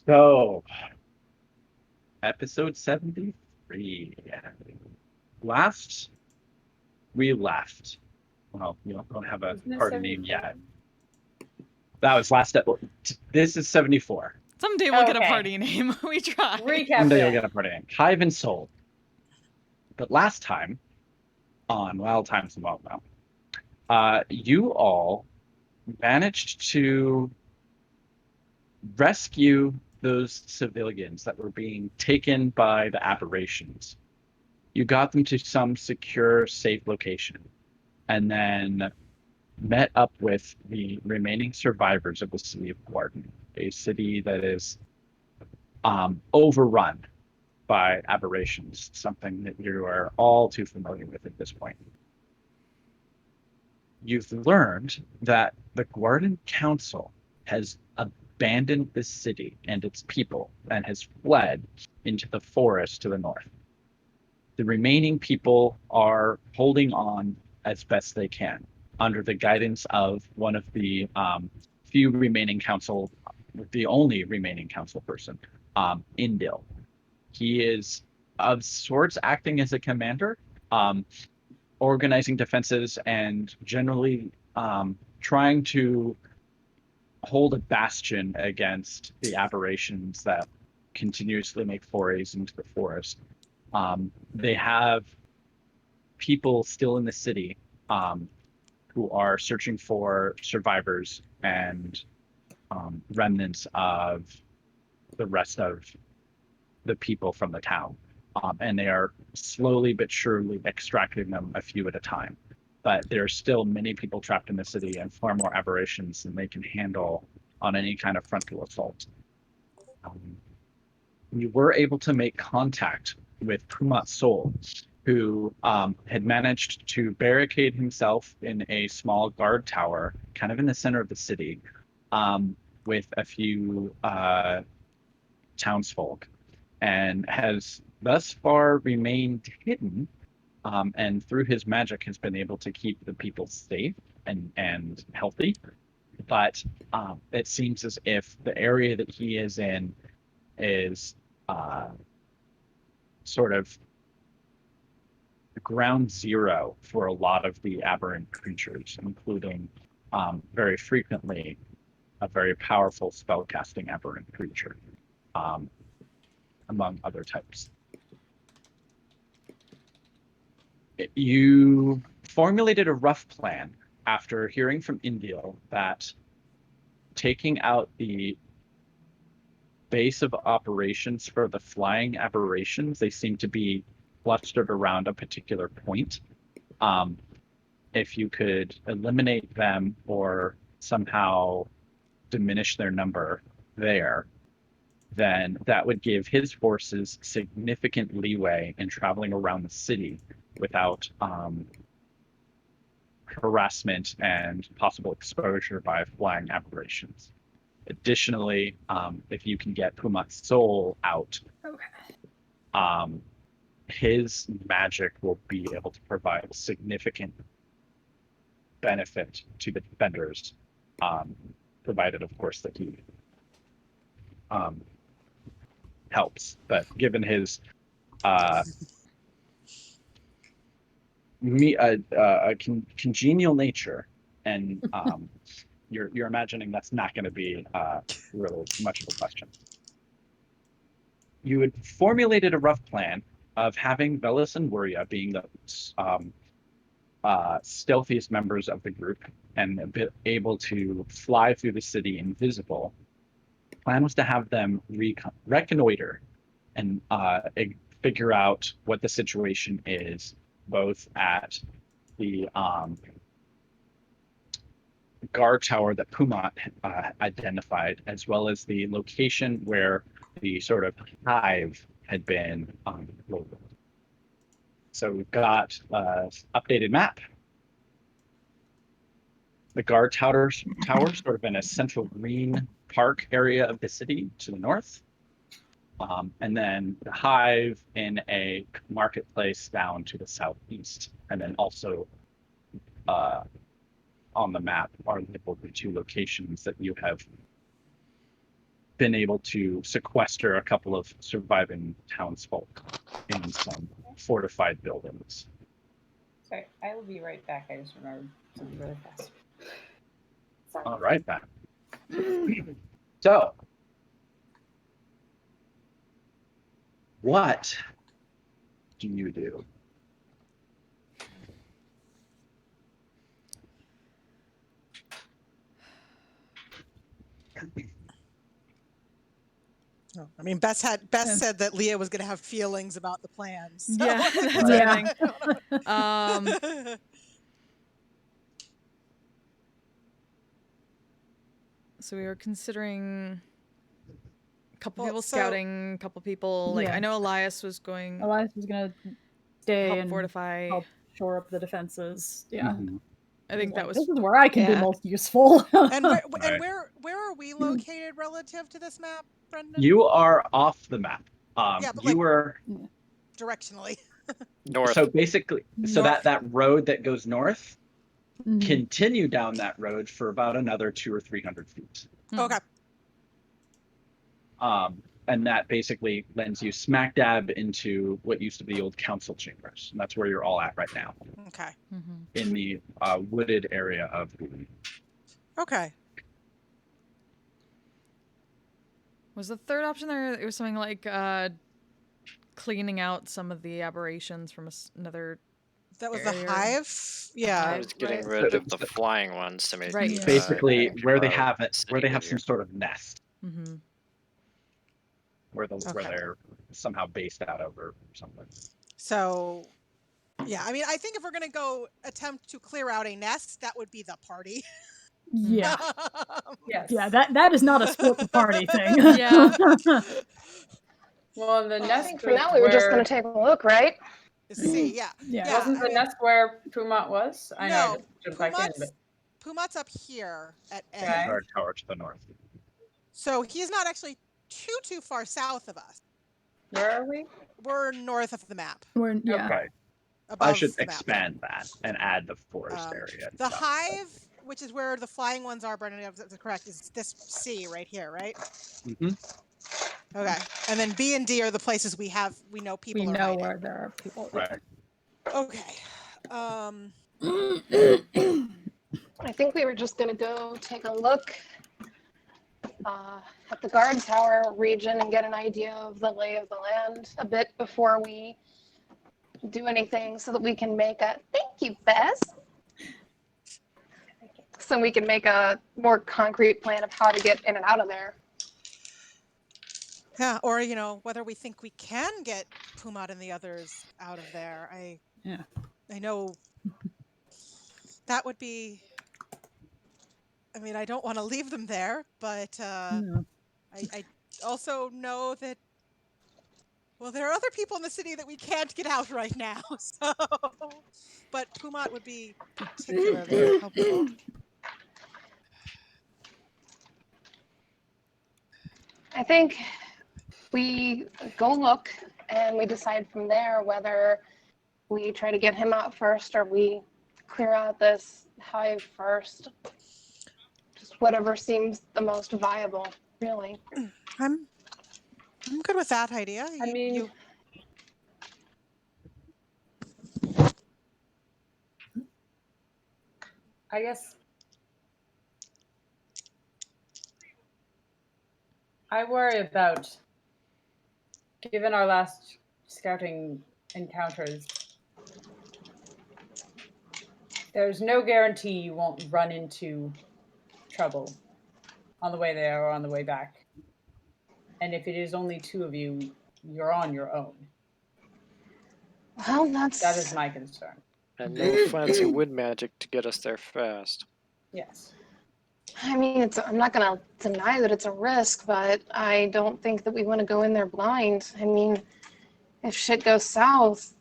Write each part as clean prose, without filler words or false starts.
So, episode 73. Last we left. Well, you don't have a Isn't it party name 74? yet. That was last episode. This is 74. Someday we'll get a Okay. party name. We try. Recap Someday you'll that. get a party name. Hive and Soul. But last time on Wild Times and Wildemount, you all managed to rescue those civilians that were being taken by the aberrations. You got them to some secure, safe location, and then met up with the remaining survivors of the city of Guarden, a city that is overrun by aberrations, something that you are all too familiar with at this point. You've learned that the Guarden Council has abandoned the city and its people and has fled into the forest to the north. The remaining people are holding on as best they can under the guidance of one of the few remaining council, the only remaining council person, Indil. He is of sorts acting as a commander, organizing defenses and generally trying to hold a bastion against the aberrations that continuously make forays into the forest. They have people still in the city who are searching for survivors and remnants of the rest of the people from the town. And they are slowly but surely extracting them a few at a time. But there are still many people trapped in the city and far more aberrations than they can handle on any kind of frontal assault. We were able to make contact with Pumat Sol, who had managed to barricade himself in a small guard tower, kind of in the center of the city, with a few townsfolk, and has thus far remained hidden, and through his magic has been able to keep the people safe and healthy. But it seems as if the area that he is in is sort of ground zero for a lot of the aberrant creatures, including very frequently a very powerful spellcasting aberrant creature, among other types. You formulated a rough plan after hearing from Indil that taking out the base of operations for the flying aberrations, they seem to be clustered around a particular point. If you could eliminate them or somehow diminish their number there, then that would give his forces significant leeway in traveling around the city without harassment and possible exposure by flying aberrations. Additionally, if you can get Pumat's soul out, his magic will be able to provide significant benefit to the defenders, provided, of course, that he helps. But given his congenial nature, and you're imagining that's not going to be really much of a question. You had formulated a rough plan of having Velis and Wuria being the stealthiest members of the group and a bit able to fly through the city invisible. The plan was to have them reconnoiter and figure out what the situation is, both at the guard tower that Pumat identified, as well as the location where the sort of hive had been located. So we've got updated map. The guard tower sort of in a central green park area of the city to the north. And then the hive in a marketplace down to the southeast. And then also on the map are labeled the two locations that you have been able to sequester a couple of surviving townsfolk in some fortified buildings. Sorry, I will be right back. I just remembered something really fast. Sorry. All right, then. So, what do you do? Oh, I mean, Bess said that Leah was going to have feelings about the plans. So Yeah, like, that's what- everything. So we were considering a couple people scouting, a couple people like I know Elias was going. Elias was gonna stay help and fortify, help shore up the defenses. Yeah, I think that was. This is where I can be most useful. and where are we located relative to this map, Brendan? You are off the map. Yeah, but you were directionally. North. So basically, that road that goes north, Mhm. continue down that road for about another 200 or 300 feet. Okay. And that basically lends you smack dab into what used to be the old council chambers, and that's where you're all at right now. Okay. In the wooded area of the. Okay. Was the third option there? It was something like cleaning out some of the aberrations from another. That was area. the hive. Yeah. I was getting rid of the flying ones to make Basically where they have it, where they have some sort of nest. Mm-hmm. Where they're somehow based out of or something. So, yeah, I mean, I think if we're gonna go attempt to clear out a nest, that would be the party. Yeah. Yes. Yeah, that is not a split the party thing. Yeah. Well, the I nest. think for now we were just going to take a look, right? See, yeah. Wasn't the nest where Pumat was? I know. I No, just jumped back in, but Pumat's up here at A. Okay. Guard tower to the north. So he's not actually too far south of us. Where are we? We're north of the map. Right. Above I should the map. expand that and add the forest area. The hive, which is where the flying ones are, Brendan, if that's correct, is this C right here, right? Mm-hmm. Okay. And then B and D are the places we know people We are know hiding. where there are people. Right. Okay. I think we were just going to go take a look at the guard tower region and get an idea of the lay of the land a bit before we do anything so that we can make a, thank you, Bess. So we can make a more concrete plan of how to get in and out of there. Yeah, or whether we think we can get Pumat and the others out of there. I know that would be. I mean, I don't want to leave them there, but I also know that. Well, there are other people in the city that we can't get out right now. So, but Pumat would be particularly helpful. I think we go look and we decide from there whether we try to get him out first or we clear out this hive first. Just whatever seems the most viable, really. I'm good with that idea. I mean, I guess I worry about, given our last scouting encounters, there's no guarantee you won't run into trouble on the way there or on the way back. And if it is only two of you, you're on your own. Well, that is my concern. And no fancy wood magic to get us there fast. Yes. I mean, I'm not going to deny that it's a risk, but I don't think that we want to go in there blind. I mean, if shit goes south,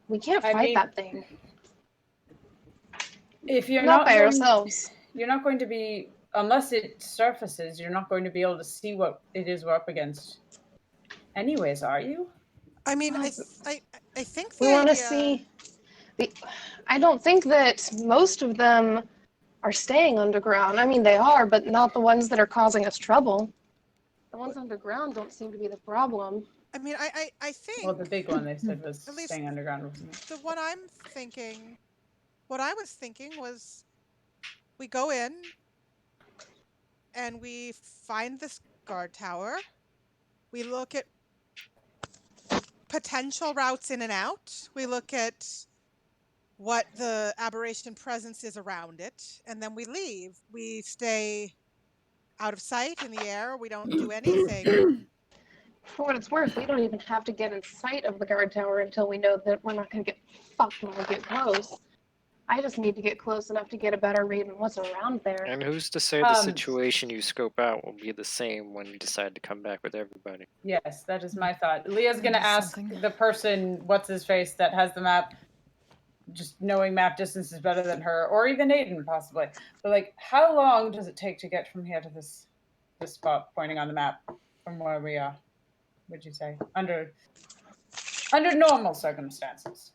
we can't fight that thing. If you're not by ourselves, you're not going to be, unless it surfaces, you're not going to be able to see what it is we're up against. Anyways, are you? I mean, I think we want to see. I don't think that most of them are staying underground. I mean, they are, but not the ones that are causing us trouble. The ones underground don't seem to be the problem. I mean, I think Well, the big one they said was At least staying underground, wasn't it? the one I'm thinking, what I was thinking was we go in and we find this guard tower. We look at potential routes in and out. We look at what the aberration presence is around it, and then we leave. We stay out of sight in the air. We don't do anything. For what it's worth, we don't even have to get in sight of the guard tower until we know that we're not going to get fucked when we get close. I just need to get close enough to get a better read on what's around there. And who's to say the situation you scope out will be the same when you decide to come back with everybody? Yes, that is my thought. Leah's gonna That is ask something. the person, what's his face, that has the map. Just knowing map distance is better than her, or even Aiden possibly. But like, how long does it take to get from here to this spot pointing on the map from where we are? Would you say under normal circumstances?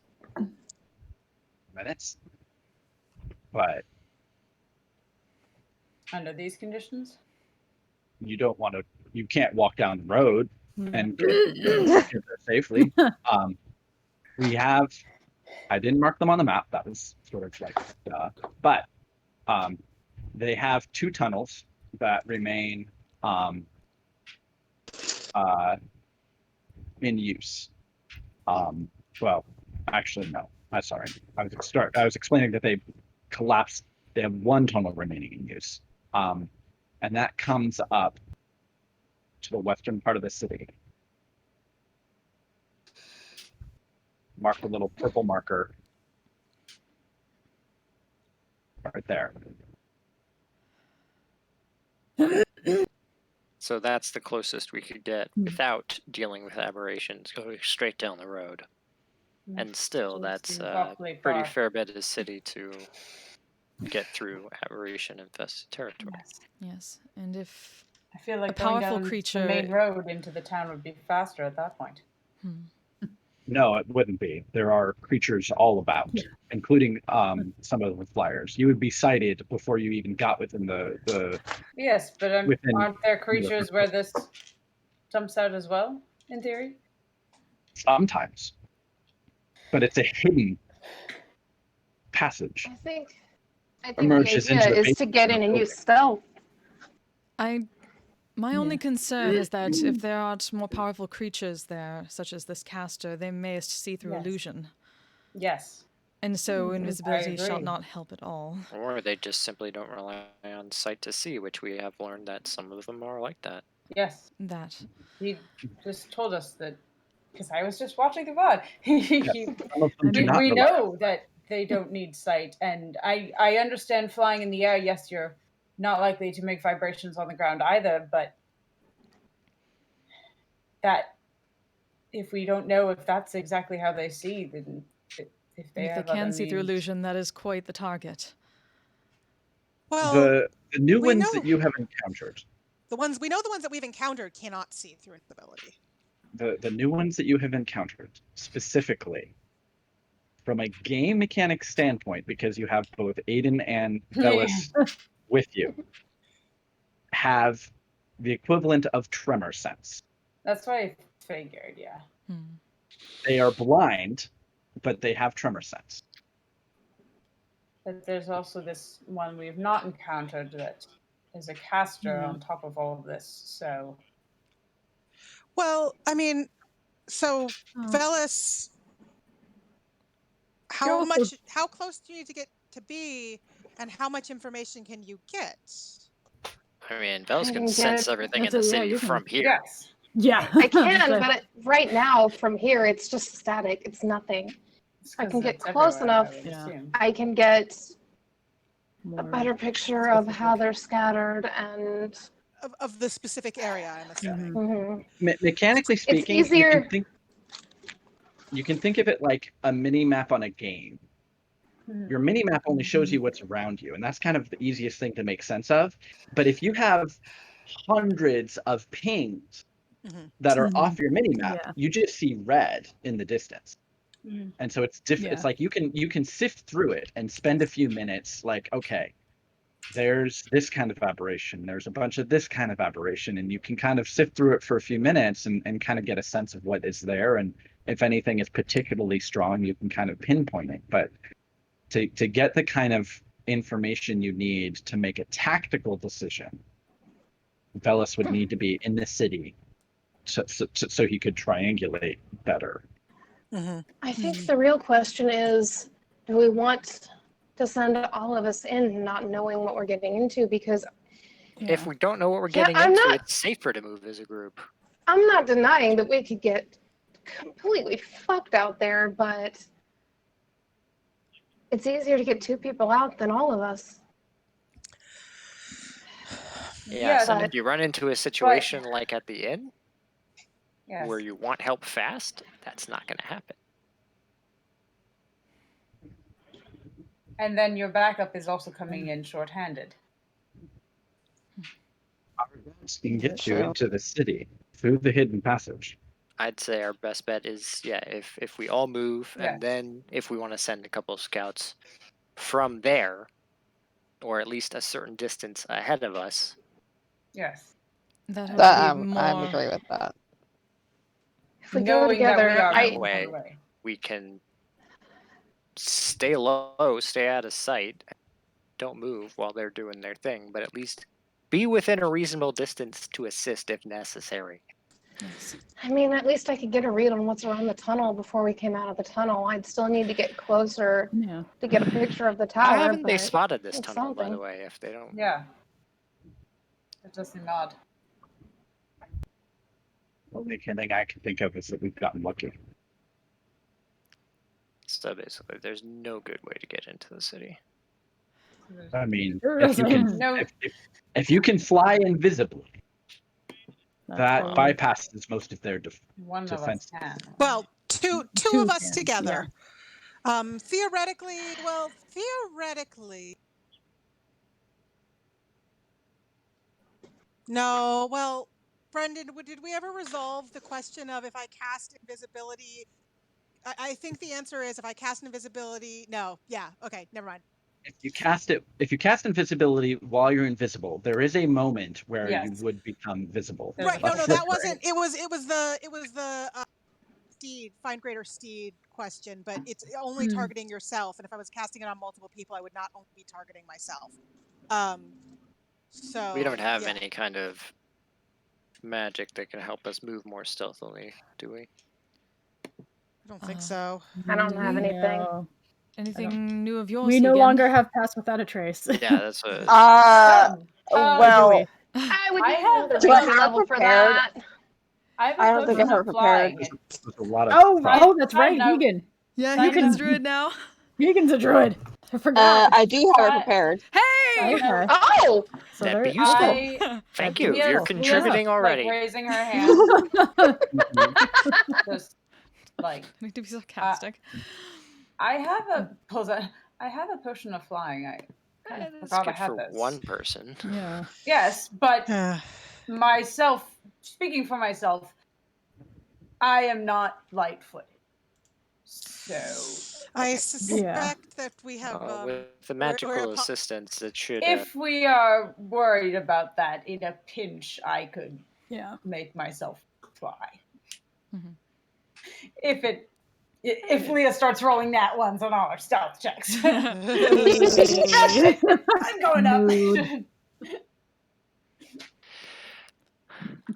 Minutes. But Under these conditions? you don't want to. You can't walk down the road and get there safely. We have. I didn't mark them on the map. That was sort of like, but they have 2 tunnels that remain in use. Well, actually, no. I'm sorry. I was explaining that they collapsed. They have 1 tunnel remaining in use, and that comes up to the western part of the city. Mark the little purple marker right there. So that's the closest we could get without dealing with aberrations, going straight down the road. And still, that's a pretty fair bit of city to get through aberration-infested territory. Yes, and if I feel like A powerful going down creature- the main road into the town would be faster at that point. No, it wouldn't be. There are creatures all about, including some of the flyers. You would be sighted before you even got within the Yes, but Within- aren't there creatures where this jumps out as well, in theory? sometimes. But it's a hidden passage. I think Emerges the into idea the is to get in basement and of the use stealth. my only concern is that if there are more powerful creatures there, such as this caster, they may see through Yes. illusion. Yes. And so invisibility shall agree. not help at all. Or they just simply don't rely on sight to see, which we have learned that some of them are like that. Yes. That. He just told us that, because I was just watching the VOD. Some of them do not we rely on know that they don't need sight, and I understand flying in the air. Yes, you're not likely to make vibrations on the ground either, but that if we don't know if that's exactly how they see, then if they If they have can other see through means- illusion, that is quite the target. Well, the new we ones know- that you have encountered. the ones that we've encountered cannot see through invisibility. The new ones that you have encountered specifically from a game mechanic standpoint, because you have both Aiden and Velis with you, have the equivalent of tremor sense. That's what I figured. Yeah. They are blind, but they have tremor sense. But there's also this one we've not encountered that is a caster on top of all of this. So Well, I mean, so Velis, how close do you need to get to be, and how much information can you get? I mean, Bells I can can sense get- everything in that's the a- yeah, city you can- from here. yes, Yeah. I can, but right now from here it's just static. It's nothing. it's I 'cause can get it's close everywhere, I enough. would Yeah. assume. I can get a More better picture of how they're scattered and Of the specific area, I'm assuming. mhm. Mechanically speaking, easier- you can think of it like a mini map on a game. Your mini map only shows you what's around you, and that's kind of the easiest thing to make sense of. But if you have hundreds of pings Mhm. that are off your mini map, Yeah. you just see red in the distance. And so it's different. It's Yeah. like you can sift through it and spend a few minutes like, okay, there's this kind of aberration, there's a bunch of this kind of aberration, and you can kind of sift through it for a few minutes and kind of get a sense of what is there. And if anything is particularly strong, you can kind of pinpoint it. But to get the kind of information you need to make a tactical decision, Velas would need to be in the city so he could triangulate better. Mm-hmm. I think the real question is, do we want to send all of us in not knowing what we're getting into? Because if we don't know what we're Yeah, getting into, it's safer to move as a group. I'm not denying that we could get completely fucked out there, but it's easier to get 2 people out than all of us. Yes, and but- if you run into a situation like at the inn, Yes. where you want help fast, that's not going to happen. And then your backup is also coming in short-handed. Our roads can get you into the city through the hidden passage. I'd say our best bet is, if we all move, Yeah. and then if we want to send a couple of scouts from there, or at least a certain distance ahead of us. Yes. That would That, be I'm more. agree with that. If we go Knowing that together, we are I, on Way. the way. We can stay low, stay out of sight, don't move while they're doing their thing, but at least be within a reasonable distance to assist if necessary. Yes. I mean, at least I could get a read on what's around the tunnel before we came out of the tunnel. I'd still need to get closer Yeah. to get a picture of the tower. Why haven't they but spotted this it's tunnel, by the something. way, if they don't? Yeah. It does seem odd. The only thing I can think of is that we've gotten lucky. So basically, there's no good way to get into the city. I mean, Sure if you can, No. if you can fly invisibly, that fine. bypasses most of their One of us defense. can. Well, two Two of us can, together. Theoretically, no. Well, Brendan, did we ever resolve the question of if I cast invisibility? I think the answer is if I cast invisibility. No. Yeah. Okay. Never mind. If you cast invisibility while you're invisible, there is a moment where Yes. you would become visible. There's Right. a No. But No. flip That wasn't. It was the steed, find greater steed question, but it's only targeting yourself. And if I was casting it on multiple people, I would not only be targeting myself. So We don't have yeah. any kind of magic that can help us move more stealthily, do we? I don't think so. I don't have anything. No. Anything new of yours? We no Tegan? longer have Pass Without a Trace. Yeah, that's what. Well, I would I need have- another Do I reading have level for prepared? that. I don't think I have it prepared. There's a lot of Oh, that's right, Side note. Vegan. Yeah, Side you can note. druid now. Vegan's a druid. I forgot. I do have it That- prepared. Hey! Okay. Oh! So That'd there, be useful. I Thank That'd you. be You're useful. contributing already. Like raising her hand, just like I need to be sarcastic. I have a potion of flying. I kind of It's forgot I good had for this. one person. yeah. Yes, but myself, speaking for myself, I am not light-footed. So I suspect that we have. With the magical assistance, it should. if we are worried about that, in a pinch, I could Yeah. make myself fly. Mhm. If Leah starts rolling nat ones on all our stealth checks, I'm going up. Mood.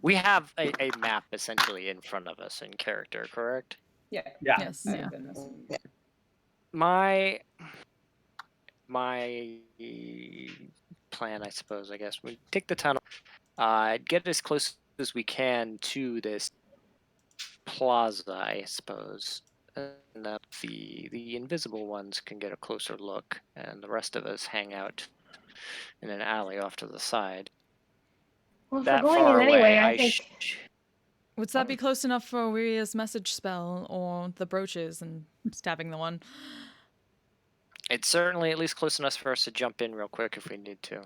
We have a map essentially in front of us in character, correct? Yeah. Yes. Oh, Yeah. goodness. My plan, I suppose, we take the tunnel, get as close as we can to this plaza, I suppose, and that the invisible ones can get a closer look, and the rest of us hang out in an alley off to the side. Well, if That we're going far in anyway, away, I think Would that be close enough for Wiria's message spell or the brooches and stabbing the one? It's certainly at least close enough for us to jump in real quick if we need to.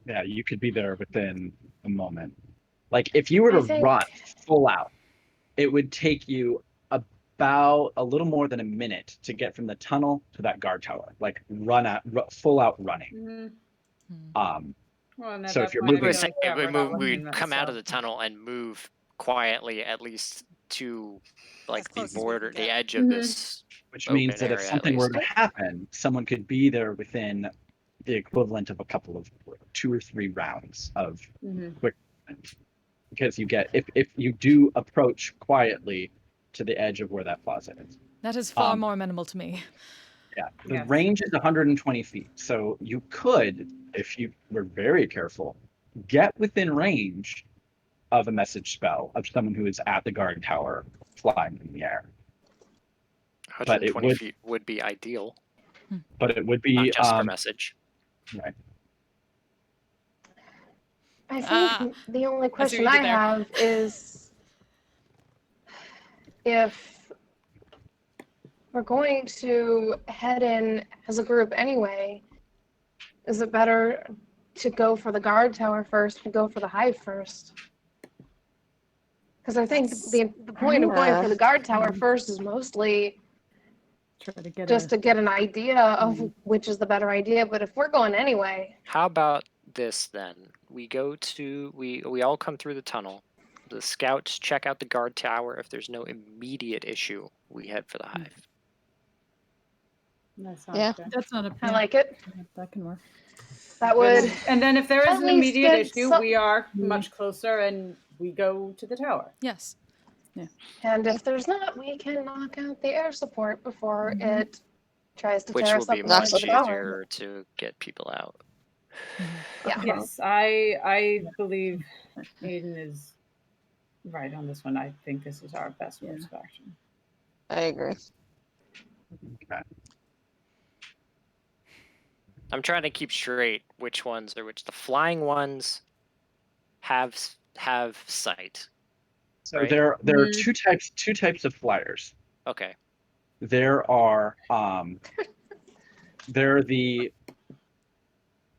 Yeah, you could be there within a moment. Like if you were to I think- run full out, it would take you about a little more than a minute to get from the tunnel to that guard tower. Like full out running. Mhm. Well, no, So if that you're point, moving- We come out of the tunnel and move quietly, at least to like the close as we border, can the get. edge of this. Which means open that if area, at something were least. to happen, someone could be there within the equivalent of a couple of 2 or 3 rounds of quick movement. Because you get if you do approach quietly to the edge of where that plaza is. That is far more amenable to me. Yeah, the range is 120 feet, so you could, if you were very careful, get within range of a message spell of someone who is at the guard tower flying in the air. But it 120 feet would be ideal. But it would be not just for message. Right. I think the only question what I you did there. have is if we're going to head in as a group anyway, is it better to go for the guard tower first and go for the hive first? Because I think the point of going for the guard tower first is mostly Try to get just to get an idea of which is the better idea. But if we're going anyway, How about this then? We all come through the tunnel. The scouts check out the guard tower. If there's no immediate issue, we head for the hive. Yeah, that's not a. I like it. That can work. That would. And then if there is at an least immediate get issue, some- we are much closer and we go to the tower. Yes. And if there's not, we can knock out the air support before it tries to Which tear will us up be and much knock us down. easier to get people out. Yeah. Yes, I believe Aiden is right on this one. I think this is our best course of action. I agree. Okay. I'm trying to keep straight which ones are which. The flying ones have sight. So right? there are two types of flyers. Okay. There are the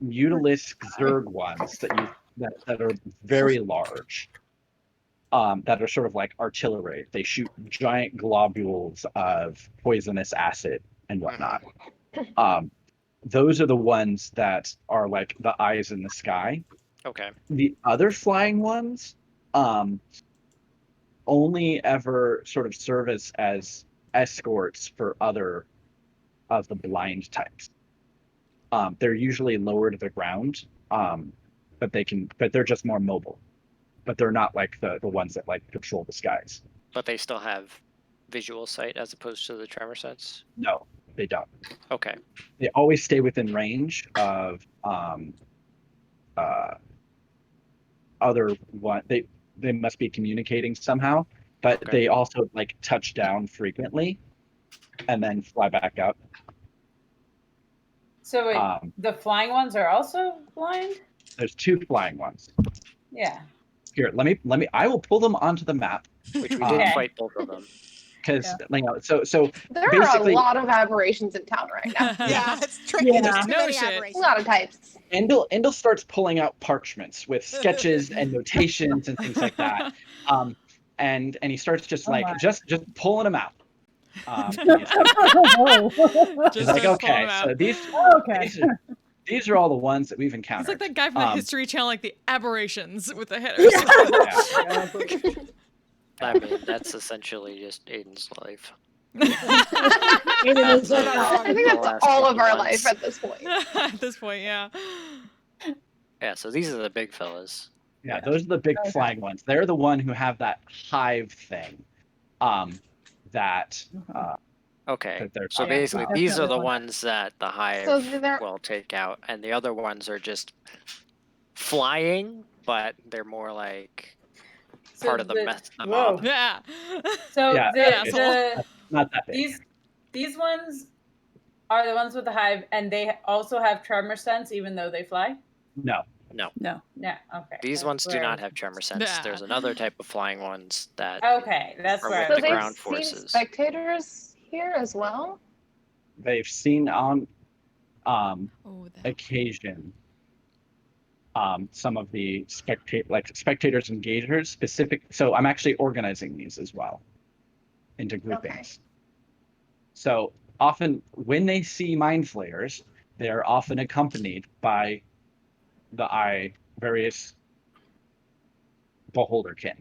Mutalisk Zerg ones that are very large. That are sort of like artillery. They shoot giant globules of poisonous acid and whatnot. Those are the ones that are like the eyes in the sky. Okay. The other flying ones only ever sort of serve as escorts for other of the blind types. They're usually lower to the ground, but they're just more mobile. But they're not like the ones that like patrol the skies. But they still have visual sight as opposed to the tremor sense? No, they don't. Okay. They always stay within range of other one. They must be communicating somehow, but Okay. they also like touch down frequently and then fly back up. So wait, the flying ones are also blind? There's 2 flying ones. Yeah. Here, let me. I will pull them onto the map Which we did fight both of them. because so There are a basically lot of aberrations in town right now. Yeah, it's tricky. Yeah. There's too No many shit. A aberrations. lot of types. Endel starts pulling out parchments with sketches and notations and things like that. And he starts just just pulling them out. He's like, okay, so these are all the ones that we've encountered. It's like that guy from the History Channel, like the aberrations with the hitters. I mean, that's essentially just Aiden's life. I think that's all of our life at this point. At this point, yeah. Yeah, so these are the big fellas. Yeah, those are the big flying ones. They're the one who have that hive thing. Okay, that they're so talking basically about. these are the ones that the hive So they're- will take out, and the other ones are just flying, but they're more like part of the mess. Whoa. Yeah. So Yeah, the not that big. these ones are the ones with the hive, and they also have tremor sense, even though they fly. No. Yeah. Okay. These that's ones do where- not have tremor sense. Yeah. There's another type of flying ones that Okay, that's Or where. with So the they've ground seen forces. spectators here as well. They've seen on Oh, that. occasion some of the spectators engagers specific. So I'm actually organizing these as well into groupings. Okay. So often when they see mind flayers, they're often accompanied by various beholderkin.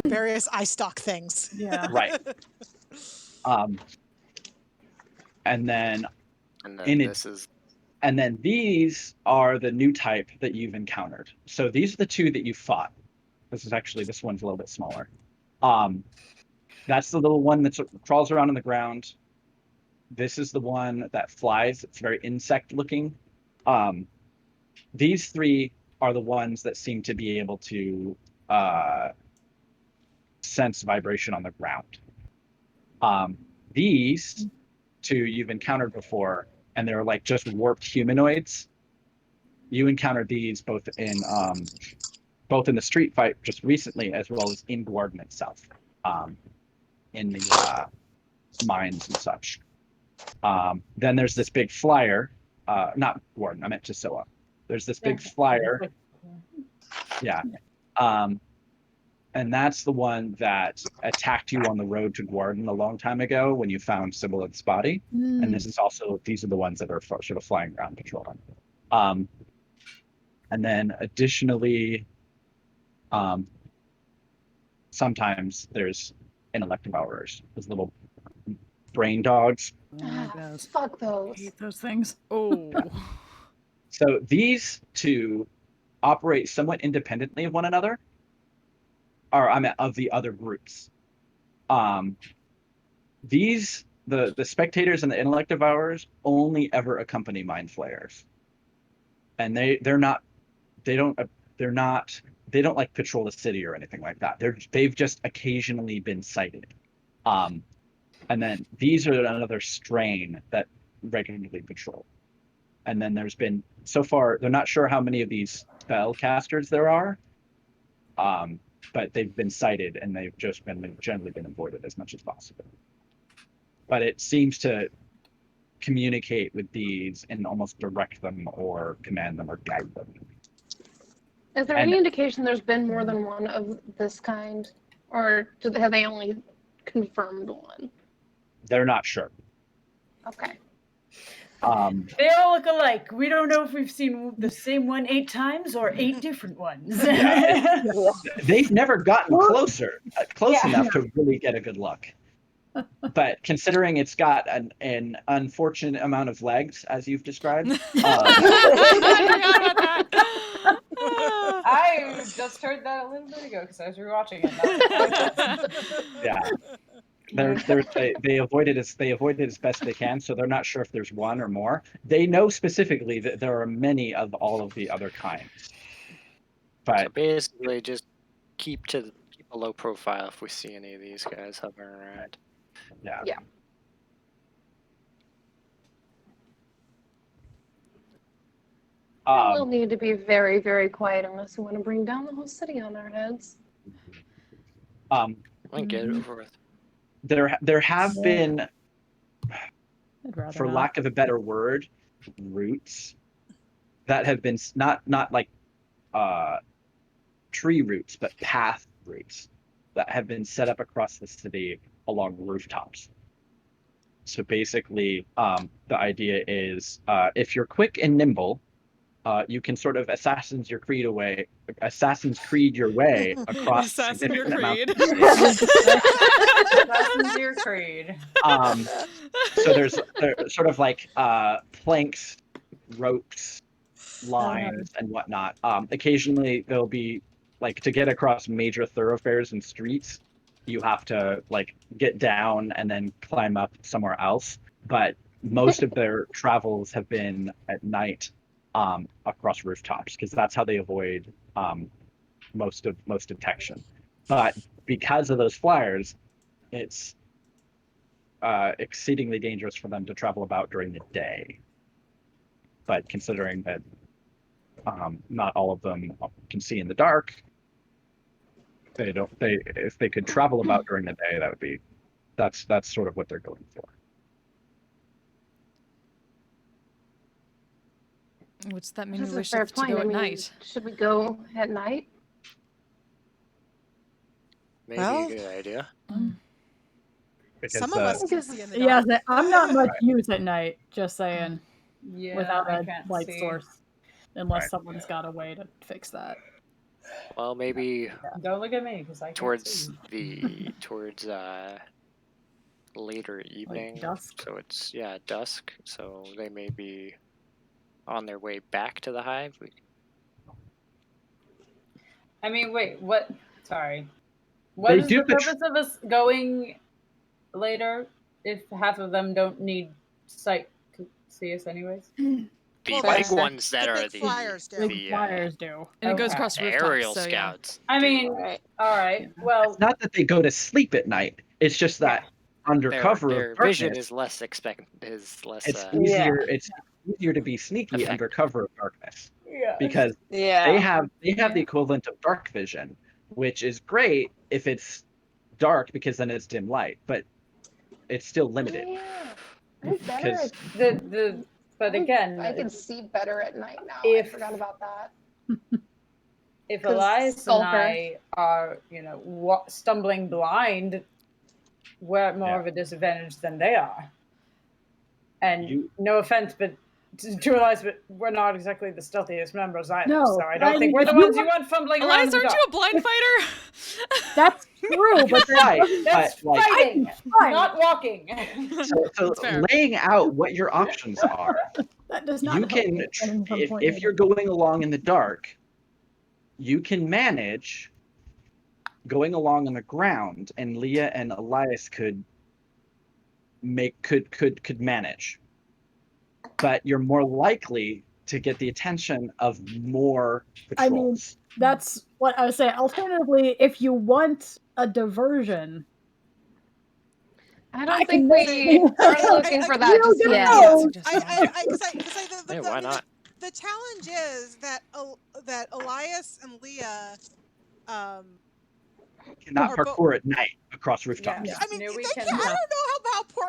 Various eye stalk things. Yeah. Right. And then these are the new type that you've encountered. So these are the two that you fought. This one's a little bit smaller. That's the little one that crawls around on the ground. This is the one that flies. It's very insect looking. These three are the ones that seem to be able to sense vibration on the ground. These two you've encountered before, and they're like just warped humanoids. You encountered these both in the street fight just recently, as well as in Guarden itself, in the mines and such. Then there's this big flyer, not Guarden, I meant Chisoa. There's this big flyer. Yeah. And that's the one that attacked you on the road to Guarden a long time ago when you found Sibilan's body. And these are the ones that are sort of flying around patrolling. And then additionally, sometimes there's inelective hours, those little brain dogs. Fuck those. I hate those things. Oh. So these two operate somewhat independently of one another, or of the other groups. These the spectators and the intellect devourers only ever accompany mind flayers, and they don't like patrol the city or anything like that. They've just occasionally been sighted. And then these are another strain that regularly patrol. And then there's been, so far, they're not sure how many of these spellcasters there are, but they've been sighted and they've just generally been avoided as much as possible. But it seems to communicate with these and almost direct them or command them or guide them. Is there any indication there's been more than one of this kind? Or have they only confirmed one? They're not sure. Okay. They all look alike. We don't know if we've seen the same one 8 times or 8 different ones. They've never gotten close enough to really get a good look. But considering it's got an unfortunate amount of legs, as you've described. I just heard that a little bit ago because I was rewatching it. Yeah. They avoid it as best they can, so they're not sure if there's one or more. They know specifically that there are many of all of the other kinds. But so basically, just keep a low profile if we see any of these guys hovering around. Yeah. Yeah. We'll need to be very, very quiet unless we want to bring down the whole city on our heads. Get it over with. There have been, for not. lack of a better word, roots that have been not like tree roots, but path roots that have been set up across the city along rooftops. So basically, the idea is if you're quick and nimble, you can sort of Assassin's Creed your way across significant amounts of space. Assassin's Creed. So there's sort of like planks, ropes, lines, and whatnot. Occasionally there'll be, like, to get across major thoroughfares and streets, you have to like get down and then climb up somewhere else. But most of their travels have been at night, across rooftops, because that's how they avoid most detection. But because of those flyers, it's exceedingly dangerous for them to travel about during the day. But considering that not all of them can see in the dark, if they could travel about during the day, that's sort of what they're going for. What's that mean? That's We a wish fair to point. go I at mean, night. should we go at night? Maybe a good idea. Because Some of us can see in the Yeah, dark. I'm not much use at night, just saying, Yeah, without I a can't light see. source. unless someone's got a way to fix that. Well, maybe Don't look at me because I can't see. towards later evening. dusk? So it's dusk. So they may be on their way back to the hive. I mean, wait, what? Sorry. What is the purpose of us going later if half of them don't need sight to see us anyways? The big ones that are the flyers do. The flyers do. And it goes across rooftops. aerial so, scouts. I mean, all right. Well, It's not that they go to sleep at night. It's just that under cover their of darkness, vision is less It's easier. It's easier to be sneaky under cover of darkness. Yeah. Because they have the equivalent of dark vision, which is great if it's dark because then it's dim light, but it's still limited. Yeah. But again, I can see better at night now. I forgot about that. If Elias and I are, stumbling blind, we're at more of a disadvantage than they are. And no offense, but to Elias, but we're not exactly the stealthiest members either. No, so I don't think we're the ones you want fumbling around. Elias, aren't you a blind fighter? That's true, but that's fighting, not walking. So laying out what your options are. That does not you can, if you're going along in the dark, you can manage going along on the ground, and Leah and Elias could manage. But you're more likely to get the attention of more patrols. I mean, that's what I was saying. Alternatively, if you want a diversion, I don't think we are looking for that just yet. Why not? The challenge is that Elias and Leah cannot parkour at night across rooftops. I mean, I don't know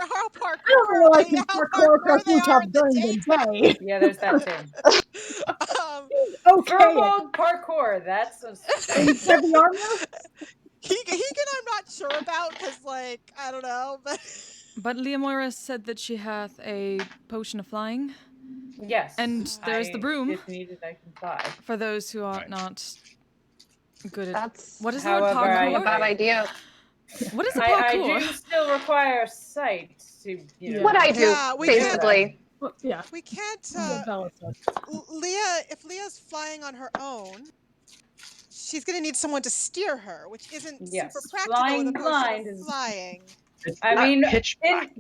how parkour. I don't know, like parkour across rooftops during the day. Yeah, there's that too. Okay. Verbal parkour. That's heavy armor. Keegan, I'm not sure about because, I don't know, But Leomora said that she hath a potion of flying. Yes. And there's the broom. If needed, I can fly. For those who are not good at... What is However, the word? Parkour? A bad idea. What is a parkour? I do still require sight to, What I do, basically. Yeah. We can't... Leah, if Leah's flying on her own, she's going to need someone to steer her, which isn't super practical. Flying with a blind is flying. Pitch black.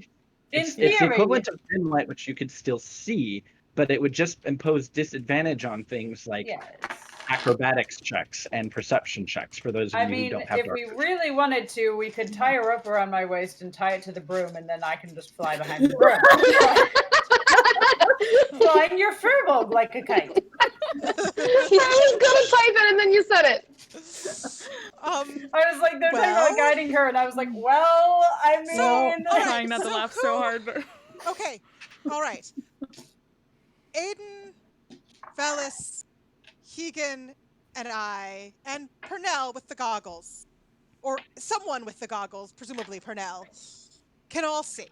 It's the equivalent of dim light, which you could still see, but it would just impose disadvantage on things like acrobatics checks and perception checks for those of you who don't have if we really wanted to, we could tie a rope around my waist and tie it to the broom, and then I can just fly behind the broom. Flying your furball like a kite. I was gonna type it and then you said it. I was like, they're talking about guiding her, and I was like, well, I mean, I'm trying not to laugh so hard. But... Okay, all right. Aiden, Velis, Keegan, and I, and Pernell with the goggles, or someone with the goggles, presumably Pernell, can all see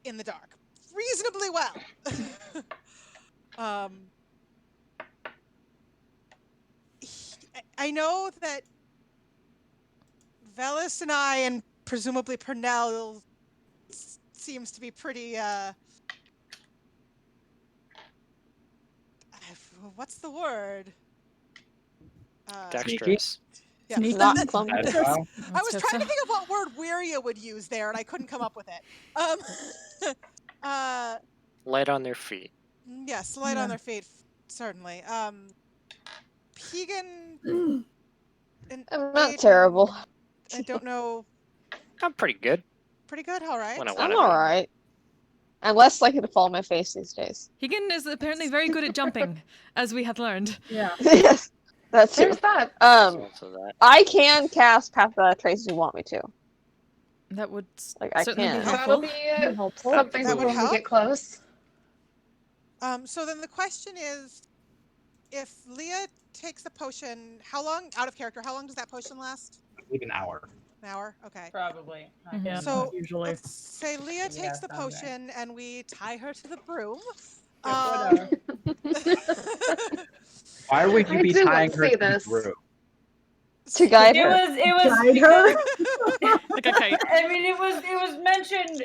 in the dark reasonably well. I know that Velis and I, and presumably Pernell, seems to be pretty, what's the word? Dexterous. Yeah. Not clumsy. I was trying to think of what word Weria would use there, and I couldn't come up with it. Light on their feet. Yes, light on their feet, certainly. Keegan... I'm not terrible. I don't know. I'm pretty good. Pretty good, all right. I'm alright. I'm less likely to fall on my face these days. Keegan is apparently very good at jumping, as we have learned. Yeah. Yes, that's There's it. that. I can cast Path of Trace if you want me to. That would I certainly can. be That'll helpful. be something That would when we help. get close. So then the question is, if Leah takes the potion, how long, out of character, how long does that potion last? I believe an hour. An hour? Okay. Probably. Yeah, So usually. let's say Leah takes the potion and we tie her to the broom. Whatever. Why would you I be do tying want to her see to the this. roof? To guide It her. was Guide her? because Like, okay. I mean it was mentioned,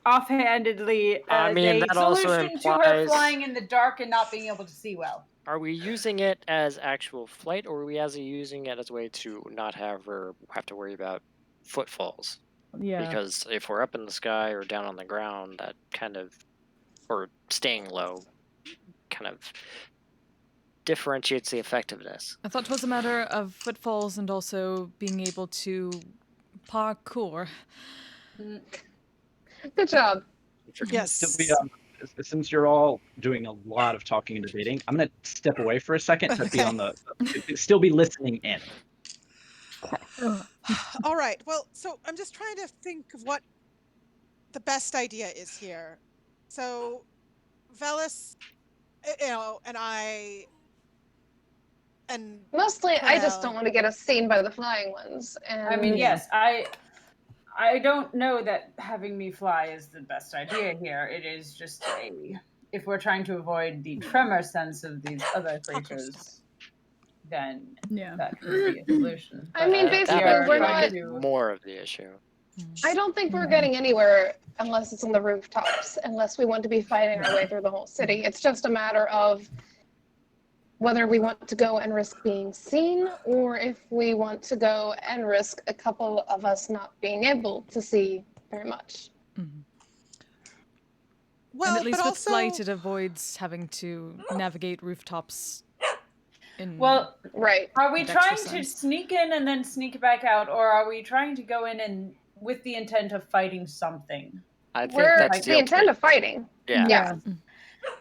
offhandedly I as mean, a that also solution to her implies- flying in the dark and not being able to see well. Are we using it as actual flight, or are we using it as a way to not have her have to worry about footfalls? Yeah. Because if we're up in the sky or down on the ground, that kind of, or staying low, kind of differentiates the effectiveness. I thought it was a matter of footfalls and also being able to parkour. Good job. Yes. Sylvia, since you're all doing a lot of talking and debating, I'm going to step away for a second, but be Okay. on still be listening in. All right. Well, so I'm just trying to think of what the best idea is here. So, Velis, and I, and Mostly, I just Cornell. don't want to get us seen by the flying ones. And I mean, yes, I don't know that having me fly is the best idea here. It is just if we're trying to avoid the tremor sense of these other creatures, then that could be a solution. I mean, But basically, That we're might be not- more of the issue. I don't think we're getting anywhere unless it's on the rooftops, unless we want to be fighting our way through the whole city. It's just a matter of whether we want to go and risk being seen, or if we want to go and risk a couple of us not being able to see very much. Well, and at least but with also, flight, it avoids having to navigate rooftops. well, Right. are we Dexter trying to sense. sneak in and then sneak back out, or are we trying to go in and with the intent of fighting something? I think We're that's the intent of fighting. Yeah. Yeah.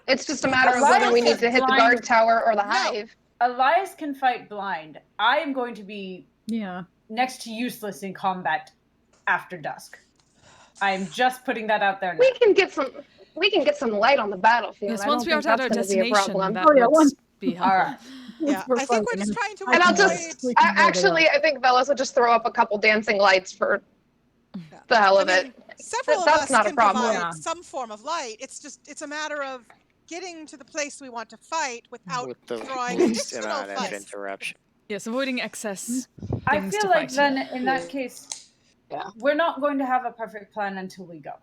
It's just a matter of Elias whether we need is to hit the blind. guard tower or the No. hive. Elias can fight blind. I am going to be Yeah. next to useless in combat after dusk. I am just putting that out there now. We can get some light on the battlefield. Yes, I once don't we are think at our that's gonna be a destination, problem. that Oh, yeah, would once- be helpful. All right. yeah, We're I think we're fighting. just trying to And I'll avoid. just We can hold it actually, I think Velas would just throw up a couple dancing lights for the hell of it. Several of That's us not a can problem. provide Yeah. some form of light. It's a matter of getting to the place we want to fight without With the drawing least additional amount of fuss. interruption. Yes, avoiding excess I things feel to like fight. then in that case, Yeah. we're not going to have a perfect plan until we go.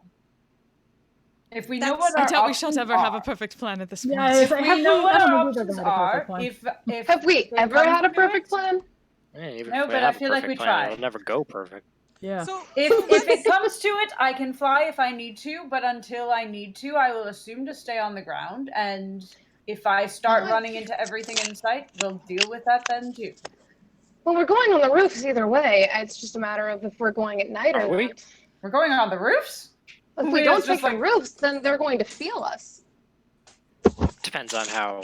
If we know That's- what I our doubt we options shall ever have a are, perfect plan at this point. Yeah, if we know what I our don't know options if we've ever had a are, perfect plan. if Have we it ever comes had a to perfect it, plan? Yeah, even No, if we but I have a feel like perfect we plan, try. it'll never go perfect. Yeah. So if it comes to it, I can fly if I need to, but until I need to, I will assume to stay on the ground. And if I start running into everything in sight, we'll deal with that then too. Well, we're going on the roofs either way. It's just a matter of if we're going at night Are or we? not. We're going on the roofs? If we Leah's don't just take the like- roofs, then they're going to feel us. Depends on how.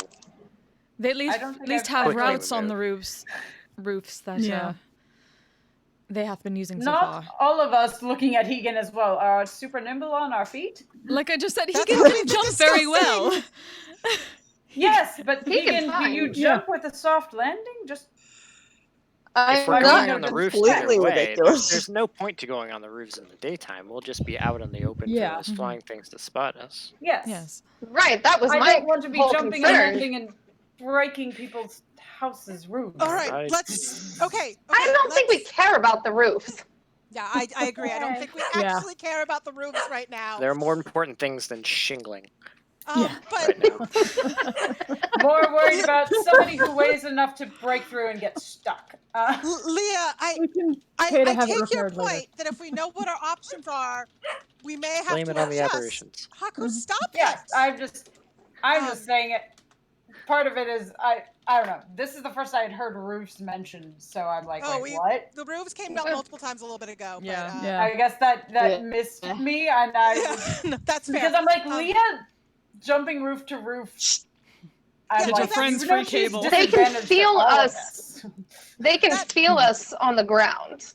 They at least, I don't think at least I've have quickly routes we on move. the roofs that Yeah. they have been using so Not far. all of us looking at Hegan as well are super nimble on our feet. Like I just said, he That's can what we've been jump very well. discussing. Yes, but Hegan's Hegan, do you fine. jump with a soft landing? Just If we're I'm going not on the just roofs completely either way, ridiculous. there's no point to going on the roofs in the daytime. We'll just be out in the open Yeah. for those flying things to spot us. yes. Yes. Right, that was I my don't want to be whole jumping concern. and landing and breaking people's houses' roofs. all right, I- let's. Okay. I don't think we let's- care about the roofs. Yeah, I agree. I don't think we Yeah. actually care about the roofs right now. There are more important things than shingling But right now. More worried about somebody who weighs enough to break through and get stuck. Leah, We can I pay to have it take your repaired later. point that if we know what our options are, we may have Blame to it on the adjust. aberrations. Haku, stop Yes, it! I'm just Um, saying it. Part of it is I don't know. This is the first I had heard roofs mentioned, so I'm like, Oh, wait, what? The roofs came up multiple times a little bit ago. Yeah. But, Yeah. I guess that Yeah. missed me, and I yeah, that's fair. because I'm like Um, Leah jumping roof to roof. I'm Get your like, friends you know free she's cable. They can disadvantaged feel at all of us. this. They can That- feel us on the ground.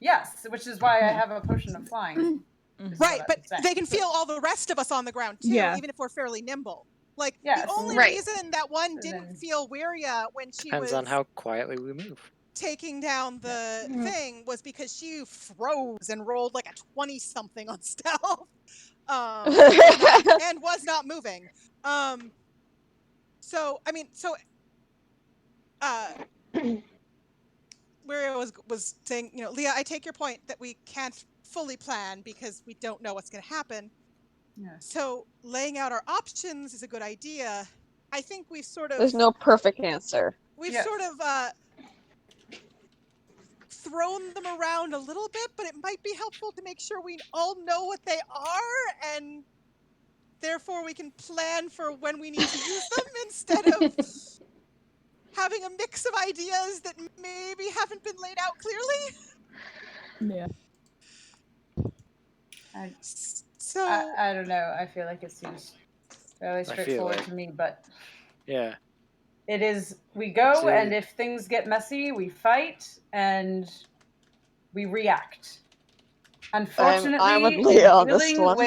Yes, which is why I have a potion of flying. is Right, what but I'm saying. they can feel all the rest of us on the ground too, Yeah. even if we're fairly nimble. Like Yes. the only Right. reason that one And didn't then- feel Wiria when she Depends was on how quietly we move. taking down the Mhm. thing was because she froze and rolled like a 20-something on stealth, and was not moving. So I mean, so where I was saying, Leah, I take your point that we can't fully plan because we don't know what's going to happen. Yeah. So laying out our options is a good idea. I think we've sort of... There's no perfect answer. We've sort of thrown them around a little bit, but it might be helpful to make sure we all know what they are, and therefore we can plan for when we need to use them instead of having a mix of ideas that maybe haven't been laid out clearly. Yeah. I don't know. I feel like it seems fairly straightforward to me, but yeah, it is. We go, and if things get messy, we fight and we react. Unfortunately, I'm with Leah on this one.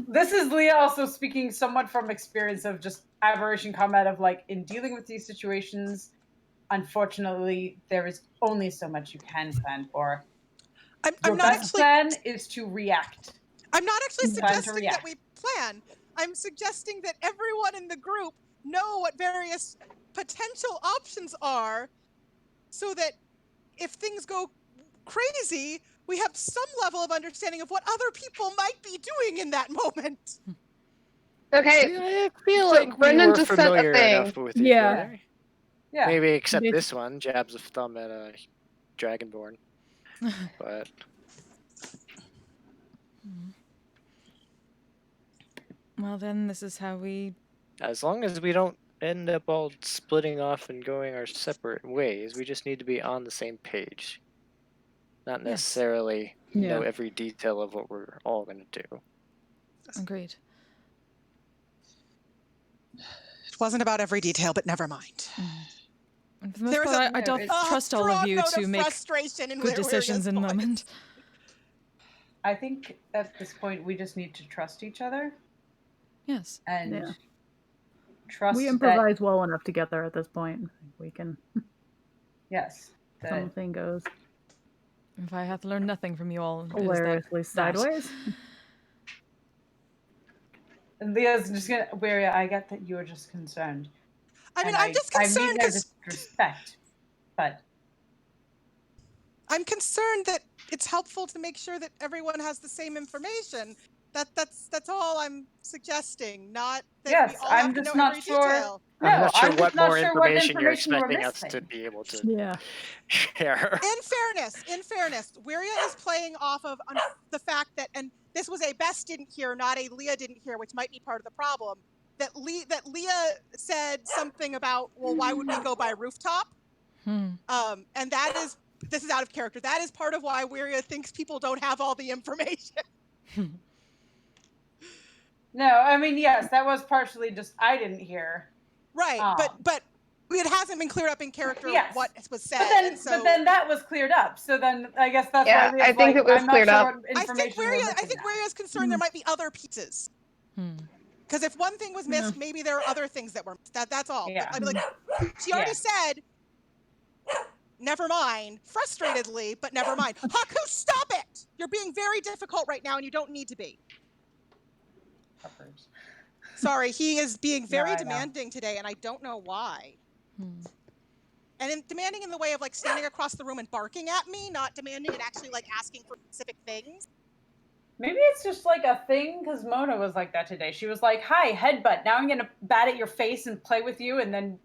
This is Leah also speaking somewhat from experience of just aberration combat of like in dealing with these situations. Unfortunately, there is only so much you can plan for. Your best plan is to react. I'm not actually suggesting that we plan. I'm suggesting that everyone in the group know what various potential options are so that if things go crazy, we have some level of understanding of what other people might be doing in that moment. Okay. I feel like Brendan we were familiar enough with each other. Yeah. Maybe except this one jabs a thumb at a Dragonborn. But well, then this is how we... As long as we don't end up all splitting off and going our separate ways, we just need to be on the same page. Not necessarily know every detail of what we're all going to do. Agreed. It wasn't about every detail, but never mind. And for the most part, I don't trust all of you to make good decisions in the moment. I think at this point we just need to trust each other. Yes. And trust we improvise well enough together at this point. We can. Yes. Something goes. If I have learned nothing from you all, hilariously sideways. And Leah's just gonna. I get that you are just concerned. I mean, I'm just concerned because respect, but I'm concerned that it's helpful to make sure that everyone has the same information. That's all I'm suggesting. Not that we all have to know every detail. I'm not sure what more information you're expecting us to be able to share. In fairness, Wiria is playing off of the fact that, and this was a Bess didn't hear, not a Leah didn't hear, which might be part of the problem. That Leah said something about, well, why would we go by rooftop? And this is out of character. That is part of why Wiria thinks people don't have all the information. No, I mean, yes, that was partially just I didn't hear. Right, but it hasn't been cleared up in character what was said. But then that was cleared up. So then I guess that's why I think it was cleared up. I think Waria's concerned there might be other pieces. Because if one thing was missed, maybe there are other things that were missed. That's all. Yeah. But, I mean, like, she already said, never mind, frustratedly, but never mind. Haku, stop it! You're being very difficult right now, and you don't need to be. Sorry, he is being very demanding today, and I don't know why. And demanding in the way of, like, standing across the room and barking at me, not demanding and actually, like, asking for specific things. Maybe it's just like a thing, because Mona was like that today. She was like, hi, headbutt. Now I'm going to bat at your face and play with you and then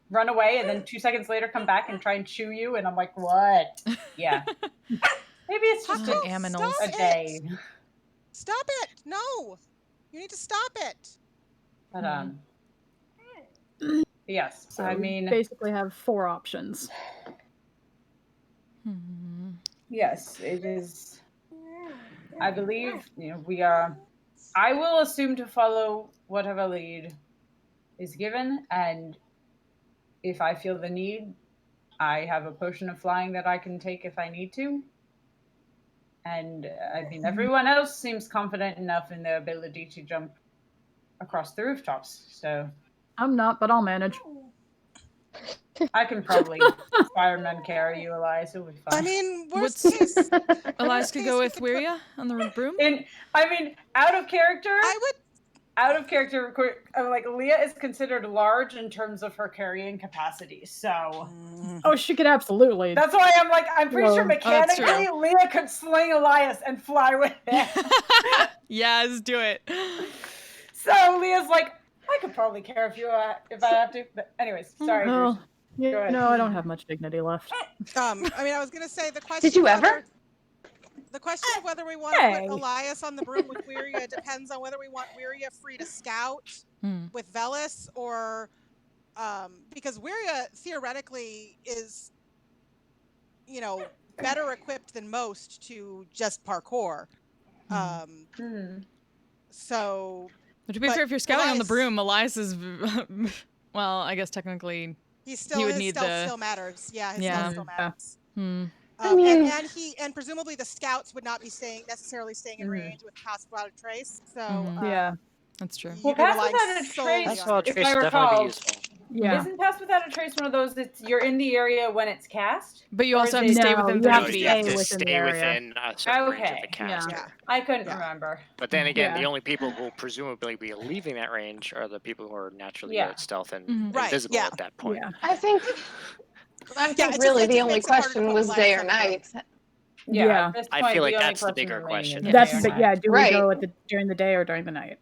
run away and then 2 seconds later come back and try and chew you. And I'm like, what? Yeah. Maybe it's just a day. Stop it. No. You need to stop it. But, yes. So I mean, basically have 4 options. Yes, it is. I believe, we are. I will assume to follow whatever lead is given, and if I feel the need, I have a potion of flying that I can take if I need to. And I mean, everyone else seems confident enough in their ability to jump across the rooftops. So I'm not, but I'll manage. I can probably fireman carry you, Elias. It'll be fine. I mean, worst case, Elias could go with Wiria on the broom? Out of character, I would. out of character, like Leah is considered large in terms of her carrying capacity. So, Oh, she could absolutely. that's why I'm like, I'm pretty sure Well, that's mechanically true. Leah could sling Elias and fly with him. Yes, do it. So Leah's like, I could probably carry a few if I have to. But anyways, sorry. Oh, Go ahead. no, I don't have much dignity left. I mean, I was gonna say the question. Did you of whether- ever? The question of whether we want to Hey. put Elias on the broom with Wiria depends on whether we want Wiria free to scout with Velis or because Wiria theoretically is, you know, better equipped than most to just parkour. So. But to be fair, if you're scouting on the broom, Elias is, well, I guess technically He's still, he would his need stealth still matters. Yeah, his stealth still matters. I mean, and presumably the scouts would not be necessarily staying in range with Pass Without a Trace. So yeah, that's true. Well, Pass Without a Trace, Pass Without a if Trace I would definitely be recall, useful. yeah. isn't Pass Without a Trace one of those that's you're in the area when it's cast? But you Or also is have to it- stay No, within you have 30 to feet. You have stay to within the stay area. within a certain range of Okay. the caster. I couldn't Yeah. remember. But then again, the Yeah. only people who will presumably be leaving that range are the people who are naturally Yeah. good at stealth and Right, invisible yeah. at that point. Yeah. I think it really just the only makes it harder to question put was Elias day or on the broom. night. Yeah. At this I point, feel like the only that's the bigger remaining question. is That's day or but night. yeah. Do Right. we go during the day or during the night?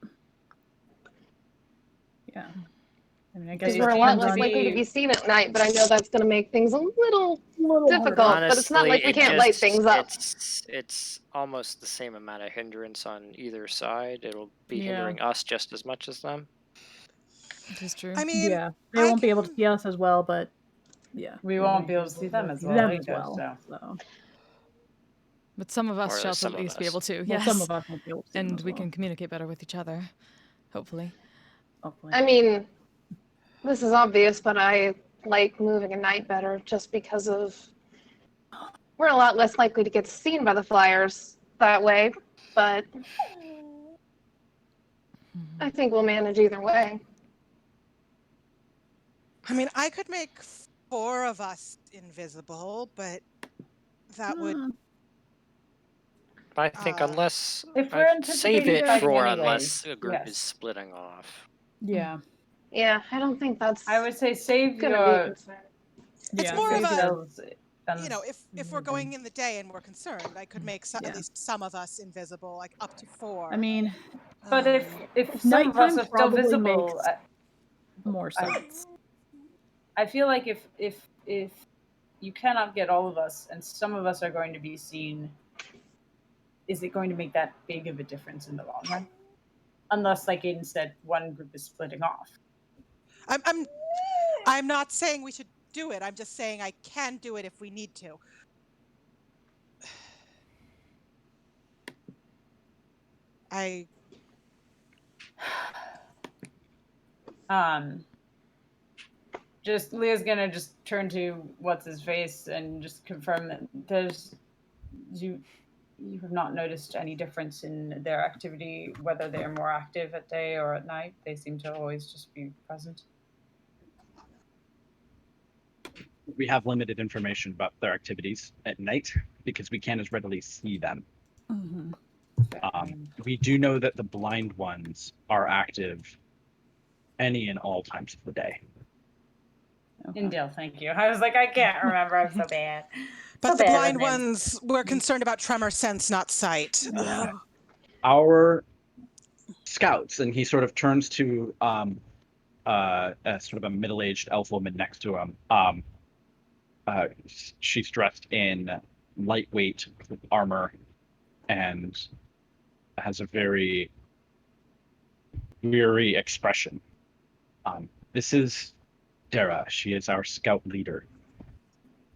Yeah. I mean, I guess Because it we're a lot depends less on likely to be seen at night, but I know that's going to make things a little difficult. harder. But it's not like we can't light things up. It's almost the same amount of hindrance on either side. It'll be Yeah. hindering us just as much as them. Which is true. I mean, Yeah, they won't be able to see us as well, but yeah, We won't be able to see them as well. Them as either, well. so. So. But some of us Or shall some at of least be us. able to. Well, Yes. some of us won't be able to see them And as we well, can communicate better with each other. Hopefully. hopefully. I mean, this is obvious, but I like moving at night better just because of we're a lot less likely to get seen by the flyers that way, but I think we'll manage either way. I mean, I could make 4 of us invisible, but that would. I think unless If we're I'd save anticipating it fighting for anyways, unless a group yes. is splitting off. Yeah. Yeah, I don't think that's I would say save gonna be a your. concern. It's Yeah, more of a, details, you know, if we're going in the day and we're concerned, I could make at least some of us invisible, like up to 4. I mean, But if some of nighttime us are still probably visible, makes more sense. I feel like if you cannot get all of us and some of us are going to be seen, is it going to make that big of a difference in the long run? Unless, like Aiden said, one group is splitting off. I'm not saying we should do it. I'm just saying I can do it if we need to. Just Leah's gonna just turn to what's his face and just confirm that you have not noticed any difference in their activity, whether they're more active at day or at night. They seem to always just be present. We have limited information about their activities at night because we can't as readily see them. Mm-hmm. We do know that the blind ones are active any and all times of the day. Indale, thank you. I was like, I can't remember. I'm so bad. But So the bad blind with names. ones, we're concerned about tremor sense, not sight. Our scouts, and he sort of turns to sort of a middle-aged elf woman next to him. She's dressed in lightweight armor and has a very weary expression. This is Dara. She is our scout leader.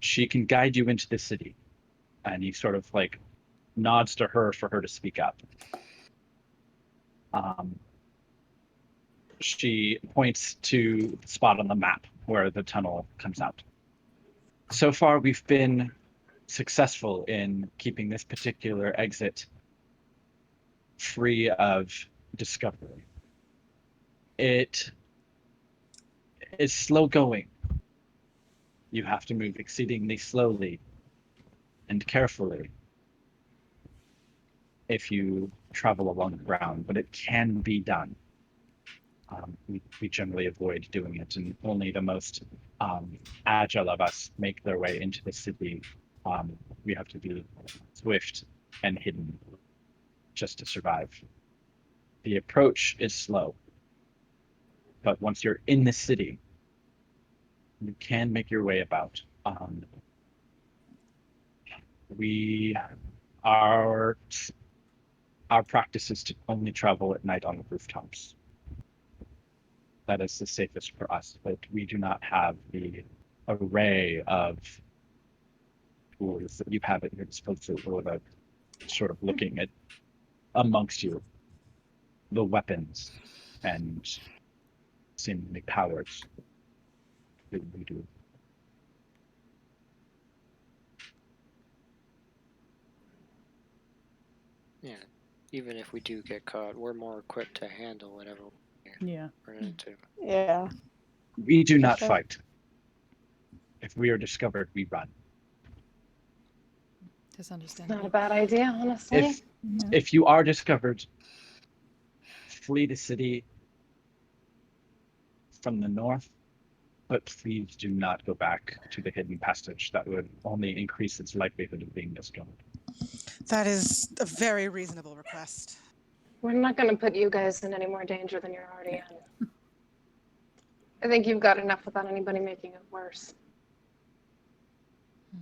She can guide you into the city. And he sort of like nods to her for her to speak up. She points to the spot on the map where the tunnel comes out. So far, we've been successful in keeping this particular exit free of discovery. It is slow going. You have to move exceedingly slowly and carefully if you travel along the ground, but it can be done. we generally avoid doing it, and only the most agile of us make their way into the city. We have to be swift and hidden just to survive. The approach is slow, but once you're in the city, you can make your way about. Our practice is to only travel at night on the rooftops. That is the safest for us, but we do not have the array of tools that you have at your disposal, or the sort of looking at amongst you the weapons and seemingly powers that we do. Yeah, even if we do get caught, we're more equipped to handle whatever Yeah. we're into. Yeah. We do not sure. fight. If we are discovered, we run. That's Not a understandable. bad idea, honestly. If you are discovered, flee the city from the north, but please do not go back to the hidden passage. That would only increase its likelihood of being discovered. That is a very reasonable request. We're not going to put you guys in any more danger than you're already in. I think you've got enough without anybody making it worse.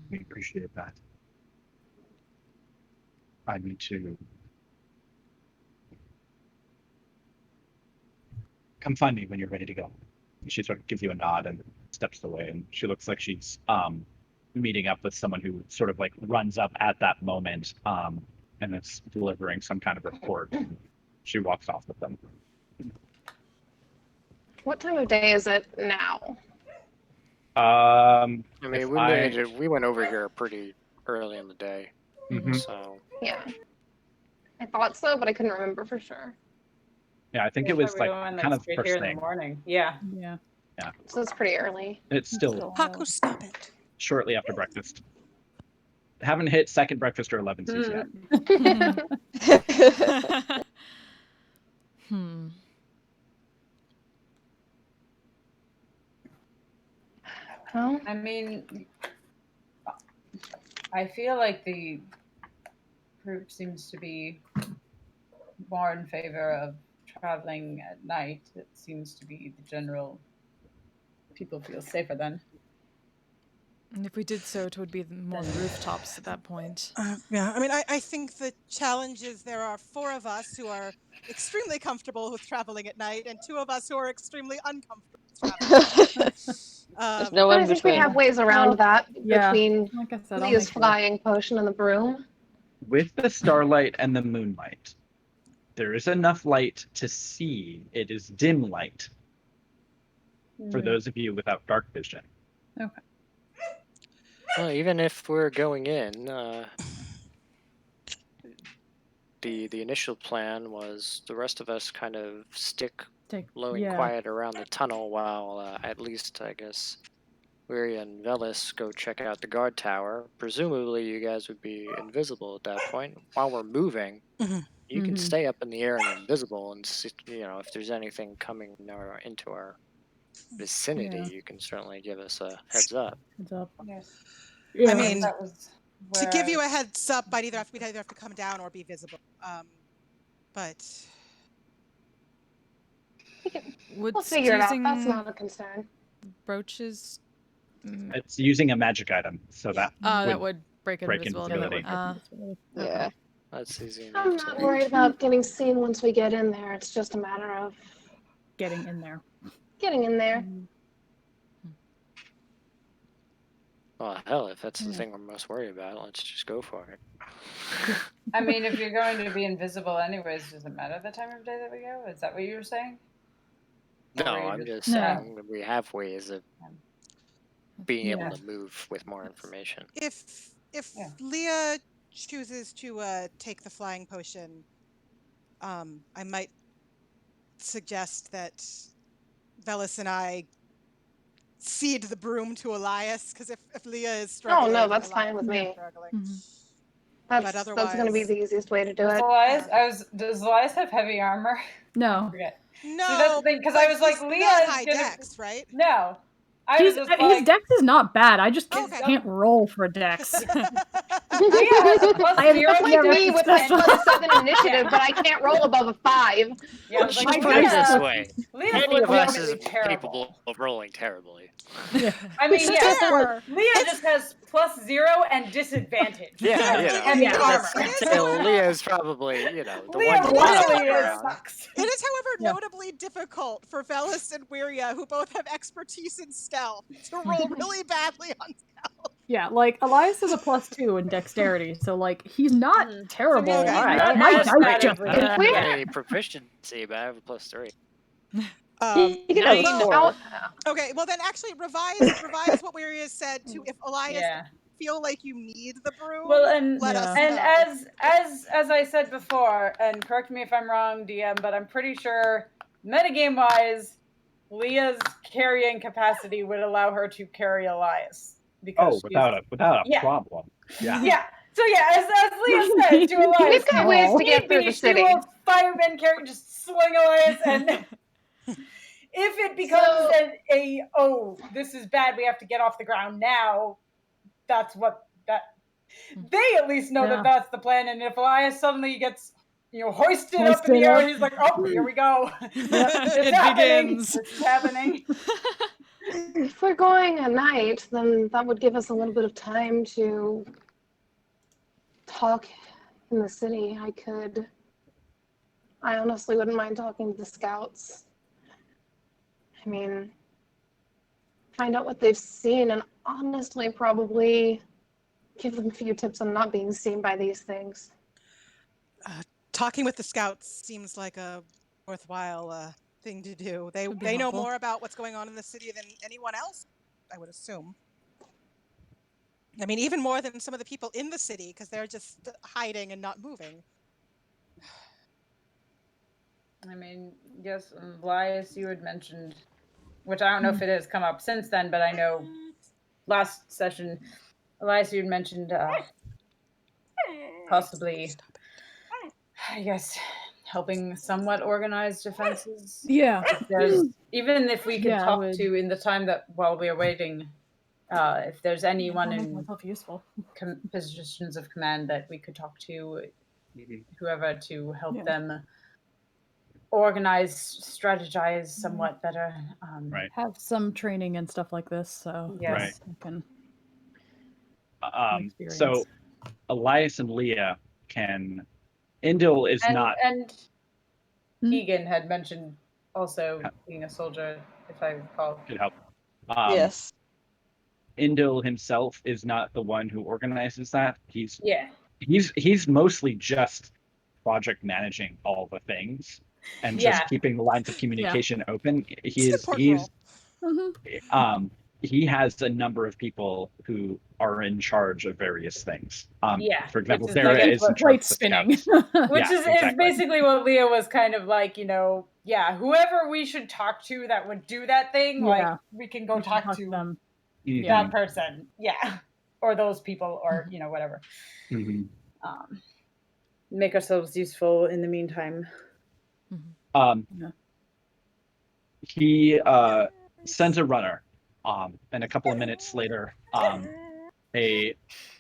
We appreciate that. I need to come find me when you're ready to go. She sort of gives you a nod and steps away, and she looks like she's meeting up with someone who sort of like runs up at that moment and is delivering some kind of report. She walks off with them. What time of day is it now? I mean, we went over here pretty early in the day, so Yeah. I thought so, but I couldn't remember for sure. Yeah, I think it was like kind of straight first here in thing. the morning. Yeah. Yeah. Yeah, So it's pretty early. it's still Haku, stop it. shortly after breakfast. Haven't hit second breakfast or 11's yet. Well, I mean, I feel like the group seems to be more in favor of traveling at night. It seems to be the general. People feel safer then. And if we did so, it would be more rooftops at that point. Yeah, I mean, I think the challenge is there are 4 of us who are extremely comfortable with traveling at night, and 2 of us who are extremely uncomfortable with traveling at night. There's no but in I think we between. have ways around that Yeah. between Like I said, I'll Leah's make sure. flying potion and the broom. With the starlight and the moonlight, there is enough light to see. It is dim light for those of you without dark vision. Okay. well, even if we're going in, the initial plan was the rest of us kind of stick low and quiet around the tunnel while at least, I guess, Weary and Velis go check out the guard tower. Presumably you guys would be invisible at that point. While we're moving, you can stay up in the air and invisible, and see, if there's anything coming into our vicinity, you can certainly give us a heads up. Heads up. Yes. Yeah. I mean, That was to give you a heads up, we'd either have to come down or be visible. But Would We'll figure it out. using That's not a concern. brooches. It's using a magic item, so that That would break break invisibility. invisibility. Yeah. That's easy I'm enough. not worried about getting seen once we get in there. It's just a matter of Getting in there. getting in there. Well, hell, if that's the thing we're most worried about, let's just go for it. I mean, if you're going to be invisible anyways, does it matter the time of day that we go? Is that what you were saying? No, Or I'm you just No. saying that we have ways of being able Yeah. to move with more information. if Yeah. Leah chooses to take the flying potion, I might suggest that Velis and I cede the broom to Elias, because if Leah is struggling, Oh no, that's Elias fine with is me. struggling. That's going to be otherwise- the easiest way to do Does it. Does Elias have heavy armor? No. Forget. No, See, that's the thing, because I was like, he's Leah not is high gonna. dex, right? No, I was just like, His dex is not bad. I just Okay. can't roll for dex. Leah has a plus I have 0 That's to like dex me with and- my +7 initiative, but I can't roll above a 5. Yeah, I was Let's like, just put it this Leah, way. Leah's Any of us is legitimately terrible. capable of rolling terribly. I mean, yeah, Fair. Leah just has +0 and disadvantage. Yeah, for you know. heavy Yeah. armor. Leah's probably, the Leah one you want to literally fuck around. sucks. It is, however, Yeah. notably difficult for Velis and Wiria, who both have expertise in stealth, to roll really badly on stealth. Yeah, like Elias is a +2 in dexterity, so like he's not terrible. So he's not My as dice bad just as I don't Leah. have Yeah. any proficiency, but I have a +3. You can have a 9. 4. Okay, well then actually revise what Wiria said to if Elias Yeah. feel like you need the broom, Well, and let us and know. as I said before, and correct me if I'm wrong, DM, but I'm pretty sure metagame wise, Leah's carrying capacity would allow her to carry Elias because without a Yeah. problem. Yeah. yeah. So yeah, as Leah said to Elias, We've got ways to if get need through be, the she city. will fireman carry, just swing Elias, and if it becomes this is bad, we have to get off the ground now. That's what they at least know Yeah. that that's the plan. And if Elias suddenly gets hoisted up in the Hoisted air, up. he's like, oh, here we go. It happening. begins. It's happening. If we're going at night, then that would give us a little bit of time to talk in the city. I honestly wouldn't mind talking to the scouts. I mean, find out what they've seen and honestly probably give them a few tips on not being seen by these things. Talking with the scouts seems like a worthwhile thing to do. They Could be know helpful. more about what's going on in the city than anyone else, I would assume. I mean, even more than some of the people in the city, because they're just hiding and not moving. I mean, yes, Elias, you had mentioned, which I don't know if it has come up since then, but I know last session, Elias, you had mentioned possibly, I guess, helping somewhat organize defenses. Yeah. Even if we could Yeah, I talk would. to in the time that while we are waiting, if there's anyone I'll make in myself useful. positions of command that we could talk to, whoever, to help them organize, strategize somewhat better. Right. Have some training and stuff like this, so Yes. I can So Elias and Leah can. Indil is not. And Keegan had mentioned also being a soldier, if I recall. Could help. Yes. Indil himself is not the one who organizes that. He's mostly just project managing all the things and just keeping the lines of communication open. He has a number of people who are in charge of various things. For example, Sarah is in charge of spinning. Which is basically what Leah was kind of like, whoever we should talk to that would do that thing, like we can go talk to them. That person. Yeah. Or those people, or, whatever. Make ourselves useful in the meantime. He sends a runner. And a couple of minutes later, a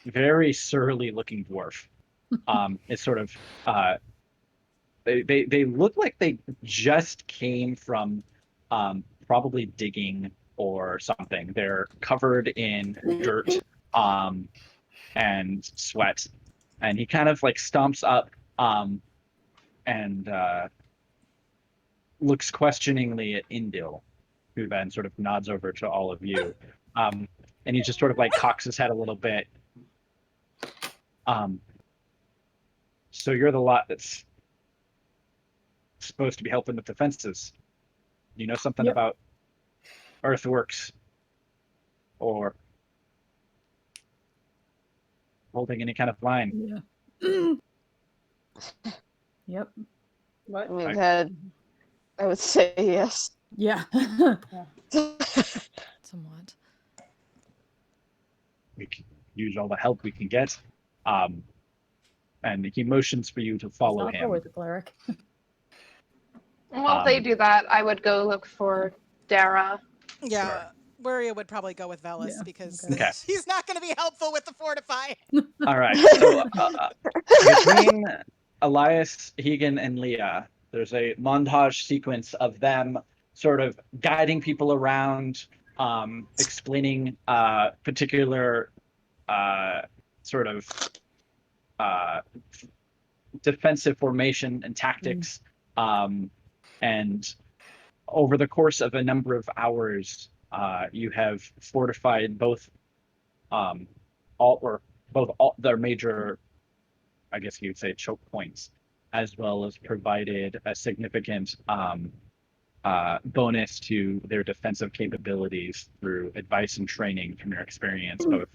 very surly looking dwarf is sort of they look like they just came from probably digging or something. They're covered in dirt and sweat, and he kind of like stomps up and looks questioningly at Indil, who then sort of nods over to all of you. And he just sort of like cocks his head a little bit. So you're the lot that's supposed to be helping with defenses. You know something about earthworks or holding any kind of line? Yep. What? I mean, I would say yes. Yeah. Somewhat. We can use all the help we can get. and he motions for you to follow Not him. always a cleric. Well, if they do that, I would go look for Dara. Yeah, Sure. Wuria would probably go with Velis Yeah, because okay. he's not going to be helpful with the fortify. All right. So between Elias, Hegan, and Leah, there's a montage sequence of them sort of guiding people around, explaining particular sort of defensive formation and tactics. And over the course of a number of hours, you have fortified both all their major, I guess you'd say, choke points, as well as provided a significant bonus to their defensive capabilities through advice and training from your experience, both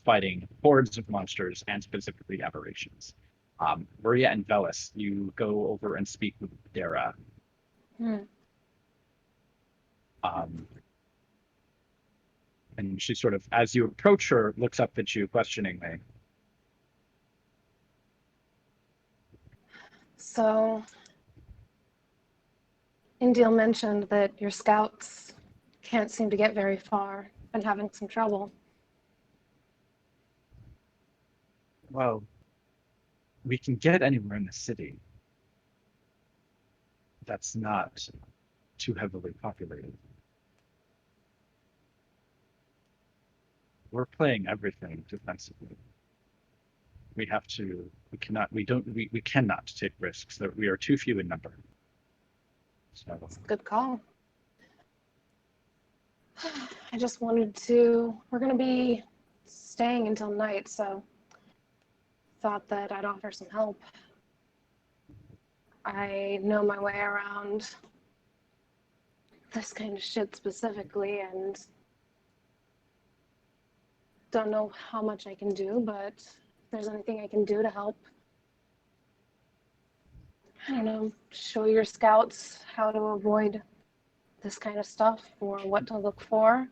fighting hordes of monsters and specifically aberrations. Maria and Velis, you go over and speak with Dara. And she sort of, as you approach her, looks up at you questioningly. So, Indiel mentioned that your scouts can't seem to get very far and having some trouble. Well, we can get anywhere in the city that's not too heavily populated. We're playing everything defensively. We cannot take risks. That we are too few in number. So Good call. I just wanted to, we're going to be staying until night, so thought that I'd offer some help. I know my way around this kind of shit specifically, and don't know how much I can do, but if there's anything I can do to help, I don't know, show your scouts how to avoid this kind of stuff or what to look for.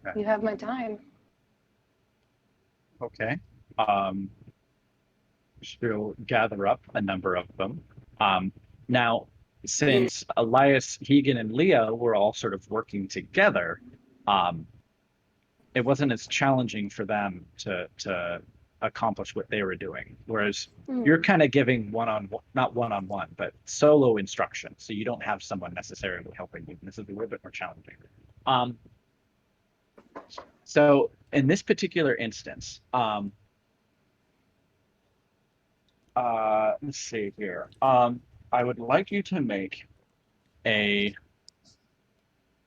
Okay. You have my time. Okay. She'll gather up a number of them. Now, since Elias, Hegan, and Leah were all sort of working together, it wasn't as challenging for them to accomplish what they were doing. Whereas you're kind of giving not one-on-one, but solo instruction. So you don't have someone necessarily helping you. This is a little bit more challenging. So in this particular instance, let's see here. I would like you to make a.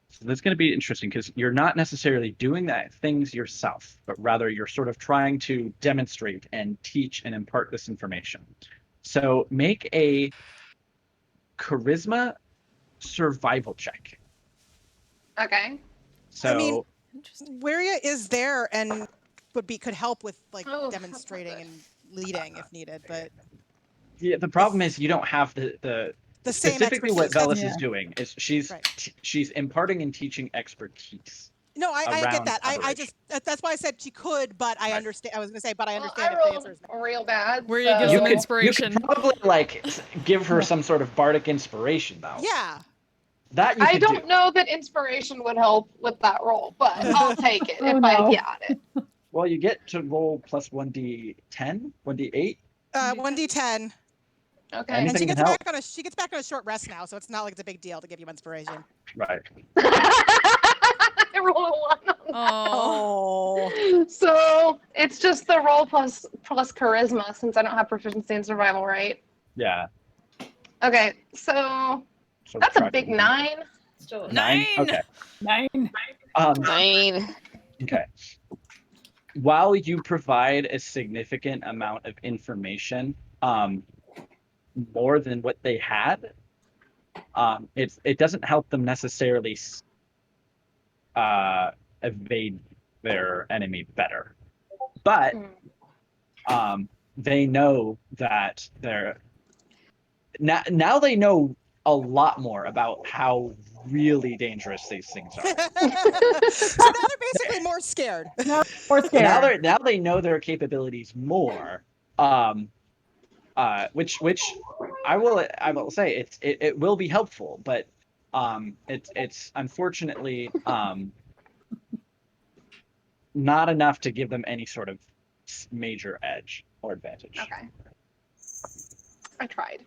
So that's going to be interesting because you're not necessarily doing that things yourself, but rather you're sort of trying to demonstrate and teach and impart this information. So make a charisma survival check. Okay. So I mean, Wuria is there and could help with like demonstrating and leading if needed, but yeah, the problem is you don't have the same specifically what expertise. Velis is doing is she's imparting and teaching expertise. No, I get that. I aberration. just that's why I said she could, but I understand. I was going to say, but I understand I if the rolled answer is no. real bad. Where so... you give some inspiration. You could probably like give her some sort of bardic inspiration though. Yeah. That you I could don't do. know that inspiration would help with that roll, but I'll take it if I got it. Well, you get to roll plus 1d10, 1d8. 1d10. Okay. And she Anything gets can help. back on a short rest now, so it's not like it's a big deal to give you inspiration. Right. I rolled a 1. Oh. So it's just the roll plus charisma since I don't have proficiency in survival, right? Yeah. Okay, so that's a big 9. Still 9? Okay. 9. 9. Okay. While you provide a significant amount of information, more than what they had, it doesn't help them necessarily evade their enemy better. But they know that now they know a lot more about how really dangerous these things are. So now they're basically more scared. Or scared. Now they know their capabilities more. Which I will say it will be helpful, but it's unfortunately not enough to give them any sort of major edge or advantage. Okay. I tried.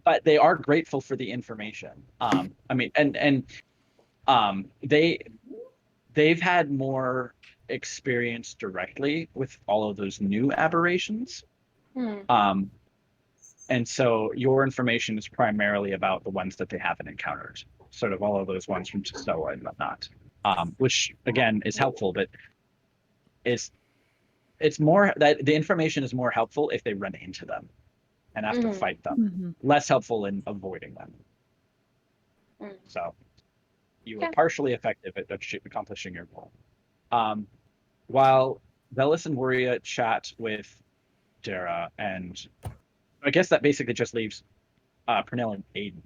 But they are grateful for the information. I mean, and they've had more experience directly with all of those new aberrations. And so your information is primarily about the ones that they haven't encountered, sort of all of those ones from Chistoa and whatnot, which again is helpful, but it's more that the information is more helpful if they run into them and have to fight them, less helpful in avoiding them. So you were partially effective at accomplishing your goal. While Velis and Wuria chat with Dara, and I guess that basically just leaves Pernell and Aiden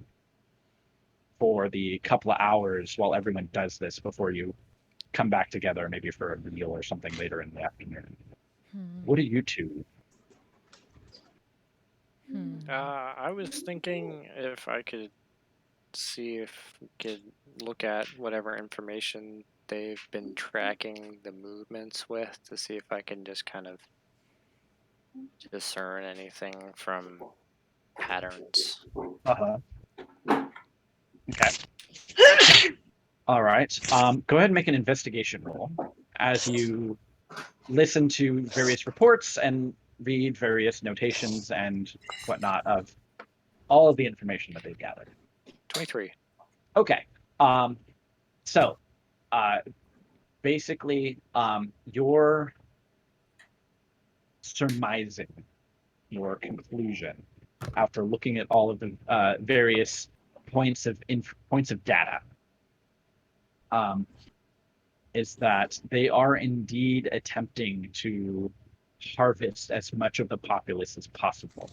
for the couple of hours while everyone does this before you come back together, maybe for a meal or something later in the afternoon. What do you two? I was thinking if I could see if we could look at whatever information they've been tracking the movements with to see if I can just kind of discern anything from patterns. Okay. All right. Go ahead and make an investigation roll as you listen to various reports and read various notations and whatnot of all of the information that they've gathered. 23. Okay. So basically, you're surmising your conclusion after looking at all of the various points of data. Is that they are indeed attempting to harvest as much of the populace as possible.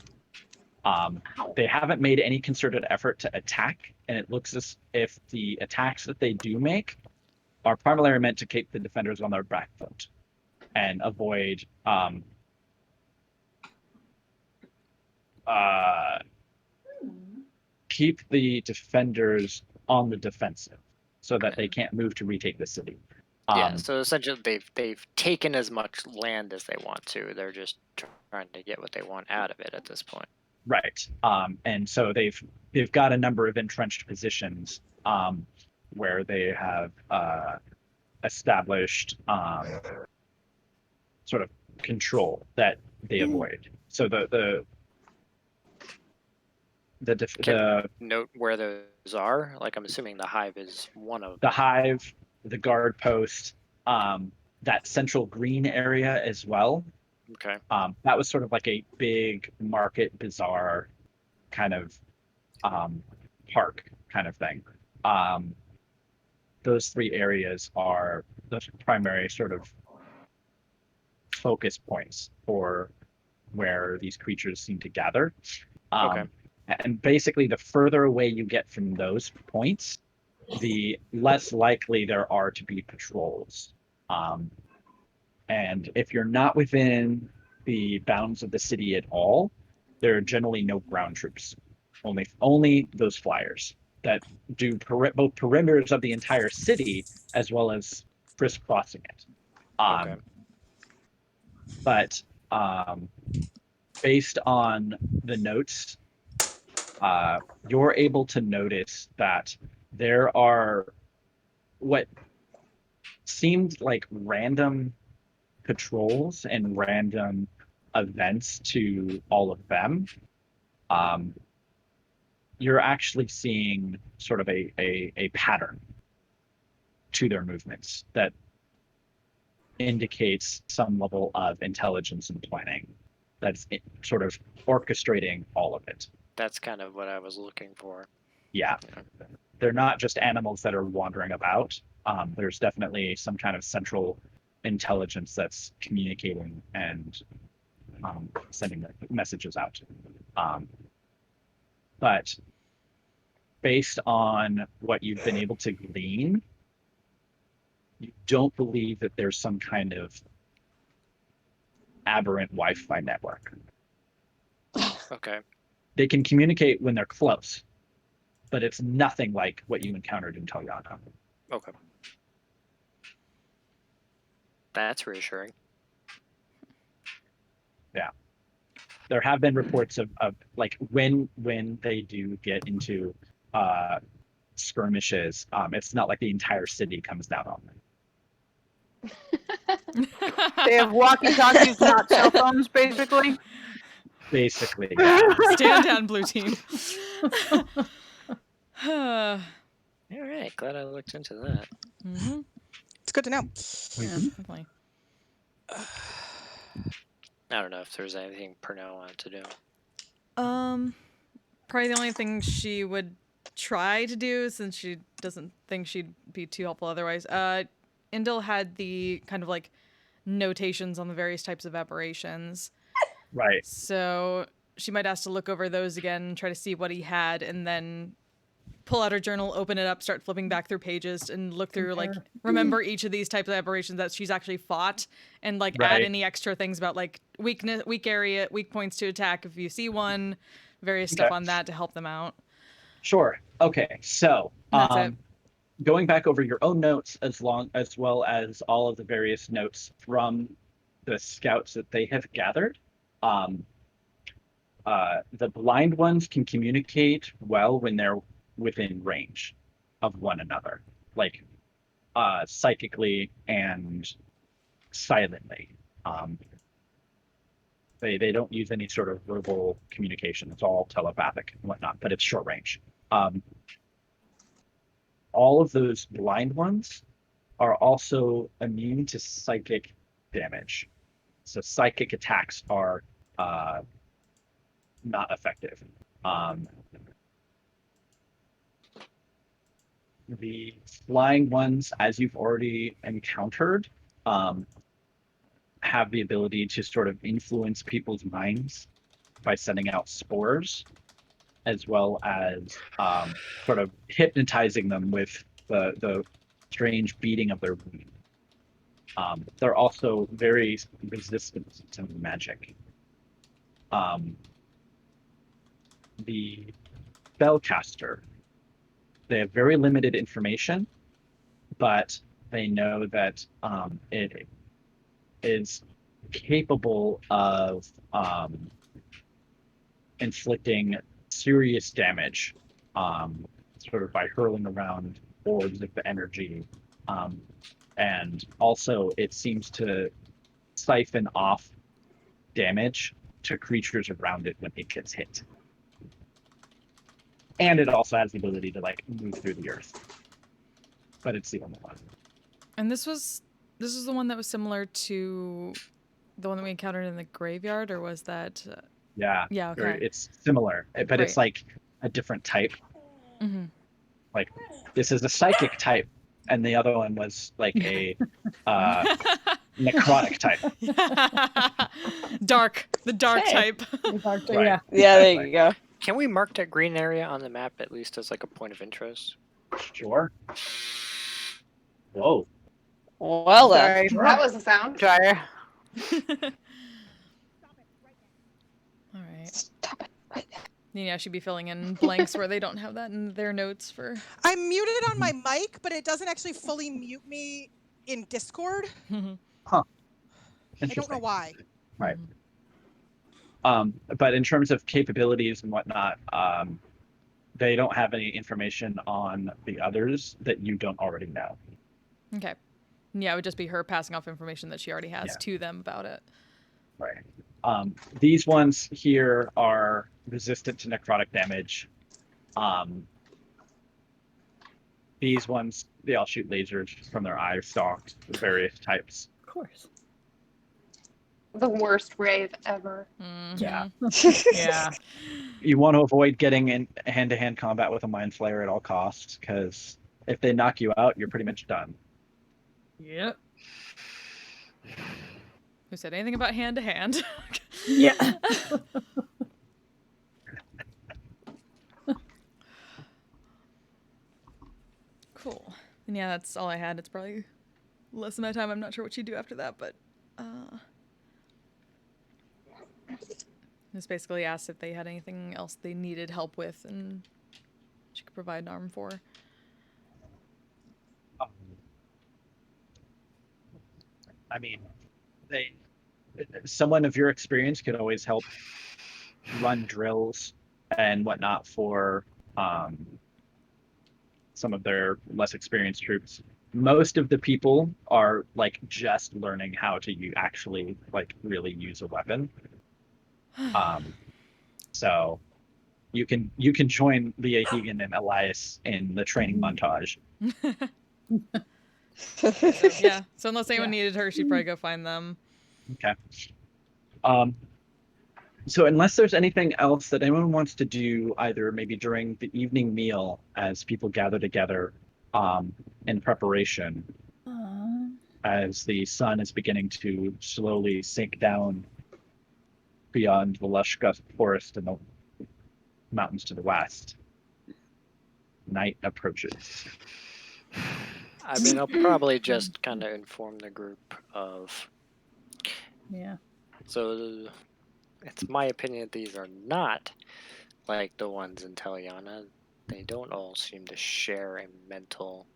They haven't made any concerted effort to attack, and it looks as if the attacks that they do make are primarily meant to keep the defenders on their back foot and avoid keep the defenders on the defensive so that they can't move to retake the city. Yeah, so essentially they've taken as much land as they want to. They're just trying to get what they want out of it at this point. Right. And so they've got a number of entrenched positions where they have established sort of control that they avoid. So the note where those are. Like I'm assuming the hive is one of the hive, the guard post, that central green area as well. Okay. That was sort of like a big market bazaar kind of park kind of thing. Those three areas are the primary sort of focus points for where these creatures seem to gather. Okay. And basically, the further away you get from those points, the less likely there are to be patrols. And if you're not within the bounds of the city at all, there are generally no ground troops. Only those flyers that do both perimeters of the entire city as well as crisscrossing it. Okay. But based on the notes, you're able to notice that there are what seemed like random patrols and random events to all of them. You're actually seeing sort of a pattern to their movements that indicates some level of intelligence and planning that's sort of orchestrating all of it. That's kind of what I was looking for. Yeah. They're not just animals that are wandering about. There's definitely some kind of central intelligence that's communicating and sending messages out. But based on what you've been able to glean, you don't believe that there's some kind of aberrant Wi-Fi network. Okay. They can communicate when they're close, but it's nothing like what you encountered in Toyana. Okay. That's reassuring. Yeah. There have been reports of like when they do get into skirmishes, it's not like the entire city comes down on them. They have walkie-talkies, not cell phones, basically. Basically, yeah. Stand down, blue team. All right. Glad I looked into that. Mm-hmm. It's good to know. Yeah, definitely. I don't know if there's anything Pernell wanted to do. Probably the only thing she would try to do, since she doesn't think she'd be too helpful otherwise. Indil had the kind of like notations on the various types of aberrations. Right. So she might ask to look over those again, try to see what he had, and then pull out her journal, open it up, start flipping back through pages, and look through, like, remember each of these types of aberrations that she's actually fought, and, like, add any extra things about, like, weakness, weak area, weak points to attack if you see one, various stuff on that to help them out. Sure. Okay. So, That's it. going back over your own notes as well as all of the various notes from the scouts that they have gathered, the blind ones can communicate well when they're within range of one another, like psychically and silently. They don't use any sort of verbal communication. It's all telepathic and whatnot, but it's short range. All of those blind ones are also immune to psychic damage. So psychic attacks are not effective. The flying ones, as you've already encountered, have the ability to sort of influence people's minds by sending out spores, as well as sort of hypnotizing them with the strange beating of their wings. They're also very resistant to magic. The spellcaster, they have very limited information, but they know that it is capable of inflicting serious damage, sort of by hurling around orbs of energy. And also it seems to siphon off damage to creatures around it when it gets hit. And it also has the ability to like move through the earth. But it's the only one. And this is the one that was similar to the one that we encountered in the graveyard, or was that? Yeah. Yeah. Okay. It's similar, but it's like a different type. Mm-hmm. Like this is a psychic type, and the other one was like a necrotic type. The dark type. Right. Yeah, there you go. Can we mark that green area on the map at least as like a point of interest? Sure. Whoa. Well then. Sorry, that was the sound. Sorry. All right. Stop it right there. Yeah, should be filling in blanks where they don't have that in their notes for. I'm muted on my mic, but it doesn't actually fully mute me in Discord. Huh. I don't know why. Right. But in terms of capabilities and whatnot, they don't have any information on the others that you don't already know. Okay. Yeah, it would just be her passing off information that she already has to them about it. Right. These ones here are resistant to necrotic damage. These ones, they all shoot lasers from their eye stalks of various types. Of course. The worst rave ever. Mm-hmm. Yeah. Yeah. You want to avoid getting in hand-to-hand combat with a mind flayer at all costs, because if they knock you out, you're pretty much done. Yep. Who said anything about hand to hand? Yeah. Cool. And yeah, that's all I had. It's probably less amount of time. I'm not sure what she'd do after that, but just basically asked if they had anything else they needed help with, and she could provide an arm for. I mean, someone of your experience could always help run drills and whatnot for some of their less experienced troops. Most of the people are like just learning how to actually like really use a weapon. So you can join Leah Hegan and Elias in the training montage. Yeah. So unless anyone needed her, she'd probably go find them. Okay. So unless there's anything else that anyone wants to do, either maybe during the evening meal as people gather together in preparation, as the sun is beginning to slowly sink down beyond the lush forest and the mountains to the west, night approaches. I mean, I'll probably just kind of inform the group of... Yeah. So it's my opinion that these are not like the ones in Teliana. They don't all seem to share a mental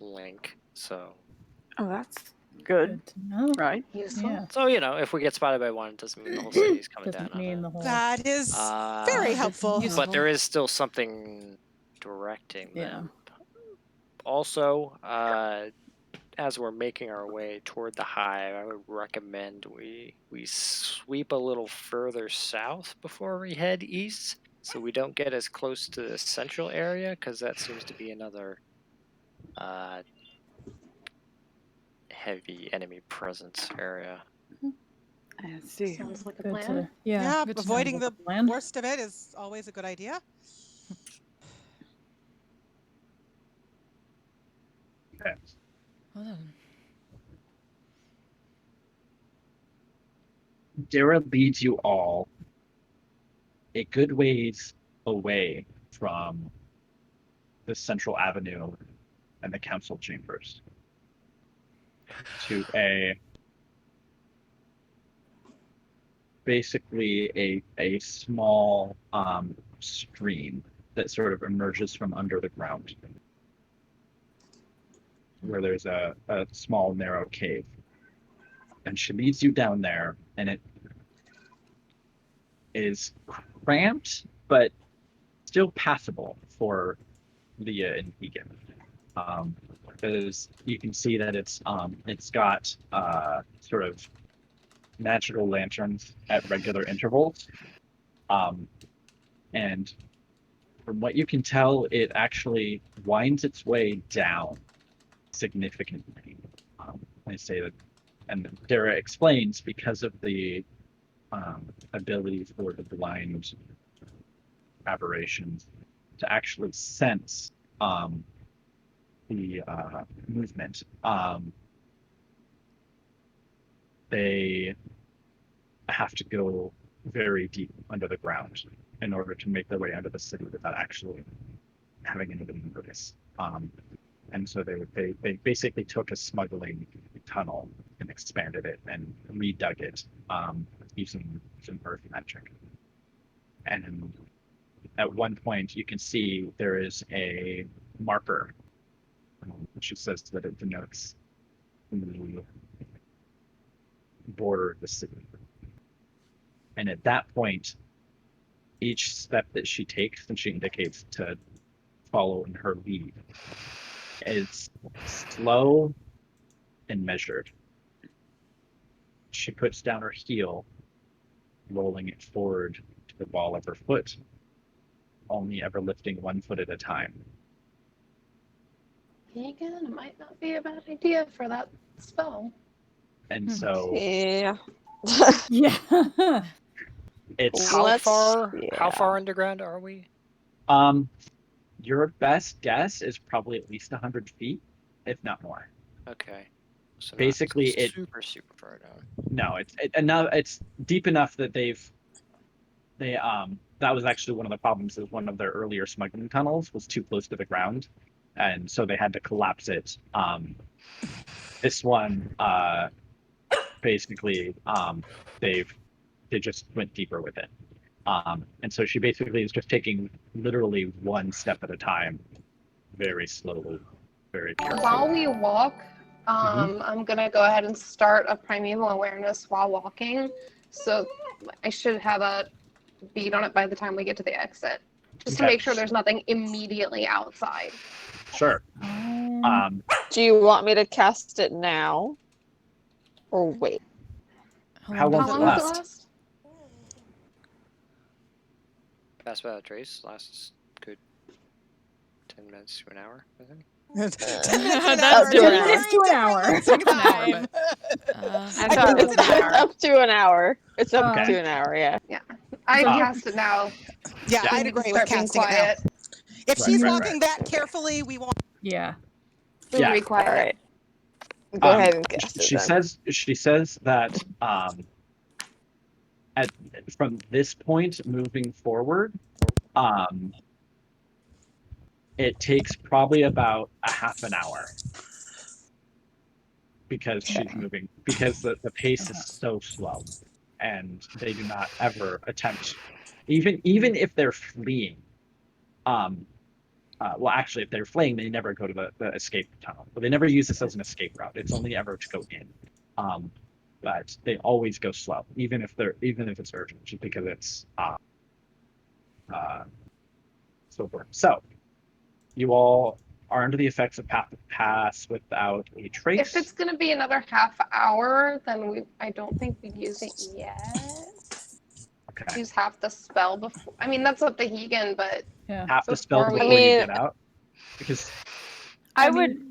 link, so... Oh, that's good. Good to know. Right? Useful. Yeah. So, you know, if we get spotted by one, it doesn't mean the whole city's coming down Doesn't mean on the it. whole. That is very helpful. But there is still something directing them. Also, as we're making our way toward the hive, I would recommend we sweep a little further south before we head east, so we don't get as close to the central area, because that seems to be another heavy enemy presence area. I see. Sounds like a Good plan. to, yeah. good to know avoiding about the plan. worst of it is always a good idea. Okay. Well done. Dara leads you all a good ways away from the central avenue and the council chambers to basically a small stream that sort of emerges from under the ground, where there's a small narrow cave, and she leads you down there, and it is cramped but still passable for Leah and Egan. Because you can see that it's got sort of magical lanterns at regular intervals, and from what you can tell, it actually winds its way down significantly. I say that, and Dara explains, because of the ability for the blind aberrations to actually sense the movement. They have to go very deep under the ground in order to make their way under the city without actually having anybody notice. And so they basically took a smuggling tunnel and expanded it and redug it using earth magic. And at one point, you can see there is a marker, which says that it denotes the border of the city. And at that point, each step that she takes, and she indicates to follow in her lead, is slow and measured. She puts down her heel, rolling it forward to the ball of her foot, only ever lifting 1 foot at a time. Egan, it might not be a bad idea for that spell. And so Yeah. Yeah. it's How far underground are we? Your best guess is probably at least 100 feet, if not more. Okay. So Basically, not super far down. No, it's deep enough that they've that was actually one of the problems. Is one of their earlier smuggling tunnels was too close to the ground, and so they had to collapse it. This one, basically, they just went deeper with it. And so she basically is just taking literally one step at a time, very slowly, very carefully. While we walk, I'm gonna go ahead and start a primeval awareness while walking. So I should have a bead on it by the time we get to the exit, just to Okay. make sure there's nothing immediately outside. Sure. Do you want me to cast it now? Or wait? How long does it last? Cast without trace lasts good 10 minutes to an hour, I think. That's Up to an hour. It's to an hour. I think it's an hour, but, I thought it's up to an hour. It's up Okay. to an hour, yeah. Yeah, I cast it now. Yeah, Yeah. I'd agree with Start being casting it now. quiet. If Right, she's right, walking that carefully, we want. Yeah. Yeah. Be quiet. All right. Go ahead and cast it She then. says that from this point moving forward, it takes probably about a half an hour because she's moving, because the pace is so slow, and they do not ever attempt, even if they're fleeing. Well, actually, if they're fleeing, they never go to the escape tunnel. But they never use this as an escape route. It's only ever to go in. But they always go slow, even if it's urgent, just because it's so forth. So you all are under the effects of pass without a trace. If it's gonna be another half hour, then I don't think we'd use it yet. Okay. Use half the spell before. I mean, that's up to Hegan, but Half the spell before before we- you get out, because I would.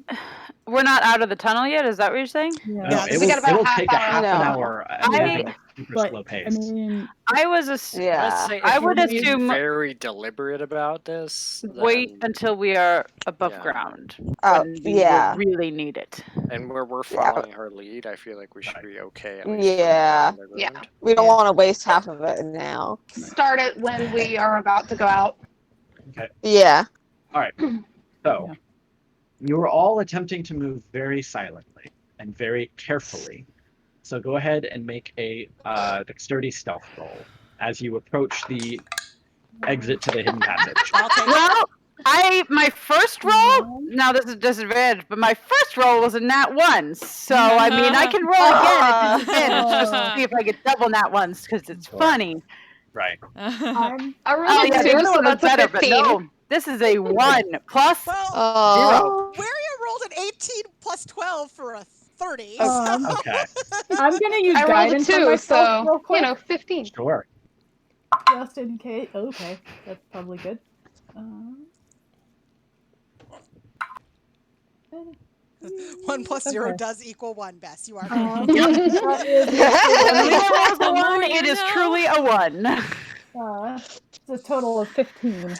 We're not out of the tunnel yet. Is that what you're saying? no, Yeah, it we got about will half take a hour. half an No. hour at moving at super But slow pace. I mean, I was. Yeah. Let's say, If I would we're being assume very deliberate about this. wait then- until we are above Yeah. ground. Oh, when we yeah. will really need it. And where we're Yeah. following her lead, I feel like we should be okay. At least Yeah. on the road. Yeah. We don't want to waste half of it now. start it when we are about to go out. Okay. Yeah. All right. So you are all attempting to move very silently and very carefully. So go ahead and make a dexterity stealth roll as you approach the exit to the hidden passage. I'll take Well, my first roll. Now this is disadvantage, but my first roll was a nat 1. So I mean, I can roll again at disadvantage just to see if I get double nat 1s because it's Sure. funny. Right. I'm I Oh, rolled yeah, a this 2, one so was that's a better, but 15. No, this is a 1 plus Well, Oh. Waria rolled an 18 plus 12 for a 30. Okay. I'm gonna use I rolled a guidance on 2, myself real so quick, 15. Sure. just in case. Okay, that's probably good. 1 plus 0 Okay. does equal 1, Bess. You are Uh, correct. that is When Leah rolls a The 1, more it you is know. truly a 1. it's a total of 15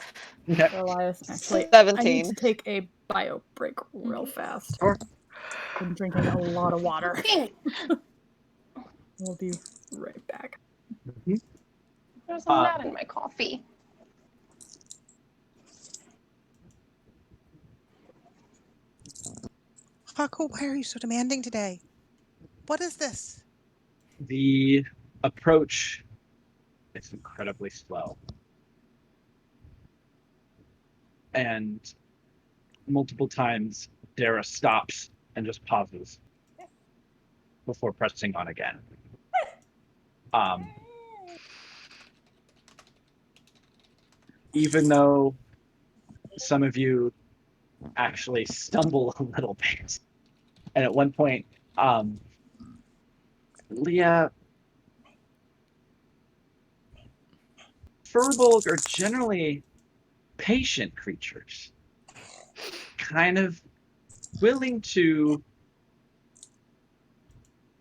Okay. for Elias. Actually, I need 17. to take a bio break real fast. Sure. I'm drinking a lot of water. Dang. We'll be right back. There's a gnat in my coffee. Paco, why are you so demanding today? What is this? The approach is incredibly slow. And multiple times, Dara stops and just pauses before pressing on again. Even though some of you actually stumble a little bit, and at one point, Leah, Furbolg are generally patient creatures, kind of willing to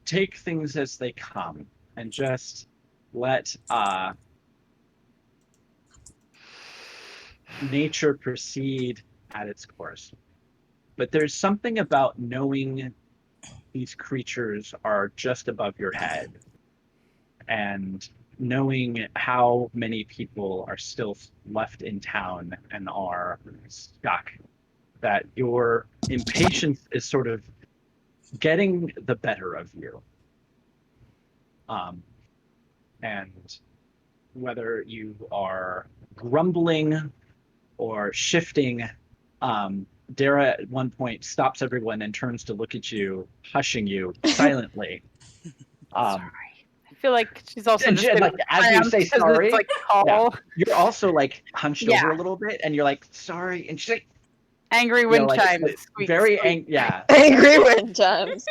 take things as they come and just let nature proceed at its course. But there's something about knowing these creatures are just above your head and knowing how many people are still left in town and are stuck, that your impatience is sort of getting the better of you. And whether you are grumbling or shifting, Dara at one point stops everyone and turns to look at you, hushing you silently. Sorry. I feel like she's also And just like as you say sorry, it's like tall. yeah, you're also like hunched Yeah. over a little bit, and you're like sorry, and she's like, Angry wind like, chimes. like, Squeak, very squeak. angry, yeah. Angry wind chimes.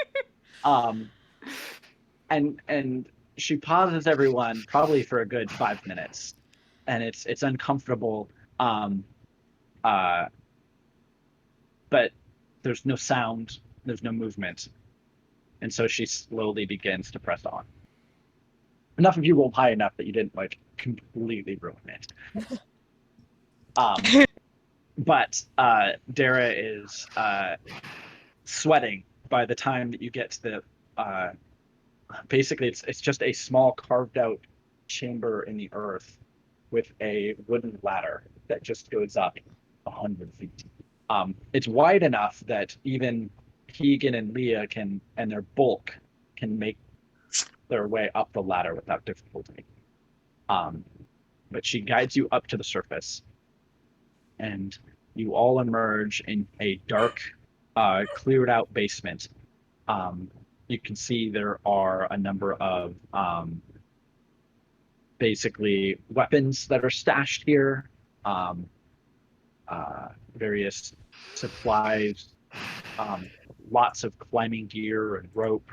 And she pauses everyone probably for a good 5 minutes, and it's uncomfortable. But there's no sound, there's no movement, and so she slowly begins to press on. Enough of you rolled high enough that you didn't like completely ruin it. But Dara is sweating by the time that you get to the basically it's just a small carved out chamber in the earth with a wooden ladder that just goes up 100 feet. It's wide enough that even Keegan and Leah and their bulk can make their way up the ladder without difficulty. But she guides you up to the surface, and you all emerge in a dark, cleared out basement. You can see there are a number of basically weapons that are stashed here, various supplies, lots of climbing gear and rope,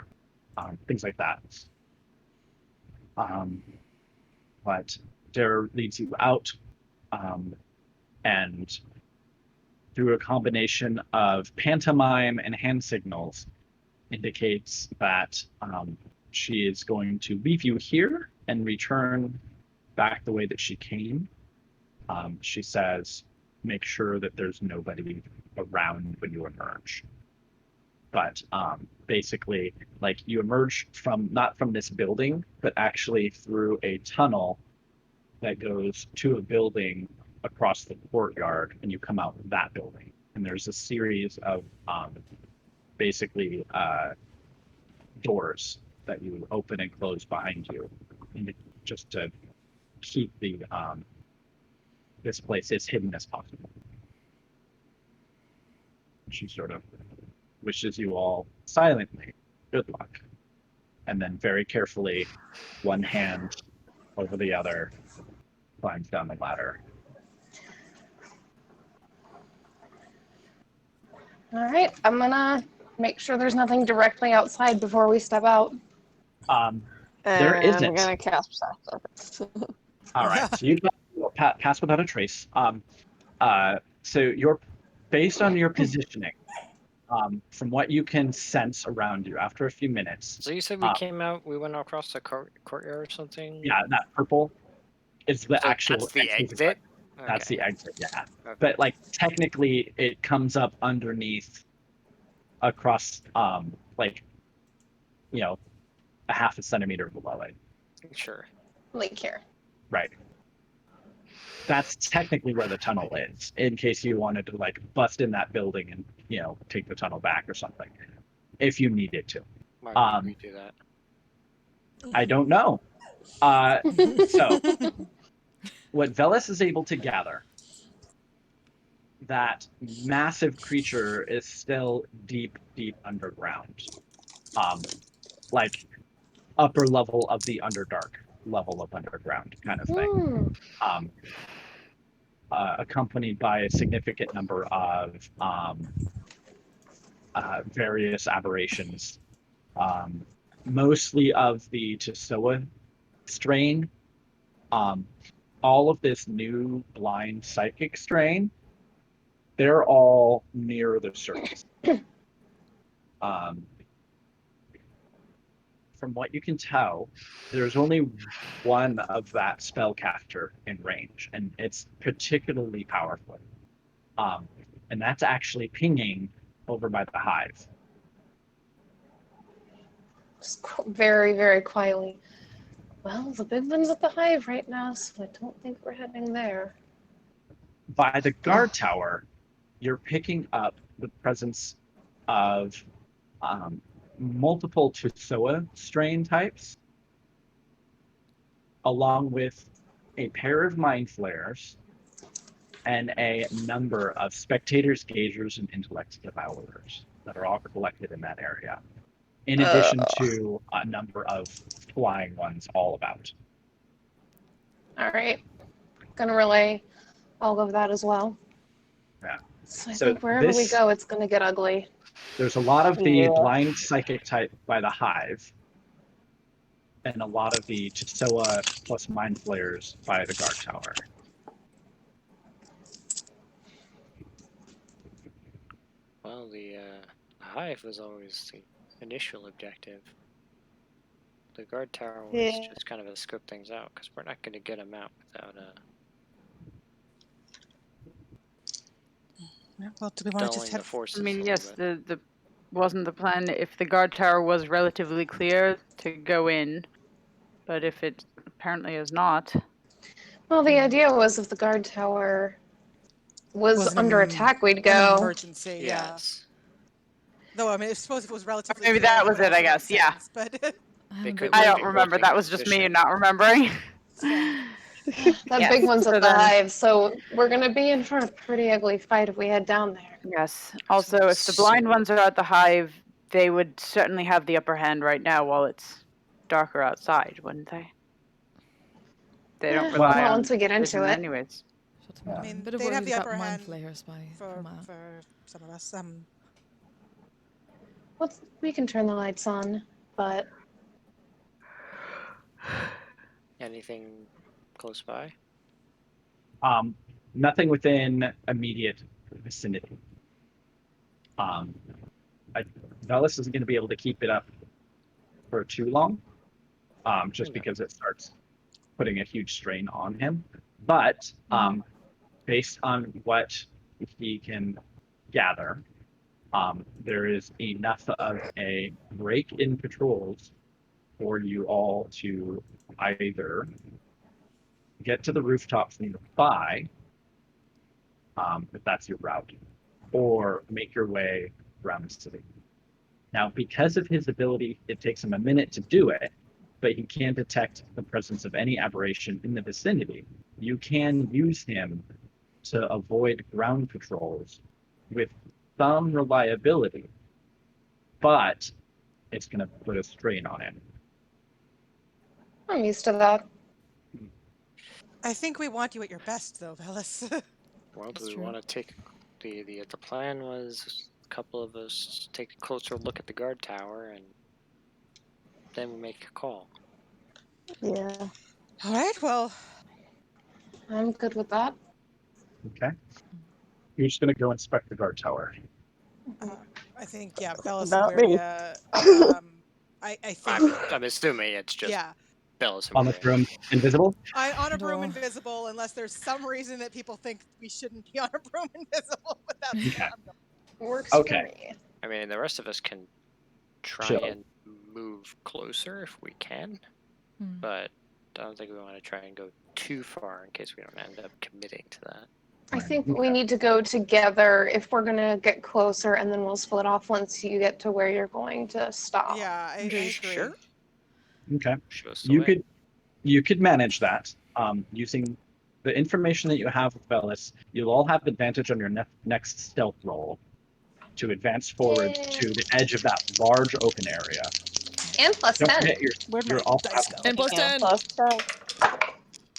things like that. But Dara leads you out, and through a combination of pantomime and hand signals, indicates that she is going to leave you here and return back the way that she came. She says, make sure that there's nobody around when you emerge. But basically, like you emerge not from this building, but actually through a tunnel that goes to a building across the courtyard, and you come out of that building. And there's a series of basically doors that you open and close behind you, just to keep the this place as hidden as possible. She sort of wishes you all silently good luck, and then very carefully, one hand over the other, climbs down the ladder. All right, I'm gonna make sure there's nothing directly outside before we step out. There isn't. I'm gonna cast Pass. All right, so you pass without a trace. So you're based on your positioning, from what you can sense around you after a few minutes. So you said we went across the courtyard or something? Yeah, that purple is the actual. That's the exit? That's the exit, yeah. Okay. But like technically, it comes up underneath, across, like, a half a centimeter below it. Sure. Like here. Right. That's technically where the tunnel is, in case you wanted to like bust in that building and take the tunnel back or something, if you needed to. Why would we do that? I don't know. So what Velis is able to gather, that massive creature is still deep underground, like upper level of the Underdark level of underground kind of thing. Accompanied by a significant number of various aberrations, mostly of the Tesoa strain. All of this new blind psychic strain, they're all near the surface. From what you can tell, there's only one of that spellcaster in range, and it's particularly powerful. And that's actually pinging over by the hive. Just very, very quietly. Well, the big one's at the hive right now, so I don't think we're heading there. By the guard tower, you're picking up the presence of multiple Tusoa strain types, along with a pair of mind flayers and a number of spectators, gaugers, and intellect devourers that are all collected in that area, in addition to a number of flying ones all about. All right. Gonna relay all of that as well. Yeah. So I think wherever we go, it's gonna get ugly. There's a lot of the blind psychic type by the hive, and a lot of the Tusoa plus mind flayers by the guard tower. Well, the hive was always the initial objective. The guard tower was just kind of to scope things out, because we're not going to get them out without well, do we want to just head? I mean, yes, the wasn't the plan if the guard tower was relatively clear to go in, but if it apparently is not. Well, the idea was if the guard tower was under attack, we'd go. Emergency, yes. Though I mean, I suppose if it was relatively. Maybe clear, that was it. I guess. Sense, Yeah. but I don't remember. That was just me not remembering. That big one's at the hive, so we're gonna be in for a pretty ugly fight if we head down there. Yes. Also, if the blind ones are at the hive, they would certainly have the upper hand right now while it's darker outside, wouldn't they? They don't rely on once we get into it. anyways. I mean, Bit of they'd have worries the about upper mind hand flayers by for some of us. We can turn the lights on, but Anything close by? Nothing within immediate vicinity. Velis isn't going to be able to keep it up for too long, just because it starts putting a huge strain on him. But based on what he can gather, there is enough of a break in patrols for you all to either get to the rooftops nearby, if that's your route, or make your way around the city. Now, because of his ability, it takes him a minute to do it, but he can detect the presence of any aberration in the vicinity. You can use him to avoid ground patrols with some reliability, but it's going to put a strain on him. I'm used to that. I think we want you at your best, though, Velis. Well, do we want to take the plan was a couple of us take a closer look at the guard tower and then we make a call. Yeah. All right. Well, I'm good with that. Okay. You're just going to go inspect the guard tower. I think Velis Not and me. I think I'm assuming it's just Bella's on the broom, invisible? On a broom invisible, unless there's some reason that people think we shouldn't be on a broom invisible. But Works for me. I mean, the rest of us can try and move closer if we can, but I don't think we want to try and go too far in case we don't end up committing to that. I think we need to go together if we're gonna get closer, and then we'll split off once you get to where you're going to stop. Yeah, I agree. Sure. Okay. You could manage that using the information that you have with Velis. You'll all have advantage on your next stealth roll to advance forward to the edge of that large open area. And plus Don't 10. forget you're all And plus 10. Plus 10. Oh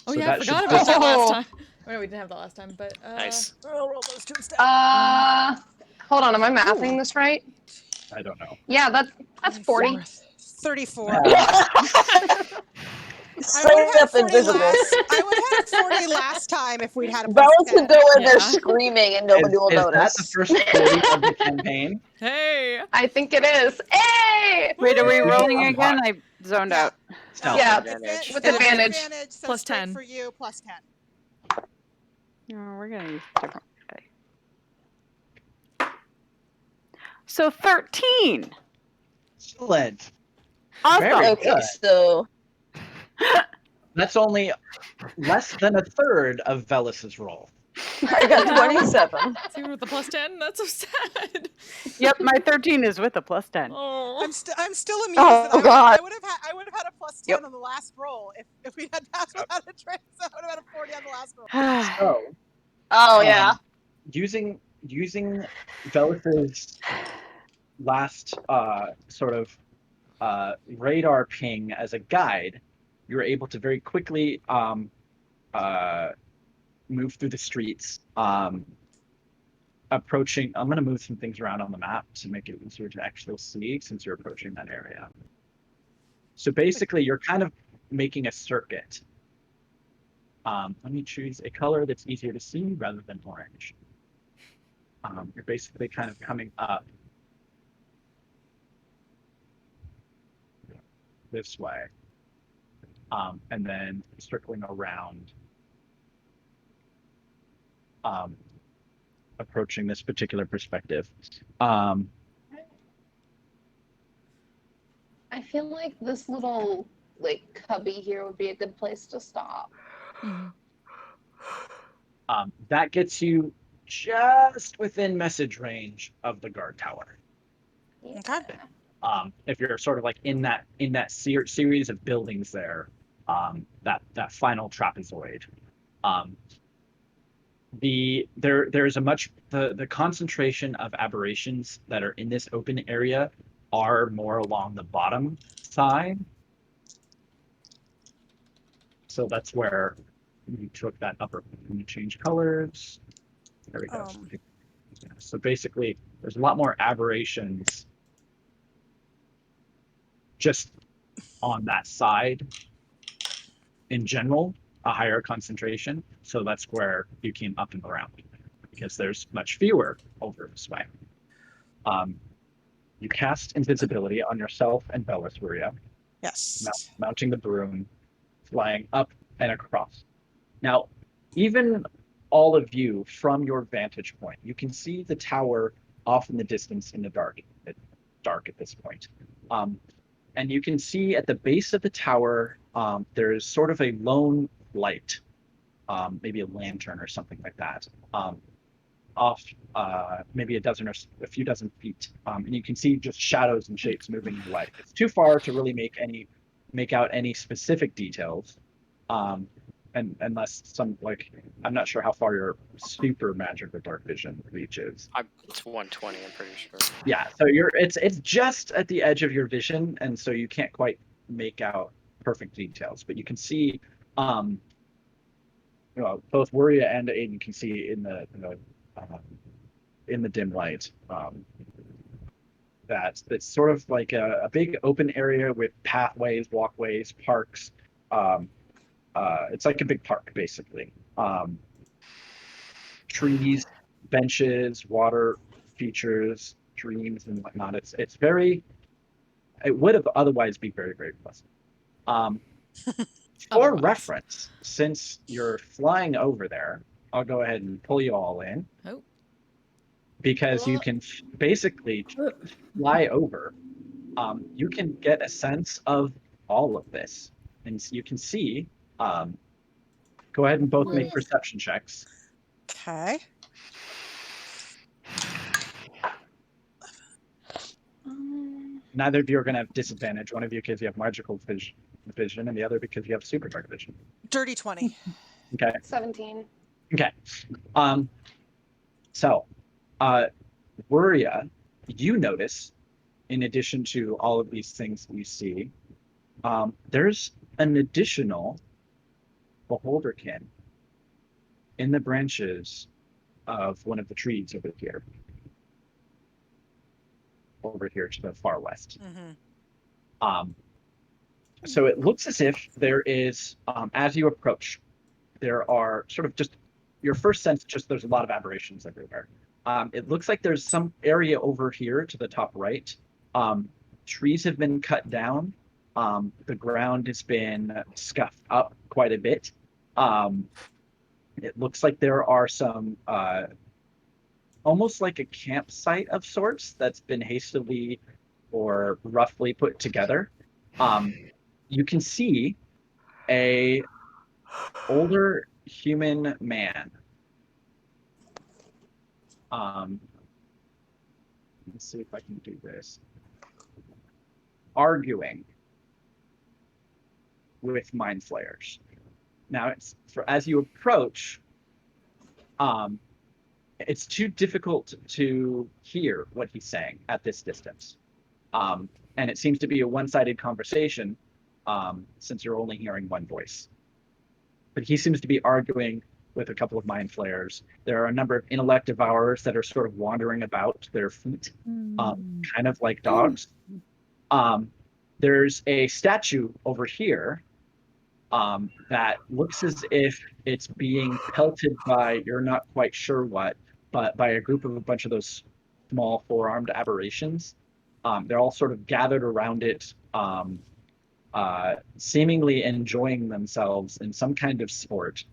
So yeah, I that forgot should about that last Oh. time. Oh, no, we didn't have that last time, but Nice. I'll roll those two instead. Hold on, am I mathing this right? I don't know. Yeah, that's 40. 34. Straight up invisible. I would have had 40 last time if we'd had a Bella's plus could 10. go in there screaming and nobody will Is notice. that the first 40 of the campaign? hey. I think it is. Hey! Wait, are we Woo! rolling again? I zoned out. Stealth. Yeah, Advantage. with advantage. So Plus straight 10. for you, plus 10. No, we're gonna use different. Okay. So 13. Excellent. Awesome. Very Okay, good. so That's only less than a third of Velus's roll. I got 27. See, with the plus 10, that's so sad. Yep, my 13 is with a plus 10. Oh, I'm still amused Oh, that God. I would have had a plus 10 on the last roll if we had passed without a trace. I would have had a 40 on the last roll. So, Oh, yeah. using Velus's last sort of radar ping as a guide, you were able to very quickly move through the streets, approaching. I'm going to move some things around on the map to make it easier to actually see since you're approaching that area. So basically, you're kind of making a circuit. Let me choose a color that's easier to see rather than orange. You're basically kind of coming up this way, and then circling around, approaching this particular perspective. I feel like this little cubby here would be a good place to stop. That gets you just within message range of the guard tower. Okay. If you're sort of like in that series of buildings there, that final trapezoid. There is the concentration of aberrations that are in this open area are more along the bottom side. So that's where you took that upper. You change colors. There we go. So basically, there's a lot more aberrations just on that side in general, a higher concentration. So that's where you came up and around, because there's much fewer over this way. You cast invisibility on yourself and Bellis, Ruria. Yes. Mounting the broom, flying up and across. Now, even all of you from your vantage point, you can see the tower off in the distance in the dark. It's dark at this point. And you can see at the base of the tower, there's sort of a lone light, maybe a lantern or something like that, off maybe a few dozen feet. And you can see just shadows and shapes moving in the light. It's too far to really make out any specific details. And unless I'm not sure how far your super magic or dark vision reaches. It's 120, I'm pretty sure. Yeah, so it's just at the edge of your vision, and so you can't quite make out perfect details, but you can see, both Wuria and Aiden can see in the dim light, that it's sort of like a big open area with pathways, walkways, parks. It's like a big park, basically. Trees, benches, water features, streams, and whatnot. It would have otherwise be very, very pleasant. For reference, since you're flying over there, I'll go ahead and pull you all in. Oh. Because you can basically fly over. You can get a sense of all of this, and you can see. Go ahead and both make perception checks. Okay. Neither of you are going to have disadvantage. One of you because you have magical vision, and the other because you have super dark vision. Dirty 20. Okay. 17. Okay. So, Wuria, you notice, in addition to all of these things you see, there's an additional beholderkin in the branches of one of the trees over here to the far west. So it looks as if there is, as you approach, there are sort of just your first sense, just there's a lot of aberrations everywhere. It looks like there's some area over here to the top right. Trees have been cut down. The ground has been scuffed up quite a bit. It looks like there are some, almost like a campsite of sorts that's been hastily or roughly put together. You can see a older human man. Let's see if I can do this. Arguing with mind flayers. Now, as you approach, it's too difficult to hear what he's saying at this distance, and it seems to be a one-sided conversation, since you're only hearing one voice. But he seems to be arguing with a couple of mind flayers. There are a number of intellect devourers that are sort of wandering about their feet, kind of like dogs. There's a statue over here that looks as if it's being pelted by, you're not quite sure what, but by a group of a bunch of those small four-armed aberrations. They're all sort of gathered around it, seemingly enjoying themselves in some kind of sport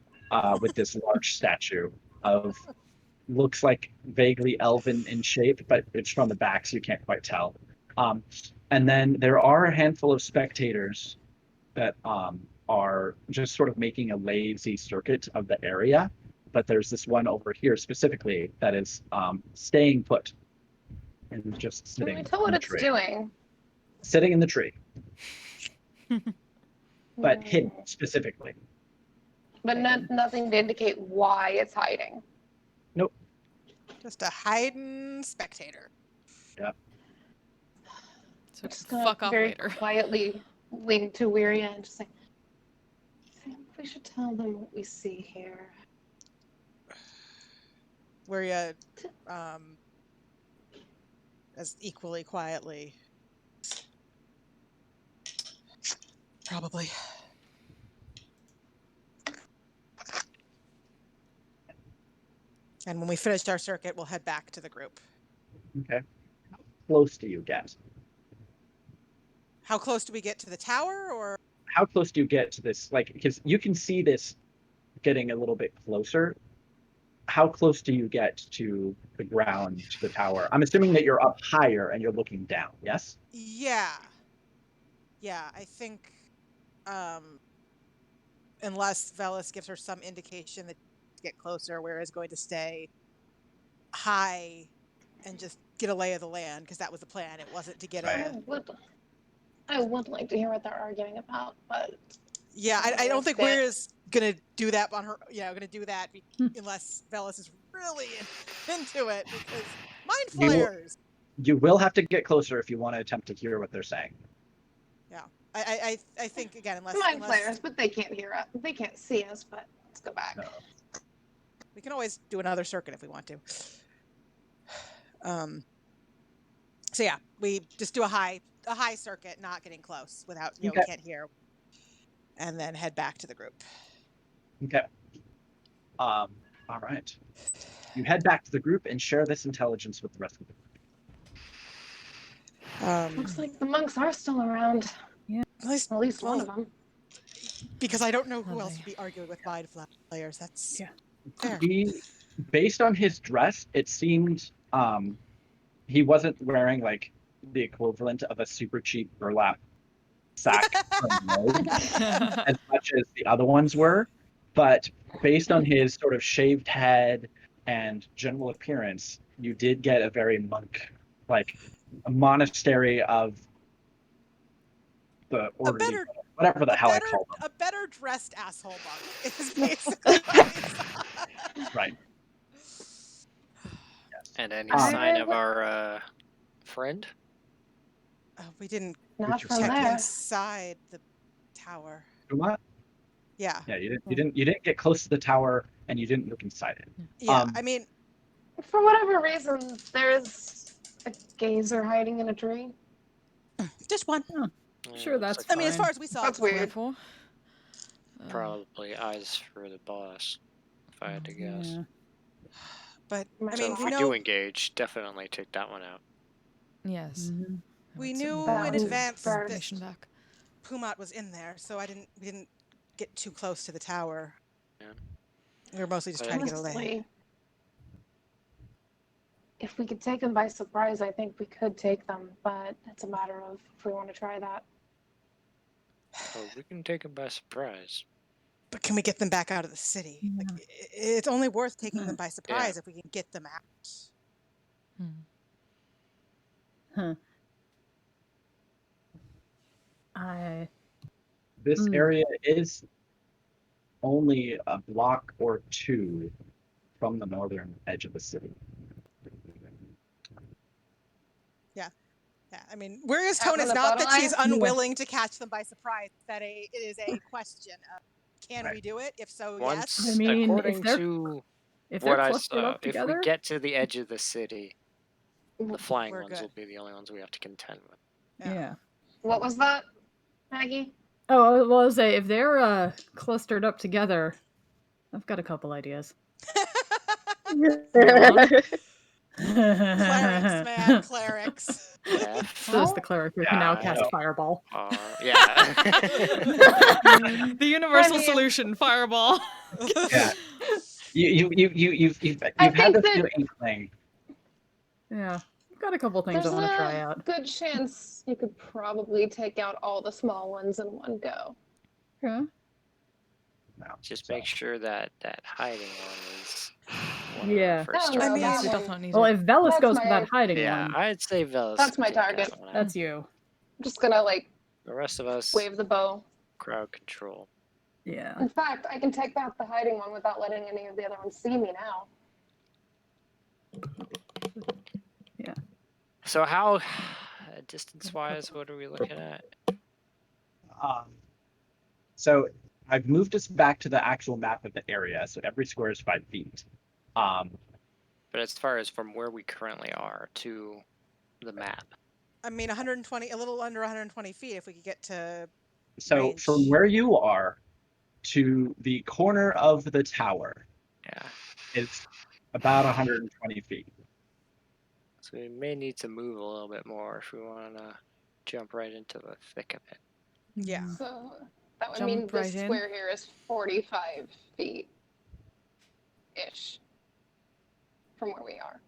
with this large statue of, looks like vaguely elven in shape, but it's from the back, so you can't quite tell. And then there are a handful of spectators that are just sort of making a lazy circuit of the area. But there's this one over here specifically that is staying put and just sitting. Can we tell what it's doing? Sitting in the tree. But hidden specifically. But nothing to indicate why it's hiding. Nope. Just a hiding spectator. Yep. So Just fuck off very later. quietly lean to Wiria and just say, I think we should tell them what we see here. Wiria, as equally quietly. Probably. And when we finish our circuit, we'll head back to the group. Okay. How close do you get? How close do we get to the tower, or? How close do you get to this? Like, because you can see this getting a little bit closer. How close do you get to the ground, to the tower? I'm assuming that you're up higher and you're looking down, yes? Yeah. Yeah, I think, unless Velis gives her some indication that to get closer, Where is going to stay high and just get a lay of the land, because that was the plan. It wasn't to get Right. I would like to hear what they're arguing about, but yeah, I don't think Wira's gonna do that on her. Gonna do that unless Velis is really into it, because mind flayers. You will have to get closer if you want to attempt to hear what they're saying. Yeah, I think again, unless mind flayers, but they can't hear us. They can't see us. But let's go back. No. We can always do another circuit if we want to. So yeah, we just do a high circuit, not getting close without, we can't hear, and then head back to the group. Okay. All right. You head back to the group and share this intelligence with the rest of the group. Looks like the monks are still around. Yeah. At least one of them. Because I don't know who else would be arguing with mind flayers. That's fair. Based on his dress, it seemed he wasn't wearing like the equivalent of a super cheap burlap sack from Lowe's as much as the other ones were. But based on his sort of shaved head and general appearance, you did get a very monk, like a monastery of the order, whatever the hell I call them. A better dressed asshole monk is basically what he saw. Right. And any sign of our friend? We didn't Not from check there. inside the tower. What? Yeah. Yeah, you didn't get close to the tower, and you didn't look inside it. Yeah, I mean, for whatever reason, there's a gazer hiding in a tree. just one. Oh. Sure, that's I mean, as fine. far as we saw, That's it was weird. Careful. Probably eyes for the boss, if I had to guess. Yeah. But I So mean, if we we know do engage, definitely take that one out. Yes. Mhm. we I would knew certainly in want advance first. that information back. Pumat was in there, so we didn't get too close to the tower. Yeah. We were mostly just trying to get a lay. Honestly, if we could take them by surprise, I think we could take them, but it's a matter of if we want to try that. Oh, we can take them by surprise. But can we get them back out of the city? Like, it's only worth taking them by surprise if we can get them out. Huh. This area is only a block or two from the northern edge of the city. Yeah. I mean, where is Out tone on is the not bottom that she's line? unwilling to catch them by surprise. That it is a question of, can we do it? If so, Once, yes. I mean, according to if what they're I clustered saw, up if together, we get to the edge of the city, the flying We're ones good. will be the only ones we have to contend with. yeah. What was that, Maggie? Oh, well, I was say if they're clustered up together, I've got a couple ideas. Clerics, man, clerics. So is the cleric who can now cast Fireball. Yeah. The universal solution, Fireball. Yeah. You've had this new inkling. Yeah, I've got a couple things I want to try out. Good chance you could probably take out all the small ones in one go. Yeah. No, Just make sure that hiding one is one Yeah. of our first No, I mean, targets. We definitely need Well, it. if Velas That's goes my- for that hiding Yeah, one, I'd say Velas. That's my take that target. one out. that's you. I'm just gonna The rest of us, wave the bow. crowd control. Yeah. In fact, I can take back the hiding one without letting any of the other ones see me now. Yeah. So how, distance-wise, what are we looking at? So I've moved us back to the actual map of the area, so every square is 5 feet. But as far as from where we currently are to the map. I mean, 120, a little under 120 feet if we could get to So range. from where you are to the corner of the tower, it's about 120 feet. So we may need to move a little bit more if we want to jump right into the thick of it. Yeah. So that would Jump mean right this in. square here is 45 feet-ish from where we are.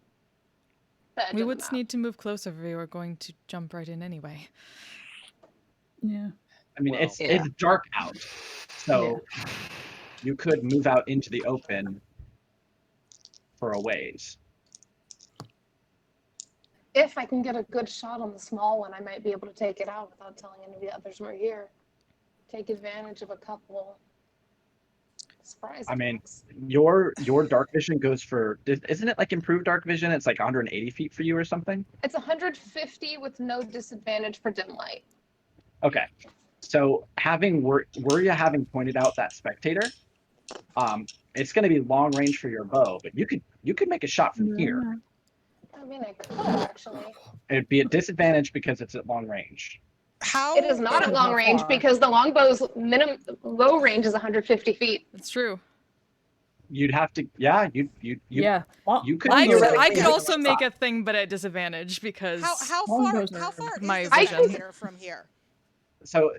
The edge We of the would map. need to move closer if we were going to jump right in anyway. Yeah. I mean, Well, it's dark out, so you could move out into the open for a ways. If I can get a good shot on the small one, I might be able to take it out without telling any of the others we're here. Take advantage of a couple surprise I mean, attacks. your dark vision goes for, isn't it like improved dark vision? It's like 180 feet for you or something? It's 150 with no disadvantage for dim light. Okay. So were you having pointed out that spectator, it's going to be long range for your bow, but you could make a shot from here. I mean, I could actually. It'd be a disadvantage because it's at long range. How? It is not at long How range far? because the longbow's low range is 150 feet. That's true. You'd have to, you could. I theoretically could make also a make shot. a thing, but at disadvantage because How far? Longbows How are far is my the vision. spectator from here? So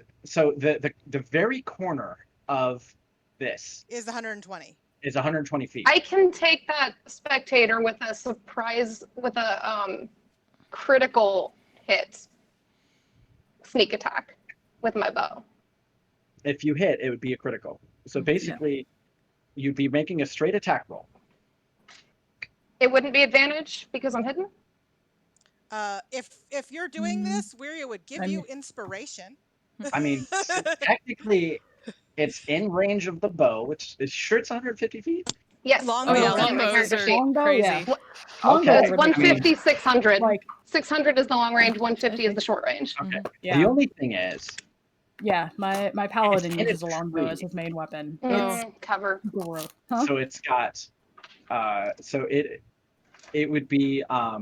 the very corner of this Is 120. is 120 feet. I can take that spectator with a surprise, with a critical hit sneak attack with my bow. If you hit, it would be a critical. So basically, you'd be making a straight attack roll. It wouldn't be advantage because I'm hidden? If you're doing this, Wiria would give you inspiration. I mean, technically, it's in range of the bow, which is sure it's 150 feet. Yes. Longbows I'm are looking at my longbows character are sheet. crazy. Yeah. Okay. It's 150, 600. Like- 600 is the long range, 150 is the short range. Okay. Yeah. The only thing is, my paladin in uses a a longbow as tree. his main weapon. Cover. Gross. Huh? so it's got, so it would be, I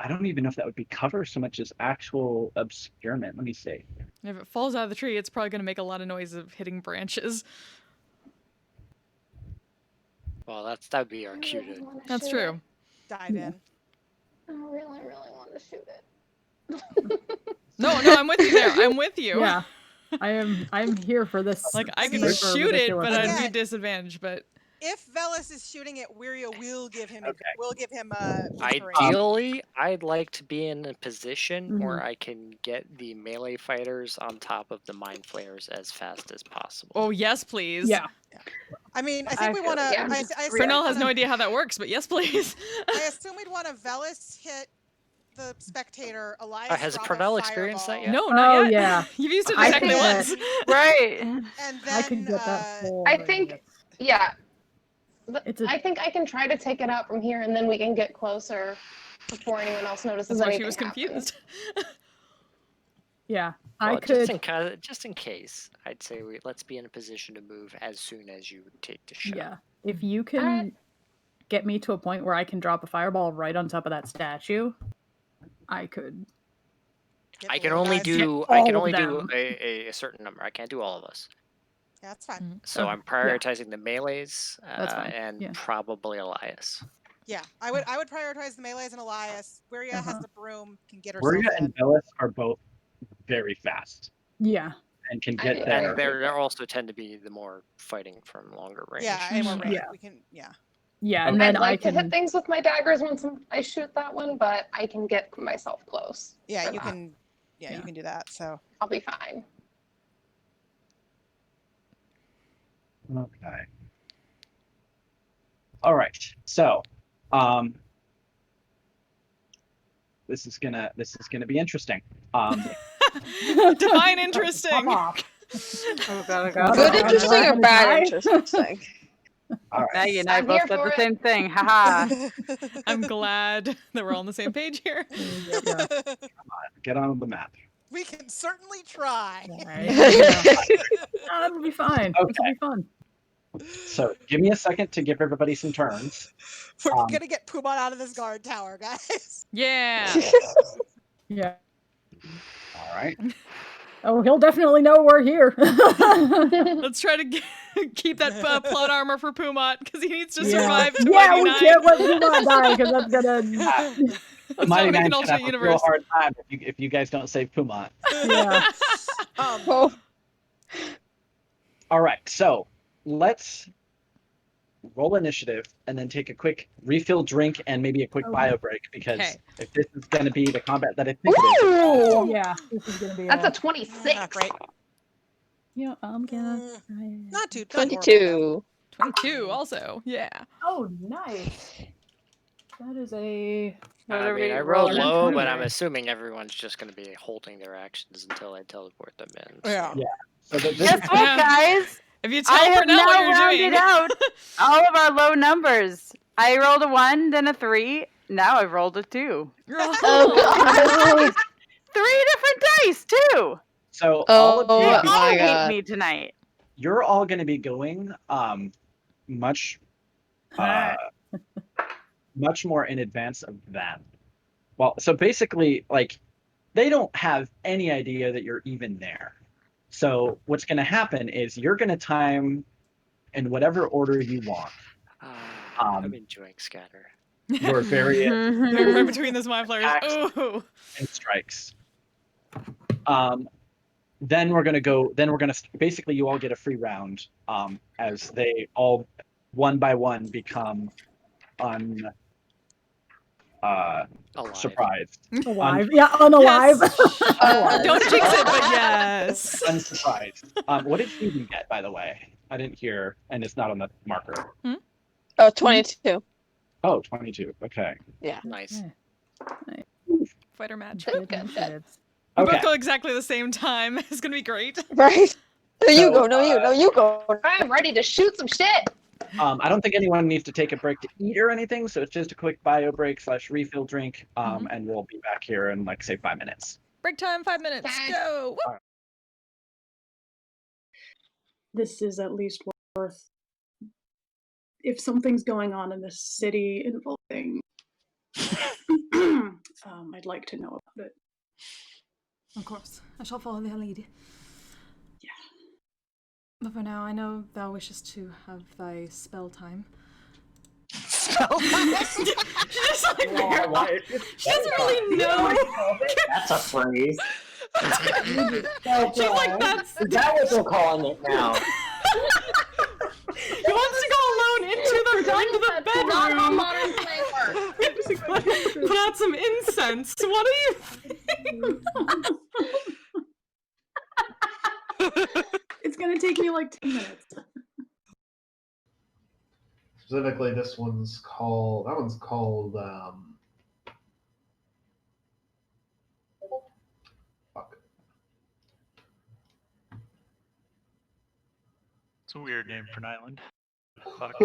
don't even know if that would be cover so much as actual obscurement. Let me see. if it falls out of the tree, it's probably going to make a lot of noise of hitting branches. Well, that'd be our cue to. That's true. Dive in. I really, really want to shoot it. No, I'm with you there. I'm with you. Yeah. I'm here for this. Like I could Sniper shoot it, but I'd be Again. disadvantaged. But if Velis is shooting it, Wiria will give him. Okay. Will give him a. Ideally, I'd like to be in a position where Mhm. I can get the melee fighters on top of the mind flayers as fast as possible. Oh, yes, please. Yeah. I mean, I think we want to. yeah. Fernell has no idea how that works, but yes, please. I assume we'd want to Velis hit the spectator. Elias. Has drop Pernell a experienced that fireball, yet? No, not Oh, yet. yeah. You've used it I exactly think once. that- Right. And then I could get that whole. I think, yeah. It's a- I think I can try to take it out from here, and then we can get closer before anyone else notices That's why anything she was happens. confused. Yeah, Well, I could. just in case, I'd say let's be in a position to move as soon as you take the shot. Yeah, if you can Alright. get me to a point where I can drop a fireball right on top of that statue, I could. get I the can little only guys. do all I can of only do them. a certain number. I can't do all of us. Yeah, that's fine. So Okay, I'm prioritizing the melees That's fine, and yeah. probably Elias. Yeah, I would prioritize the melees and Elias. Wiria has Uh-huh. the broom, can get herself Wiria in. and Velis are both very fast Yeah, and can get And there. And there also tend to be the more fighting from longer range. Yeah, and more range. Yeah. We can. Yeah. yeah, and Okay. then I'd like I can. to hit things with my daggers once I shoot that one, but I can get myself close. Yeah, for you that. can. Yeah, you Yeah. can do that. So. I'll be fine. Okay. All right. So, this is gonna be interesting. Divine interesting. Pop off. Oh god, oh god. Good I'm interesting not or gonna bad die. interesting? All right. Maggie and I I'm both here said for the it. same thing. Haha. I'm glad that we're all on the same page here. Yeah. Get on the map. We can certainly try. Alright, yeah. That'll be fine. Okay. It'll be fun. So, give me a second to give everybody some turns. We're Um, gonna get Pumon out of this guard tower, guys. Yeah. Yeah. All right. Oh, he'll definitely know we're here. Let's try to keep that plot armor for Pumot because he needs to survive 29. Yeah, we can't let you not die because that's gonna. Let's Mighty not make Man's an gonna alternate have a real universe. hard time if you guys don't save Pumont. Yeah. Oh, All right, so let's roll initiative and then take a quick refill drink and maybe a quick Okay. bio break because Okay. if this is going to be the combat that I think it is, Ooh! Yeah, this is gonna be. That's a 26. Not great. Yeah, I'm gonna. Not too. not horrible, 22. 22 also. Yeah. Oh, nice. That is a. I Whatever mean, you I rolled roll. low, but 20. I'm assuming everyone's just going to be holding their actions until I teleport them in. though. Yeah. Yeah. so this Guess is, what, Yeah. guys? If you tell I have Pernell now what you're rounded doing. out all of our low numbers. I rolled a 1, then a 3. Now I've rolled a 2. Oh, 3 different dice too. so all of Oh, you, They my all hate God. me tonight. you're all going to be going much much more in advance of them. Well, so basically, like, they don't have any idea that you're even there. So what's going to happen is you're going to time in whatever order you want. I'm enjoying scatter. Your various Right between those mind flayers. Axe. Ooh. and strikes. Then we're gonna go. Then we're gonna basically you all get a free round as they all one by one become Alive. surprised, Alive. Yeah, unalive. Don't jinx it, but yes. unsurprised. What did Phoebe get, by the way? I didn't hear, and it's not on the marker. Oh, 22. Oh, 22. Okay. Nice. Fighter match. Good, good, good. We Okay. both go exactly the same time. It's gonna be great. Right? No, you So, go. No, you. No, you go. I'm ready to shoot some shit. I don't think anyone needs to take a break to eat or anything, so it's just a quick bio break / refill drink, and we'll be back here in like say 5 minutes. Break time, 5 minutes. Okay. Go. Woo. This is at least worth. If something's going on in this city involving, I'd like to know about it. Of course, I shall follow their lead. Yeah. But for now, I know thou wishest to have thy spell time. She's just like, she doesn't really know. That's a phrase. She's like, that's. Is that what they're calling it now? He wants to go alone into the That's not how bedroom. modern play works. Put out some incense. What do you think? It's gonna take me like 10 minutes. Specifically, that one's called, fuck. It's a weird name for an island. Fuck.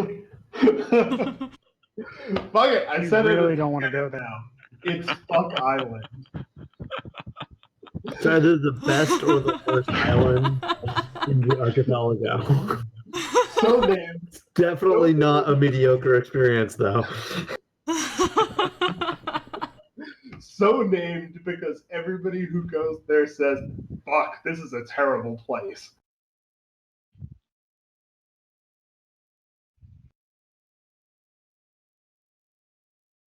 Fuck it, I said really it. don't want to go there. Now. It's Fuck Island. It's either the best or the worst island in the archipelago. So named. It's definitely not a mediocre experience, though. So named because everybody who goes there says, fuck, this is a terrible place.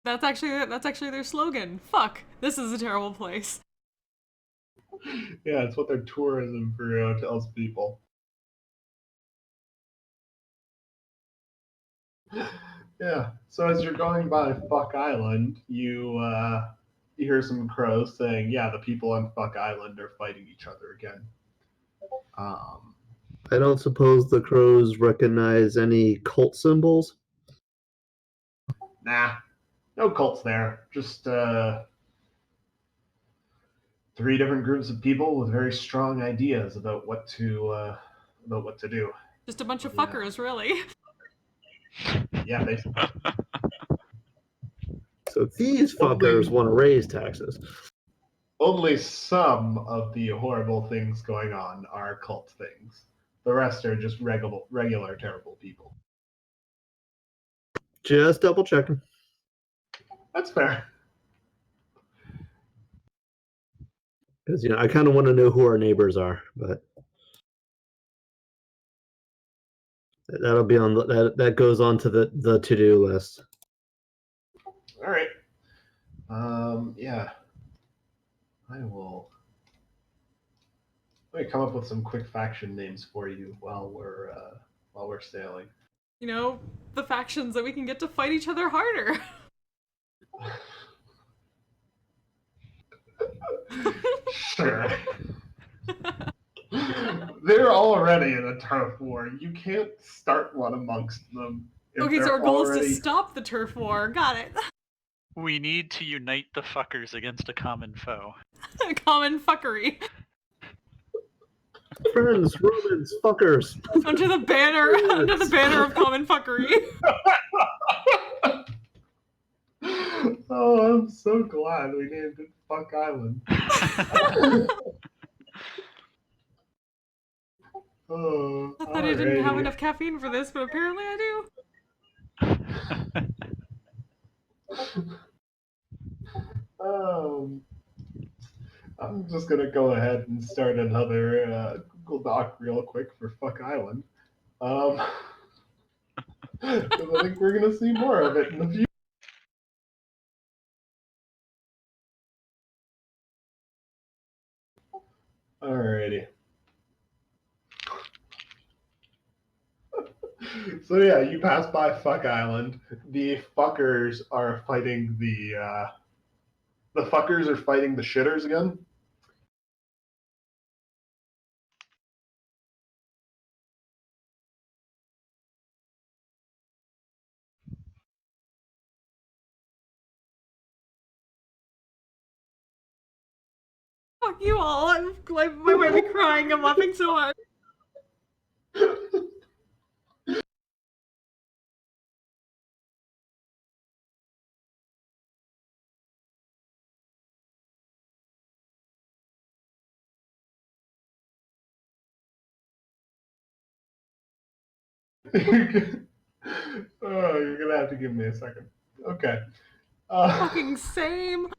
That's actually their slogan. Fuck, this is a terrible place. Yeah, it's what their tourism bureau tells people. Yeah, so as you're going by Fuck Island, you hear some crows saying, yeah, the people on Fuck Island are fighting each other again. I don't suppose the crows recognize any cult symbols? Nah, no cults there. Just 3 different groups of people with very strong ideas about what to do. Just a bunch of fuckers, really. Yeah, basically. So these fuckers want to raise taxes. Only some of the horrible things going on are cult things. The rest are just regular terrible people. Just double checking. That's fair. Because I kind of want to know who our neighbors are, but that'll be on that goes on to the to-do list. All right. Yeah. I will. Let me come up with some quick faction names for you while we're sailing. The factions that we can get to fight each other harder. Sure. They're already in a turf war. You can't start one amongst them. Okay, so our goal is to stop the turf war. Got it. We need to unite the fuckers against a common foe. A common fuckery. Friends, Romans, fuckers. Under the banner of common fuckery. Oh, I'm so glad we named it Fuck Island. Oh, I thought I didn't have enough caffeine for this, but apparently I do. I'm just gonna go ahead and start another Google Doc real quick for Fuck Island. 'Cause I think we're gonna see more of it in the future. Alrighty. So yeah, you pass by Fuck Island. The fuckers are fighting the fuckers are fighting the shitters again. Fuck you all. I might be crying. I'm laughing so hard. Oh, you're gonna have to give me a second. Okay. Fucking same.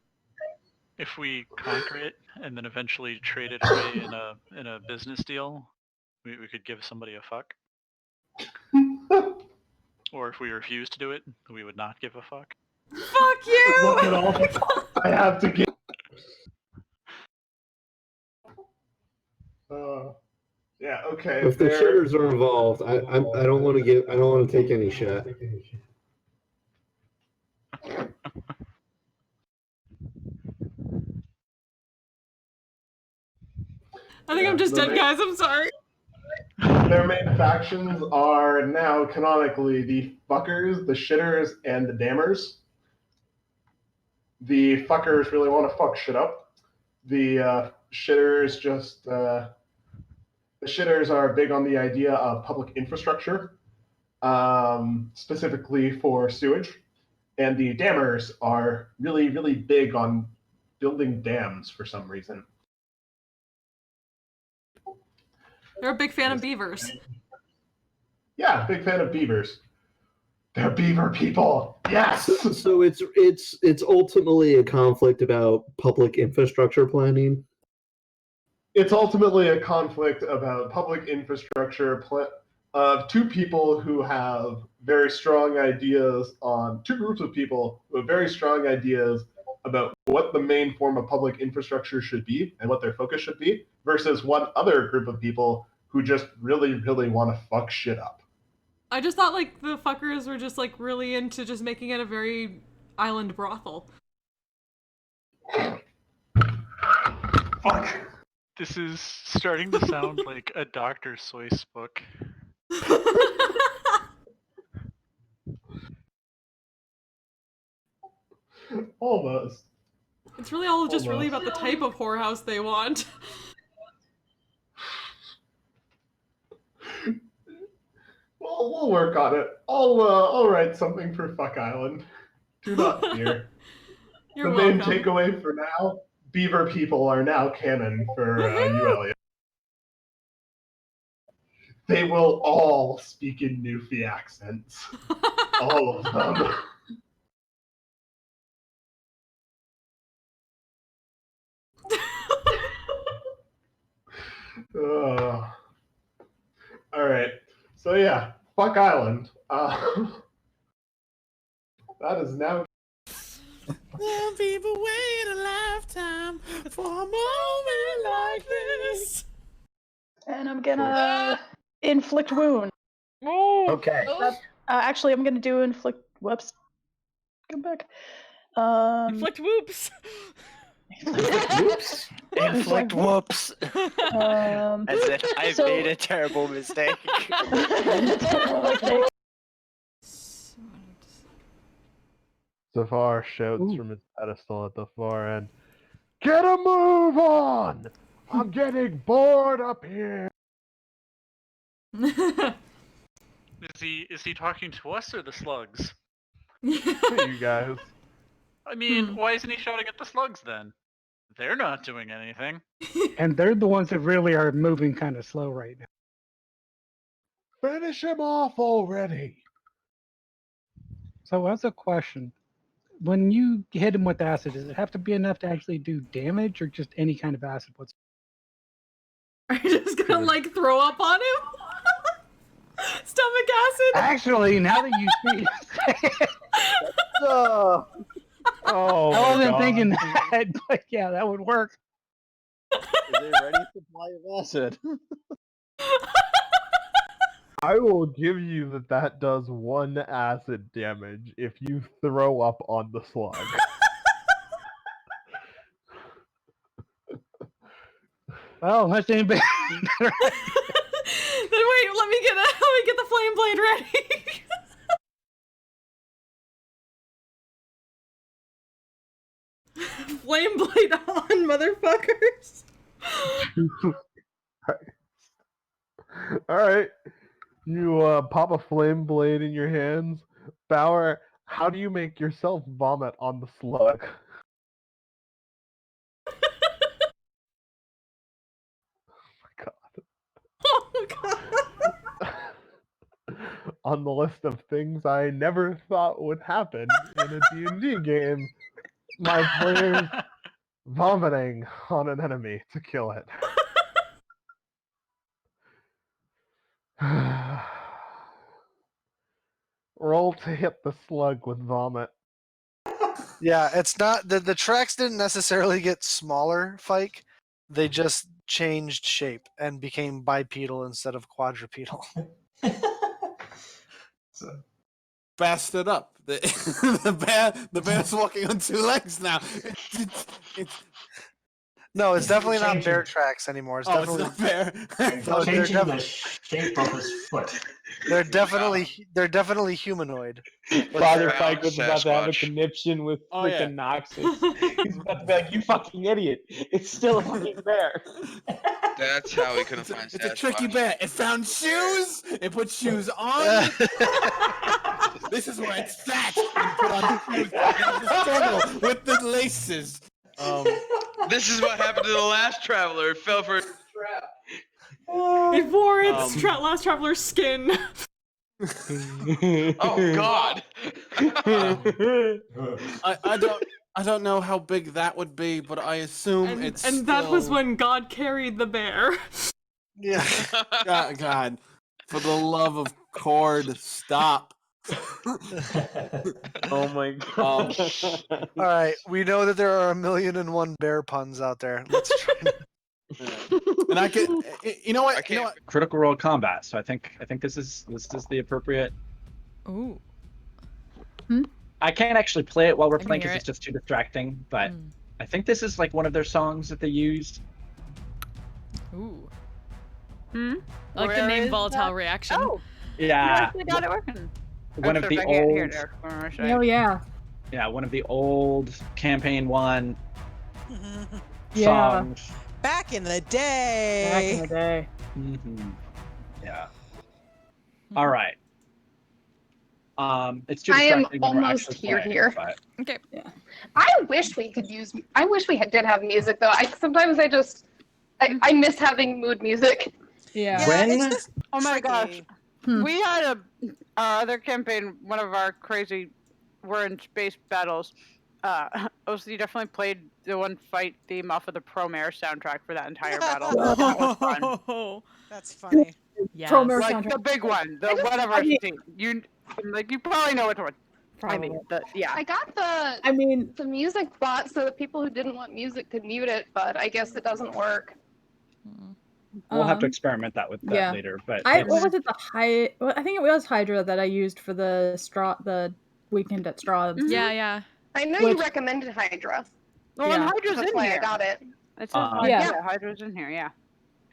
If we conquer it and then eventually trade it away in a business deal, we could give somebody a fuck. Or if we refuse to do it, we would not give a fuck. Fuck you! Look at all I have to give. Yeah. Okay. If the shitters are involved, I don't want to take any shit. I think I'm just dead, guys. I'm sorry. Their main factions are now canonically the fuckers, the shitters, and the dammers. The fuckers really want to fuck shit up. The shitters just the shitters are big on the idea of public infrastructure, specifically for sewage, and the dammers are really, really big on building dams for some reason. They're a big fan of beavers. Yeah, big fan of beavers. They're beaver people. Yes. So it's ultimately a conflict about public infrastructure planning. It's ultimately a conflict about public infrastructure of two people who have very strong ideas on two groups of people who have very strong ideas about what the main form of public infrastructure should be and what their focus should be, versus one other group of people who just really, really want to fuck shit up. I just thought like the fuckers were just like really into just making it a very island brothel. Fuck. This is starting to sound like a Dr. Seuss book. Almost. It's really all just really about the type of whorehouse they want. Well, we'll work on it. I'll write something for Fuck Island. Do not fear. You're the welcome. main takeaway for now: beaver people are now canon for ULA. They will all speak in Newfie accents. All of them. All right. So yeah, Fuck Island. That is now. Some people wait a lifetime for a moment like this. And I'm gonna inflict wound. Okay. Actually, I'm gonna do inflict. Whoops. Come back. Inflict whoops. Whoops. Inflict whoops. As if I've made a terrible mistake. Zafar shouts from his pedestal at the far end, "Get a move on! I'm getting bored up here." Is he talking to us or the slugs? To you guys. I mean, why isn't he shouting at the slugs then? They're not doing anything. And they're the ones that really are moving kind of slow right now. Finish him off already. So that's a question. When you hit him with acid, does it have to be enough to actually do damage, or just any kind of acid? Are you just gonna like throw up on him? Stomach acid? Actually, now that you see it, Oh, I wasn't thinking that, but yeah, that would work. Is a ready supply of acid? I will give you that does 1 acid damage if you throw up on the slug. Well, that's any better. Then wait, let me get the flame blade ready. Flame blade on, motherfuckers. Alright. You pop a flame blade in your hands. Bauer, how do you make yourself vomit on the slug? Oh god. On the list of things I never thought would happen in a D&D game, my players vomiting on an enemy to kill it. Roll to hit the slug with vomit. Yeah, it's not the tracks didn't necessarily get smaller, Fike. They just changed shape and became bipedal instead of quadrupedal. Fast it up. The bear's walking on 2 legs now. No, it's definitely not Changing- bear tracks anymore. It's Oh, it's definitely not fair. No, they're changing the shape of his foot. they're definitely humanoid. Father they're- Fike was about to have a Sasquatch. conniption with Oh, freaking Noxus. He's about to be like, "You fucking idiot! It's still a fucking bear." That's how we couldn't find It's a Sasquatch. tricky bear. It found shoes. It put shoes on. This is where it's fat. And put on shoes. And the struggle with the laces. This is what happened to the last traveler. It fell for a trap. It wore its last traveler's skin. Oh God! I don't know how big that would be, but I assume it's. And that was still- when God carried the bear. Yeah. God, for the love of Cord, stop. Oh my god! All right, we know that there are 1,000,001 bear puns out there. Let's try. And I can, you know what? You know what? Critical Role combat. So I think this is the appropriate. Ooh. I can't actually play it while we're can playing hear because it's it. just too distracting. But I think this is like one of their songs that they used. Ooh. Hmm? I like the Where name is Volatile that? Reaction. Oh, you Yeah. actually got it working. One Oh, of sorry, the back here, old. there. What am I Oh saying? yeah. Yeah, one of the old campaign one Yeah. songs. Back in the day. Back in the day. Yeah. All right. It's too I am distracting when we're almost actually here. playing, but Okay. Yeah. I wish we could use. I wish we did have music though. Sometimes I miss having mood music. Yeah. When- it's just Oh my gosh. tricky. We had our other campaign, one of our crazy, we're in space battles. OC definitely played the one fight theme off of the Promare soundtrack for that entire battle. That was fun. That's funny. Yes. Promare Like soundtrack. the big one, the whatever I mean- scene. You probably know which one. I mean, yeah. I got the. I mean, the music bot so that people who didn't want music could mute it, but I guess it doesn't work. we'll have to Um, experiment with that yeah. later. But what it's- was it? I think it was Hydra that I used for the weekend at Straw. Yeah, yeah. I know Which- you recommended Hydra. Well, and Yeah. Hydra's That's in why here. I got it. It says Uh-huh. Yeah. yeah, Hydra's in here. Yeah.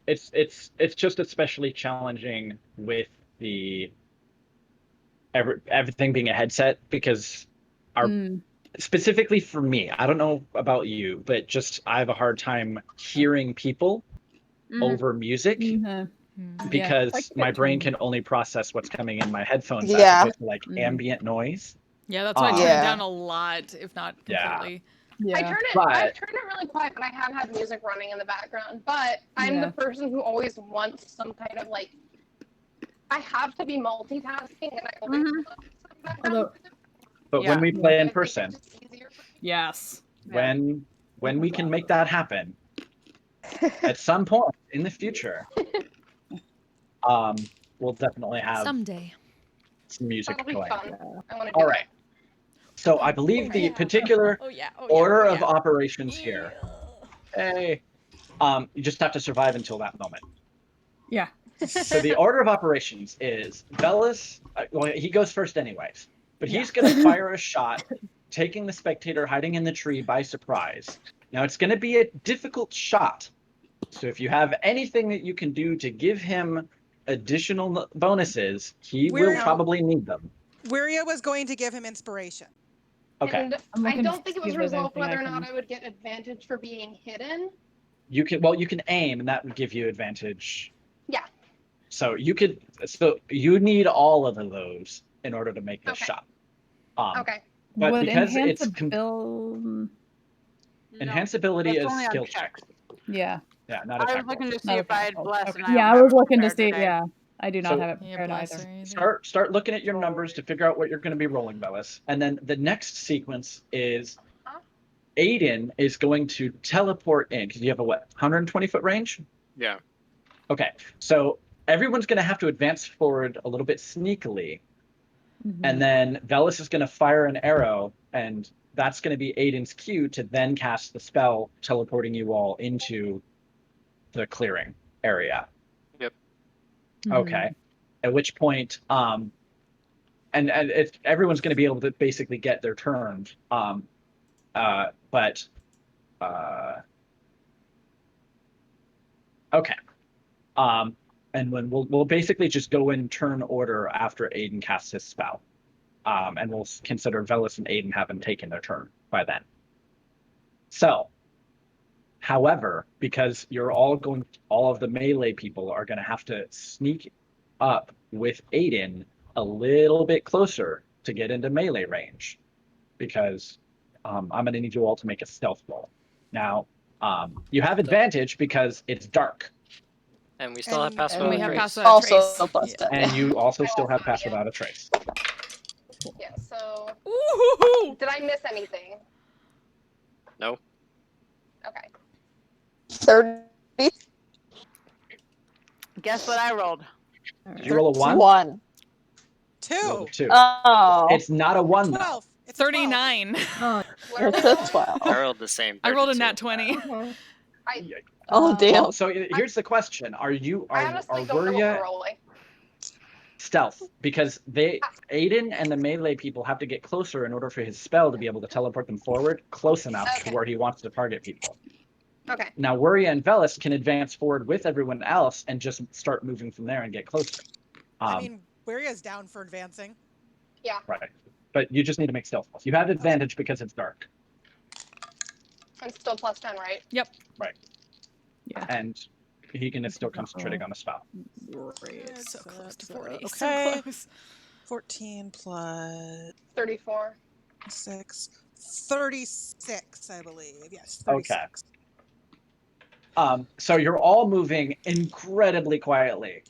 it's just especially challenging with the everything being a headset because our specifically for me, I don't know about you, but just I have a hard time hearing people over music because Like my that brain too. can only process what's coming in my headphones as Yeah. opposed to like ambient noise. Yeah, that's why I turn Yeah. it down a lot, if not Yeah. completely. Yeah. I've But- turned it really quiet, but I have had music running in the background. But I'm the person who always wants some kind of like. I have to be multitasking, and I always want some background. But when we play in person, Yes. when we can make that happen at some point in the future, we'll definitely have Someday. some music That'll be going. fun. I want to do All right. So I believe the particular order of operations here. Hey, you just have to survive until that moment. Yeah. So the order of operations is Velas. Well, he goes first anyways, but he's going to fire a shot, taking the spectator hiding in the tree by surprise. Now it's going to be a difficult shot, so if you have anything that you can do to give him additional bonuses, he will probably need them. Wiria was going to give him inspiration. Okay. And I'm I looking don't to think it see was if there's resolved anything whether I or not can- I would get advantage for being hidden. You can aim, and that would give you advantage. Yeah. So you need all of those in order to make this shot. Okay. But Would because it's enhanceability That's is only on skill checks. check. Yeah, not I was attack looking to rolls. see if I had blessed. And I Yeah, don't I was have it looking to prepared see. today. Yeah, I do not So- have it prepared either. Start looking at your numbers to figure out what you're going to be rolling, Bellis. And then the next sequence is Aiden is going to teleport in because you have a 120-foot range? Yeah. Okay, so everyone's going to have to advance forward a little bit sneakily, and then Velis is going to fire an arrow, and that's going to be Aiden's cue to then cast the spell, teleporting you all into the clearing area. Yep. Okay. At which point, and everyone's going to be able to basically get their turn. But Okay. And when we'll basically just go in turn order after Aiden casts his spell. And we'll consider Velis and Aiden haven't taken their turn by then. So, however, because all of the melee people are going to have to sneak up with Aiden a little bit closer to get into melee range, because I'm going to need you all to make a stealth roll. Now, you have advantage because it's dark. And we still have pass And we without have trace. pass without Also trace. plus 10. And you also still have pass without a trace. Yeah, so. Ooh. Did I miss anything? No. Okay. 30. Guess what I rolled? Did you roll a 1? 1. 2. Rolled a 2. Oh. It's not a 1 though. 12. It's 39. It's a 12. I rolled the same. I rolled a 32. nat 20. Oh, damn. Well, so here's the question: Are honestly don't know what Wuria we're rolling. stealth? Because Aiden and the melee people have to get closer in order for his spell to be able to teleport them forward close enough to where he wants to target people. Okay. Now, Wuria and Velis can advance forward with everyone else and just start moving from there and get closer. I mean, Waria's down for advancing. Yeah. Right. But you just need to make stealth rolls. You have advantage because it's dark. I'm still plus 10, right? Yep. Right. Yeah. And he can still concentrating on a spell. Great. So close to 40. Okay. So close. 14 plus 34. 6. 36, I believe. Yes, 36. Okay. So you're all moving incredibly quietly.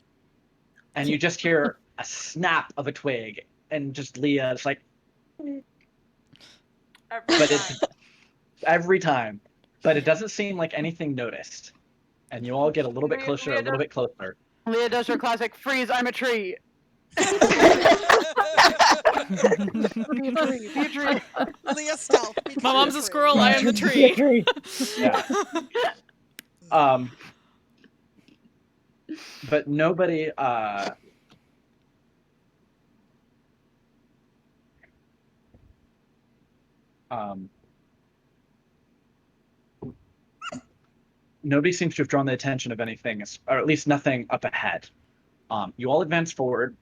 And you just hear a snap of a twig. And just Leah's like... Every time. But it doesn't seem like anything noticed. And you all get a little bit closer, a little bit closer. Leah does her classic freeze, I'm a tree. Leah stealth. My mom's a squirrel, I am the tree. Yeah. But nobody nobody seems to have drawn the attention of anything, or at least nothing up ahead. You all advance forward.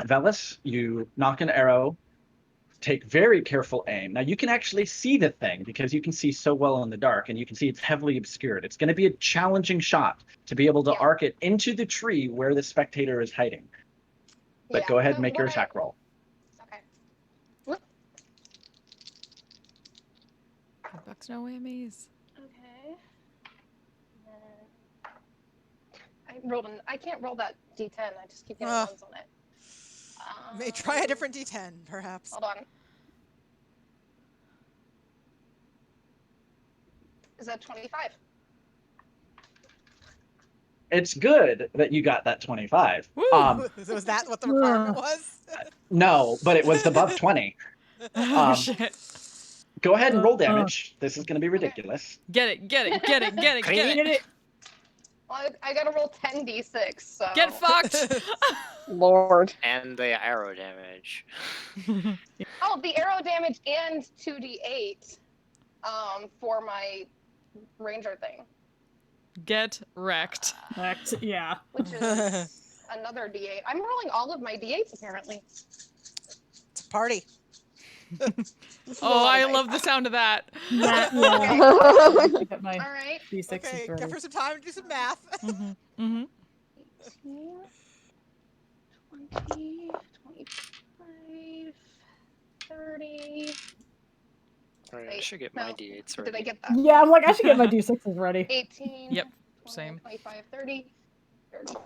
Velis, you knock an arrow, take very careful aim. Now you can actually see the thing because you can see so well in the dark, and you can see it's heavily obscured. It's going to be a challenging shot to be able to arc it into the tree where the spectator is hiding. But go ahead and make your attack roll. Bucks, no whammies. Okay. I can't roll that D10. I just keep getting ones on it. May try a different D10, perhaps. Hold on. Is that 25? It's good that you got that 25. Was that what the requirement was? No, but it was above 20. Shit. Go ahead and roll damage. This is going to be ridiculous. Get it, get it, get it, get it, get it. Well, I gotta roll 10d6, so... Get fucked! Lord. And the arrow damage. Oh, the arrow damage and 2d8 for my ranger thing. Get wrecked. Wrecked, yeah. Which is another d8. I'm rolling all of my d8s, apparently. It's a party. Oh, I love the sound of that. Yeah. Okay. Get my All right. D6 Okay, is give her some time to do some math. 20, 25, 30. Alright, I should get my D8s ready. Did I get that? Yeah, I'm like, I should get my D6s ready. 18. Yep, 20, same. 25, 30, 35,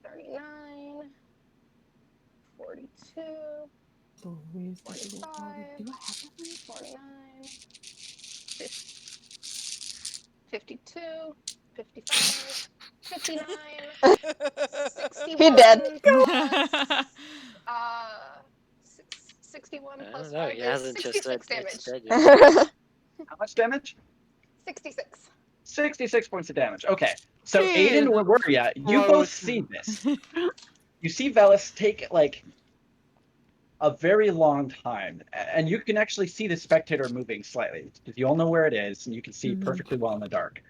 39, 42, 45, 49, 52, 55, 59, 61. He dead. 61 I plus don't know, 5 he is hasn't just 66 said it's damage. dead yet. How much damage? 66. 66 points of damage. Okay. So Jeez. Aiden or Wuria, you both see this. You see Velis take like a very long time, and you can actually see the spectator moving slightly because you all know where it is, and you can see perfectly well in the dark.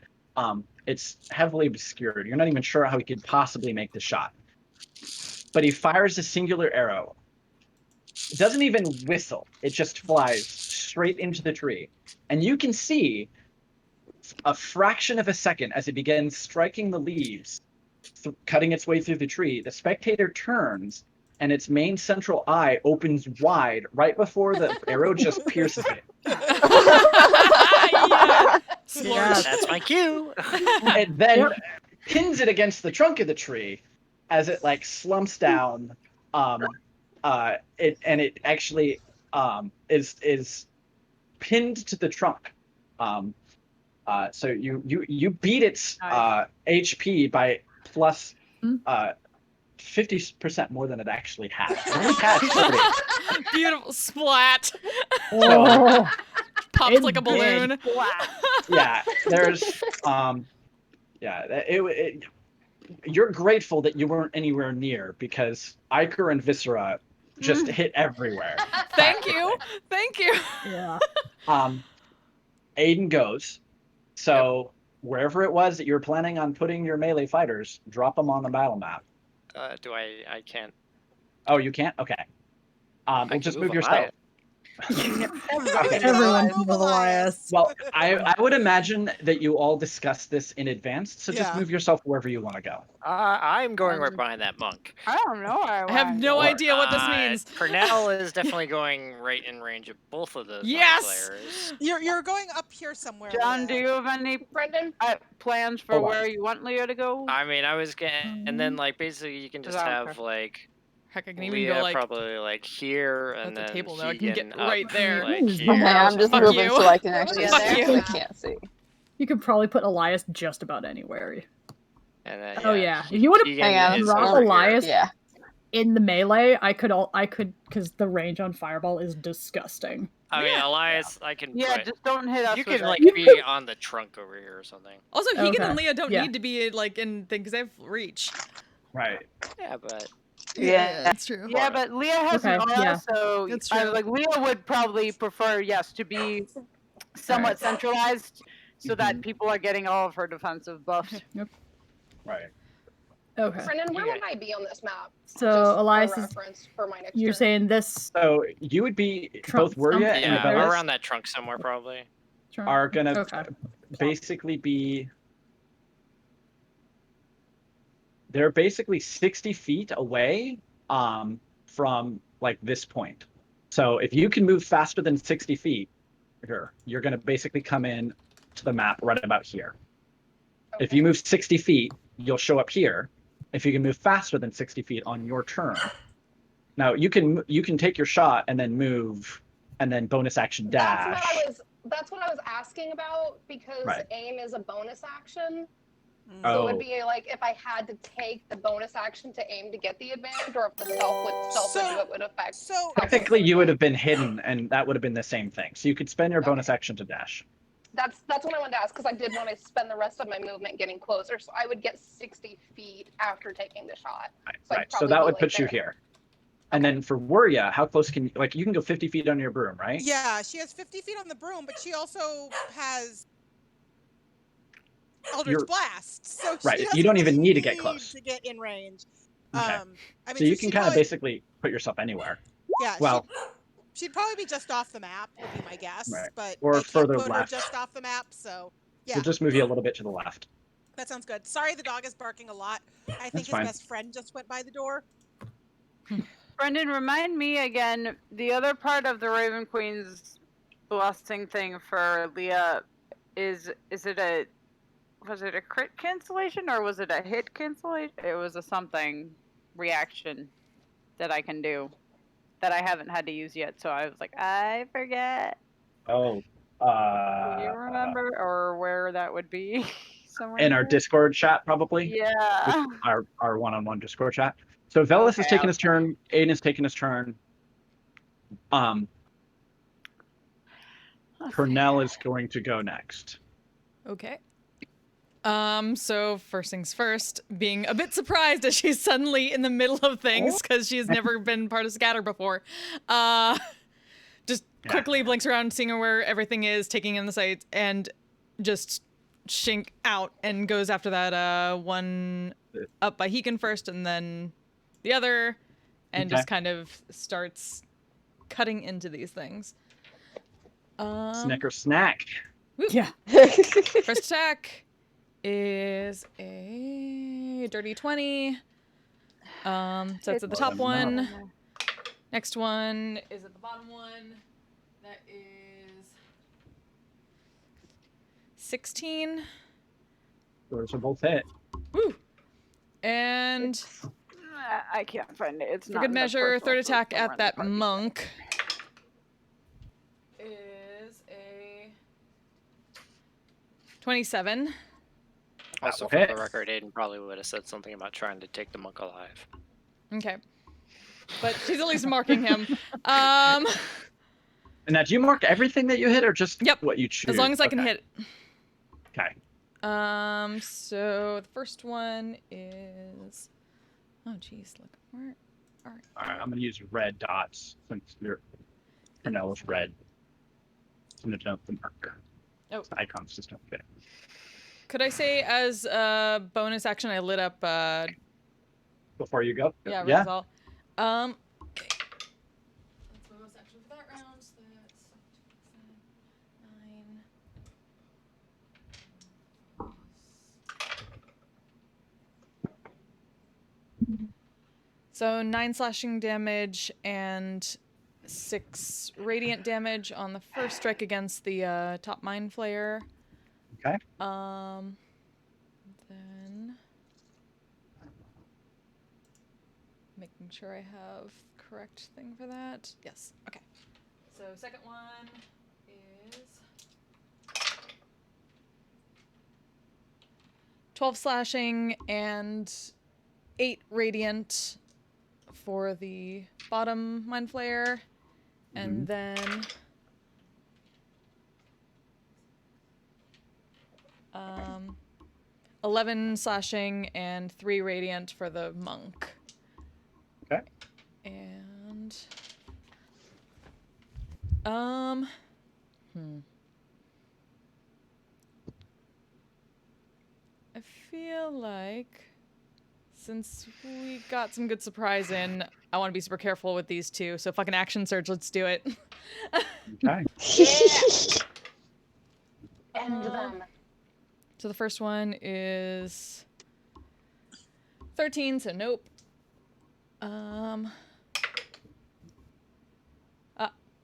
It's heavily obscured. You're not even sure how he could possibly make the shot. But he fires a singular arrow. It doesn't even whistle. It just flies straight into the tree. And you can see a fraction of a second as it begins striking the leaves, cutting its way through the tree. The spectator turns, and its main central eye opens wide right before the arrow just pierces it. Yeah. That's my cue. And then pins it against the trunk of the tree as it like slumps down. It actually is pinned to the trunk. So you beat its HP by plus 50% more than it actually had. It only had 30. Beautiful splat. So, Pops like a balloon. yeah, there's you're grateful that you weren't anywhere near because Iker and Viscera just hit everywhere. Thank you. Thank you. Yeah. Aiden goes. So wherever it was that you were planning on putting your melee fighters, drop them on the battle map. I can't. Oh, you can't? Okay. We'll just move yourself. Everyone can move Elias. Well, I would imagine that you all discussed this in advance, so just move yourself wherever you want to go. I'm going right behind that monk. I don't know. I have no idea what this means. Pernell is definitely going right in range of both of those players. You're going up here somewhere. John, do you have any plans for where you want Leah to go? I mean, I was getting, and then like basically you can just have like. Heck, I can even Leah go like probably like here and then table though. I can Keegan get up, right there. Like, Okay, here. I'm just Fuck moving you. so I can actually Fuck see. you. I can't see. You could probably put Elias just about anywhere. And then, Oh yeah, if you would Keegan have is dropped over here. Elias in the melee, I could because the range on Fireball is disgusting. I mean, Elias, I can. Yeah, put, just don't hit us. You with can it. like be on the trunk over here or something. Also, Keegan and Okay. Leah don't Yeah. need to be like in thing because they have reach. Right. Yeah, but. Yeah, that's true. Yeah, but Leah has an Okay, aura, yeah. so That's I true. like Leah would probably prefer to be somewhat centralized, so that people are getting all of her defensive buffs. Yep. Right. Okay. Brendan, where would I be on this map? So Just Elias for is. reference for my next You're turn. saying this So you would be Trump both Wuria something. and Yeah, Velas around that trunk somewhere probably. are gonna Okay. basically be. They're basically 60 feet away from like this point. So if you can move faster than 60 feet, you're going to basically come in to the map right about here. Okay. If you move 60 feet, you'll show up here. If you can move faster than 60 feet on your turn. Now you can take your shot and then move and then bonus action dash. That's what I was asking about because Right. aim is a bonus action. Oh. So it would be like if I had to take the bonus action to aim to get the advantage, or if the stealth would do it would affect. So Technically, you would have been hidden, and that would have been the same thing. So you could spend your bonus action to dash. That's what I wanted to ask because I did want to spend the rest of my movement getting closer, so I would get 60 feet after taking the shot. Right. So that would put you here. And then for Wuria, how close can you can go 50 feet on your broom, right? Yeah, she has 50 feet on the broom, but she also has Eldritch Blast. So Right, she you don't even doesn't need to get close. to get in range. Okay. I mean, So you can she'd kind of probably- basically put yourself anywhere. Yeah. Well, she'd probably be just off the map, would be my guess. Right. But Or I can't further put left. her just off the map, so yeah. we'll just move you a little bit to the left. That sounds good. Sorry, the dog is barking a lot. I think his fine. best friend just went by the door. Brendan, remind me again, the other part of the Raven Queen's blessing thing for Leah was it a crit cancellation or was it a hit cancellation? It was a something reaction that I can do that I haven't had to use yet, so I was like, I forget. Oh. Do you remember or where that would be? Somewhere In our here? Discord chat, probably. Yeah. Our one-on-one Discord chat. So Velas has taken his turn. Aiden has taken his turn. Pernell is going to go next. Okay. So first things first, being a bit surprised as she's suddenly in the middle of things because she's never been part of Scatter before. Just quickly blinks around, seeing where everything is, taking in the sights, and just shink out and goes after that one up by Heekin first, and then the other, and just kind of starts cutting into these things. Snicker snack. Whoop. Yeah. First attack is a dirty 20. So that's at the top one. Next one is at the bottom one. That is 16. Those are both hit. Woo! And I can't find it. It's for not good in the measure, personal third attack somewhere at in the that party. monk is a 27. Also, for the record, Aiden probably would have said something about trying to take the monk alive. Okay. But she's at least marking him. And now, do you mark everything that you hit, or just what you choose? As long as I can hit. Okay. So the first one is. Oh, geez, look. Where? All right. All right, I'm gonna use red dots since your Cornell is red. I'm gonna dump the marker. Oh. The icons just don't fit. Could I say, as a bonus action, I lit up. Before you go. Yeah. Yeah. Resolve. Okay. That's my bonus action for that round. So that's 9. So 9 slashing damage and 6 radiant damage on the first strike against the top mind flayer. Okay. Then making sure I have the correct thing for that. Yes. Okay. So second one is 12 slashing and 8 radiant for the bottom mind flayer, and then 11 slashing and 3 radiant for the monk. Okay. And I feel like since we got some good surprise in, I want to be super careful with these two. So fucking action surge, let's do it. Okay. End them. So the first one is 13, so nope.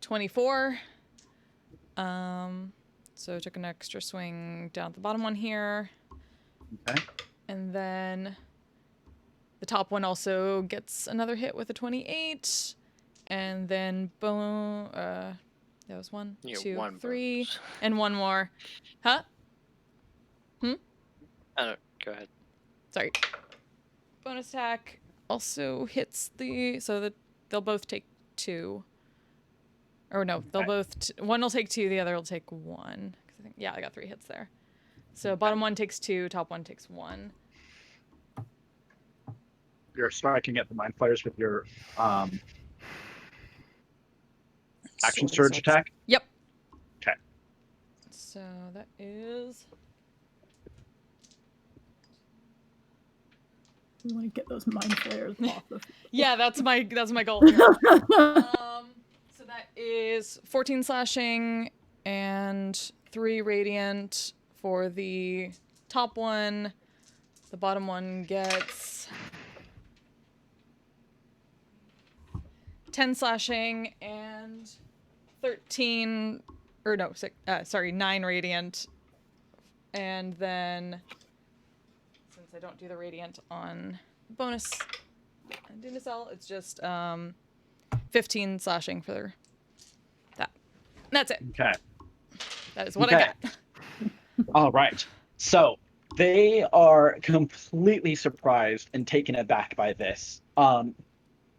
24. So I took an extra swing down at the bottom one here. Okay. And then the top one also gets another hit with a 28. And then that was 1, Yeah, 2, one 3, and one more. Huh? Go ahead. Sorry. Bonus attack also hits so that they'll both take 2. Or no, they'll both one will take 2, the other will take 1. 'Cause I think, yeah, I got 3 hits there. So bottom one takes 2, top one takes 1. You're striking at the mind flayers with your action surge attack. Yep. Okay. So that is. We want to get those mind flayers off of. Yeah, that's my goal here. So that is 14 slashing and 3 radiant for the top one. The bottom one gets 10 slashing and 13, or no, 9 radiant. And then, since I don't do the radiant on bonus Dinacell, it's just 15 slashing for that. And that's it. Okay. That is what I got. All right. So they are completely surprised and taken aback by this.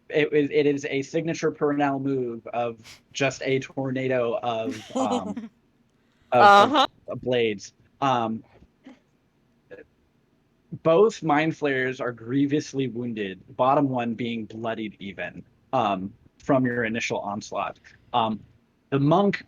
It is a signature Purnell move of just a tornado of blades. Both mind flayers are grievously wounded. Bottom one being bloodied even from your initial onslaught. The monk,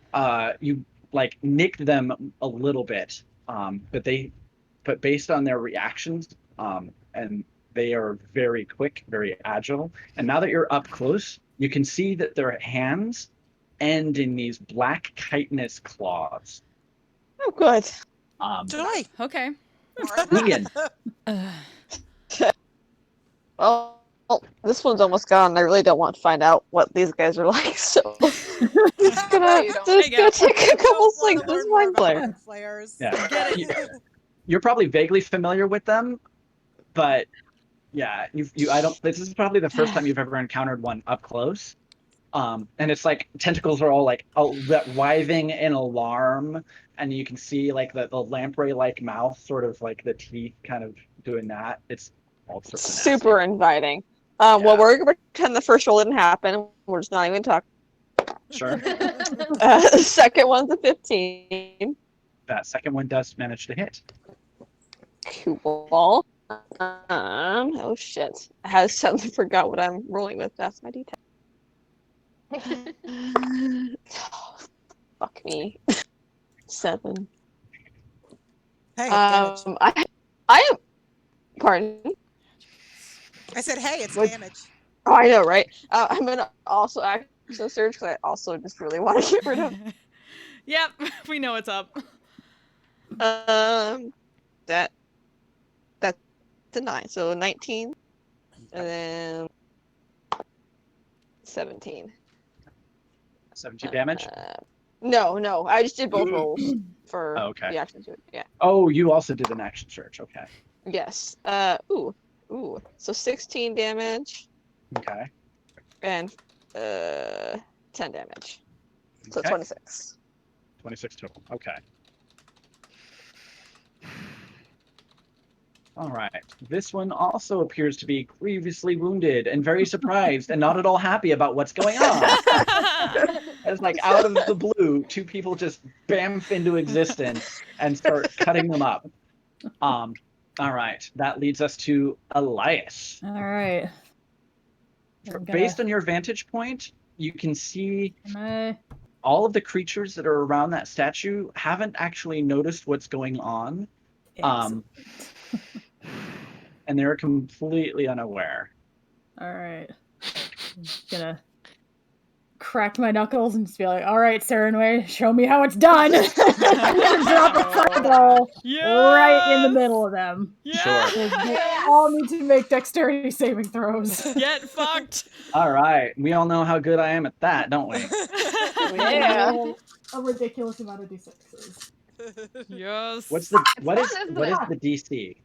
you like nicked them a little bit, but based on their reactions, and they are very quick, very agile. And now that you're up close, you can see that their hands end in these black chitinous claws. Oh, good. Joy. Okay. Ian. Well, this one's almost gone. I really don't want to find out what these guys are like, so just gonna take a couple swings. This is mind player. Yeah. You're probably vaguely familiar with them, but yeah, I don't. This is probably the first time you've ever encountered one up close. And it's like tentacles are all like writhing in alarm, and you can see like the lamprey-like mouth, sort of like the teeth kind of doing that. It's all sorts of nasty. Super inviting. Well, we're gonna pretend the first roll didn't happen. We're just not even talking. Sure. The second one's a 15. That second one does manage to hit. Cool. Oh shit! I suddenly forgot what I'm rolling with. That's my detail. Fuck me. 7. Hey, damage. I am. Pardon. I said, hey, it's damage. Oh, I know, right? I'm gonna also action surge because I also just really want to get rid of. Yep, we know what's up. That's a 9, so 19, and then 17. 17 damage? No, I just did both rolls for the action surge. Yeah. Oh, you also did an action surge. Okay. Yes. Ooh. So 16 damage. Okay. And 10 damage. So Okay. 26. 26 total. Okay. All right. This one also appears to be grievously wounded and very surprised and not at all happy about what's going on. It's like out of the blue, two people just bamf into existence and start cutting them up. All right. That leads us to Elias. All right. Based on your vantage point, you can see all of the creatures that are around that statue haven't actually noticed what's going on. And they're completely unaware. All right. I'm just gonna crack my knuckles and just be like, all right, Serenway, show me how it's done. I'm gonna drop a fireball right in the middle of them. Sure. They all need to make dexterity saving throws. Get fucked. All right. We all know how good I am at that, don't we? Yeah. A ridiculous amount of d6s. Yes. What is the DC?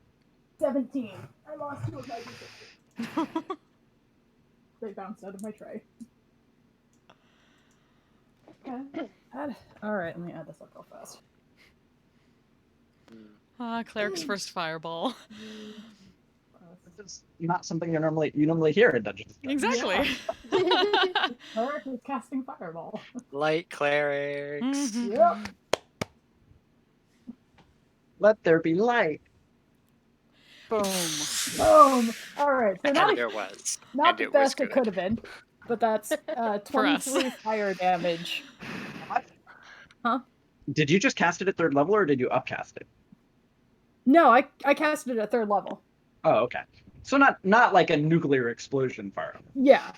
17. I lost 2 of my d6s. They bounced out of my tray. All right, let me add this up real fast. Cleric's first fireball. This is not something you normally hear in Dungeons. Exactly. Cleric is casting fireball. Light clerics. Mm-hmm. Yep. Let there be light. Boom. Boom. All right. So And there was. not And the it was best it good. could have been, but that's For us. 23 fire damage. Huh? Did you just cast it at 3rd level or did you upcast it? No, I casted it at 3rd level. Oh, okay. So not like a nuclear explosion fire. Yeah.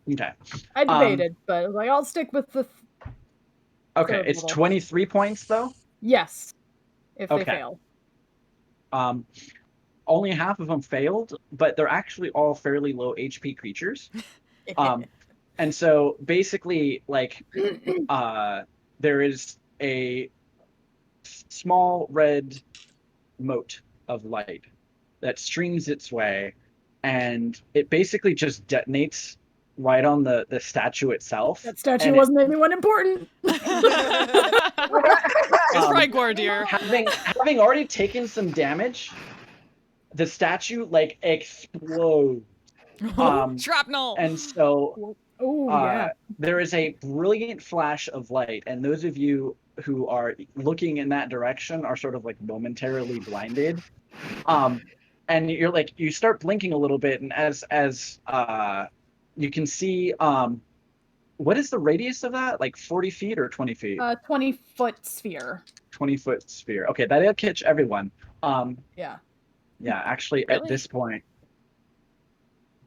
Okay. I debated, but I was like, I'll stick with the. Okay, 3rd it's level. 23 points though. Yes. If they Okay. fail. Only half of them failed, but they're actually all fairly low HP creatures. And so basically, like, there is a small red mote of light that streams its way, and it basically just detonates right on the statue itself. That statue And wasn't anyone important. It's probably Gordier. Having already taken some damage, the statue like explodes. Shrapnel. And so yeah. there is a brilliant flash of light, and those of you who are looking in that direction are sort of like momentarily blinded. And you're like, you start blinking a little bit, and as you can see what is the radius of that? Like 40 feet or 20 feet? 20-foot sphere. 20-foot sphere. Okay, that'll catch everyone. Yeah. Yeah, actually, at this point,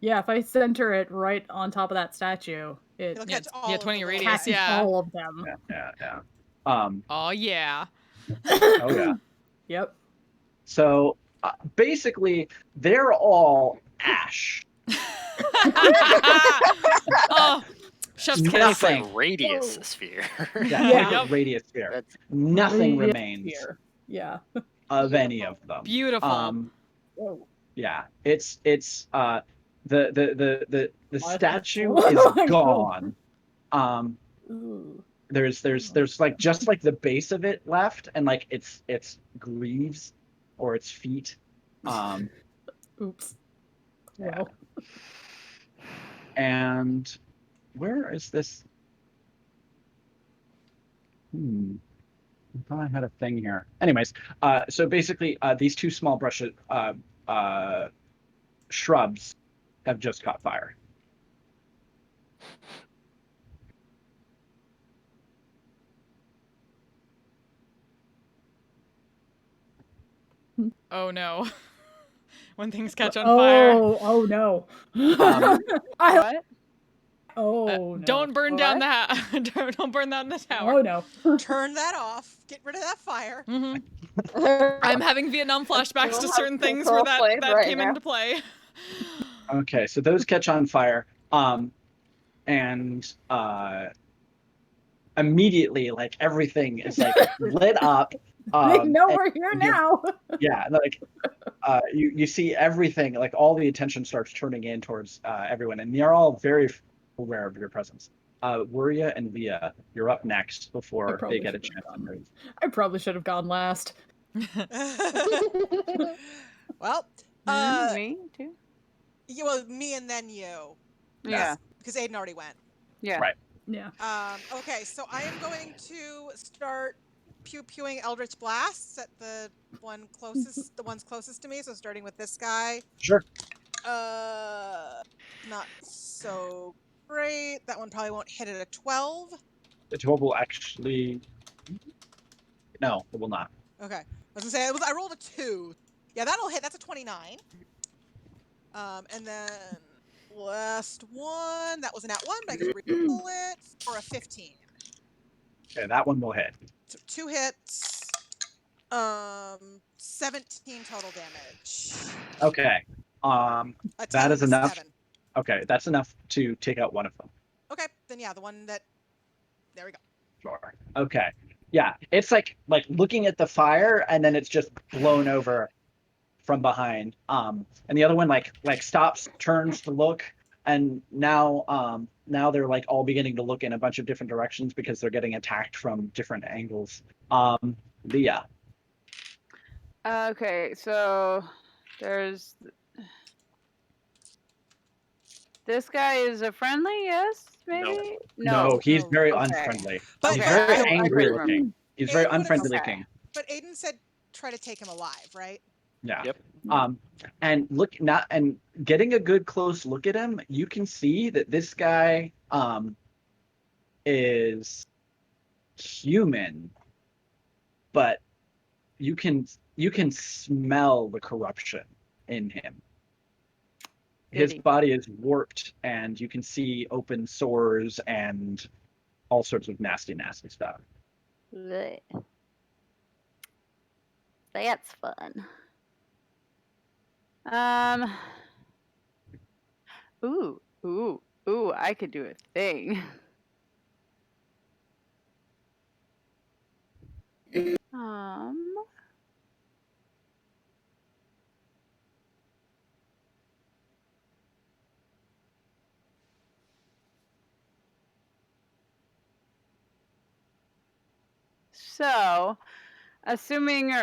Yeah, if I center it right on top of that statue, it It'll catch all 20 of the radius, catches yeah. all of them. Yeah. Oh yeah. Oh yeah. Yep. So basically, they're all ash. Oh, chef's kiss. Nothing. Radius sphere. Yeah, radius sphere. Nothing Radius remains sphere. Yeah. of any of them. Beautiful. Yeah, it's the statue Oh is my gone. Ooh. There's like just like the base of it left, and like its greaves or its feet. Oops. Yeah. And where is this? I thought I had a thing here. Anyways, so basically, these two small brushes, shrubs, have just caught fire. Oh no. When things catch on fire. Oh no. What? Oh no. Don't burn down the don't burn down the tower. Oh no. Turn that off. Get rid of that fire. I'm having Vietnam flashbacks to certain things where that came into play. Okay, so those catch on fire, and immediately, like everything is like lit up. They know we're here now. Yeah, like you see everything, like all the attention starts turning in towards everyone, and they're all very aware of your presence. Wuria and Leah, you're up next before they get a chance to move. I probably should have gone last. Well, me too. Yeah, well, me and then you. Yeah. Because Aiden already went. Yeah. Right. Yeah. Okay, so I am going to start pew-pewing Eldritch Blasts at the ones closest to me. So starting with this guy. Sure. Not so great. That one probably won't hit at a 12. The 12 will actually. No, it will not. Okay. I was gonna say I rolled a 2. Yeah, that'll hit. That's a 29. And then last one, that was an at 1, but I can re-roll it for a 15. Okay, that one will hit. So 2 hits, 17 total damage. Okay. That is enough. 7. Okay, that's enough to take out one of them. Okay, then yeah, the one that. There we go. Sure. Okay. Yeah, it's like looking at the fire, and then it's just blown over from behind. And the other one like stops, turns to look, and now they're like all beginning to look in a bunch of different directions because they're getting attacked from different angles. Leah. Okay, so there's this guy is a friendly, yes, maybe? No, he's very unfriendly. But he's okay, very angry looking. He's very unfriendly looking. But Aiden said try to take him alive, right? Yeah. Yep. And getting a good close look at him, you can see that this guy is human, but you can smell the corruption in him. His body is warped, and you can see open sores and all sorts of nasty stuff. Blech. That's fun. Ooh, I could do a thing. So, assuming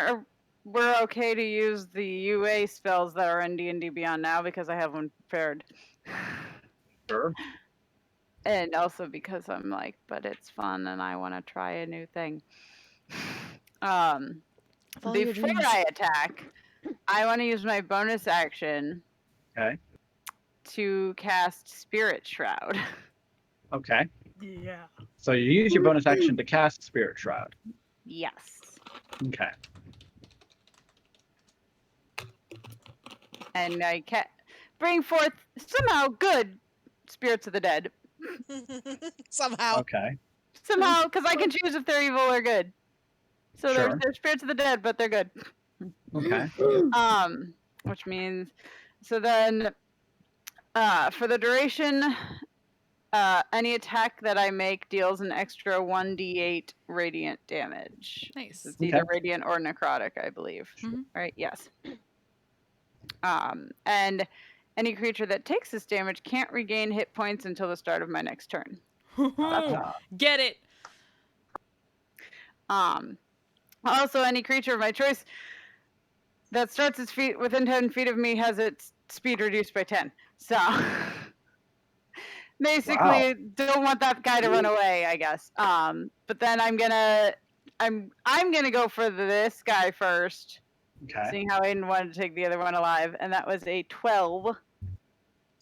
we're okay to use the UA spells that are in D&D Beyond now because I have one prepared. Sure. And also because I'm like, but it's fun and I want to try a new thing. Before I attack, I want to use my bonus action. Okay. To cast Spirit Shroud. Okay. Yeah. So you use your bonus action to cast Spirit Shroud. Yes. Okay. And I can bring forth somehow good spirits of the dead. Somehow. Okay. Somehow, because I can choose if they're evil or good. So Sure. they're spirits of the dead, but they're good. Okay. Which means, so then, for the duration, any attack that I make deals an extra 1d8 radiant damage. Nice. It's either radiant or necrotic, I believe. Right? Yes. And any creature that takes this damage can't regain hit points until the start of my next turn. Get it. Also, any creature of my choice that starts its feet within 10 feet of me has its speed reduced by 10. So basically, don't want that guy to run away, I guess. But then I'm gonna go for this guy first. Okay. Seeing how Aiden wanted to take the other one alive, and that was a 12. So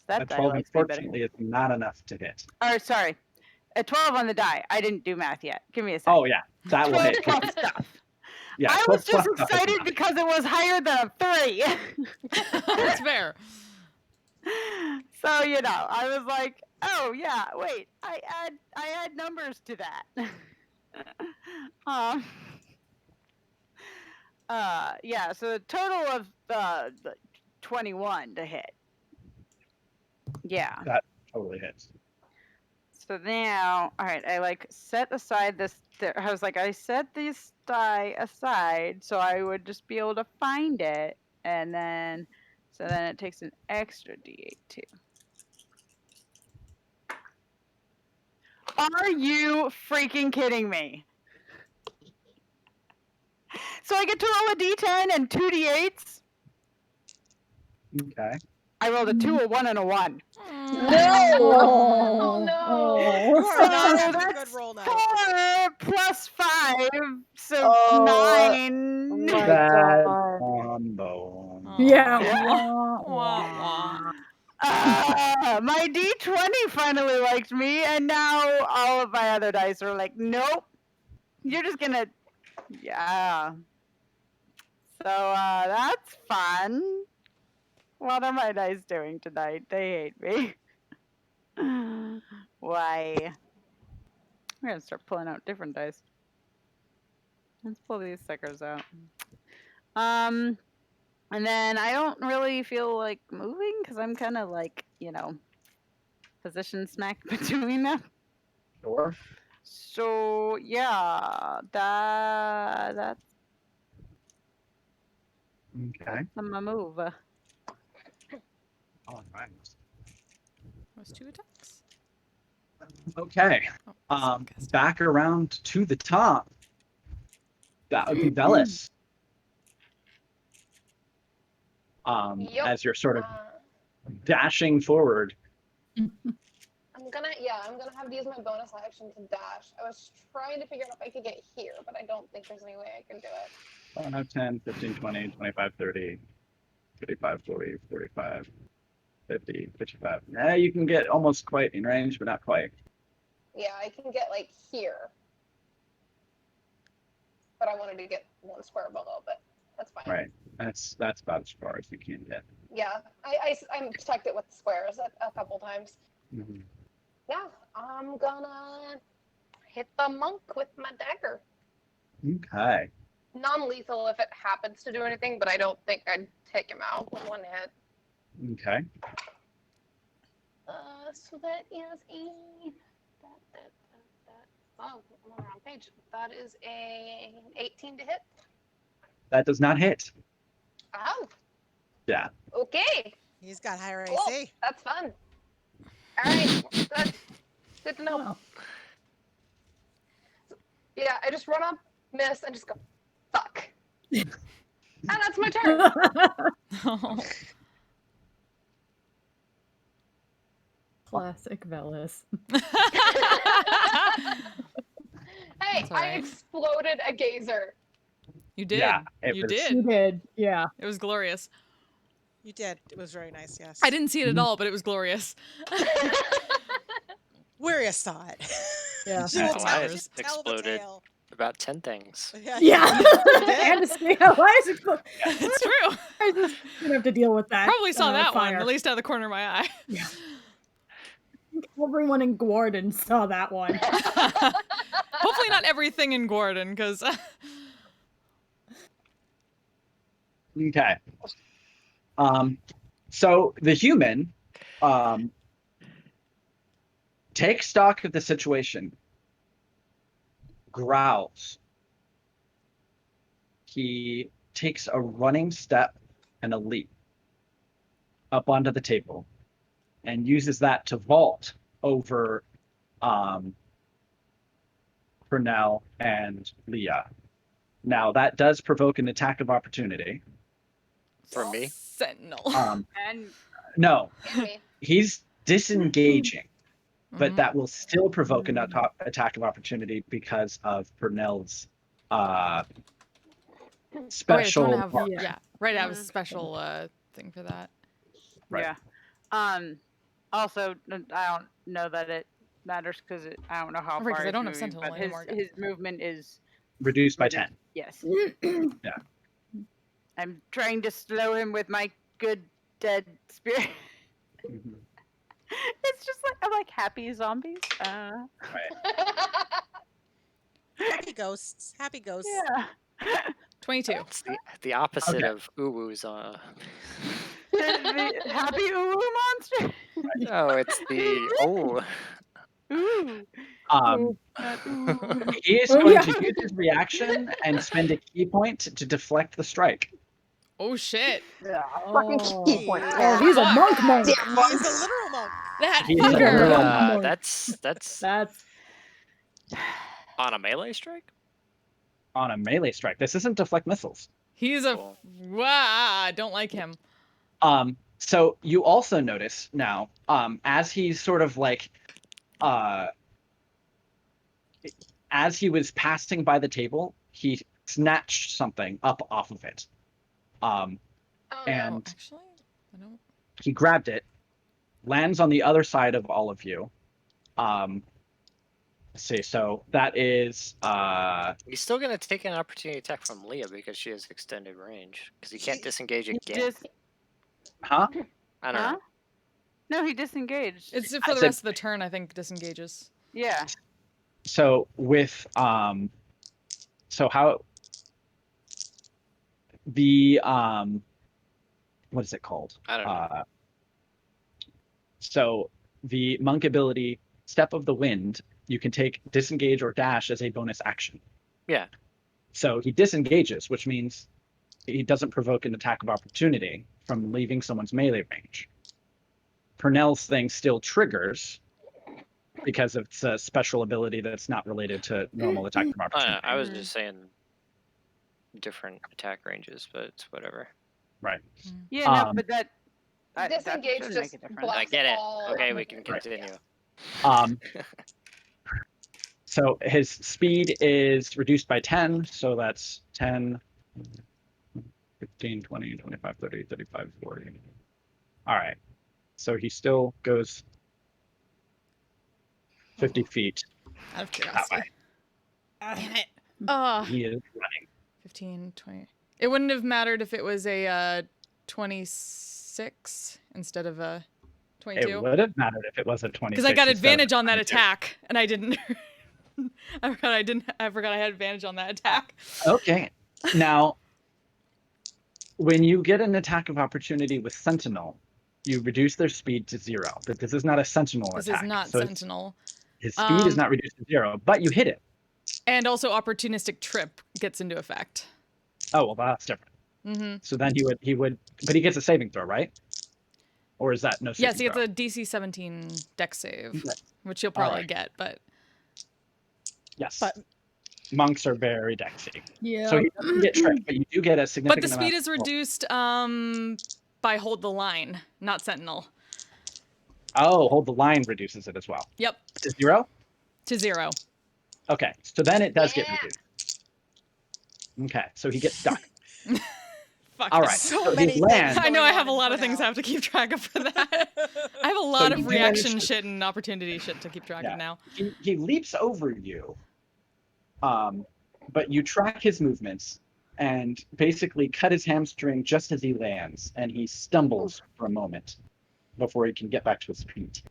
that A die 12, likes me better. unfortunately, is not enough to hit. Or sorry, a 12 on the die. I didn't do math yet. Give me a second. Oh, yeah. That will 12 hit. plus stuff. Yeah, I 12 was just plus stuff is excited enough. because it was higher than a 3. That's fair. So I was like, oh yeah, wait, I add numbers to that. Yeah, so a total of 21 to hit. Yeah. That totally hits. So now, all right, I set aside this. I was like, I set this die aside so I would just be able to find it, and then, so then it takes an extra d8 too. Are you freaking kidding me? So I get to roll a d10 and 2 d8s? Okay. I rolled a 2, a 1, and a 1. No! Oh no! You are not So having a that's good roll now. 4 plus 5, so 9. Bad combo. My d20 finally liked me, and now all of my other dice are like, nope. You're just gonna, yeah. So that's fun. What are my dice doing tonight? They hate me. Why? I'm gonna start pulling out different dice. Let's pull these suckers out. And then I don't really feel like moving because I'm kind of like, position smack between them. Sure. So yeah, that's Okay. my move. All right. Those 2 attacks. Okay. Back around to the top. That would be Velis. Yep. As you're sort of dashing forward. I'm gonna have to use my bonus action to dash. I was trying to figure out if I could get here, but I don't think there's any way I can do it. 5, 10, 15, 20, 25, 30, 35, 40, 45, 50, 55. Yeah, you can get almost quite in range, but not quite. Yeah, I can get here. But I wanted to get one square below, but that's fine. Right. That's about as far as you can get. Yeah, I checked it with squares a couple times. Mm-hmm. Yeah, I'm gonna hit the monk with my dagger. Okay. Non-lethal if it happens to do anything, but I don't think I'd take him out with one hit. Okay. So that is a oh, I'm on the wrong page. That is a 18 to hit. That does not hit. Oh, Yeah. okay. He's got higher Cool. AC. That's fun. All right, that's good to know. Yeah, I just run up, miss, and just go, fuck. And that's my turn. Classic Velis. Hey, I exploded a gazer. You did. Yeah, You did. You did, yeah. It was glorious. You did. It was very nice, yes. I didn't see it at all, but it was glorious. Where you saw it. Yeah. She will Oh, tell, I she'll tell the exploded tale. about 10 things. Yeah. And why is it? It's true. I just gonna have to deal with that. Probably saw that one, fire. at least out of the corner of my eye. Yeah. Everyone in Gordon saw that one. Hopefully not everything in Gordon, because... Okay. So the human takes stock of the situation, growls. He takes a running step and a leap up onto the table and uses that to vault over Purnell and Leah. Now, that does provoke an attack of opportunity. For me? Sentinel. And No, he's disengaging, but that will still provoke an attack of opportunity because of Purnell's special. I have a special thing for that. Right. Yeah. Also, I don't know that it matters because I don't know how Right, far 'cause I he's don't have moving, Sentinel but anymore, guys. his movement is Reduced by 10. Yes. Yeah. I'm trying to slow him with my good dead spirit. It's just like I'm like happy zombies. Happy ghosts. Happy ghosts. Yeah. 22. It's the opposite Okay. of Uwu's. The happy Uwu monster. No, it's the Ooh. He is going to use his reaction and spend a key point to deflect the strike. Oh shit! Fucking key point. Oh, he's a monk. He's a literal monk. That He's a literal that's on a melee strike. On a melee strike. This isn't deflect missiles. He's a I don't like him. So you also notice now, as he's sort of like, as he was passing by the table, he snatched something up off of it. And Actually, I don't. he grabbed it, lands on the other side of all of you. Let's see, so that is He's still gonna take an opportunity attack from Leah because she has extended range. Because he can't disengage again. Huh? I don't know. No, he disengaged. It's for the rest of the turn, I think, disengages. Yeah. So with so how the what is it called? I don't know. So the monk ability Step of the Wind, you can take disengage or dash as a bonus action. Yeah. So he disengages, which means he doesn't provoke an attack of opportunity from leaving someone's melee range. Purnell's thing still triggers because it's a special ability that's not related to normal attack of opportunity. I was just saying different attack ranges, but it's whatever. Right. Yeah, no, but that Disengage that just make a difference. blocks I get it. all Okay, of we it. can continue. So his speed is reduced by 10, so that's 10, 15, 20, 25, 30, 35, 40. All right. So he still goes 50 feet. Out of that curiosity. way. Damn it. He is running. 15, 20. It wouldn't have mattered if it was a 26 instead of a 22. It would have mattered if it was a 26. Because I got instead of advantage on that 22. attack, and I didn't. I forgot I had advantage on that attack. Okay. Now, when you get an attack of opportunity with Sentinel, you reduce their speed to 0. But this is not a Sentinel This attack. is not so Sentinel. His speed is not reduced to 0, but you hit it. And also opportunistic trip gets into effect. Oh, well, that's different. Mm-hmm. So then he would, but he gets a saving throw, right? Or is that no saving Yes, he gets throw? a DC 17 dex save, Yes. which he'll probably Alright. get, but... Yes. But monks are very dexy. Yeah. So he doesn't get tricked, but you do get a significant the speed amount is reduced by hold the line, not sentinel. Oh, hold the line reduces it as well. Yep. To 0? To 0. Okay, so then it does get reduced. Okay, so he gets stuck. Fuck. All right. So he many things lands. I know going I have a on lot in of things I Cornell. have to keep track of for that. I have a lot you of do reaction manage to- shit and opportunity shit to keep track of now. He leaps over you, but you track his movements and basically cut his hamstring just as he lands, and he stumbles for a moment before he can get back to his feet.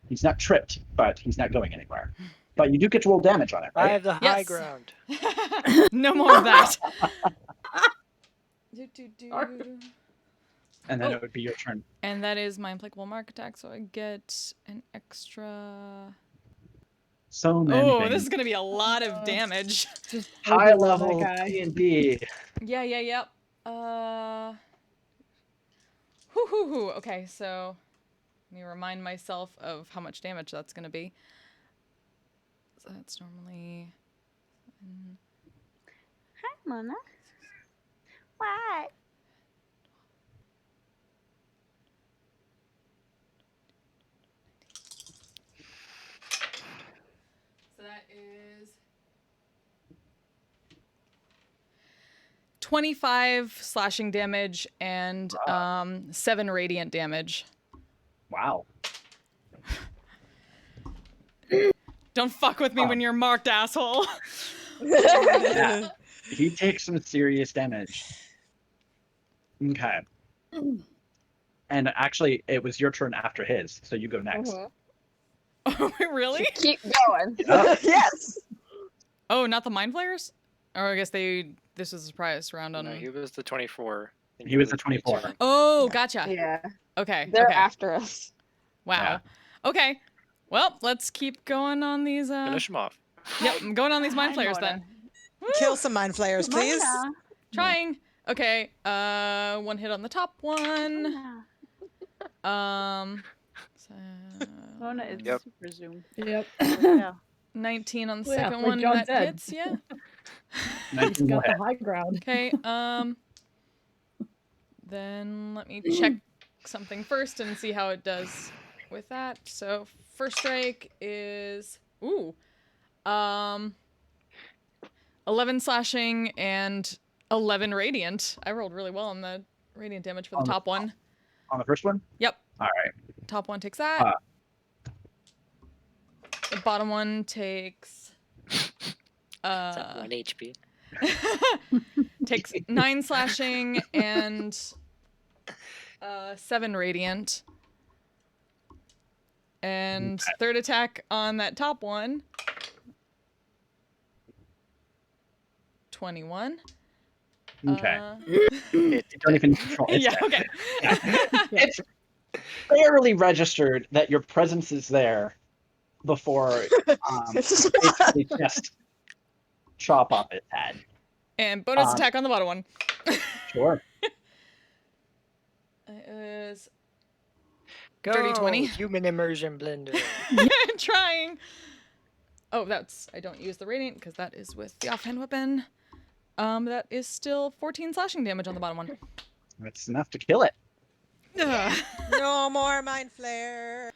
He's not tripped, but he's not going anywhere. But you do get to roll damage on it, I right? have the high ground. No more of that. And then it would be your turn. And that is my implacable mark attack, so I get an extra. So many Oh, things. this is gonna be a lot of damage. High level D&D. Yeah. Whoo. Okay, so let me remind myself of how much damage that's gonna be. So that's normally. Hi, Mona. What? So that is 25 slashing damage and 7 radiant damage. Wow. Don't fuck with me when you're marked, asshole. Yeah. He takes some serious damage. Okay. And actually, it was your turn after his, so you go next. Oh, really? Keep going. Yeah. Yes. Oh, not the mind flayers? Or I guess this was a surprise round on. No, he was the 24. He was the 24. Oh, gotcha. Yeah. Okay. They're okay. after us. Wow. Okay. Well, let's keep going on these. Finish him off. Yep, I'm going on these mind Hi, flayers Mona. then. Kill some mind flayers, please. Trying. Okay. 1 hit on the top one. Mona is Yep. super zoom. Yep. Yeah. 19 on the Yeah, second like one. John That said. hits, yeah. He's got the high ground. Okay. Then let me check something first and see how it does with that. So first strike is 11 slashing and 11 radiant. I rolled really well on the radiant damage for the top one. On the first one? Yep. All right. Top one takes that. The bottom one takes 1 HP. takes 9 slashing and 7 radiant. And third attack on that top one. 21. Okay. You don't even control it. Yeah, okay. It's barely registered that your presence is there before basically just chop off its head. And bonus attack on the bottom one. Sure. It is Go, dirty 20. Human immersion blender. Trying. Oh, I don't use the radiant because that is with the offhand weapon. That is still 14 slashing damage on the bottom one. That's enough to kill it. No more mind flare.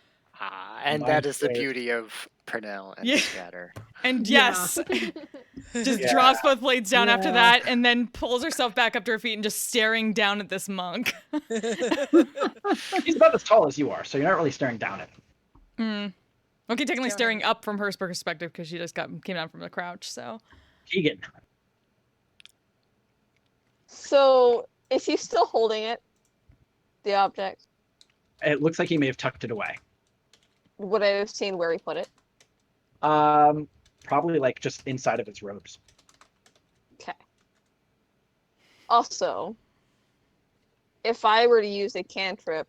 And Mind that is the flare. beauty of Pernell and Yeah. Scatter. And yes, just drops both blades down after that and then pulls herself back up to her feet and just staring down at this monk. He's about as tall as you are, so you're not really staring down at him. Okay, technically staring up from her perspective because she just came down from the crouch, so. Keegan. So, is he still holding it? The object? It looks like he may have tucked it away. Would I have seen where he put it? Probably like just inside of his robes. Okay. Also, if I were to use a cantrip,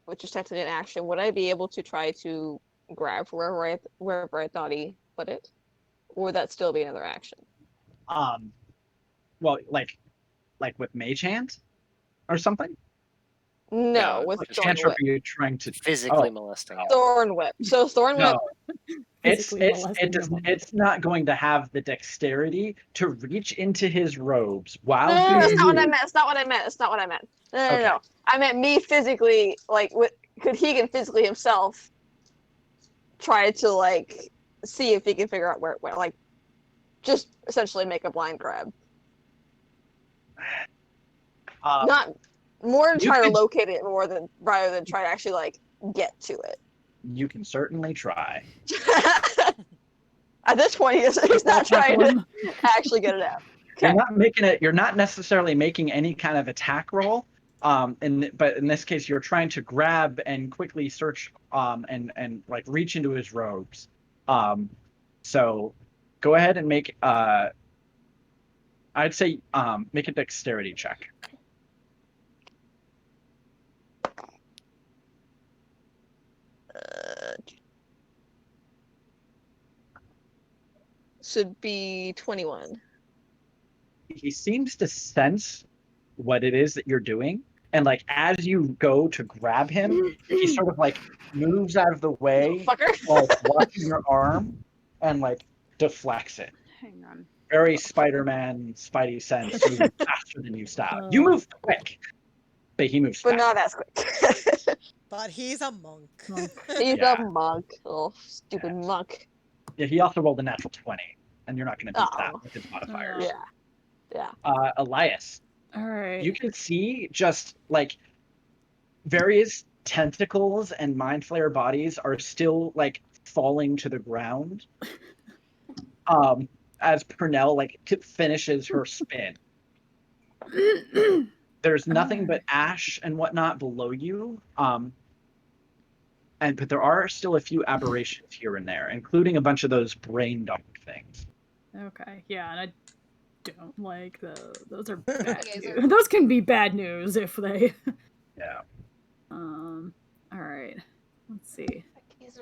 which is technically an action, would I be able to try to grab wherever I thought he put it? Or would that still be another action? Well, like with Mage Hand or something? No, with Which Thorn cantrip Whip. are you trying to Physically molesting him. Thorn Whip. So Thorn Whip. No. It's not going to have the dexterity to reach into his robes while No, he that's not what I moves. meant. That's not what I meant. That's not what I meant. No. Okay. I meant me physically, could Keegan physically himself try to, see if he can figure out where just essentially make a blind grab? Not more than you try to could- locate it more than rather than try to actually like get to it. You can certainly try. At this point, he's not trying to actually get it out. You're not making it. You're not necessarily making any kind of attack roll. But in this case, you're trying to grab and quickly search and like reach into his robes. So go ahead and make I'd say make a dexterity check. Should be 21. He seems to sense what it is that you're doing, and like as you go to grab him, he sort of like moves out of the way while watching your arm and like deflects it. Hang on. Very Spider-Man, Spidey sense, moving faster than you stop. You move quick, but he moves But fast. not as quick. But he's a monk. He's Yeah. a monk. Oh, stupid monk. Yeah, he also rolled a natural 20, and you're not going to beat that Oh. with his modifiers. Yeah. Elias, All right. you can see just like various tentacles and mind flayer bodies are still like falling to the ground. As Purnell like finishes her spin. There's nothing but ash and whatnot below you. But there are still a few aberrations here and there, including a bunch of those brain dog things. Okay, yeah, and I don't like those. Those are bad news. Those can be bad news if they. Yeah. All right. Let's see.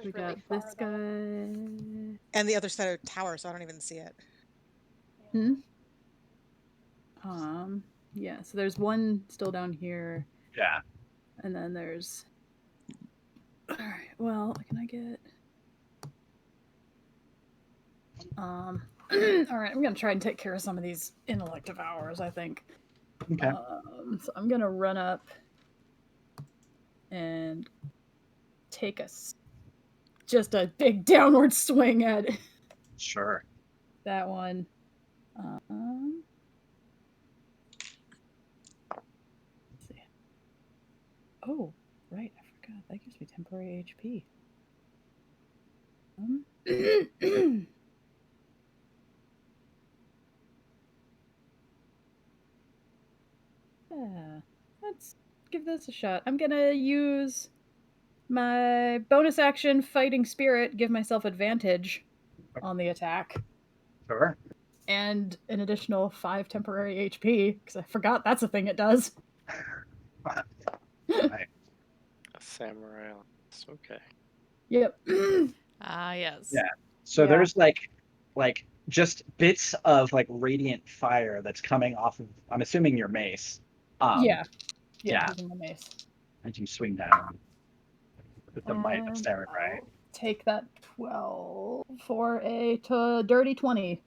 We got this guy. And the other side of tower, so I don't even see it. Yeah. So there's one still down here. Yeah. And then there's. All right. Well, can I get? All right. I'm gonna try and take care of some of these intellective hours. I think. Okay. So I'm gonna run up and take just a big downward swing at Sure. that one. Let's see. Oh, right. I forgot. That gives me temporary HP. Yeah. Let's give this a shot. I'm gonna use my bonus action fighting spirit, give myself advantage on the attack. Sure. And an additional 5 temporary HP, because I forgot that's a thing it does. Samurai. It's okay. Yep. Yes. Yeah. So there's like just bits of like radiant fire that's coming off of, I'm assuming, your mace. Yeah. Yeah. Using the mace. As you swing down with the might of samurai. Take that 12 for a dirty 20.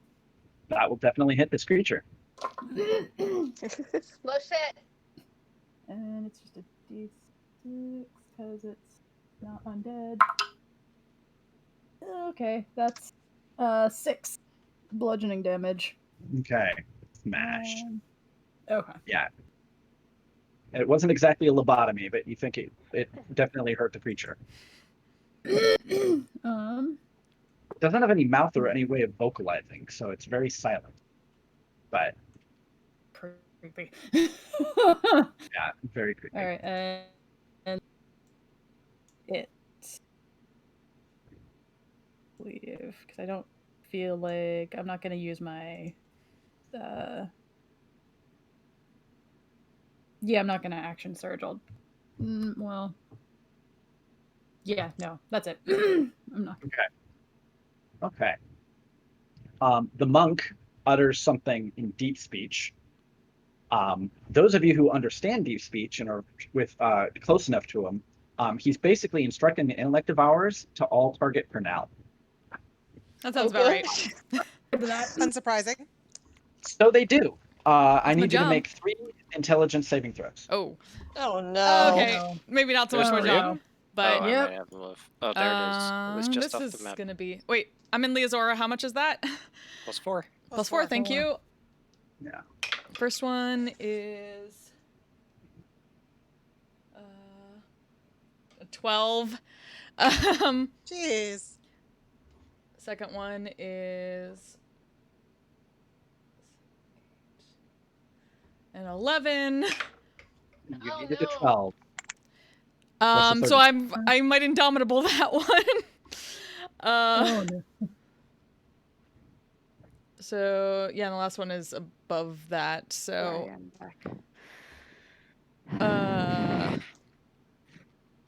That will definitely hit this creature. Slow shit. And it's just a d6 because it's not undead. Okay, that's 6 bludgeoning damage. Okay. Smashed. Okay. Yeah. It wasn't exactly a lobotomy, but you think it definitely hurt the creature. Doesn't have any mouth or any way of vocalizing, so it's very silent. But creepy. yeah, very creepy. All right, and it leave because I don't feel like I'm not gonna use my. Yeah, I'm not gonna action surge. I'll. Well. Yeah, no, that's it. I'm not. Okay. The monk utters something in deep speech. Those of you who understand deep speech and are close enough to him, he's basically instructing the intellect devourers to all target Purnell. That sounds about right. Unsurprising. So they do. I That's my need you to job. make 3 intelligence saving throws. Oh. Oh no. Okay. Maybe not so much There's my three of job. them? But Oh, I may have them. Oh, there it is. It was just this off is the map. gonna be. Wait, I'm in Leozora. How much is that? +4. +4. Thank you. Yeah. First one is 12. Jeez. Second one is an 11. You needed a 12. So I might indomitable that one. Oh, no. So yeah, and the last one is above that. So I'm back.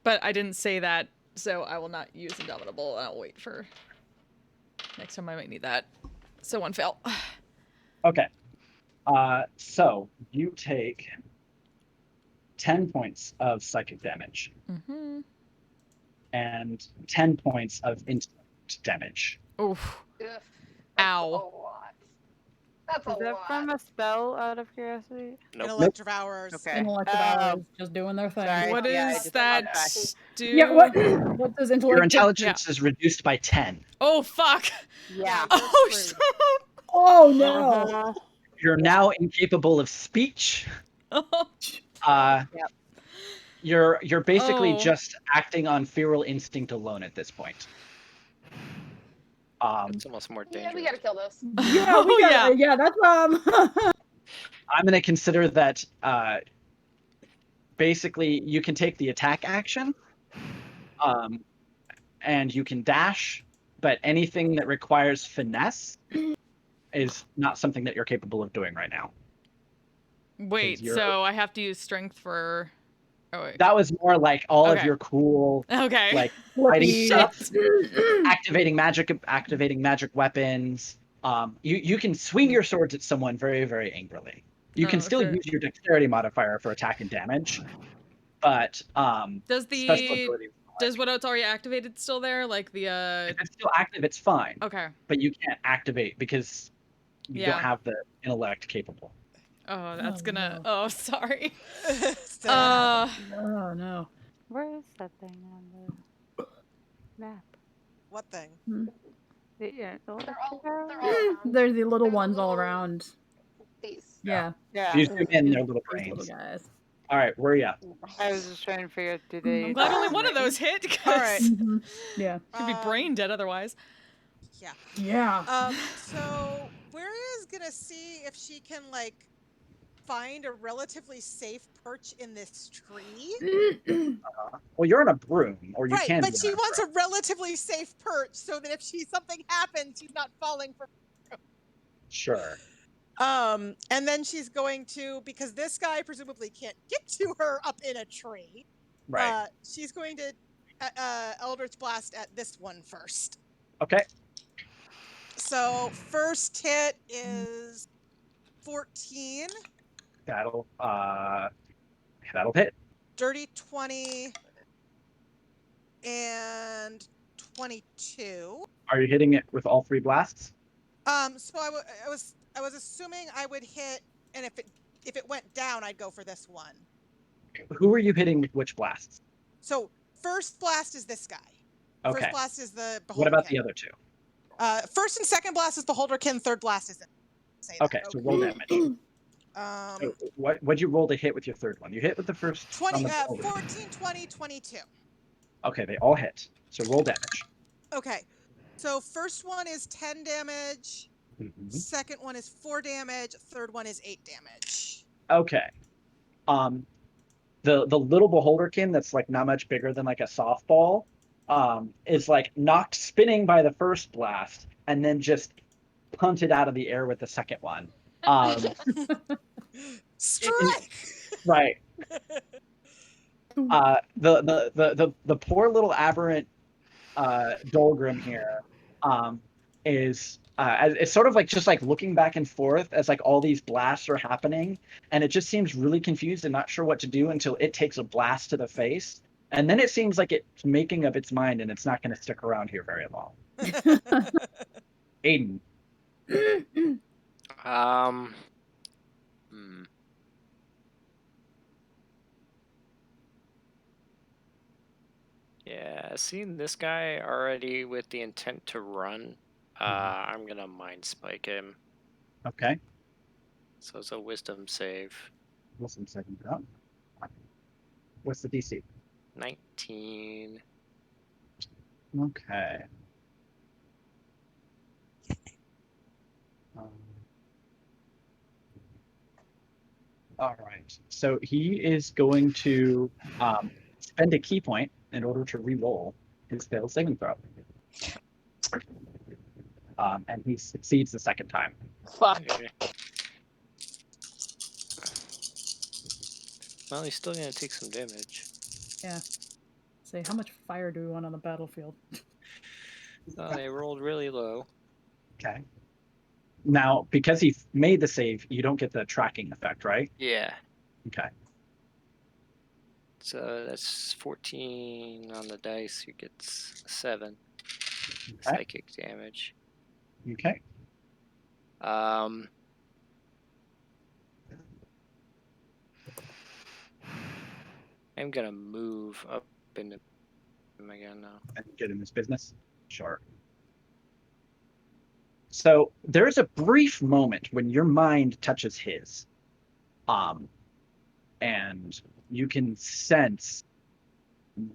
but I didn't say that, so I will not use indomitable. I'll wait for next time I might need that. So one fail. Okay. So you take 10 points of psychic damage Mm-hmm. and 10 points of intellect damage. Oof. Ugh, Ow. a lot. That's Is a that lot. from a spell, out of curiosity? Intellect Devours. Okay. Intellect Devours just doing their thing. Sorry. What Yeah, I does just that thought back. do? Yeah, what does intellect Your do? intelligence is reduced by 10. Oh fuck. Yeah. Oh shit. Oh no. Uh-huh. You're now incapable of speech. Yep. You're basically Oh. just acting on feral instinct alone at this point. It's almost more dangerous. Yeah, we gotta kill this. Yeah, we got. Yeah, that's I'm going to consider that basically you can take the attack action, and you can dash, but anything that requires finesse is not something that you're capable of doing right now. Wait, so I have to use strength for. Oh wait. That was more like all of Okay. your cool, Okay. like fighting Shit. stuff, activating magic weapons. You can swing your swords at someone very, very angrily. You can Oh, still shit. use your dexterity modifier for attack and damage, but Does special the abilities. does what it's already activated still there? Like the If it's still active, it's fine. Okay. But you can't activate because you Yeah. don't have the intellect capable. Oh, that's Oh, gonna. no. Oh, sorry. Oh no. Where is that thing on the map? What thing? Yeah, They're all around. There's the little ones all around. These. Yeah. If you zoom in, they're little Those little brains. guys. All right, where are you at? I was just trying to figure out, do they... I'm glad only one of those hit. 'Cause All right. Yeah. Could be brain dead otherwise. Yeah. Yeah. So Waria's gonna see if she can like find a relatively safe perch in this tree. Well, you're on a broom, or you Right, can. but be she on a wants a relatively safe perch so that if something happens, she's not falling for. Sure. And then she's going to, because this guy presumably can't get to her up in a tree. Right. She's going to Eldritch Blast at this one first. Okay. So first hit is 14. That'll hit. Dirty 20 and 22. Are you hitting it with all 3 blasts? So I was assuming I would hit, and if it went down, I'd go for this one. Who are you hitting with which blasts? So first blast is this guy. Okay. First blast is the Beholderkin. What about the other 2? First and second blast is Beholderkin. Third blast is it. Okay, so roll damage. So what'd you roll to hit with your third one? You hit with the first 20, on the Beholder. 14, 20, 22. Okay, they all hit. So roll damage. Okay. So first one is 10 damage. Mhm. Second one is 4 damage. Third one is 8 damage. Okay. The little Beholderkin that's like not much bigger than like a softball, is like knocked spinning by the first blast and then just punted out of the air with the second one. Strike. Right. The poor little aberrant Dolgrim here is it's sort of like just like looking back and forth as like all these blasts are happening, and it just seems really confused and not sure what to do until it takes a blast to the face, and then it seems like it's making up its mind and it's not going to stick around here very long. Aiden. Yeah, seeing this guy already with the intent to run, I'm gonna mind spike him. Okay. So it's a wisdom save. Wisdom saving throw. What's the DC? 19. Okay. All right. So he is going to spend a key point in order to re-roll his failed saving throw. And he succeeds the second time. Fuck. Okay. Well, he's still gonna take some damage. Yeah. Say, how much fire do we want on the battlefield? Oh, they rolled really low. Okay. Now, because he made the save, you don't get the tracking effect, right? Yeah. Okay. So that's 14 on the dice. He gets 7 Okay. psychic damage. Okay. I'm gonna move up into him again now. And get in his business? Sure. So there's a brief moment when your mind touches his. And you can sense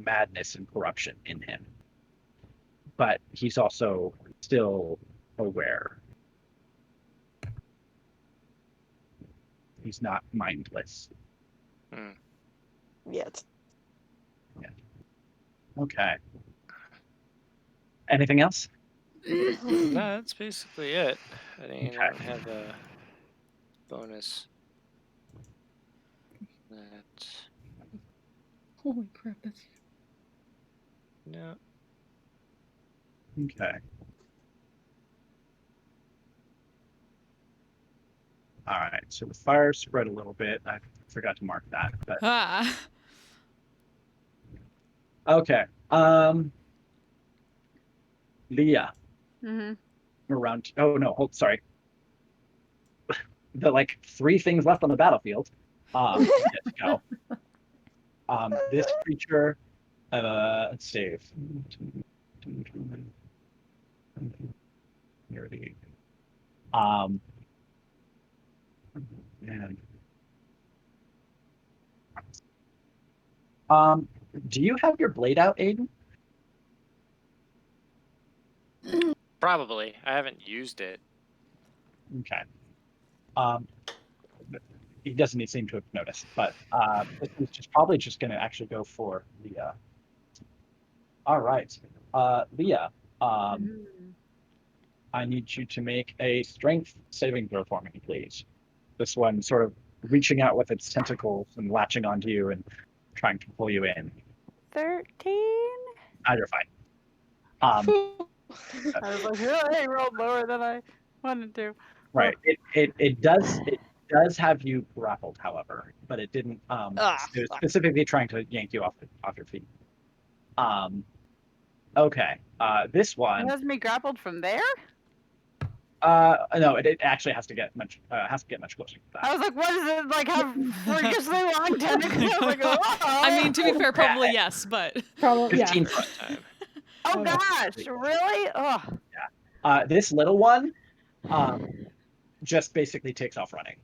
madness and corruption in him. But he's also still aware. He's not mindless. Yet. Yeah. Okay. Anything else? No, that's basically it. I mean, I don't have a bonus. That. Holy crap, that's... No. Okay. All right. So the fire spread a little bit. I forgot to mark that. But... Okay. Leah. Around. Oh no. Hold. Sorry. The 3 things left on the battlefield. Let's go. This creature. Let's see. Man. Do you have your blade out, Aiden? Probably. I haven't used it. Okay. He doesn't seem to have noticed, but he's probably just going to actually go for Leah. All right. Leah, I need you to make a strength saving throw for me, please. This one sort of reaching out with its tentacles and latching onto you and trying to pull you in. 13. You're fine. I was like, really? Rolled lower than I wanted to. Right. It does have you grappled, however, but it didn't. It was specifically trying to yank you off your feet. Okay. This one. It has me grappled from there? No, it actually has to get much closer to that. I was like, what is it? Like, have freakishly long tentacles? Like, oh! I mean, to be fair, probably yes, but probably 15 foot. Oh gosh, really? Oh. Yeah. This little one, just basically takes off running.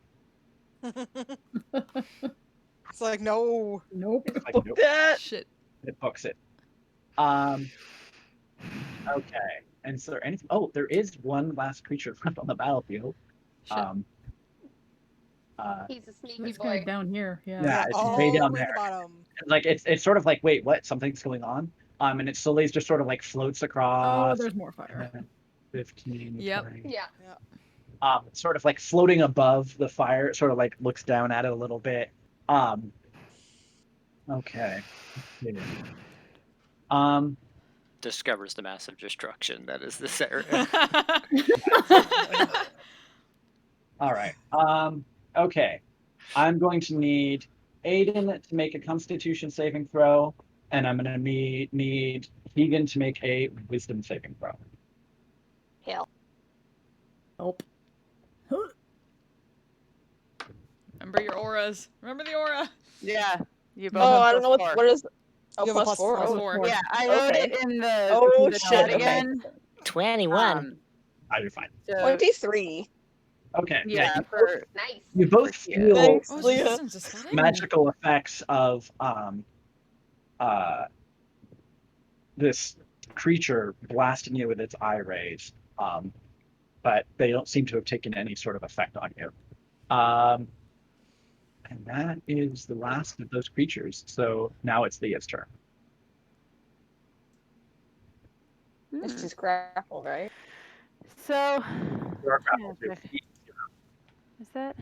It's like, no. Nope. It's like, nope. That. Shit. It books it. Okay. And is there anything? Oh, there is one last creature left on the battlefield. Shit. He's a sneaky It's boy. kind of down here. Yeah. Yeah, it's way down way at there. the bottom. It's sort of like, wait, what? Something's going on. And it slowly just sort of floats Oh, across. there's more fire. 15. Yep. 20. Yeah. It's sort of floating above the fire. It sort of looks down at it a little bit. Okay. Discovers the massive destruction that is this area. All right. Okay. I'm going to need Aiden to make a Constitution saving throw, and I'm going to need Keegan to make a Wisdom saving throw. Hell. Nope. Remember your auras. Remember the aura. Yeah. You both Oh, have I don't know +4. what is. Oh, You have a plus +4. four. +4. Yeah, I wrote Okay. it in the, Oh, the shit, chat okay. again. 21. You're fine. So, 23. Okay. yeah, you, for Nice. you both Yeah. feel Thanks, Oh, Leah. Jesus, just let it. magical effects of this creature blasting you with its eye rays, but they don't seem to have taken any sort of effect on you. And that is the last of those creatures. So now it's Leah's turn. It's just grappled, right? So, You are grappled. yeah, is that?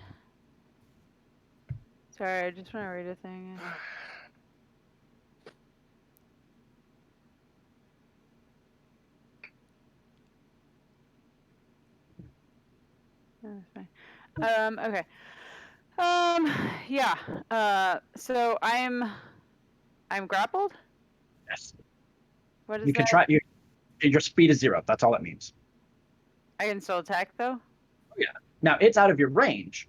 Sorry, I just want to read a thing. That's fine. Okay. Yeah. So I'm grappled? Yes. What is You can that? try. Your speed is 0. That's all it means. I can still attack though? Yeah. Now it's out of your range,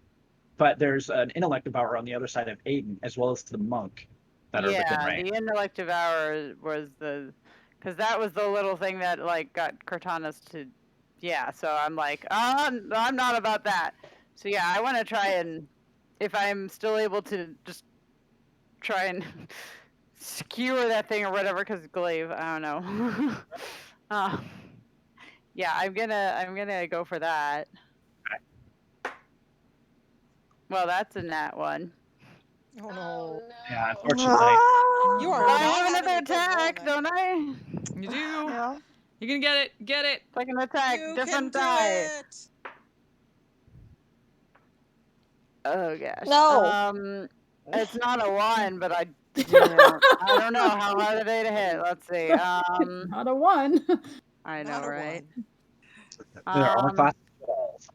but there's an intellect devourer on the other side of Aiden, as well as the monk that are within range. The intellect devour was because that was the little thing that like got Cortana's to, yeah. So I'm like, I'm not about that. So yeah, I want to try and, if I'm still able to just try and skewer that thing or whatever, because glaive, I don't know. Yeah, I'm gonna go for that. Well, that's a nat one. Oh no. Yeah, unfortunately. You are I not have having another a good roll, attack, Nick. don't I? You do. Yeah. You can get it. Get it. Second attack, You different can do die. it. Oh gosh. No. It's not a 1, but I don't know how hard are they to hit. Let's see. Not a 1. I know, Not a right? There are class walls.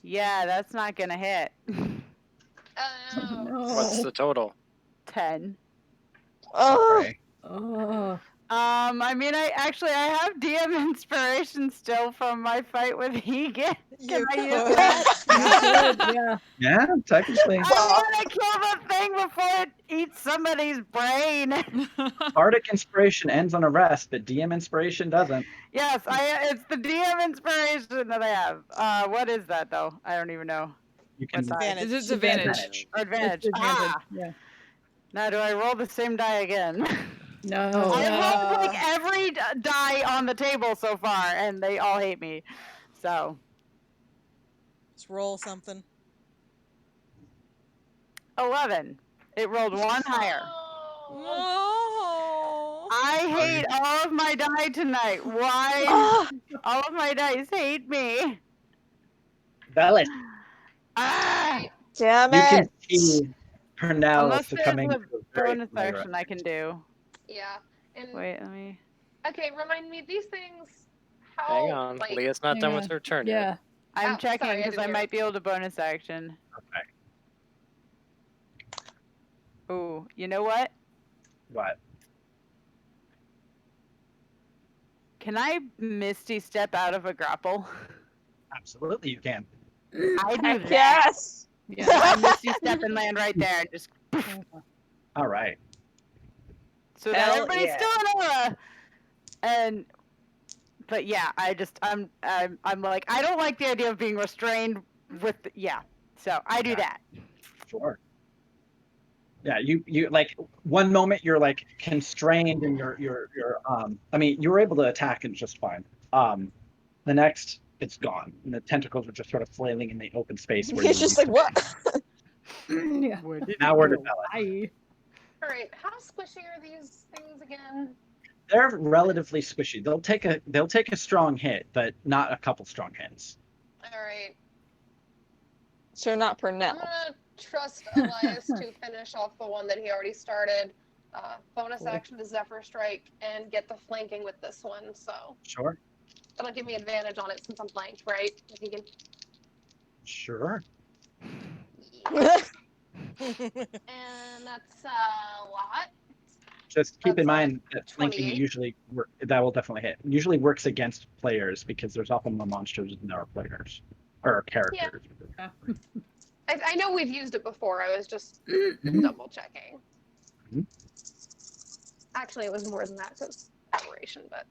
Yeah, that's not gonna hit. What's the total? 10. Oh. Right. Oh. I mean, I have DM inspiration still from my fight with Egan. Can I use could. that? Yeah. Yeah, technically. I want to kill the thing before it eats somebody's brain. Bardic inspiration ends on a rest, but DM inspiration doesn't. Yes, it's the DM inspiration that I have. What is that though? I don't even know. You can Advantage. It's advantage. Or advantage. It's advantage. Ah! Yeah. Now do I roll the same die again? No. I rolled like every die on the table so far, and they all hate me. So Just roll something. 11. It rolled 1 higher. Oh. I hate all of my die tonight. Why? All of my dice hate me. Valid. Ah! Damn You it. can see Pernell Unless there's succumbing a to a very bonus familiar action I can do. Yeah. And Wait, let me. okay, remind me these things. How? Hang on, Like, Leah's not done with her turn Yeah. yet. I'm Oh, checking sorry, I because didn't I hear. might be able to bonus action. Okay. Ooh, you know what? What? Can I Misty Step out of a grapple? Absolutely, you can. I do that. Yes. Yeah. I Misty Step and land right there. And just All right. so that Hell everybody's yeah. still in aura. And but yeah, I'm like, I don't like the idea of being restrained with yeah. So I do that. Sure. Yeah, you like one moment you're like constrained and you're I mean you were able to attack and just fine. The next it's gone and the tentacles are just sort of flailing in the open space where He's you just like, what? Yeah. now we're developed. all right. How squishy are these things again? They're relatively squishy. They'll take a strong hit, but not a couple strong hits. All right. So not for I'm now. gonna trust Elias to finish off the one that he already started. Bonus action to Zephyr Strike and get the flanking with this one. So Sure. that'll give me advantage on it since I'm flanked, right? If you can. Sure. And that's a lot. Just keep in That's, mind that flanking 28. usually that will definitely hit. Usually works against players because there's often more monsters than there are players or characters. Yeah. I know we've used it before. I was just double checking. Mhm. Actually, it was more than that because aberration, but.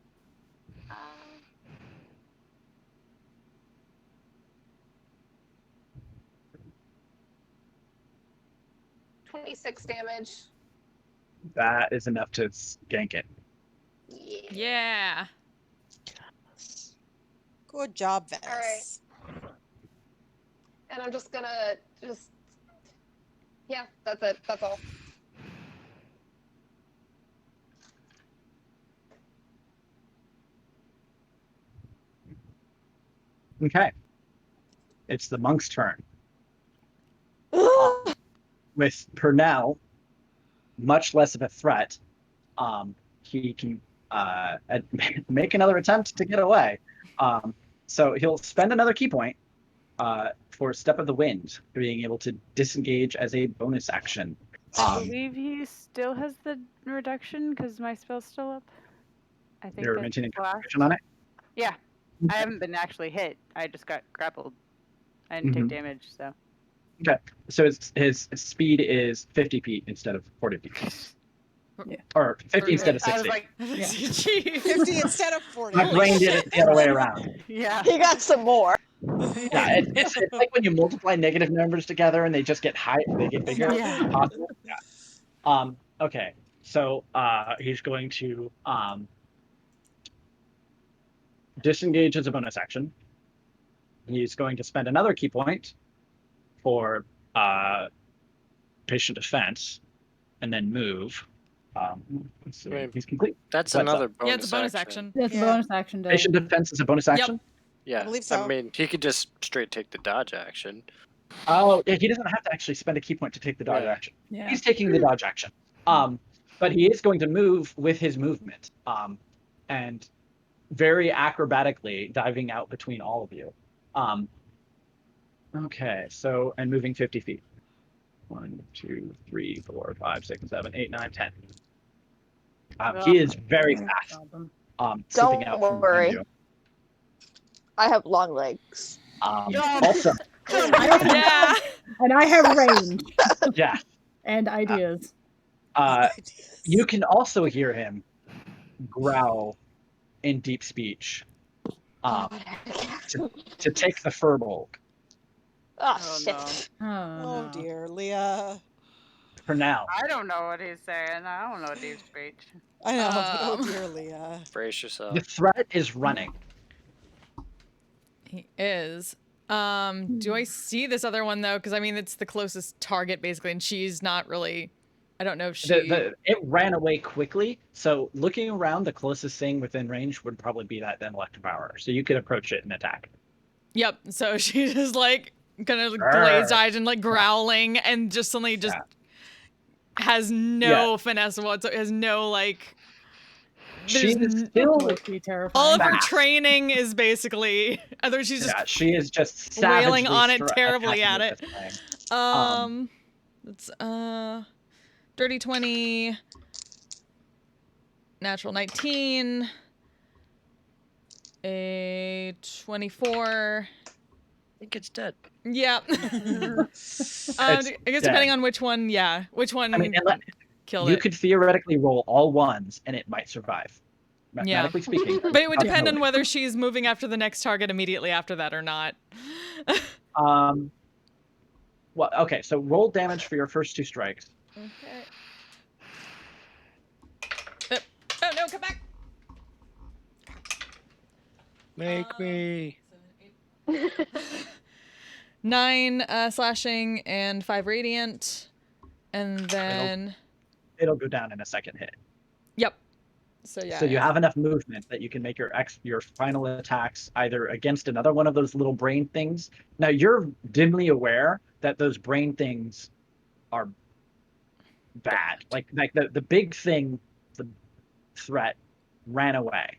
26 damage. That is enough to gank it. Yeah. Good job, Vess. All right. And I'm just gonna yeah, that's it. That's all. Okay. It's the monk's turn. With Purnell, much less of a threat, he can make another attempt to get away. So he'll spend another key point for Step of the Wind, being able to disengage as a bonus action. I believe he still has the reduction because my spell's still up. I think You're that's maintaining last. concentration on it? Yeah, I haven't been actually hit. I just got grappled. I didn't take damage, so. Okay, so his speed is 50 feet instead of 40 feet. Yeah. Or 50 instead of I 60. was like, 50 instead of 40. My brain did it the other way around. Yeah. He got some more. Yeah, it's like when you multiply negative numbers together and they just get they get bigger. Yeah. Possible. Yeah. Okay, so he's going to disengage as a bonus action. He's going to spend another key point for patient defense, and then move. Let's see. Wait, He's complete. That's What's another up? bonus Yeah, it's a bonus action. That's a bonus action. Dave. Patient defense is a bonus action. Yeah, believe so. I mean, he could just straight take the dodge action. Oh, yeah, he doesn't have to actually spend a key point to take the dodge Yeah. action. Yeah. He's taking the dodge action. But he is going to move with his movement. And very acrobatically diving out between all of you. Okay, so and moving 50 feet. 1, 2, 3, 4, 5, 6, 7, 8, 9, 10. He is very fast. Slipping out from behind worry. you. I have long legs. Also, Yeah. And I have range yeah. and ideas. You can also hear him growl in deep speech to take the furbolg. Oh, shit. Oh dear, Leah. For now. I don't know what he's saying. I don't know deep speech. I know. Oh dear, Leah. Brace yourself. The threat is running. He is. Do I see this other one though? Because I mean, it's the closest target basically, and she's not really. I don't know if she. It ran away quickly, so looking around, the closest thing within range would probably be that then electropowder. So you could approach it and attack. Yep. So she just like kind of glazed eyed and like growling, and just suddenly just has no finesse whatsoever. Has no like. She's still all of her training is basically. Either she's just. She is just wailing on it savagely terribly at attacking it. this thing. It's dirty 20, natural 19, a 24. I think it's dead. Yeah. I guess depending on which one, which one killed you it. could theoretically roll all ones and it might survive. Mathematically speaking. But it would depend on whether she's moving after the next target immediately after that or not. Well, okay, so roll damage for your first 2 strikes. Okay. Oh no, come back. Make me. 9 slashing and 5 radiant, and then It'll go down in a second hit. Yep. So yeah. So you have enough movement that you can make your final attacks either against another one of those little brain things. Now you're dimly aware that those brain things are bad. Like the big thing, the threat ran away.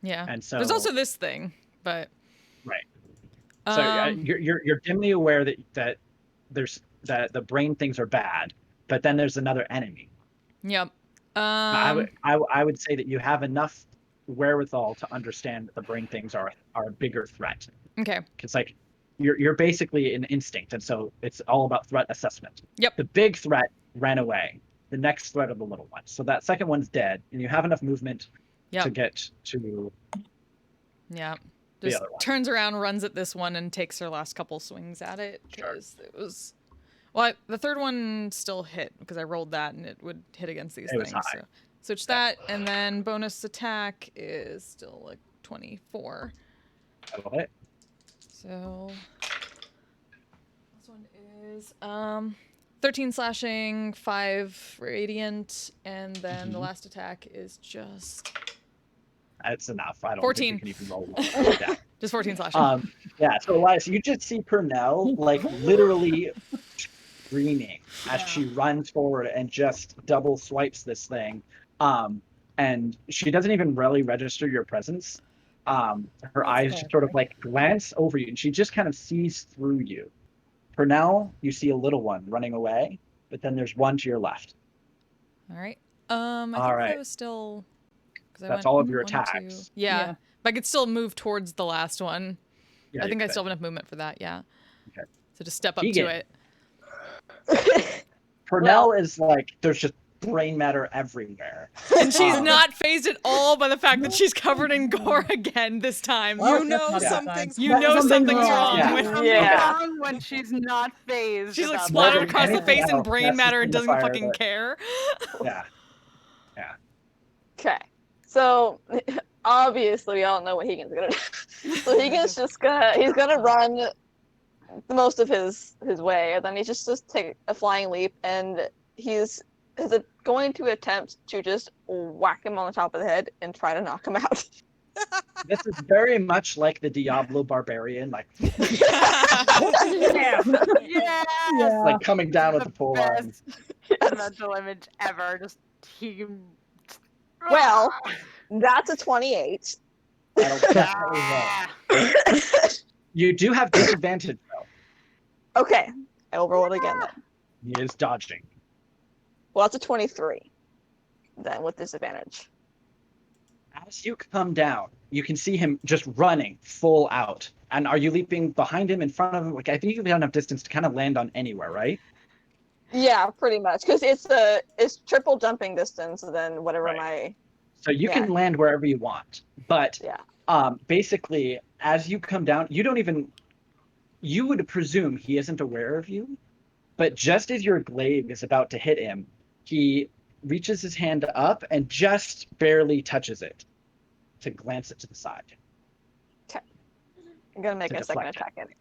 Yeah. And so there's also this thing, but right. So you're dimly aware that there's that the brain things are bad, but then there's another enemy. Yep. I would say that you have enough wherewithal to understand that the brain things are a bigger threat. Okay. It's like you're basically an instinct, and so it's all about threat assessment. Yep. The big threat ran away. The next threat are the little ones. So that second one's dead, and you have enough movement to get to. Yeah. The Just other one. turns around, runs at this one, and takes her last couple swings at it because it was Well, the third one still hit because I rolled that and it would hit against these It was things. high. So switch that, and then bonus attack is still like 24. That'll hit. So this one is 13 slashing, 5 radiant, and then the last attack is just That's enough. I don't 14. think you can even roll. Yeah. Just 14 slashing. Yeah, so Elias, you just see Purnell like literally screaming as she runs forward and just double swipes this thing. And she doesn't even really register your presence. Her eyes just sort of like glance over you and she just kind of sees through you. Purnell, you see a little one running away, but then there's one to your left. All right. I think right. that was still. That's all of your 1, 2. attacks. Yeah. But I could still move towards the last one. Yeah, I think you I still could. have enough movement for that, yeah. Okay. So just step up Keegan. to it. Purnell is like, there's just brain matter everywhere. And she's not phased at all by the fact that she's covered in gore again this time. Well, You know something's You know something's wrong. Yeah. Wrong when she's not phased. She's like about splattered that. across the face in else, brain that's matter and the doesn't fire fucking that- care. Yeah. Yeah. Okay. So obviously we all know what Higan's gonna do. So Higan's just gonna run the most of his way, and then he's just take a flying leap, and he's going to attempt to just whack him on the top of the head and try to knock him out. This is very much like the Diablo barbarian, like Yeah. like coming down with the pole arm. Mental image ever. Just he. Well, that's a 28. That'll definitely roll. You do have disadvantage though. Okay, I will roll it again then. He is dodging. Well, that's a 23. Then with disadvantage. As you come down, you can see him just running full out. And are you leaping behind him, in front of him? Like I think you have enough distance to kind of land on anywhere, right? Yeah, pretty much, because it's triple jumping distance, and then whatever my. So you can land wherever you want. But basically, as you come down, you would presume he isn't aware of you. But just as your glaive is about to hit him, he reaches his hand up and just barely touches it to glance it to the side. Okay. I'm going to make To a second deflect attack anyway.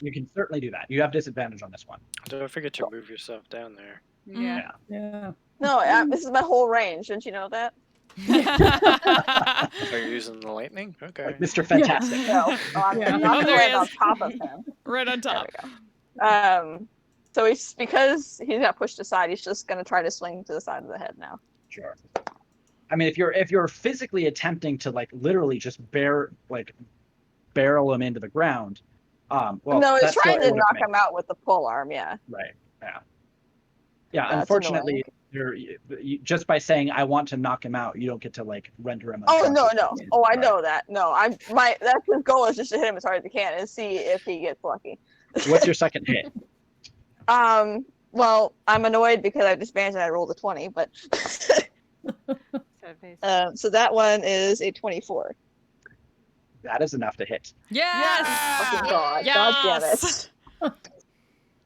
You can certainly do that. You have disadvantage on this one. Don't forget to move yourself down there. Yeah. No, this is my whole range. Didn't you know that? Are you using the lightning? Okay. Like Mr. Fantastic. No, I'm not right on top of him. Right on top. There we go. So he's because he got pushed aside, he's just gonna try to swing to the side of the head now. Sure. I mean, if you're physically attempting to like literally just barrel him into the ground, well, no, he's that's trying what to it would've knock made. him out with the pole arm. Yeah. Right. Yeah. That's Unfortunately, just by saying I want to knock him out, you don't get to like render him. Oh no, unconscious. no. Oh, I know that. No, that's his goal is just to hit him as hard as he can and see if he gets lucky. What's your second hit? Well, I'm annoyed because I disadvantaged and I rolled a 20, but so that one is a 24. That is enough to hit. Yes! Fucking God. God damn it.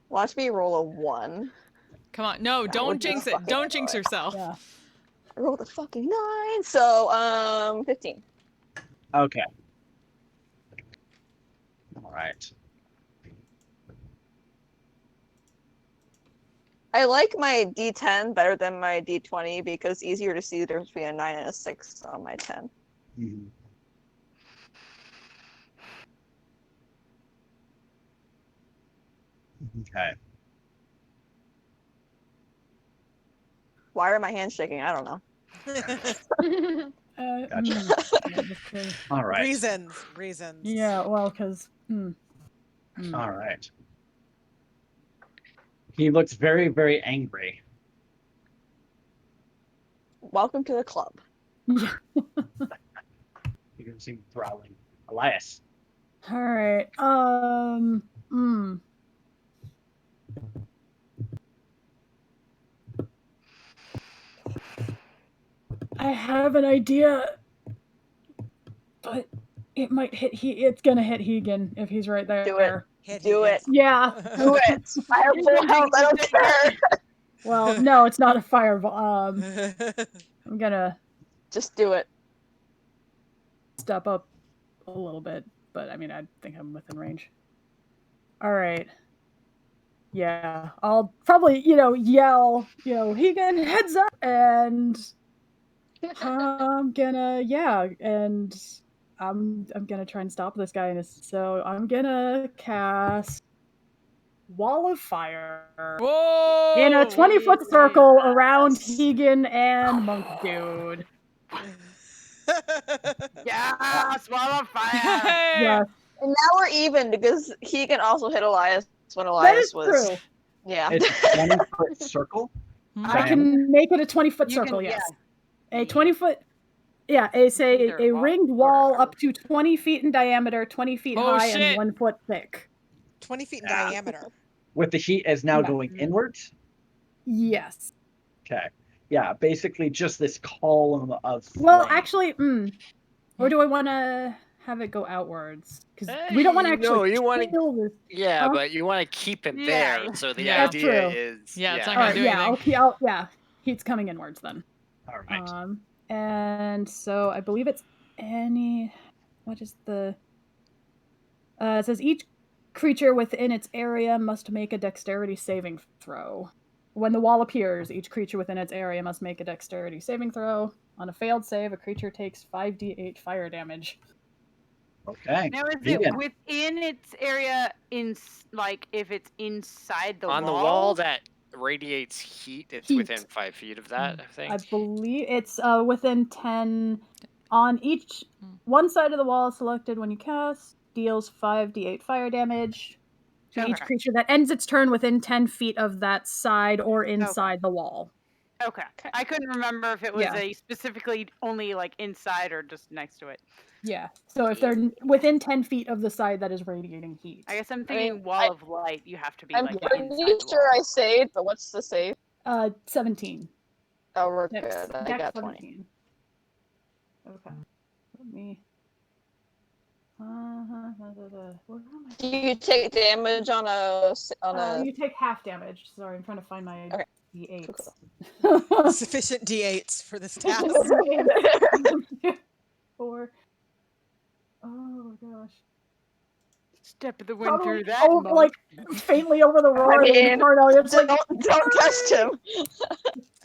Watch me roll a 1. Come on. No, That don't would be jinx it. fucking Don't jinx yourself. I rolled a fucking 9, so 15. Okay. All right. I like my D10 better than my D20 because it's easier to see the difference between a 9 and a 6 on my 10. Mm-hmm. Okay. Why are my hands shaking? I don't know. Gotcha. All right. Reasons. Yeah, well, because. All right. He looks very, very angry. Welcome to the club. You can see him growling. Elias. All right. I have an idea, but it might hit. It's gonna hit Hegan if he's right there. Do it. Do it. Yeah. Do it. I have full health. I don't care. Well, no, it's not a fireball. I'm gonna just do it. Step up a little bit, but I mean, I think I'm within range. All right. Yeah, I'll probably, yell, Hegan, heads up, and I'm gonna try and stop this guy. So I'm gonna cast Wall of Fire in a 20-foot circle around Hegan and Monk Dude. Yes, Wall of Fire. Yes. And now we're even because he can also hit Elias when That Elias is was. true. Yeah. It's 20-foot circle. I can make it a 20-foot You circle, can- yes. A 20-foot, yeah, it's a ringed wall up to 20 feet in diameter, 20 feet Oh, high, shit. and 1 foot thick. 20 feet in Yeah. diameter. With the heat as now Yeah. going inwards. Yes. Okay. Yeah, basically just this column of Well, flame. actually, or do I want to have it go outwards? Because we don't want to actually No, you want kill to. this. Yeah, Huh? but you want to keep him Yeah. there. So the That's idea true. is. Yeah, it's not All gonna right, do yeah, anything. yeah, heat's coming inwards then. All right. And so I believe it's what is the, it says each creature within its area must make a dexterity saving throw. When the wall appears, each creature within its area must make a dexterity saving throw. On a failed save, a creature takes 5d8 fire damage. Okay. Now, is Vegan. it within its area, if it's inside the On wall? the wall that radiates heat, it's within 5 feet of that, I think. I believe it's within 10 on each one side of the wall selected when you cast, deals 5d8 fire damage to each Okay. creature that ends its turn within 10 feet of that side or inside the wall. Okay. I couldn't remember if it was Yeah. a specifically only inside or just next to it. Yeah. So if they're within 10 feet of the side that is radiating heat. I guess I'm thinking wall of light. You have to be I'm inside pretty the sure I saved, but what's the save? 17. Oh, we're Dex- good. I Dex got 20. 17. Okay. Let me. Do you take damage on a You take half damage. Sorry, I'm trying to find my d8s. Sufficient D8s for this task. 4. Oh gosh. Step of the wind through that. Oh, monk. like faintly over the roar. I mean, It's like, don't test him.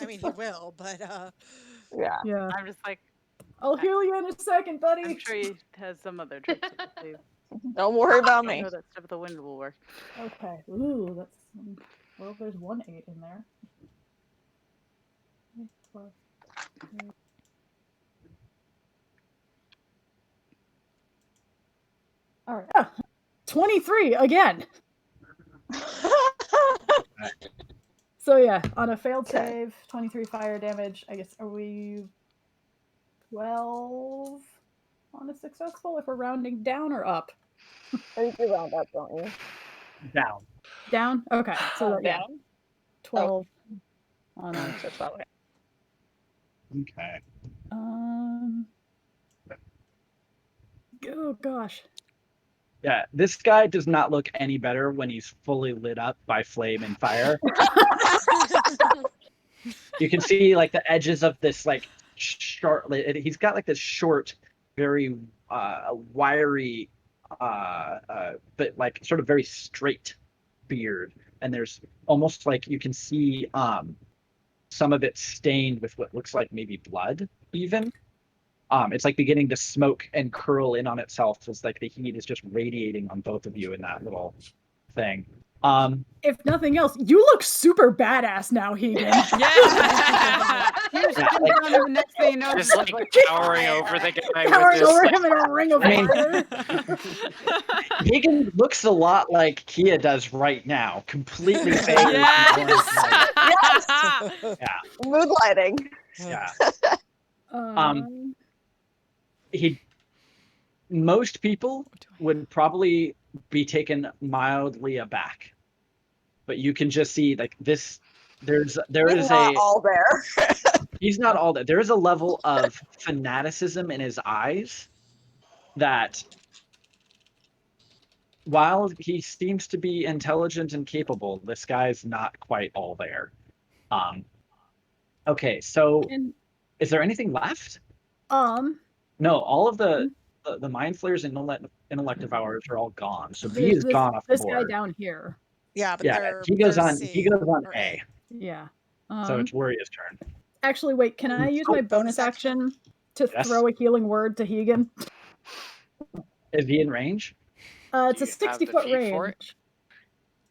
I mean, he will, but Yeah. Yeah. I'm just like, I'll heal you in a second, buddy. I'm sure he has some other tricks up his sleeve. Don't worry about I me. know that step of the wind will work. Okay. Ooh, that's well. There's 1 8 in there. 12. All right. 23 again. So yeah, on a failed save, 23 fire damage. I guess are we 12 on a successful if we're rounding down or up? I think you round up, don't you? Down. Down? Okay. So that, yeah. Down? 12 on a So 12. Okay. Oh gosh. Yeah, this guy does not look any better when he's fully lit up by flame and fire. You can see the edges of this sharp. He's got this short, very wiry, but sort of very straight beard, and there's almost you can see some of it stained with what looks like maybe blood even. It's beginning to smoke and curl in on itself as the heat is just radiating on both of you in that little thing. If nothing else, you look super badass now, Hegan. Yeah. You're sitting down and the next thing you know, Just towering over the guy Towering with over this. him in a ring of fire. Hagen looks a lot like Kia does right now, completely faded. Yes! Yeah. Mood lighting. Yeah. Most people would probably be taken mildly aback, but you can just see this. There He's is not all there. He's not all there. There is a level of fanaticism in his eyes that while he seems to be intelligent and capable, this guy's not quite all there. Okay, so is there anything left? No, all of the mind flayers and intellect devourers are all gone. So B There's is gone off the this guy board. down here. Yeah, but Yeah, they're he goes they're on. C He goes on or A. Yeah. So it's Warrior's turn. Actually, wait. Can I use my bonus action to throw a healing word to Hegan? Is he in range? It's a you have the 60-foot feet for range. it?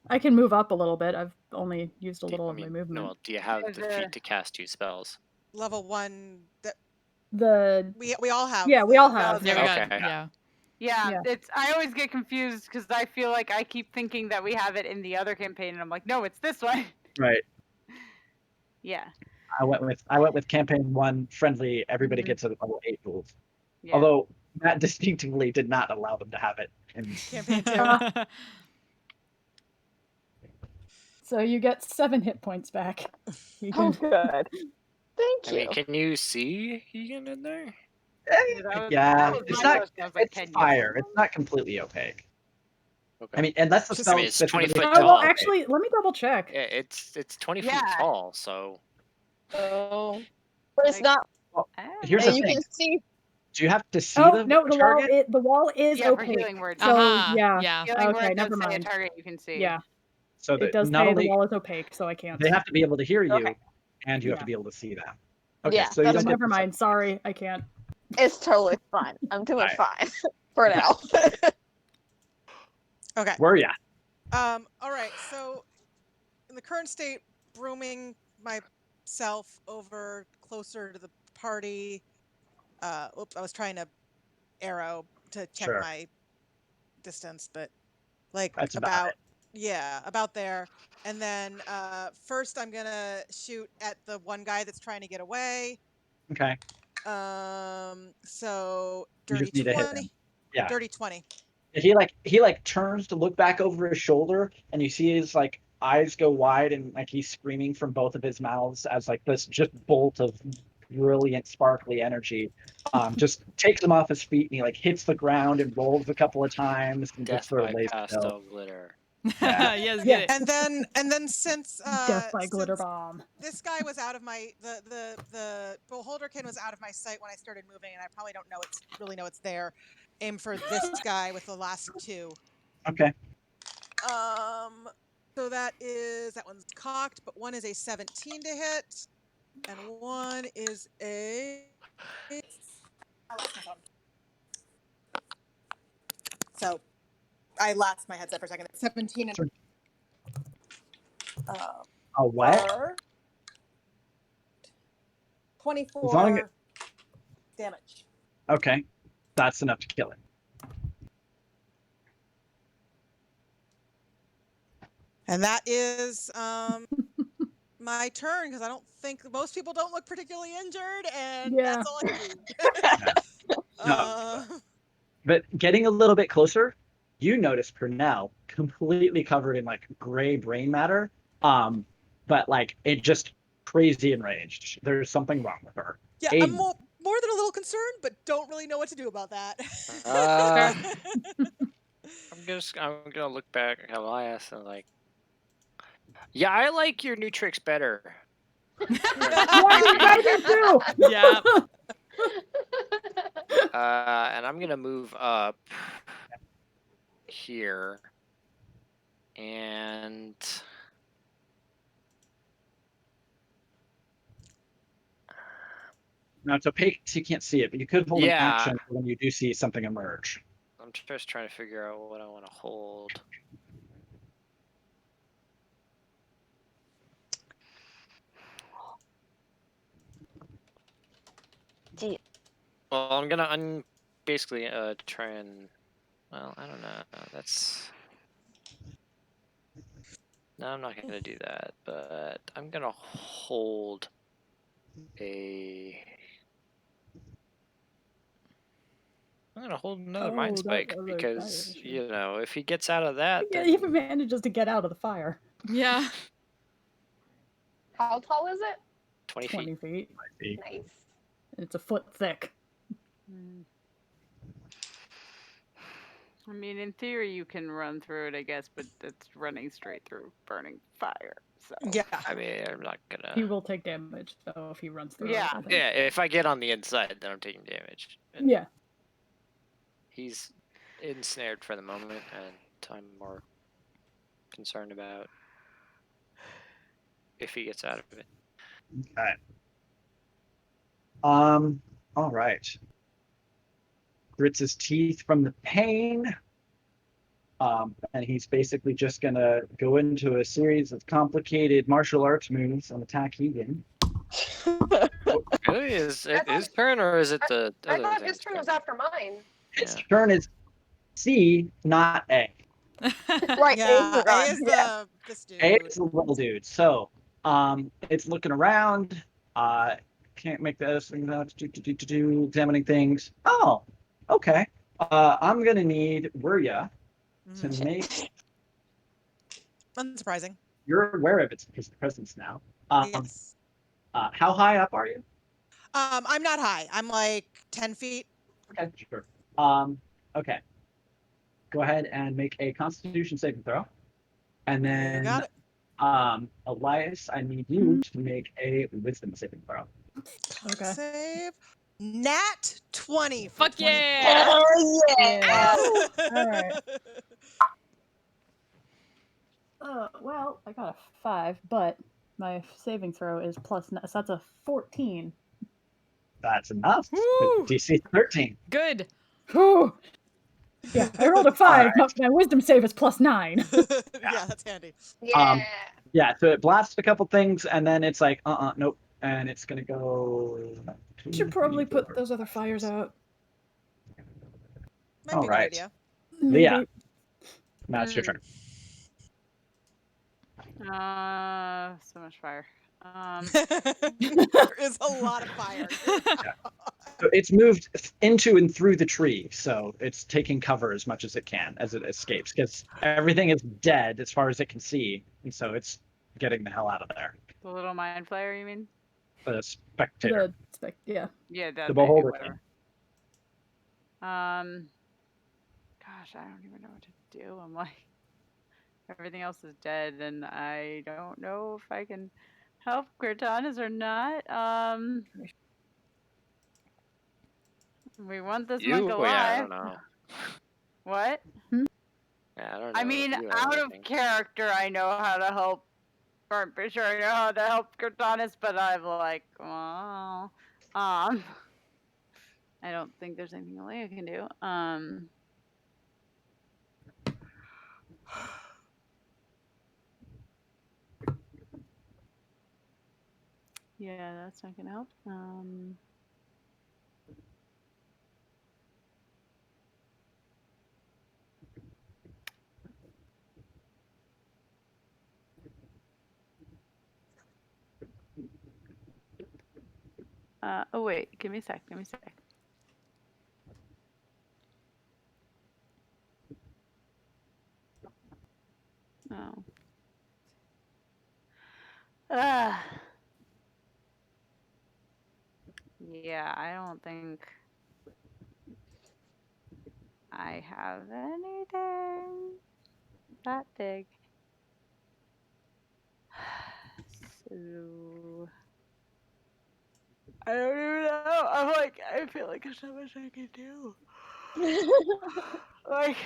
I can move up a little bit. I've only used a little of my No, movement. well, do you have the feet to cast 2 spells? level 1. We all have. Yeah, we all have. Yeah, we got Okay. yeah. Yeah, it's. I always get confused because I feel like I keep thinking that we have it in the other campaign, and I'm like, no, it's this one. Right. Yeah. I went with campaign 1 friendly. Everybody gets a level 8 move. Yeah. Although Matt distinctively did not allow them to have it in campaign 2. So you get 7 hit points back. Oh, good. Thank I you. mean, can you see Egan in there? Yeah, it's not. It's fire. It's not completely opaque. Okay. I mean, unless the spell I mean, it's 20 foot Well, tall. actually, let me double check. Yeah, it's 20 feet tall, so. Oh, but it's not. Here's and the you thing. can see. Do you have to see Oh the no, the wall. target? The wall is Yeah, for opaque. healing words. So yeah. Healing Okay, word never does say a mind. target you can see. Yeah, So it does not say only the wall is opaque, so I can't. they have to be able to hear you, Okay. and you have Yeah. to be able to see them. Okay, Yeah, so you that's don't get Never the- mind. Sorry, I can't. It's totally fine. I'm doing Alright. fine for now. Okay. Where are ya? All right. So, in the current state, brooming myself over closer to the party. Oops, I was trying to arrow to check Sure. my distance, but like That's about it. about there. And then first, I'm gonna shoot at the one guy that's trying to get away. Okay. So You dirty just need to hit 20. him. Yeah. Dirty 20. He turns to look back over his shoulder, and you see his like eyes go wide, and like he's screaming from both of his mouths as like this just bolt of brilliant, sparkly energy just takes him off his feet, and he like hits the ground and rolls a couple of times and Death just sort of by lays pastel still. glitter. Yeah. Yes, get it. And then since Death by glitter bomb. this guy was out of my the Beholderkin was out of my sight when I started moving, and I probably don't really know it's there. Aim for this guy with the last 2. Okay. So that one's cocked, but one is a 17 to hit, and one is a. So, I lost my headset for a second. 17 and. A what? 24 damage. Okay. That's enough to kill it. And that is my turn, because I don't think most people don't look particularly injured, and that's all I do. No. But getting a little bit closer, you notice Purnell completely covered in like gray brain matter. But like it just crazy enraged. There's something wrong with her. Yeah, Aiden. I'm more than a little concerned, but don't really know what to do about that. I'm gonna look back at Elias and like, yeah, I like your new tricks better. I do too. Yeah. And I'm gonna move up here, and Now it's opaque, so you can't see it, but you could hold an Yeah. action when you do see something emerge. I'm just trying to figure out what I want to hold. Well, I'm basically try and, well, I don't know. No, I'm not gonna do that, but I'm gonna hold another mind spike because, you know, if he gets out of that, Yeah, then he even manages to get out of the fire. Yeah. How tall is it? 20 20 feet. feet. Nice. It's a foot thick. I mean, in theory, you can run through it, I guess, but that's running straight through burning fire. So Yeah. I mean, I'm not He gonna. will take damage though if he runs through Yeah. it. I think. Yeah, if I get on the inside, then I'm taking damage. And Yeah. he's ensnared for the moment, and I'm more concerned about if he gets out of it. Okay. All right. Grits his teeth from the pain. And he's basically just gonna go into a series of complicated martial arts moves and attack Egan. Really? Is it his turn, or is it the I other thought thing's his turn was after mine. His turn is C, not A. Right, Yeah, A forgot. A is Yeah. this dude. A is the little dude. So, it's looking around. Can't make this. Examining things. Oh, okay. I'm gonna need Wirya to make. Unsurprising. You're aware of its presence now. Yes. How high up are you? I'm not high. I'm like 10 feet. Okay, sure. Okay. Go ahead and make a Constitution saving throw, and then got it. Elias, I need you to make a Wisdom saving throw. Okay. Save. Nat 20. Fuck yeah! Hell yeah! All right. Well, I got a 5, but my saving throw is +9, so that's a 14. That's enough. Woo! DC 13. Good. Whew. Yeah, I rolled a 5, right. but my wisdom save is +9. Yeah, that's handy. Yeah. Yeah, so it blasts a couple things, and then it's like, nope. And it's going to go. Should probably put those other fires out. Might All be a right. good idea. Leah. Now it's your turn. So much fire. There is a lot of fire. So it's moved into and through the tree, so it's taking cover as much as it can as it escapes, because everything is dead as far as it can see, and so it's getting the hell out of there. The little mind flayer, you mean? The spectator. Yeah. Yeah, that. The beholder. Whatever. Gosh, I don't even know what to do. I'm like, everything else is dead, and I don't know if I can help Cortana's or not. We want this monk alive. Yeah, I don't know. What? Yeah, I don't know. I mean, if you have out of anything. character, I know how to help. I'm pretty sure I know how to help Cortana's, but I'm like, well, I don't think there's anything Leah can do. Yeah, that's not gonna help. Oh wait, give me a sec. Oh. Yeah, I don't think I have anything that big. So I don't even know. I'm like, I feel like there's so much I can do. Like,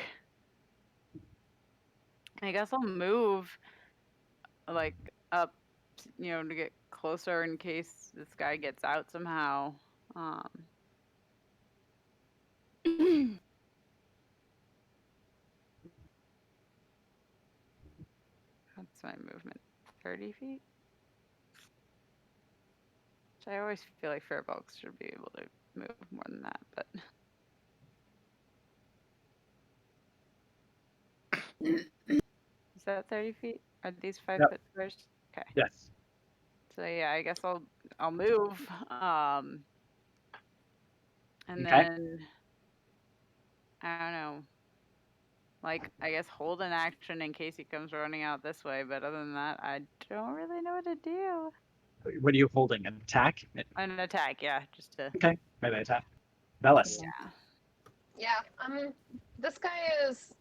I guess I'll move, like, up, to get closer in case this guy gets out somehow. That's my movement. 30 feet? Which I always feel like Fairbolgs should be able to move more than that, but. Is that 30 feet? Are these 5 Yep. foot squares? Okay. Yes. So yeah, I guess I'll move. And Okay. then I don't know. Like, I guess hold an action in case he comes running out this way, but other than that, I don't really know what to do. What are you holding? An attack? An attack, yeah, just to. Okay, maybe attack. Bellis. Yeah. Yeah. This guy is.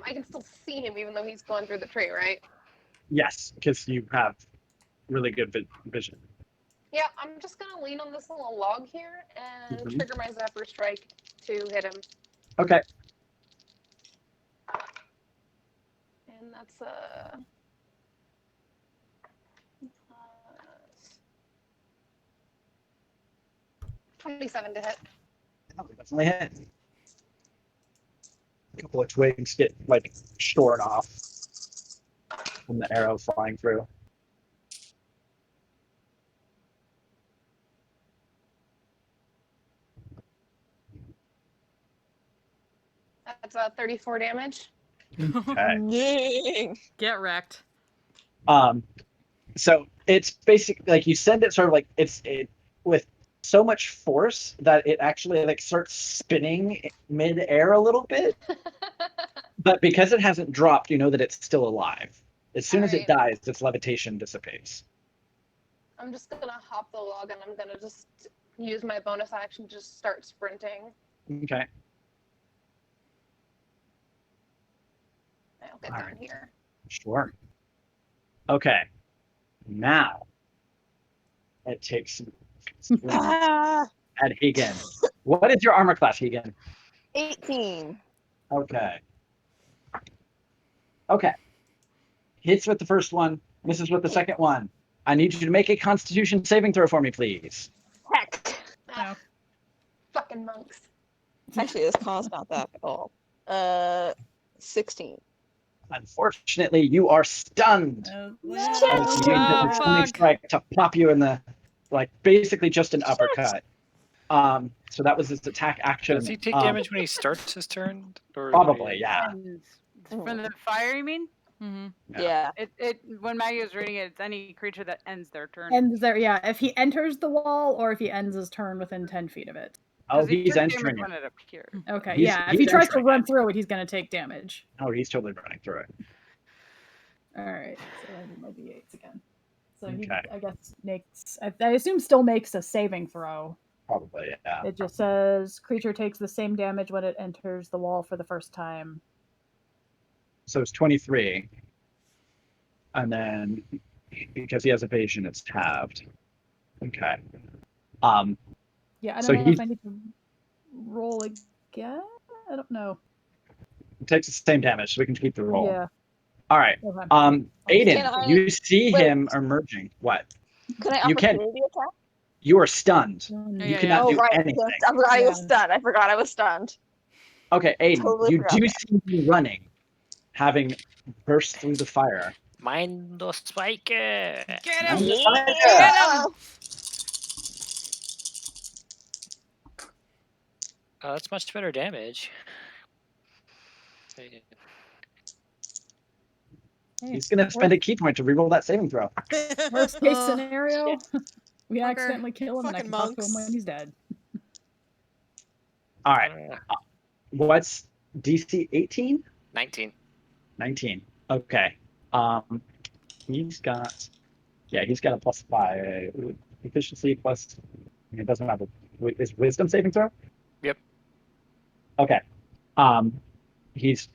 I can still see him even though he's going through the tree, right? Yes, because you have really good vision. Yeah. I'm just gonna lean on this little log here and Mhm. trigger my Zephyr Strike to hit him. Okay. And that's 27 to hit. Definitely hit. A couple of twigs get like shorn off from the arrow flying through. That's 34 damage. Okay. Get wrecked. So it's basically like you send it sort of like it with so much force that it actually like starts spinning mid-air a little bit. But because it hasn't dropped, you know that it's still alive. As soon as it dies, its levitation dissipates. I'm just gonna hop the log and I'm gonna just use my bonus action to just start sprinting. Okay. I'll get down here. Sure. Okay. Now it takes at Hagen. What is your armor class, Hagen? 18. Okay. Okay. Hits with the first one, misses with the second one. I need you to make a Constitution saving throw for me, please. Heck. Fucking monks. Actually, this con's not that at all. 16. Unfortunately, you are stunned. No. As you use the stunning strike to pop you in the, like, basically just an uppercut. So that was his attack action. Does he take damage when he starts his turn? Or Probably, yeah. From the fire, you mean? Mm-hmm. Yeah. It when Maggie was reading it, it's any creature that ends their turn. Ends there, yeah. If he enters the wall or if he ends his turn within 10 feet of it. Oh, He he's took damage entering when it. it appeared. Okay, He's- yeah. If he's he tries to entering run through it, he's going to take damage. Oh, he's totally running through it. All right, so I need my d8s again. So he, Okay. I guess, makes. I assume still makes a saving throw. Probably, yeah. It just says creature takes the same damage when it enters the wall for the first time. So it's 23. And then because he has evasion, it's halved. Okay. Yeah, I don't So know he if I need to roll again. I don't know. takes the same damage, so we can keep the roll. Yeah. All right. Okay. Aiden, Can I- you see wait. him emerging. What? Can I You can. opportunity attack? You are stunned. You cannot Oh, do right. anything. Yes, I forgot I was stunned. I forgot I was stunned. Okay, Aiden, Totally you forgot do that. see him running, having burst through the fire. Mind the spiker. Get him! Get him! Oh, that's much better damage. He's going to spend a key point to reroll that saving throw. Worst case scenario, we Fucker. accidentally kill him and I Fucking can talk to him monks. when he's dead. All right. What's DC 18? 19. 19. Okay. He's got a +5 efficiency plus. It doesn't have is wisdom saving throw. Yep. Okay. He's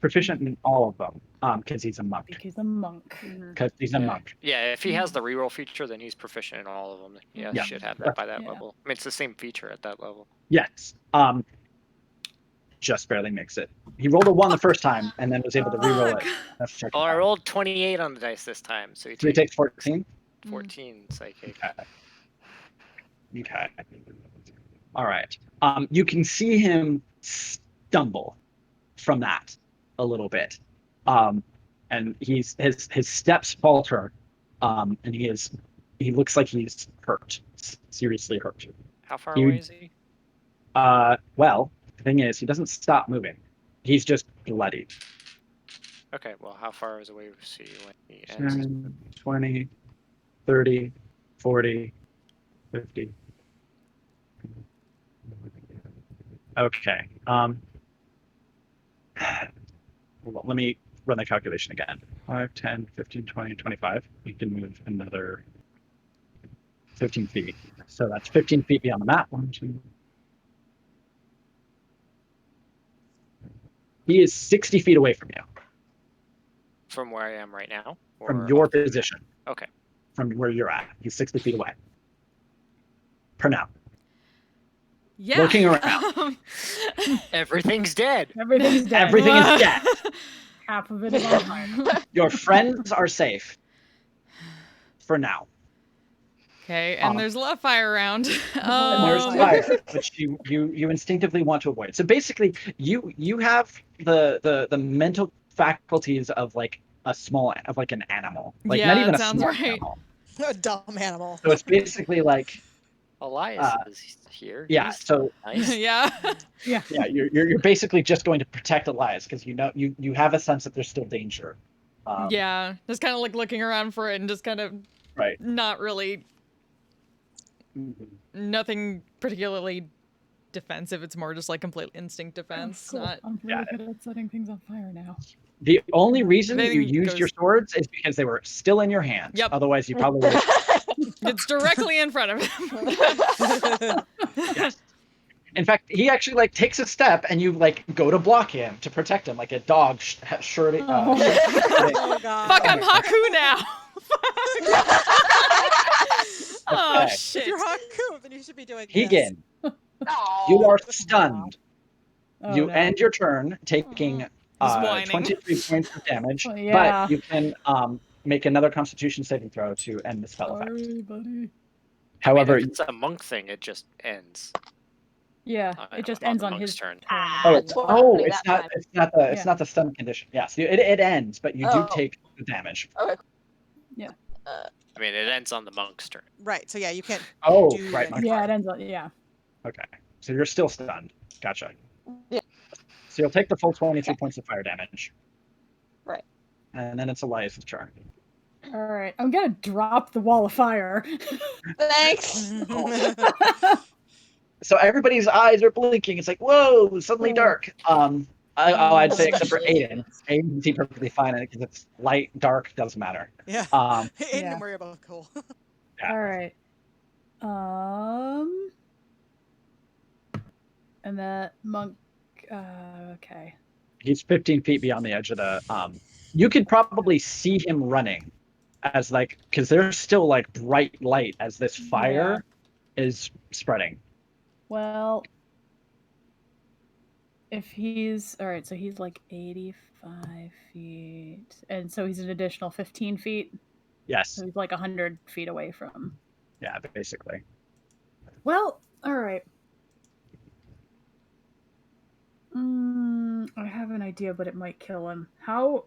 proficient in all of them. Because he's a monk. He's a monk. Because he's a monk. Yeah, if he has the reroll feature, then he's proficient in all of them. Yeah, he Yeah. should have that by that Yeah. level. I mean, it's the same feature at that level. Yes. Just barely makes it. He rolled a 1 the first time and then was able to reroll it. That's check. Oh, I rolled 28 on the dice this time, so he So he takes 14. 14 psychic. Okay. All right. You can see him stumble from that a little bit. And his steps falter. And he looks like he's hurt. Seriously hurt. How far away is he? Well, the thing is, he doesn't stop moving. He's just bloodied. Okay, well, how far is away was he when he ends? 10, 20, 30, 40, 50. Okay. Let me run the calculation again. 5, 10, 15, 20, 25. We can move another 15 feet. So that's 15 feet beyond the map. 1, 2, He is 60 feet away from you. From where I am right now? From Or your off- position. Okay. From where you're at. He's 60 feet away. Per now. Yeah. Looking around. Everything's dead. Everything's dead. Everything is dead. Half of it is on fire. Your friends are safe. For now. Okay, and there's a lot of fire around. And there's fire, which you instinctively want to avoid. So basically, you have the mental faculties of like an animal, like Yeah, not even that a sounds smart right. animal. A dumb animal. So it's basically like Elias is here. yeah. He's So nice. Yeah. Yeah. You're basically just going to protect Elias because you have a sense that there's still danger. Yeah, just kind of like looking around for it and just kind of Right. not really nothing particularly defensive. It's more just like complete instinct defense. Cool. Not I'm really good at setting things on fire now. The only reason If you anything used your swords is because they were still in your hands. Yep. Otherwise, you probably would. It's directly in front of him. Yes. In fact, he actually like takes a step, and you like go to block him to protect him, like a dog surely. Oh, God. Fuck, I'm Haku now. Oh Okay. shit. If you're Haku, then you should be doing Keegan, this. you are stunned. Oh, You no. end your turn taking whining. 23 points of damage, Oh, yeah. but you can make another Constitution saving throw to end the spell effect. Sorry, buddy. However, if it's a monk thing, it just ends. Yeah, it just on ends the on monk's his turn. it's not Yeah. the stun condition. Yes, it ends, but you do Oh. take the damage. Okay. Yeah. I mean, it ends on the monk's turn. Right, so yeah, you can't Oh, do right. anything. Yeah, it ends on yeah. Okay, so you're still stunned. Gotcha. Yeah. So you'll take the full 23 points of fire damage. Right. And then it's Elias's turn. All right, I'm gonna drop the wall of fire. Thanks. So everybody's eyes are blinking. It's like, whoa, suddenly dark. I'd say except for Aiden. Aiden can see perfectly fine because it's light, dark, doesn't matter. Yeah. Um, Aiden Yeah. and Maria both cool. All right. And that monk. Okay. He's 15 feet beyond the edge of the. You could probably see him running, as like because there's still like bright light as this fire is spreading. Well, if he's all right, so he's like 85 feet, and so he's an additional 15 feet. Yes. So he's like 100 feet away from. Yeah, basically. Well, all right. I have an idea, but it might kill him. How?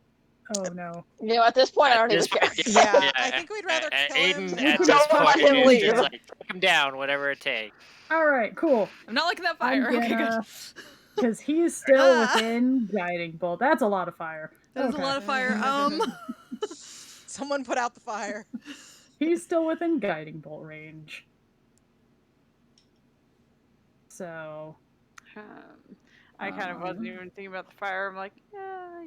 Oh no. You know, at this point, I don't even care. Yeah, I think we'd rather kill him. Aiden at Don't this let point him is leave. just like, take him down, whatever it takes. All right, cool. I'm not liking that fire. Okay, good. Because he's still within guiding bolt. That's a lot of fire. That is a lot of fire. Someone put out the fire. He's still within guiding bolt range. So. I kind of wasn't even thinking about the fire. I'm like,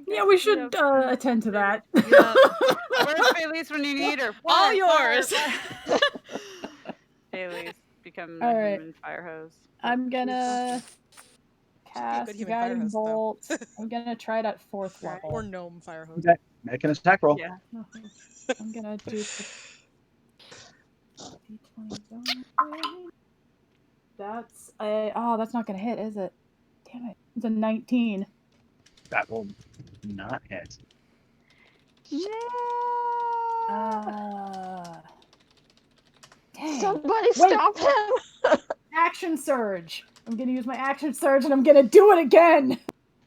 Yeah, we should attend to that. Where's Bailey's when you need her? All Fire, yours. fire. Bailey's become All a right. human fire hose. I'm gonna cast good human fire guiding hose, though. bolt. I'm gonna try it at 4th level. Or gnome fire hose. Okay, make an attack roll. Yeah. I'm gonna do the D20 bonus. That's that's not gonna hit, is it? Damn it. It's a 19. That will not hit. Dang. Somebody Wait. stop him! Action surge. I'm gonna use my action surge and I'm gonna do it again.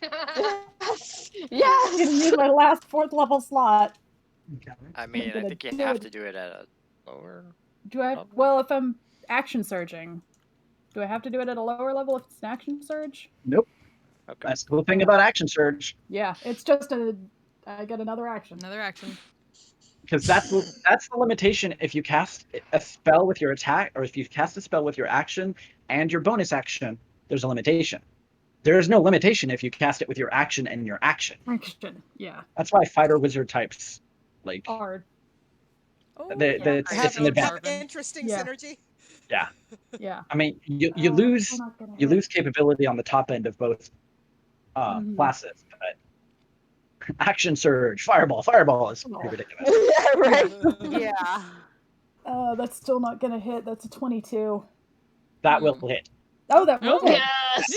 Yes! I'm gonna Yes! use my last 4th level slot. I mean, I gonna think you do have it. to do it at a lower. Do I? Well, if I'm action surging, do I have to do it at a lower level if it's an action surge? Nope. Okay. That's the cool thing about action surge, Yeah, it's just I get another action. Another action. because that's the limitation. If you cast a spell with your attack, or if you cast a spell with your action and your bonus action, there's a limitation. There is no limitation if you cast it with your action and your action. Action, yeah. That's why fighter wizard types like Hard. it's an advantage. Have interesting Yeah. synergy. Yeah. Yeah. I mean, you we're lose not gonna you hit. lose capability on the top end of both classes, but action surge, fireball is pretty ridiculous. Yeah, right. Yeah. That's still not gonna hit. That's a 22. That will hit. Oh, that will hit. Yes.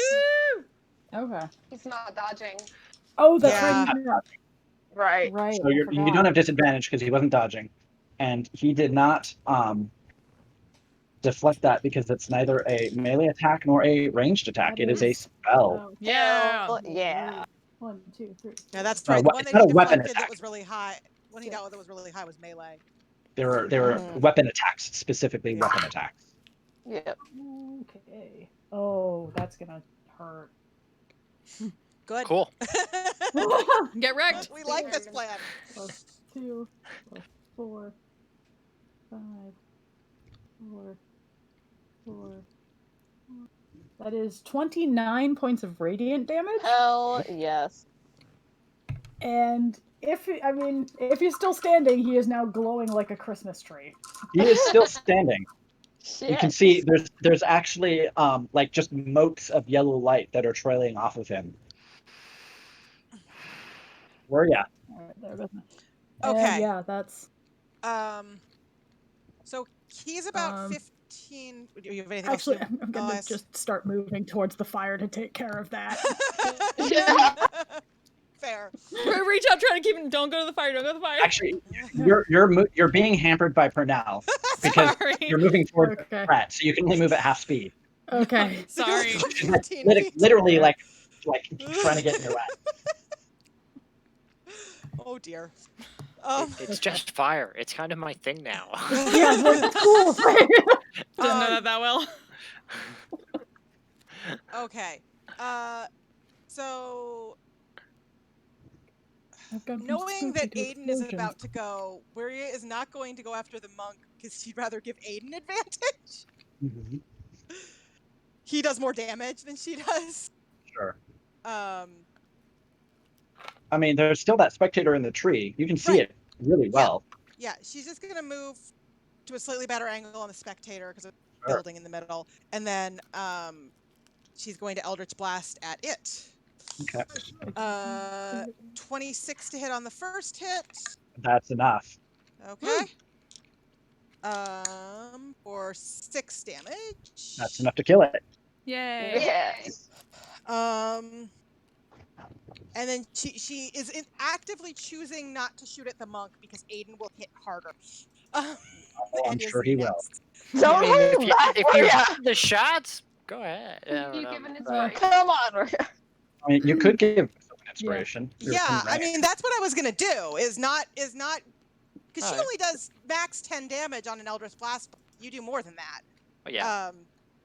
Okay. He's not dodging. Oh, that's Yeah. right. he's not. Right. Right. So I you forgot. don't have disadvantage because he wasn't dodging, and he did not deflect that because it's neither a melee attack nor a ranged attack. That It is a is- spell. oh, Yeah. Yeah. 1, 2, 3. Yeah, that's No, right. The one it's that not he a weapon deflected that attack. was really high. One he dealt with that was really high was melee. There were weapon attacks, specifically weapon attacks. Yep. Okay. Oh, that's gonna hurt. Good. Cool. Get wrecked. We like this plan. Plus 2, plus 4, 5, 4, 4. That is 29 points of radiant damage. Hell yes. And if he's still standing, he is now glowing like a Christmas tree. He is still standing. You can Shit. see there's actually like just motes of yellow light that are trailing off of him. Where ya? Alright, there it is. Okay. Yeah, that's. So he's about 15. Do you have anything Actually, else? I'm gonna just start moving towards the fire to take care of that. Yeah. Fair. Reach out, try to keep him. Don't go to the fire. Don't go to the fire. Actually, you're being hampered by Purnell because Sorry. you're moving towards Okay. Pratt, so you can only move at half speed. Okay. Sorry. She's like, literally like trying to get in your way. Oh dear. It's just fire. It's kind of my thing now. Yeah, that's cool. Doesn't know that well. Okay. So knowing that Aiden is about to go, Wiria is not going to go after the monk because she'd rather give Aiden advantage. Mm-hmm. He does more damage than she does. Sure. I mean, there's still that spectator in the tree. You can see it really well. Yeah, she's just gonna move to a slightly better angle on the spectator because of the Sure. building in the middle, and then she's going to Eldritch Blast at it. Okay. 26 to hit on the first hit. That's enough. Okay. For 6 damage. That's enough to kill it. Yay. Yes. And then she is actively choosing not to shoot at the monk because Aiden will hit harder. I'm sure he will. Don't hold back, if you Wiria. have the shots, go ahead. I don't know, but- Come on, Wiria. I mean, you could give someone inspiration. Yeah, I mean that's what I was gonna do. Is not because she Alright. only does max 10 damage on an Eldritch Blast. You do more than that. Oh, yeah.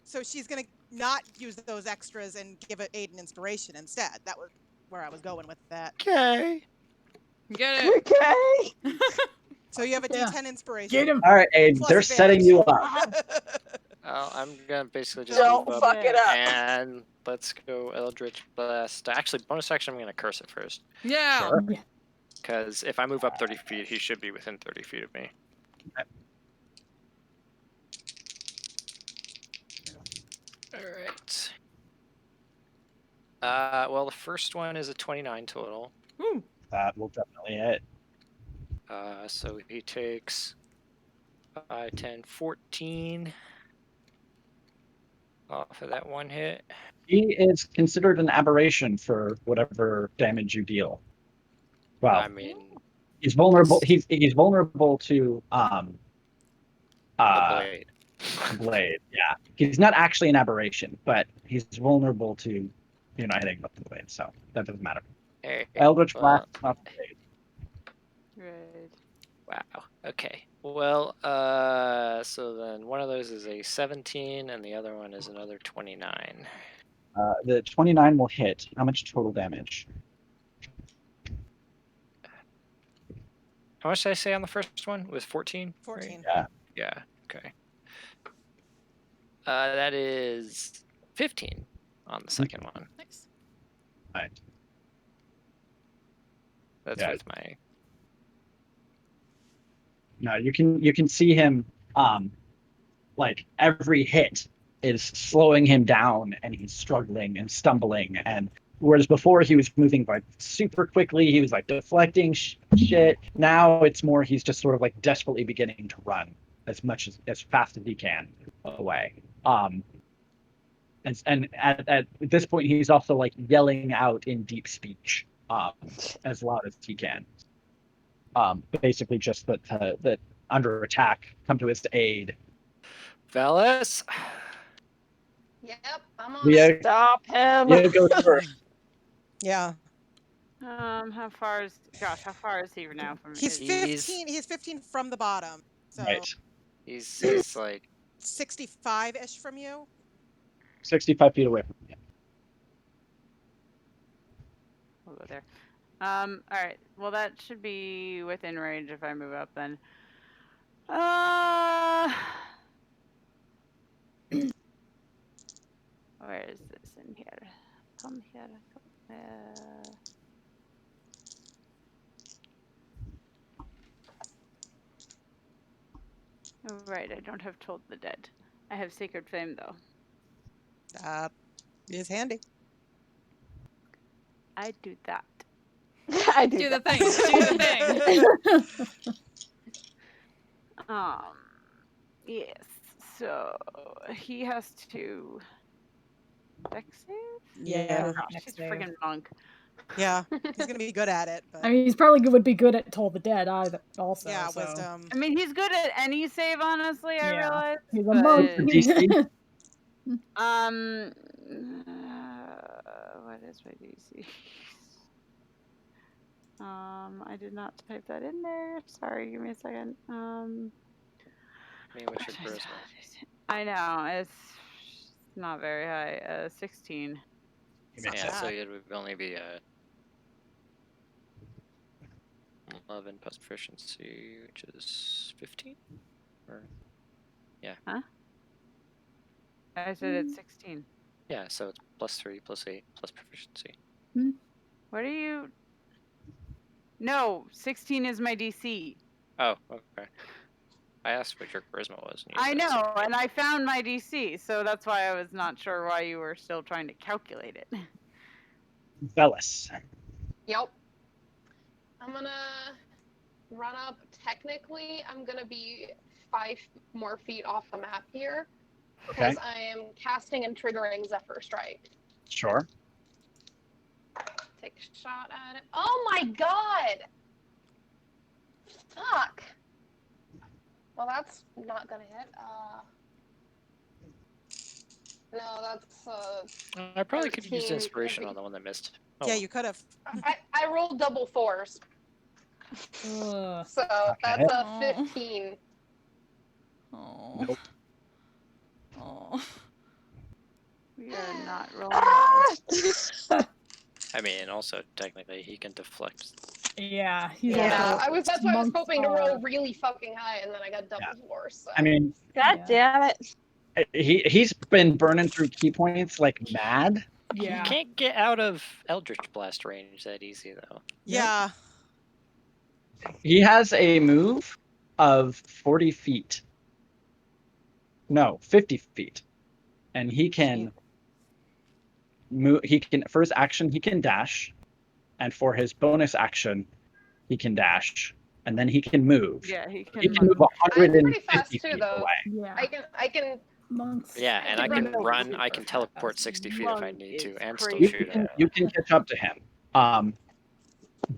So she's gonna not use those extras and give it Aiden inspiration instead. That was where I was going with that. Okay. Get it. Okay. So you have a D10 inspiration. Get him. All right, Aiden, Plus they're setting you up. Well, I'm gonna basically just Don't move fuck it up. and let's go Eldritch Blast. Actually, bonus action, I'm gonna curse it first. Yeah. Sure. Because if I move up 30 feet, he should be within 30 feet of me. Alright. Well, the first one is a 29 total. That will definitely hit. So he takes 5, 10, 14 off of that one hit. He is considered an aberration for whatever damage you deal. Well, I mean, he's vulnerable. He's vulnerable to the blade. blade. Yeah, he's not actually an aberration, but he's vulnerable to, hitting with the blade. So that doesn't matter. Hey, Eldritch well, Blast, not the blade. Right. Wow. Okay. Well, so then one of those is a 17, and the other one is another 29. The 29 will hit. How much total damage? How much did I say on the first one? It was 14? 14. Yeah. Yeah. Okay. That is 15 on the second one. Nice. Right. That's Yeah. with my. No, you can see him. Like every hit is slowing him down, and he's struggling and stumbling and Whereas before he was moving like super quickly, he was like deflecting shit. Now it's more he's just sort of like desperately beginning to run as fast as he can away. And at this point he's also like yelling out in deep speech, as loud as he can. Basically just that under attack, come to his aid. Velas? Yep, I'm on Leo, it. Stop him. Leo goes first. Yeah. How far is he now from me? He's 15. He's 15 from the bottom. So Right. He's like 65-ish from you. 65 feet away from him. We'll go there. All right. Well, that should be within range if I move up then. Where is this in here? Come here. Come here. Oh, right, I don't have Told the Dead. I have Sacred Flame though. Is handy. I do that. I Do the thing. Do the thing. Yes. So he has to dex save? Yeah. Oh, gosh, he's a friggin' monk. Yeah, he's gonna be good at it. But I mean, he's probably would be good at Told the Dead either. Also, yeah, so. wisdom. I mean, he's good at any save, honestly. I realize. He's a but- monk. What is my DC? I did not type that in there. Sorry, give me a second. I mean, what's your charisma? I know it's not very high. 16. Yeah, so it would only be 11 plus proficiency, which is 15. Or yeah. Huh? I said it's 16. Yeah, so it's plus 3, plus 8, plus proficiency. What are you? No, 16 is my DC. Oh, okay. I asked what your charisma was. And you I said know, and I found my DC, so that's why I was not sure why you were still trying to calculate it. Velas. Yep. I'm gonna run up. Technically, I'm gonna be 5 more feet off the map here. Okay. Because I am casting and triggering Zephyr Strike. Sure. Take a shot at it. Oh my god! Fuck! Well, that's not gonna hit. No, that's I probably could use 13. inspiration on the one that missed. Oh, Yeah, well. you could have. I rolled double 4s. So that's a 15. Oh. Nope. Oh. We are not rolling. I mean, also technically he can deflect. Yeah, he's Yeah, also that's why I was monk hoping to roll star. really fucking high, and then I got double 4s. So. I mean, God damn it. he's been burning through key points like mad. Yeah. You can't get out of Eldritch Blast range that easy, though. Yeah. He has a move of 40 feet. No, 50 feet. And he can move. He can, for his action, he can dash. And for his bonus action, he can dash. And then he can move. Yeah, he can move I'm pretty 150 fast too, feet though. away. Yeah. I can. Monks. Yeah, and I can can run run. I can teleport 60 feet if I Monk need to, is and still You shoot can, at you can catch up to him.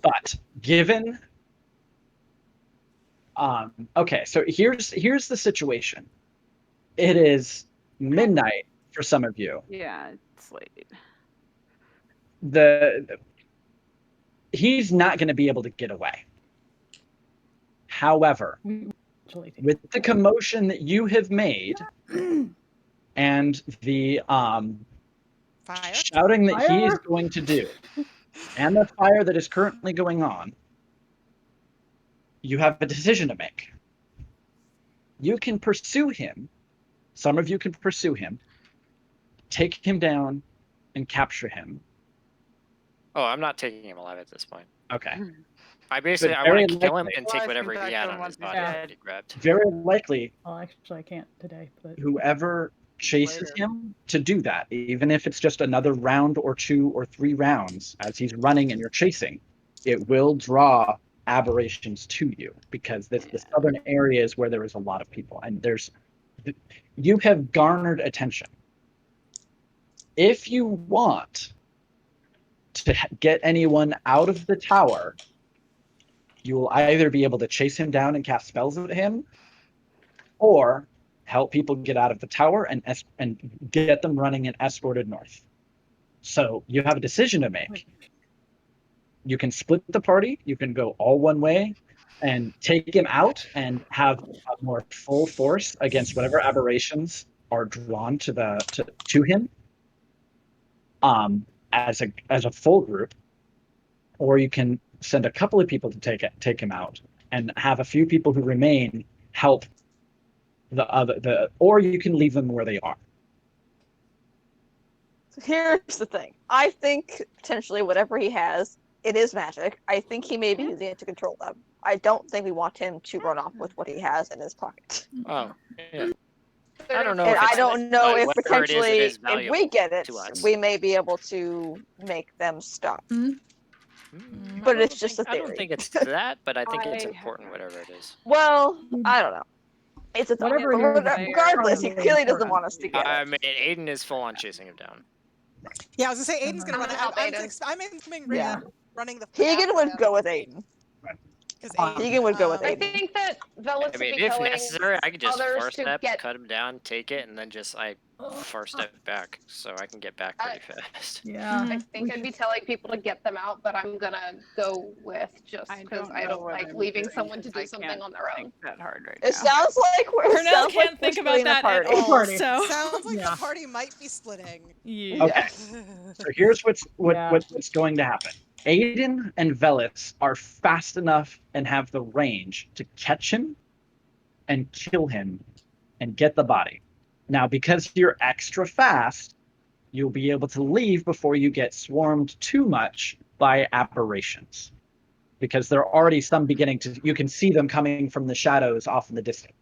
But given okay, so here's the situation. It is midnight for some of you. Yeah, it's late. He's not going to be able to get away. However, with the commotion that you have made and the shouting that he is going to do and the fire that is currently going on, you have a decision to make. You can pursue him. Some of you can pursue him, take him down, and capture him. Oh, I'm not taking him alive at this point. Okay. I basically But I want very to kill him likely- and take whatever he had on his body Yeah. that he grabbed. Very likely, Oh, actually, I can't today. But whoever chases him to do that, even if it's just another round or 2 or 3 rounds as he's running and you're chasing, it will draw aberrations to you because the southern area is where there is a lot of people and you have garnered attention. If you want to get anyone out of the tower, you will either be able to chase him down and cast spells at him, or help people get out of the tower and get them running and escorted north. So you have a decision to make. You can split the party. You can go all one way and take him out and have a more full force against whatever aberrations are drawn to him. As a full group, or you can send a couple of people to take him out and have a few people who remain help or you can leave them where they are. So here's the thing. I think potentially whatever he has, it is magic. I think he may be using it to control them. I don't think we want him to run off with what he has in his pocket. Oh, yeah. I don't know. And I don't know if whatever potentially, it is if we get it, to us. we may be able to make them stop. Mm-hmm. But it's just a theory. I don't think it's that, but I think it's important, whatever it is. Well, I don't know. It's a Whatever thought, it is, but regardless, he probably clearly doesn't want us to get it. I mean, Aiden is full on chasing him down. Yeah, I was gonna say Aiden's gonna I'm run. gonna help I'm assuming Yeah. running the. Keegan would go with Aiden. Keegan would go with I Aiden. think that Velas I mean, would be if telling necessary, I could just others four to step, get cut him down, take it, and then just four step back, so I can get back pretty fast. Yeah. I think I'd be telling people to get them out, but I'm gonna go with just because I don't like leaving someone to do something on their own. That hard right It sounds like we're Pernell sounds can't like think we're about splitting the that at party. all. So Sounds like Yeah. the party might be splitting. yeah. Okay. So here's what's going to happen. Aiden and Velis are fast enough and have the range to catch him and kill him and get the body. Now, because you're extra fast, you'll be able to leave before you get swarmed too much by aberrations. Because there are already some beginning to, you can see them coming from the shadows off in the distance.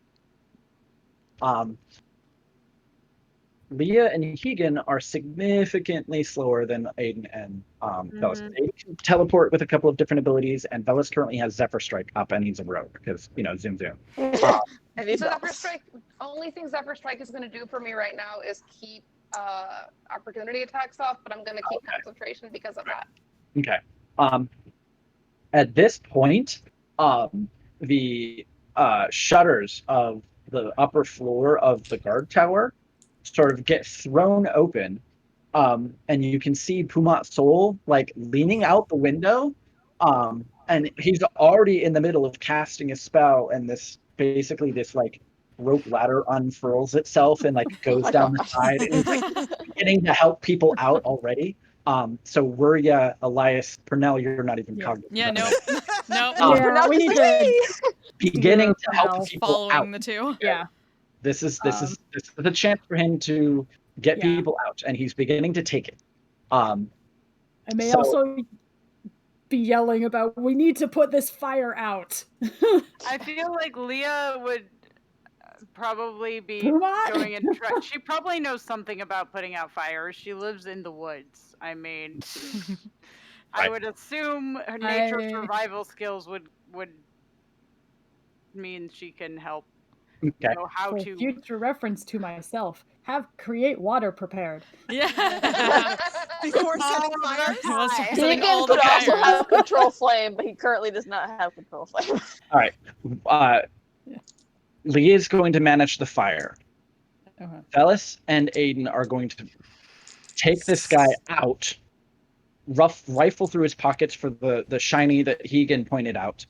Leah and Keegan are significantly slower than Aiden and Velas. Aiden can teleport with a couple of different abilities, and Velas currently has Zephyr Strike up, and he's a rogue because zoom. And these Zephyr Strike, only thing Zephyr Strike is going to do for me right now is keep opportunity attacks off, but I'm going to keep concentration because of that. Okay. At this point, the shutters of the upper floor of the guard tower sort of get thrown open, and you can see Pumat Soul leaning out the window, and he's already in the middle of casting a spell, and this rope ladder unfurls itself and goes down the side, and it's beginning to help people out already. So Wuria, Elias, Pernell, you're not even cognizant. Yeah, of no. it. Yeah, we need to Beginning to help Pernell people Following out. the two. Yeah. This is the chance for him to get people out, and he's beginning to take it. I may also be yelling about, we need to put this fire out. I feel like Leah would probably be Pumat? going and she probably knows something about putting out fires. She lives in the woods. I mean, I would assume her nature survival skills would mean she can help know how For to. future reference to myself, create water prepared. Yeah. Before setting fires. Keegan could also have control flame, but he currently does not have control flame. All right. Leah is going to manage the fire. Velis and Aiden are going to take this guy out, rifle through his pockets for the shiny that Hegan pointed out.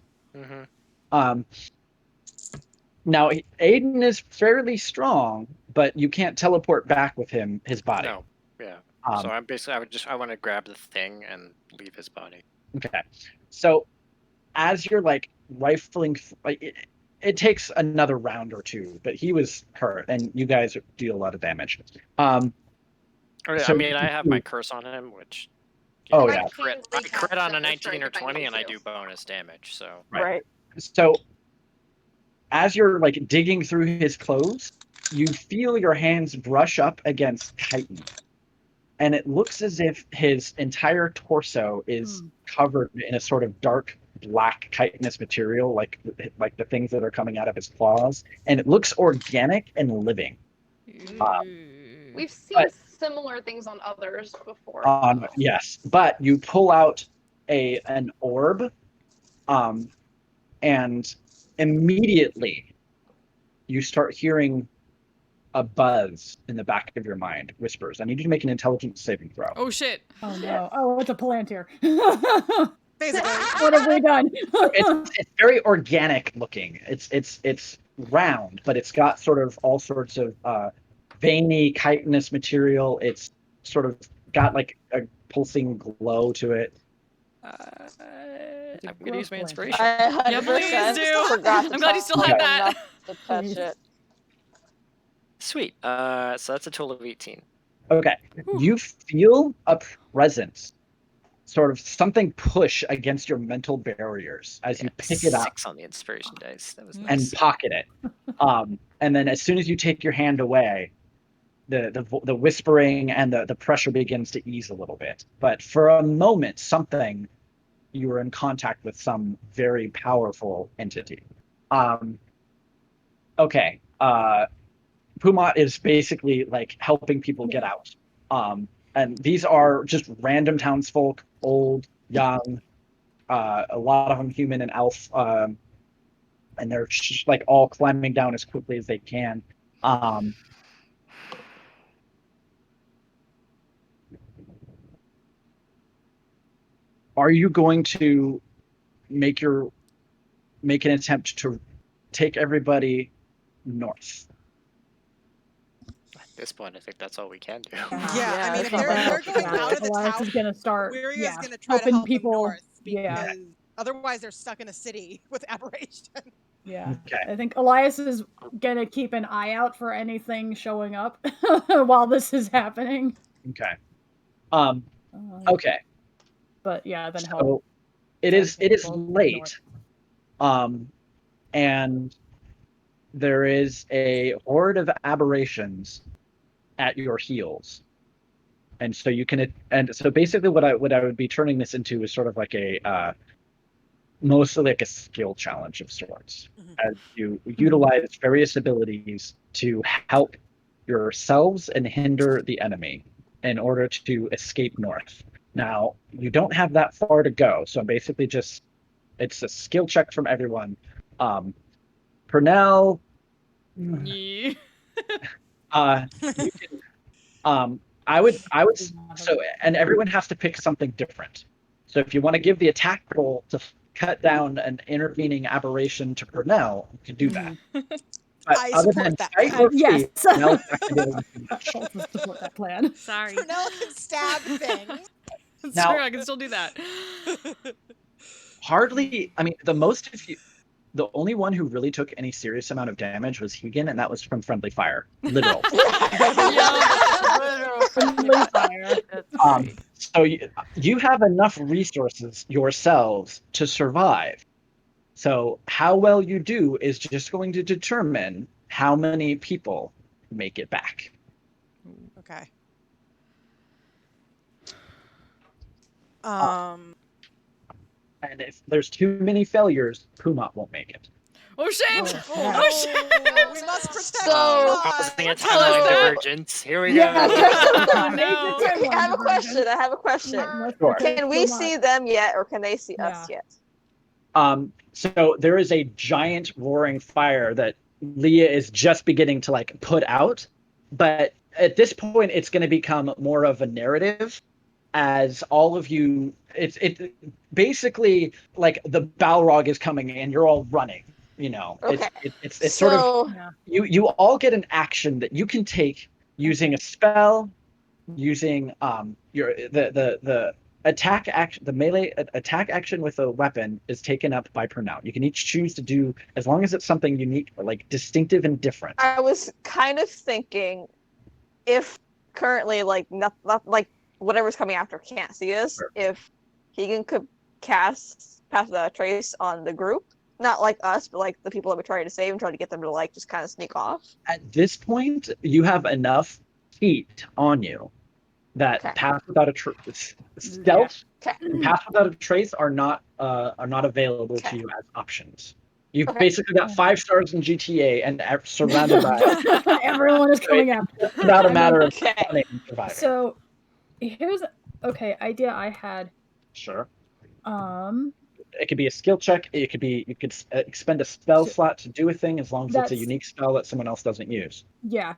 Now, Aiden is fairly strong, but you can't teleport back with his body. No. Yeah. So I'm basically, I want to grab the thing and leave his body. Okay. So as you're rifling, it takes another round or two, but he was hurt, and you guys deal a lot of damage. I mean, I have my curse on him, which. Yeah. I crit on a 19 or 20, and I do bonus damage. So. Right. So as you're digging through his clothes, you feel your hands brush up against Titan, and it looks as if his entire torso is covered in a sort of dark black chitinous material, like the things that are coming out of his claws, and it looks organic and living. We've seen But- similar things on others before. Yes, but you pull out an orb, and immediately you start hearing a buzz in the back of your mind. Whispers. I need you to make an intelligence saving throw. Oh shit! Oh no! Oh, it's a Palantir. Basically, what have we done? It's very organic looking. It's round, but it's got sort of all sorts of veiny chitinous material. It's sort of got like a pulsing glow to it. I'm gonna use my inspiration. I Yeah, please 100% do. forgot to I'm glad you still touch had it that. enough to touch it. Sweet. So that's a total of 18. Okay. You feel a presence, sort of something push against your mental barriers as you pick it up 6 on the inspiration dice. That was and nice. pocket it. And then as soon as you take your hand away, the whispering and the pressure begins to ease a little bit. But for a moment, you were in contact with some very powerful entity. Okay. Pumat is basically like helping people get out. And these are just random townsfolk, old, young, a lot of them human and elf, and they're just like all climbing down as quickly as they can. Are you going to make an attempt to take everybody north? At this point, I think that's all we can do. Yeah, I mean, if they're going out of the Elias town, is gonna start Wiria's gonna try to helping help people. them north because Yeah. otherwise they're stuck in a city with aberration. Yeah. Okay. I think Elias is gonna keep an eye out for anything showing up while this is happening. Okay. Okay. But yeah, then help. So it is late. And there is a horde of aberrations at your heels. And so so basically what I would be turning this into is sort of like mostly like a skill challenge of sorts, as you utilize various abilities to help yourselves and hinder the enemy in order to escape north. Now, you don't have that far to go, so basically it's a skill check from everyone. Pernell, Yeah. you can, I would so, and everyone has to pick something different. So if you want to give the attack roll to cut down an intervening aberration to Pernell, you can do that. But I other support than that fight plan. or Yes. flee, Pernell's not going to be able to do much. Support that plan. Sorry. Pernell can stab things. It's Now- true, I can still do that. Hardly, I mean, the only one who really took any serious amount of damage was Hegan, and that was from friendly fire. Literal. Friendly fire. So you have enough resources yourselves to survive. So how well you do is just going to determine how many people make it back. Okay. And if there's too many failures, Pumat won't make it. Oh shit! yeah. Oh shit! We must protect So- Causing a Tell us timeline that. divergence. Here we Yeah. go. Oh, no. Okay, I have a question. I have a question. Sure. Can we see them yet, or can they see us yet? So there is a giant roaring fire that Leah is just beginning to like put out, but at this point it's going to become more of a narrative as all of you. It basically like the Balrog is coming and you're all running. You know, Okay. it's sort of So- you all get an action that you can take using a spell, using the attack action, the melee attack action with a weapon is taken up by Pernell. You can each choose to do, as long as it's something unique, like distinctive and different. I was kind of thinking if currently like not like whatever's coming after can't see us, if Keegan could cast pass the trace on the group Not like us, but like the people that we're trying to save and trying to get them to like just kind of sneak off. At this point, you have enough heat on you that pass without a stealth and pass without a trace are not available to you as options. You've basically got 5 stars in GTA and surrounded by everyone is coming up. It's not a matter of running and surviving. So here's idea I had. Sure. It could be a skill check. It could be you could expend a spell slot to do a thing as long as it's a unique spell that someone else doesn't use. Yeah,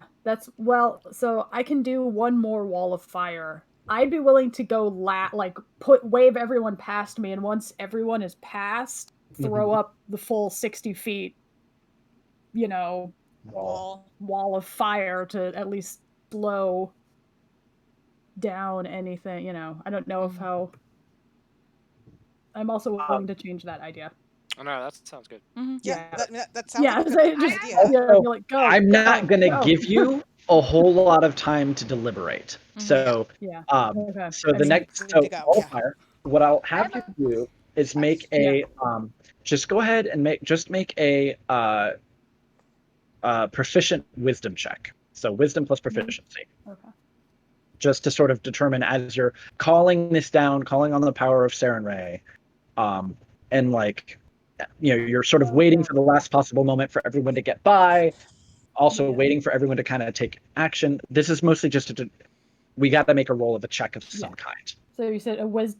so I can do one more wall of fire. I'd be willing to go wave everyone past me, and once everyone is past, throw up the full 60 feet, wall of fire to at least slow down anything, I don't know how. I'm also willing to change that idea. Oh no, that sounds good. Yeah, that sounds like a good idea. I'm not going to give you a whole lot of time to deliberate. So, Wildfire, what I'll have you do is make a just go ahead and make a proficient wisdom check. So wisdom plus proficiency. Okay. Just to sort of determine as you're calling this down, calling on the power of Sarenrae, and you're sort of waiting for the last possible moment for everyone to get by, also waiting for everyone to kind of take action. This is mostly just we got to make a roll of a check of some kind. So you said a wisdom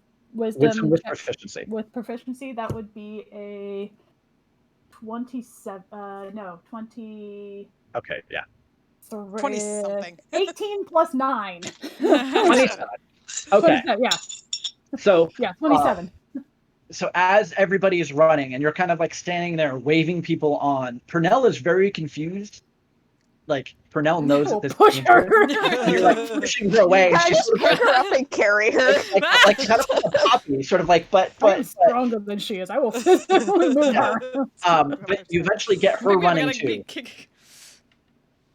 with proficiency. With proficiency, that would be a 27. 20. Okay, yeah. 20-something. 18 plus 9. 27. Okay. 27, yeah. So 27. So as everybody is running and you're kind of standing there waving people on, Purnell is very confused. Purnell knows that this push her. You're pushing her away. I just pick her up and carry her. Kind of like a puppy, sort of but I'm stronger than she is. I will physically move her. But you eventually get her running too.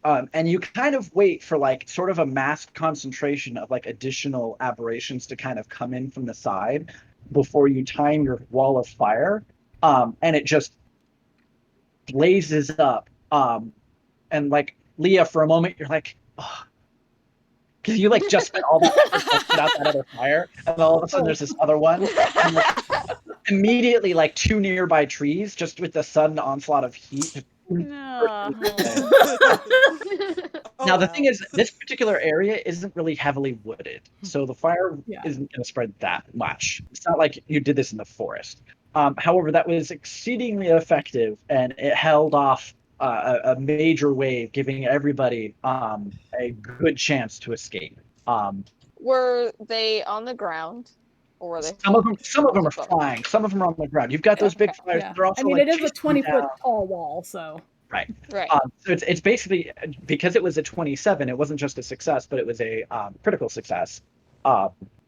And you kind of wait for sort of a massed concentration of additional aberrations to kind of come in from the side before you time your wall of fire, and it just blazes up. And Leah, for a moment, you're because you just spent all that effort to put out that other fire, and all of a sudden there's this other one. And, immediately, 2 nearby trees, just with the sudden onslaught of heat. No. Now the thing is, this particular area isn't really heavily wooded, so the fire isn't going to spread that much. It's not like you did this in the forest. However, that was exceedingly effective, and it held off a major wave, giving everybody a good chance to escape. Were they on the ground, or were they? Some of them are flying. Some of them are on the ground. You've got those big fires. Yeah. They're also, it is a 20-foot tall wall, so. Right. Right. So it's basically, because it was a 27, it wasn't just a success, but it was a critical success.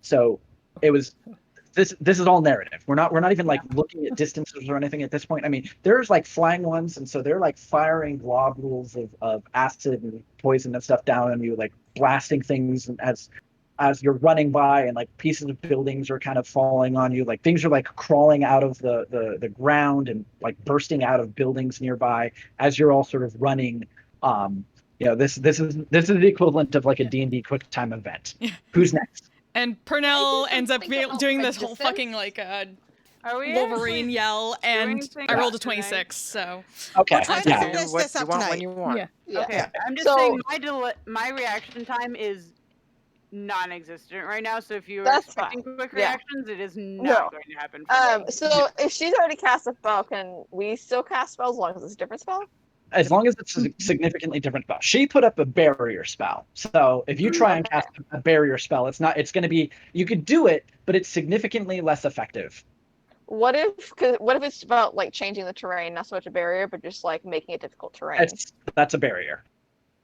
So it was. This is all narrative. We're not even looking at distances or anything at this point. I mean, there's flying ones, and so they're firing globules of acid and poison and stuff down on you, blasting things as you're running by, and pieces of buildings are kind of falling on you. Things are crawling out of the ground and bursting out of buildings nearby as you're all sort of running. This is the equivalent of a D&D quick time event. Who's next? And Purnell ends up doing this whole fucking Wolverine yell, and I rolled a 26. So okay, we're trying to figure this out tonight. When you want. Yeah. Okay, I'm just saying my reaction time is non-existent right now. So if you are expecting quick reactions, it is not going to happen. For me. So if she's already cast a spell, can we still cast spells as long as it's a different spell? As long as it's a significantly different spell. She put up a barrier spell. So if you try and cast a barrier spell, it's going to be, you could do it, but it's significantly less effective. What if it's about changing the terrain, not so much a barrier, but just making it difficult terrain? That's a barrier.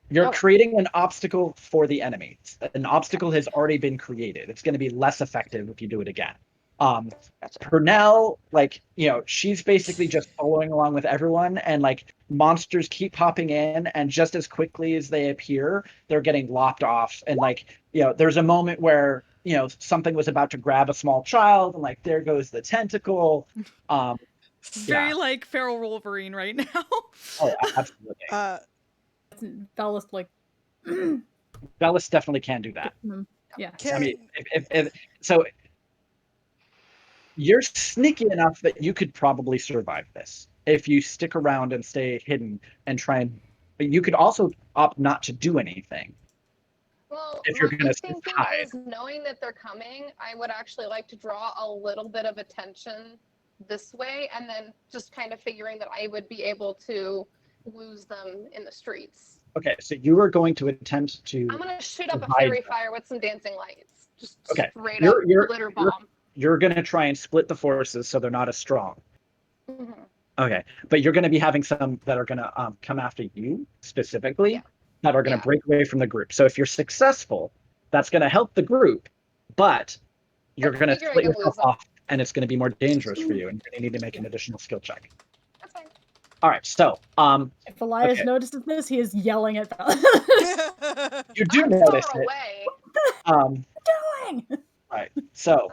You're creating an obstacle for the enemy. An obstacle has already been created. It's going to be less effective if you do it again. Purnell, she's basically just following along with everyone, and monsters keep popping in, and just as quickly as they appear, they're getting lopped off. And there's a moment where something was about to grab a small child, and there goes the tentacle. Very like feral Wolverine right now. Oh, absolutely. Dallas like. Bellis definitely can do that. Yeah. I mean, if so, you're sneaky enough that you could probably survive this if you stick around and stay hidden and try and. But you could also opt not to do anything. Well, If you're my gonna thinking hide. is knowing that they're coming, I would actually like to draw a little bit of attention this way, and then just kind of figuring that I would be able to lose them in the streets. Okay, so you are going to attempt to. I'm gonna shoot up a divide fairy them. fire with some dancing lights. Just Okay, straight up glitter bomb. You're going to try and split the forces so they're not as strong. Mhm. Okay, but you're going to be having some that are going to come after you specifically, that are going to break away from the group. So if you're successful, that's going to help the group, but you're going to split yourself off, and it's going to be more dangerous for you, and you're going to need to make an additional skill check. That's fine. All right, so If Elias okay. notices this, he is yelling at Bella. You do notice it. Away. Doing? Right. So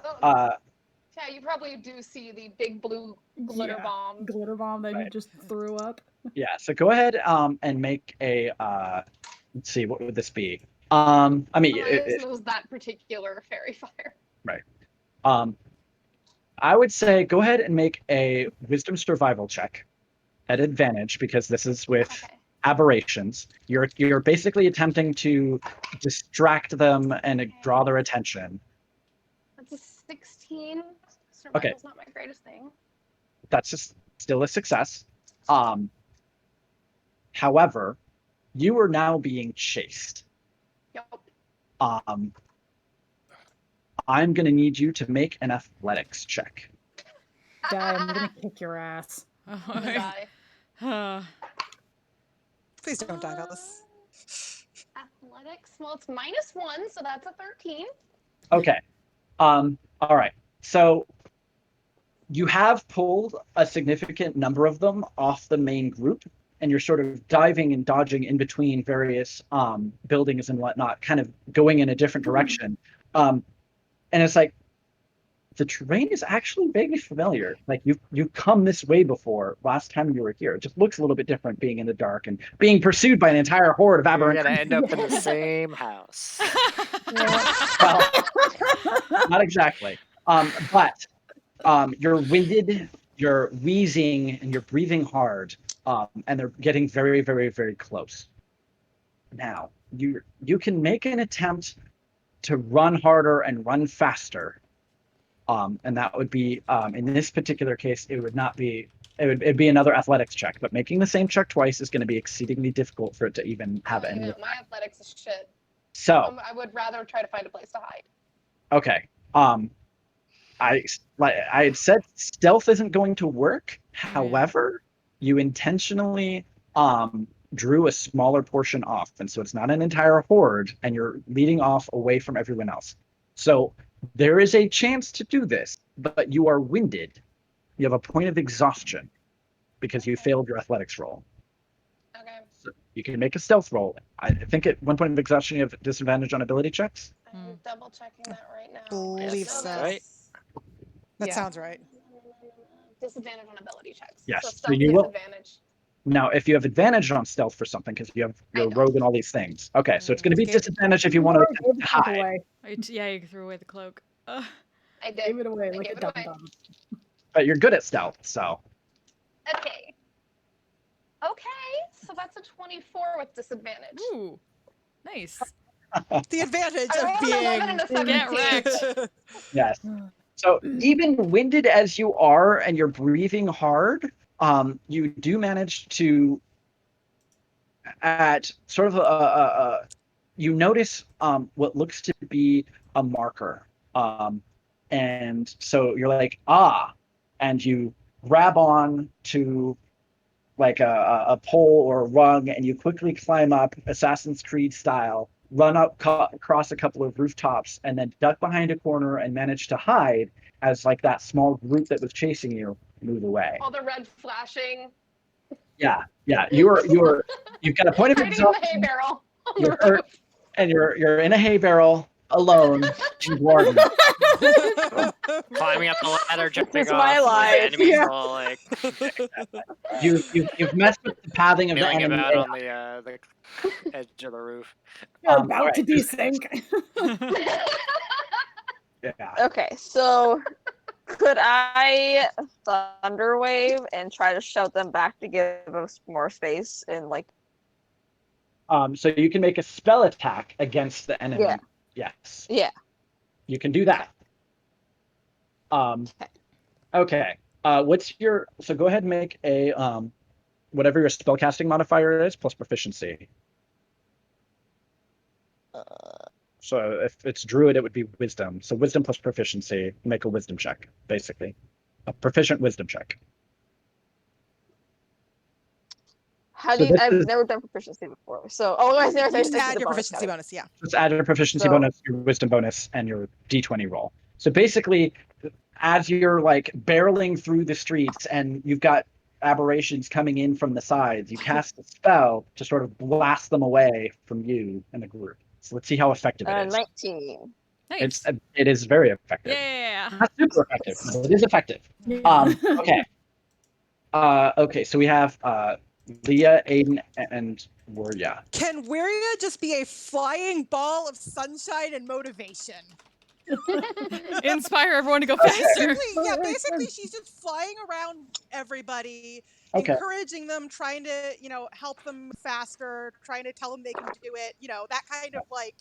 Yeah, you probably do see the big blue glitter bomb. Glitter bomb that you just threw up. yeah, so go ahead and make a let's see, what would this be? I mean Elias knows that particular fairy fire. right. I would say go ahead and make a wisdom survival check at advantage, because this is with aberrations. You're basically attempting to distract them and draw their attention. That's a 16. Survival's not my greatest thing. That's just still a success. However, you are now being chased. Yep. I'm going to need you to make an athletics check. Die, I'm gonna kick your ass. Die. Please don't die, Alice. Athletics. Well, it's -1, so that's a 13. Okay. All right. So you have pulled a significant number of them off the main group, and you're sort of diving and dodging in between various buildings and whatnot, kind of going in a different direction. And it's like the terrain is actually vaguely familiar. Like you've come this way before last time you were here. It just looks a little bit different being in the dark and being pursued by an entire horde of You're aberrant. gonna end up in the same house. Well, not exactly. But you're winded, you're wheezing, and you're breathing hard. And they're getting very, very, very close. Now, you can make an attempt to run harder and run faster. And that would be, in this particular case, it'd be another athletics check. But making the same check twice is going to be exceedingly difficult for it to even have any. Yeah, my athletics is shit. So I would rather try to find a place to hide. okay. I had said stealth isn't going to work. However, you intentionally drew a smaller portion off, and so it's not an entire horde, and you're leading off away from everyone else. So there is a chance to do this, but you are winded. You have a point of exhaustion because you failed your athletics roll. Okay. So you can make a stealth roll. I think at one point of exhaustion you have disadvantage on ability checks. I'm double checking that right now. Believe So so. that's That sounds right. disadvantage on ability checks. Yes, So so stealth you will. disadvantage. Now, if you have advantage on stealth for something, because you have your rogue and all these things. Okay, so it's going to be disadvantage if you want to hide. Yeah, you threw away the cloak. I did. Gave it away I like gave a it dumb away. dumb. But you're good at stealth, so. Okay. So that's a 24 with disadvantage. Ooh, nice. The advantage I of rolled an 11 and a being 17. Yes. So even winded as you are and you're breathing hard, you do manage to, at sort of you notice what looks to be a marker. And so you're like, and you grab on to like a pole or a rung, and you quickly climb up Assassin's Creed style, run up across a couple of rooftops, and then duck behind a corner and manage to hide as like that small group that was chasing you move away. All the red flashing. Yeah. You've got a point of Hiding in the hay exhaustion. barrel. On the You're hurt, roof. and you're in a hay barrel, alone in Warden. Climbing up the ladder, jumping is off. my like, life. the enemies Yeah. all like You've messed with the pathing of the milling enemy. about on the edge of the roof. You're about alright. to desync. Yeah. Okay, so could I thunder wave and try to shout them back to give us more space and like? So you can make a spell attack against the enemy. Yeah. Yes. Yeah. You can do that. Okay. What's your? So go ahead and make a whatever your spellcasting modifier is plus proficiency. So if it's druid, it would be wisdom. So wisdom plus proficiency. Make a wisdom check, basically. A proficient wisdom check. How So do you? this I've is- never done proficiency before. So there's Just add your proficiency bonus. Yeah. Just add your proficiency So- bonus, your wisdom bonus, and your d20 roll. So basically, as you're like barreling through the streets and you've got aberrations coming in from the sides, you cast a spell to sort of blast them away from you and the group. So let's see how effective it is. 19. It is very effective. Yeah. Not super effective, but it is effective. Okay. Okay, so we have Leah, Aiden, and Warya. Can Wiria just be a flying ball of sunshine and motivation? Inspire everyone to go faster. Basically, she's just flying around everybody, Okay. encouraging them, trying to, help them faster, trying to tell them they can do it. That kind of like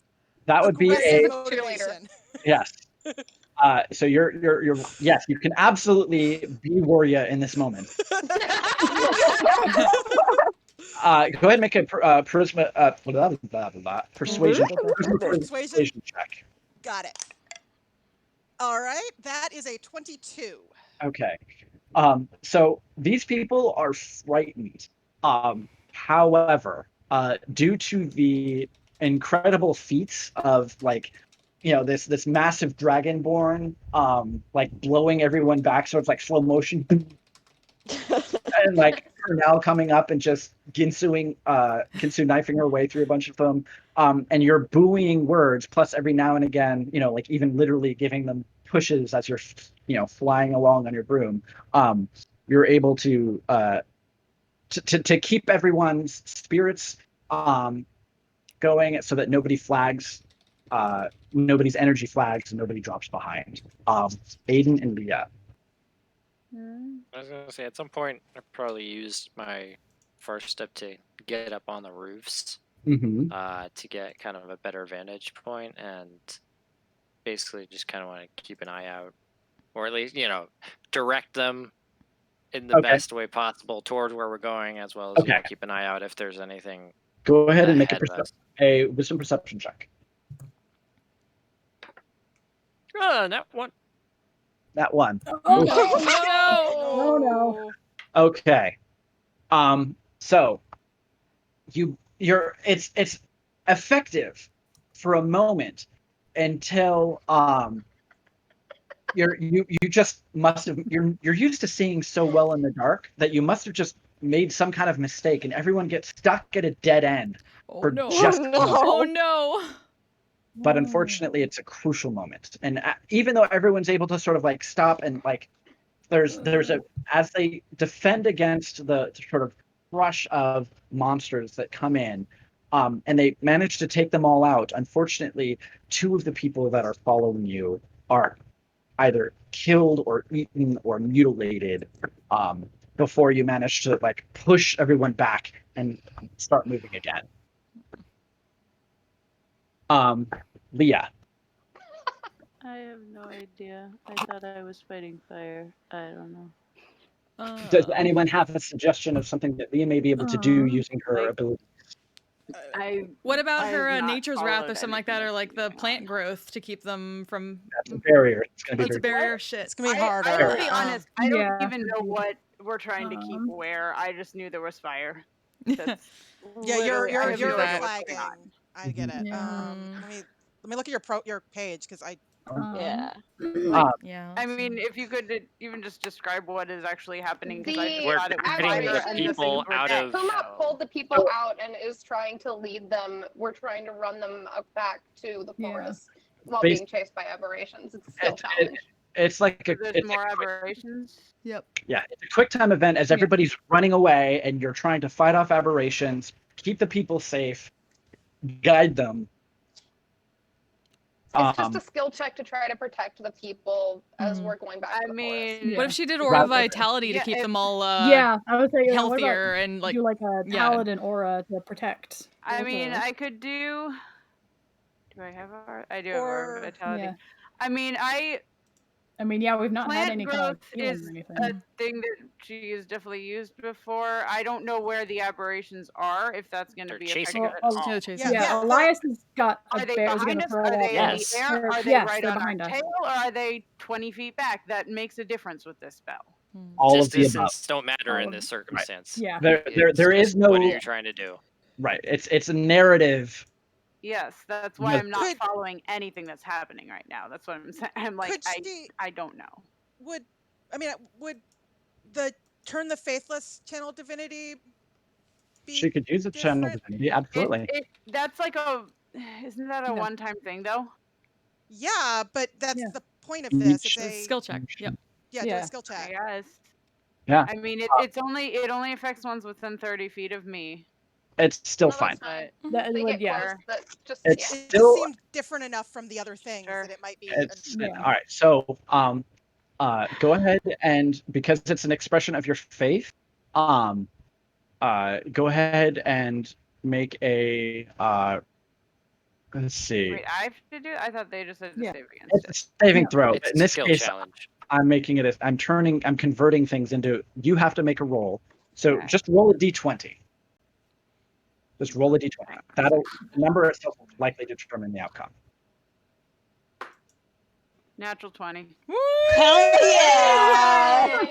That would be aggressive a motivation. yes. So you're yes, you can absolutely be Warya in this moment. Go ahead and make a persuasion check. Got it. All right, that is a 22. Okay. So these people are frightened. However, due to the incredible feats of this massive dragonborn, like blowing everyone back, so it's like slow motion, and like Purnell coming up and just Ginsu knifing her way through a bunch of them, and you're buoying words, plus every now and again, like even literally giving them pushes as you're, flying along on your broom. You're able to keep everyone's spirits going, so that nobody flags, nobody's energy flags, and nobody drops behind. Aiden and Leah. I was gonna say at some point I probably used my first step to get up on the roofs to get kind of a better vantage point, and basically just kind of want to keep an eye out, or at least direct them in the best way possible toward where we're going, as well as keep an eye out if there's anything. Go ahead and make a wisdom perception check. That one. That one. Oh no. Okay. So it's effective for a moment until you just must have you're used to seeing so well in the dark that you must have just made some kind of mistake, and everyone gets stuck at a dead end for just a moment. Oh no. But unfortunately, it's a crucial moment, and even though everyone's able to sort of like stop and like, there's as they defend against the sort of rush of monsters that come in, and they manage to take them all out. Unfortunately, two of the people that are following you are either killed or eaten or mutilated before you manage to like push everyone back and start moving again. Leah. I have no idea. I thought I was fighting fire. I don't know. Does anyone have a suggestion of something that Leah may be able to do using her ability? What about I her have not Nature's Wrath or followed something like that, or like the plant growth to keep them from? That's a barrier. It's gonna be That's a very barrier. Shit. It's gonna be harder. I will be honest. I don't Yeah. even know what we're trying to keep where. I just knew there was fire. That's Yeah, you're literally- I have no idea what's flagging. going on. I get it. Let me look at your page, because I. Yeah. Yeah. I mean, if you could even just describe what is actually happening, because I just We're thought it was getting fire the and people things were out dead. of- Puma pulled the people out and is trying to lead them. We're trying to run them back to the forest. while Bas- being chased by aberrations. It's a skill It- challenge. It's like a, There's it's more aberrations. Yep. yeah, it's a quick time event as everybody's running away and you're trying to fight off aberrations, keep the people safe, guide them. It's just a skill check to try to protect the people as we're going back to the forest. What if she did aura vitality to keep them all yeah, I was saying, what about healthier and like do like a paladin aura to protect? I mean, also. I could do. Do I have aura? I do have Or- aura vitality. yeah. I mean, yeah, we've not had plant any kind growth of healing is or anything. a thing that she has definitely used before. I don't know where the aberrations are, if that's going to be chasing effective Well, at all. Yeah, Elias has got a Are they bear. behind us? Are they in the air? Are they yes, right they're on our behind us. tail? Or are they 20 feet back? That makes a difference with this spell. All of the above. Distance don't matter in this circumstance. Yeah. There It's is just no. What are you trying to do? Right. It's a narrative. Yes, that's why No. I'm not following anything that's happening right now. That's what I'm saying. I'm like, I don't know. Would the turn the faithless channel divinity be She could use a channel divinity, absolutely. That's like isn't that a one-time thing though? Yeah, but that's the point of this. It's a skill check. Yep. Yeah, do a skill check. Yes. Yeah. I mean, it only affects ones within 30 feet of me. It's still fine. But They get close, but just It's It still- seemed different enough from the other things that it might be. It's all right. So go ahead and because it's an expression of your faith, go ahead and make a let's see. wait, I have to do it? I thought they just said to save against It's it. a saving throw. It's In a this skill case, challenge. I'm making it. I'm converting things into. You have to make a roll. So just roll a d20. Just roll a d20. That'll the number itself will likely determine the outcome. Natural 20. Hell yeah!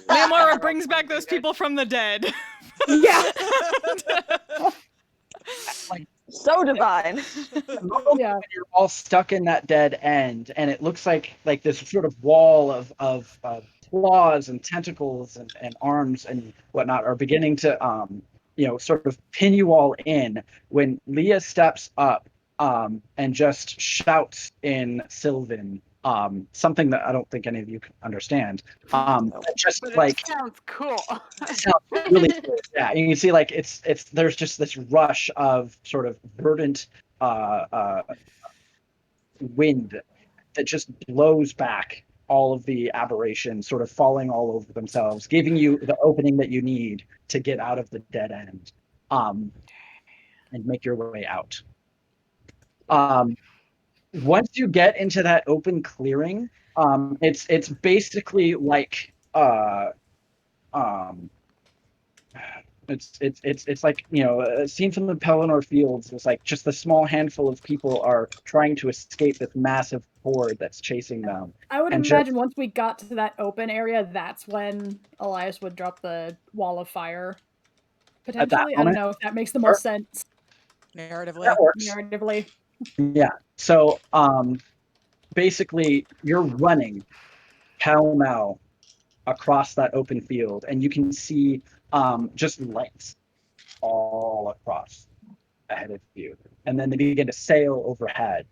Leomora brings back those people from the dead. Yeah. So divine. Yeah. You're all stuck in that dead end, and it looks like this sort of wall of claws and tentacles and arms and whatnot are beginning to sort of pin you all in when Leah steps up and just shouts in Sylvan something that I don't think any of you can understand. Just But like it sounds cool. it sounds really good. Yeah, you can see like it's there's just this rush of sort of verdant wind that just blows back all of the aberrations, sort of falling all over themselves, giving you the opening that you need to get out of the dead end, and make your way out. Once you get into that open clearing, it's basically like it's like a scene from the Pelennor Fields. It's like just a small handful of people are trying to escape this massive horde that's chasing them. I would And imagine once we got to that open area, that's when Elias would drop the wall of fire. Potentially, I don't moment? know if that makes the most sense narratively. That works. Narratively, Yeah. So basically, you're running pell-mell across that open field, and you can see just lights all across ahead of you. And then they begin to sail overhead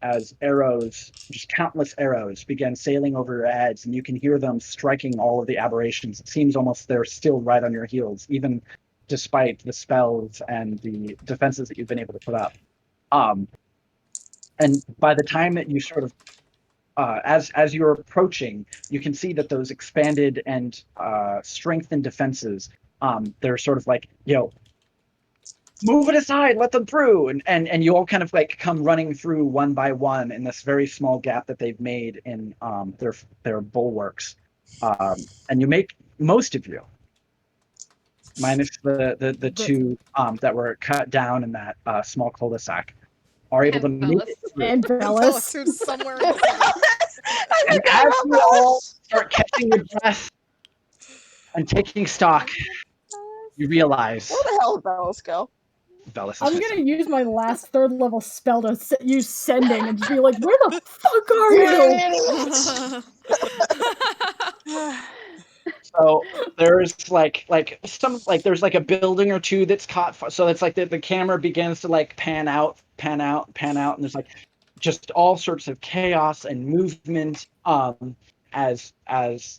as arrows, just countless arrows, begin sailing over your heads, and you can hear them striking all of the aberrations. It seems almost they're still right on your heels, even despite the spells and the defenses that you've been able to put up. And by the time that you sort of as you're approaching, you can see that those expanded and strengthened defenses, they're sort of like, move it aside, let them through, and you all kind of like come running through one by one in this very small gap that they've made in their bulwarks, and you make most of you, minus the two that were cut down in that small cul-de-sac, are able to make it through. and Bellis. Who's somewhere in the And as you all start catching your breath and taking stock, you realize Where the hell did Bellis go? Bellis is I'm missing. gonna use my last third level spell to use sending and just be like, "Where the fuck are you?" So there's there's like a building or two that's caught. So it's like the camera begins to like pan out, and there's like just all sorts of chaos and movement, as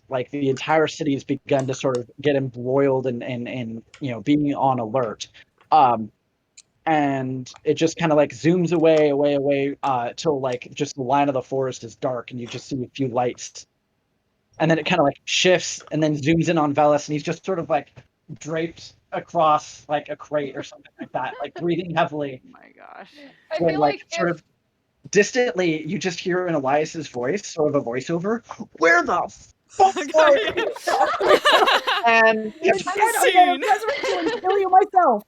like the entire city has begun to sort of get embroiled and being on alert. And it just kind of like zooms away till like just the line of the forest is dark and you just see a few lights, and then it kind of like shifts and then zooms in on Velas, and he's just sort of like draped across like a crate or something like that, like breathing heavily. Oh my gosh. I When feel like like sort of distantly you just hear in Elias's voice sort of a voiceover, "Where the fuck are you?" And I'm gonna resurrect you and kill you myself.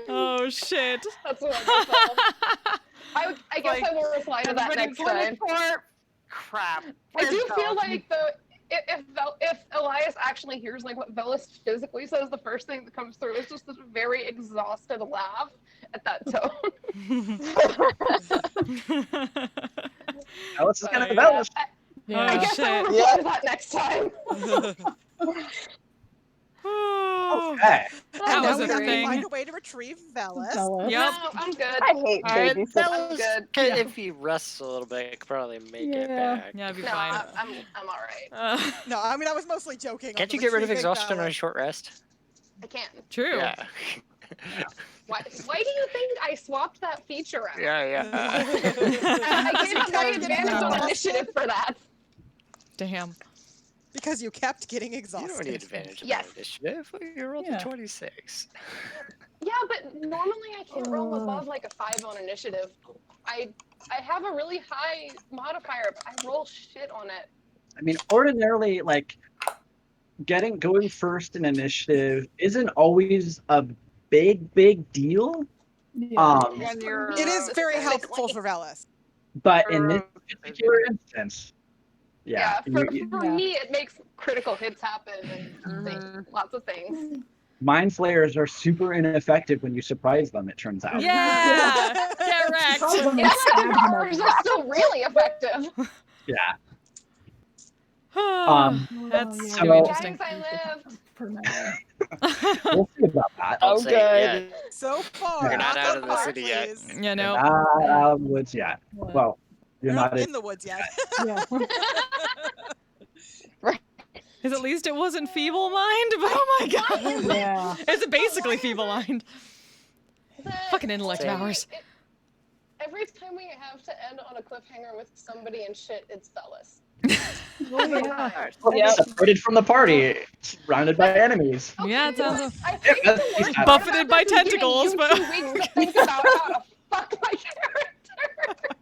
Oh shit. That's wonderful. I guess I will reply to that next time. Crap. I do Where's feel Velas? like if Elias actually hears like what Velas physically says, the first thing that comes through is just this very exhausted laugh at that tone. Velas is gonna be Velas. I guess I will shit. reply to that next time. Okay. That was a we have to thing. find a way to retrieve Velas. Yep. No, I'm good. I hate Alright, babysitting. I'm good. If he rests a little bit, he could probably make it back. Yeah, it'd be No, fine. I'm all right. No, I mean I was mostly joking. Can't on you the get rid of retrieving exhaustion on a Velas. short rest? I can. True. Yeah. Why do you think I swapped that feature out? Yeah. I gave up my advantage on initiative for that. Damn. Because you kept getting You exhausted. don't need advantage of Yes. that initiative. You rolled a 26. Yeah, but normally I can't roll above like a 5 on initiative. I have a really high modifier, but I roll shit on it. I mean, ordinarily, like going first in initiative isn't always a big deal. It is very helpful for Velas. But in this particular instance, Yeah, for you- me it makes critical hits happen and lots of things. mind flayers are super ineffective when you surprise them. It turns out. Yeah. Get wrecked. Ours are still really effective. Yeah. That's so- gonna be interesting. Guys, I lived. We'll see about that. Don't say it yet. So far, You're not knock out on of the wood, city yet. please. Yeah, no. Not out of the woods yet. Well, you're You're not not in the woods yet. Because at least it wasn't feeble mind, but oh my god. Yeah. It's basically feeble mind. Fucking intellect Same. hours. Every time we have to end on a cliffhanger with somebody and shit, it's Velas. Separated from the party, surrounded by enemies. Yeah, it sounds I think the worst part buffeted about by this is giving tentacles, you but 2 weeks to think about how to fuck my character.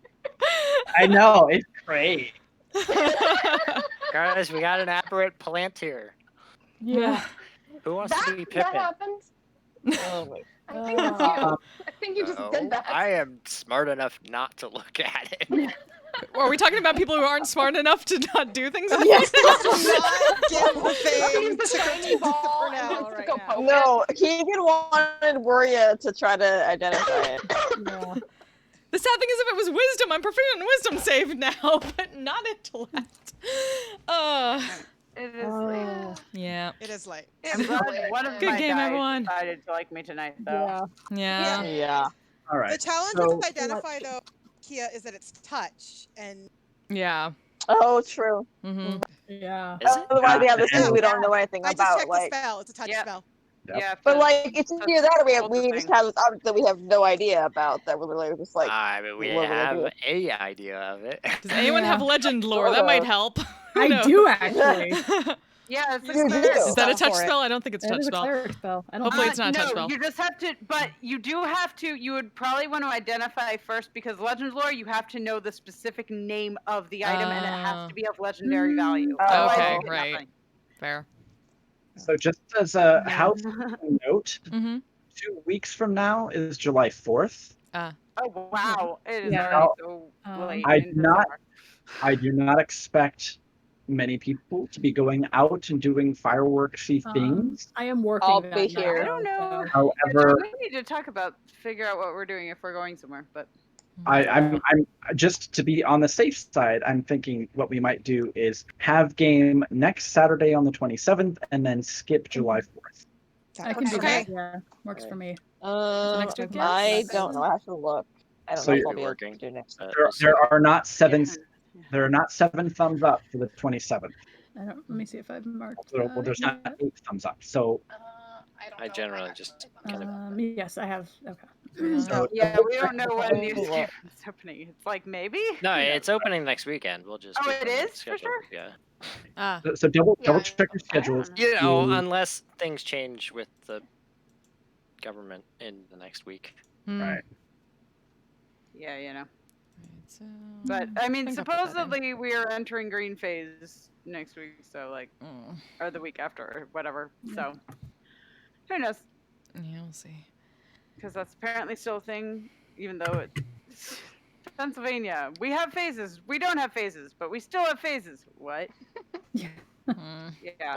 I know, it's great. Guys, we got an aberrant plant here. Yeah. Who wants to be That Pippin? happened. Oh my I think it's you. I think you just did that. I am smart enough not to look at it. Are we talking about people who aren't smart enough to not do things? Yes. Give the shiny ball and just right go now. poke No, Keegan wanted Warrior to try to identify it. Yeah. The sad thing is, if it was wisdom, I'm proficient in wisdom save now, but not intellect. It is late. Yeah. It is late. I'm glad one of Good my game, guys everyone. decided to like me tonight, though. Yeah. Yeah. All right. The challenge so- with Identify, though, Kia, is that it's touch. And Yeah. Oh, true. Mm-hmm. Yeah. Otherwise, the other Yeah. thing we don't know anything I just about, checked like. the spell. It's a touch spell. Yep. Yeah. But like, it's either that or we the just thing. have this object that we have no idea about that we're literally just like. I mean, we what we're gonna have do. a idea of it. Does anyone have legend lore? That might help. I No. do actually. Yeah, it's a You cleric do. Is that a spell touch for it. spell? I don't think it's a That touch is a spell. cleric spell. I don't Hopefully think it's not a touch No, spell. you just have to, but you do have to, you would probably want to identify first because Legend lore, you have to know the specific name of the item and it has to be of legendary value. Otherwise, Okay, you get right. nothing. Fair. So just as a housekeeping note, Mm-hmm. 2 weeks from now is July 4th. Oh, wow. It is Yeah. already so late. I into do not- summer. I do not expect many people to be going out and doing fireworksy things. I am working. I'll that be night, here. I don't know. However, We need to talk about, figure out what we're doing if we're going somewhere, but. I'm just to be on the safe side. I'm thinking what we might do is have game next Saturday on the 27th, and then skip July 4th. I can do Okay. that. Yeah, works for me. next week, yes? I don't know. I have to look. I don't So know if you're I'll be able to do next week. there are not there are not 7 thumbs up for the 27th. I don't. Let me see if I've marked. Well, there's not 8 thumbs up. So I generally just kind of. Yes, I have. Okay. So Yeah, we don't know when the escape room's opening. It's like maybe. No, it's opening next weekend. We'll just. Oh, give it them is that for schedule. sure. Yeah. so double check your schedules. You know, unless things change with the government in the next week. Right. Yeah, you know. So, But I mean, think I'll put that in. supposedly we are entering green phase next week, so like, or the week after, or whatever. So who knows? Yeah, we'll see. Because that's apparently still a thing, even though it's Pennsylvania. We have phases. We don't have phases, but we still have phases. What? Yeah.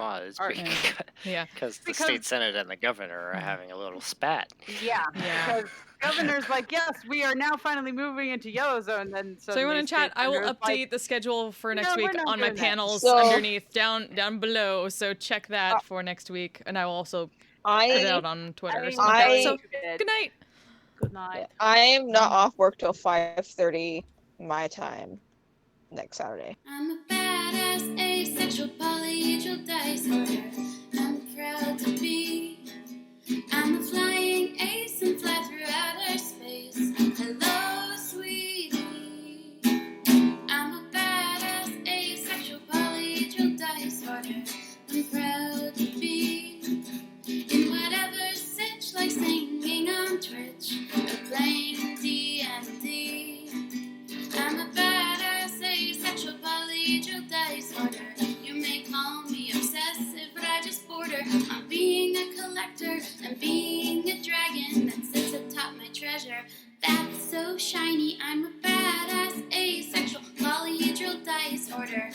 Well, it's Yeah. because the state senate and the governor are having a little spat. Yeah. Because governor's like, yes, we are now finally moving into yellow zone. Then So everyone suddenly in chat, state I will senator's update like, the schedule for "No, next we're week not on my doing that." panels So- underneath, down below. So check that for next week, and I will also put it out on Twitter or something like that. So good night. Good night. I am not off work till 5:30 my time next Saturday. I'm a badass asexual polyhedral dice holder. I'm proud to be. I'm a flying ace and fly through outer space. Hello, sweetie. I'm a badass asexual polyhedral dice holder. I'm proud to be in whatever sitch, like singing on Twitch or playing D&D. I'm a badass asexual polyhedral dice holder. You may call me obsessive, but I just border on being a collector and being a dragon that sits atop my treasure. That's so shiny. I'm a badass asexual polyhedral dice holder,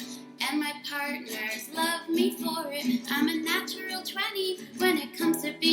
and my partners love me for it. I'm a natural 20 when it comes to being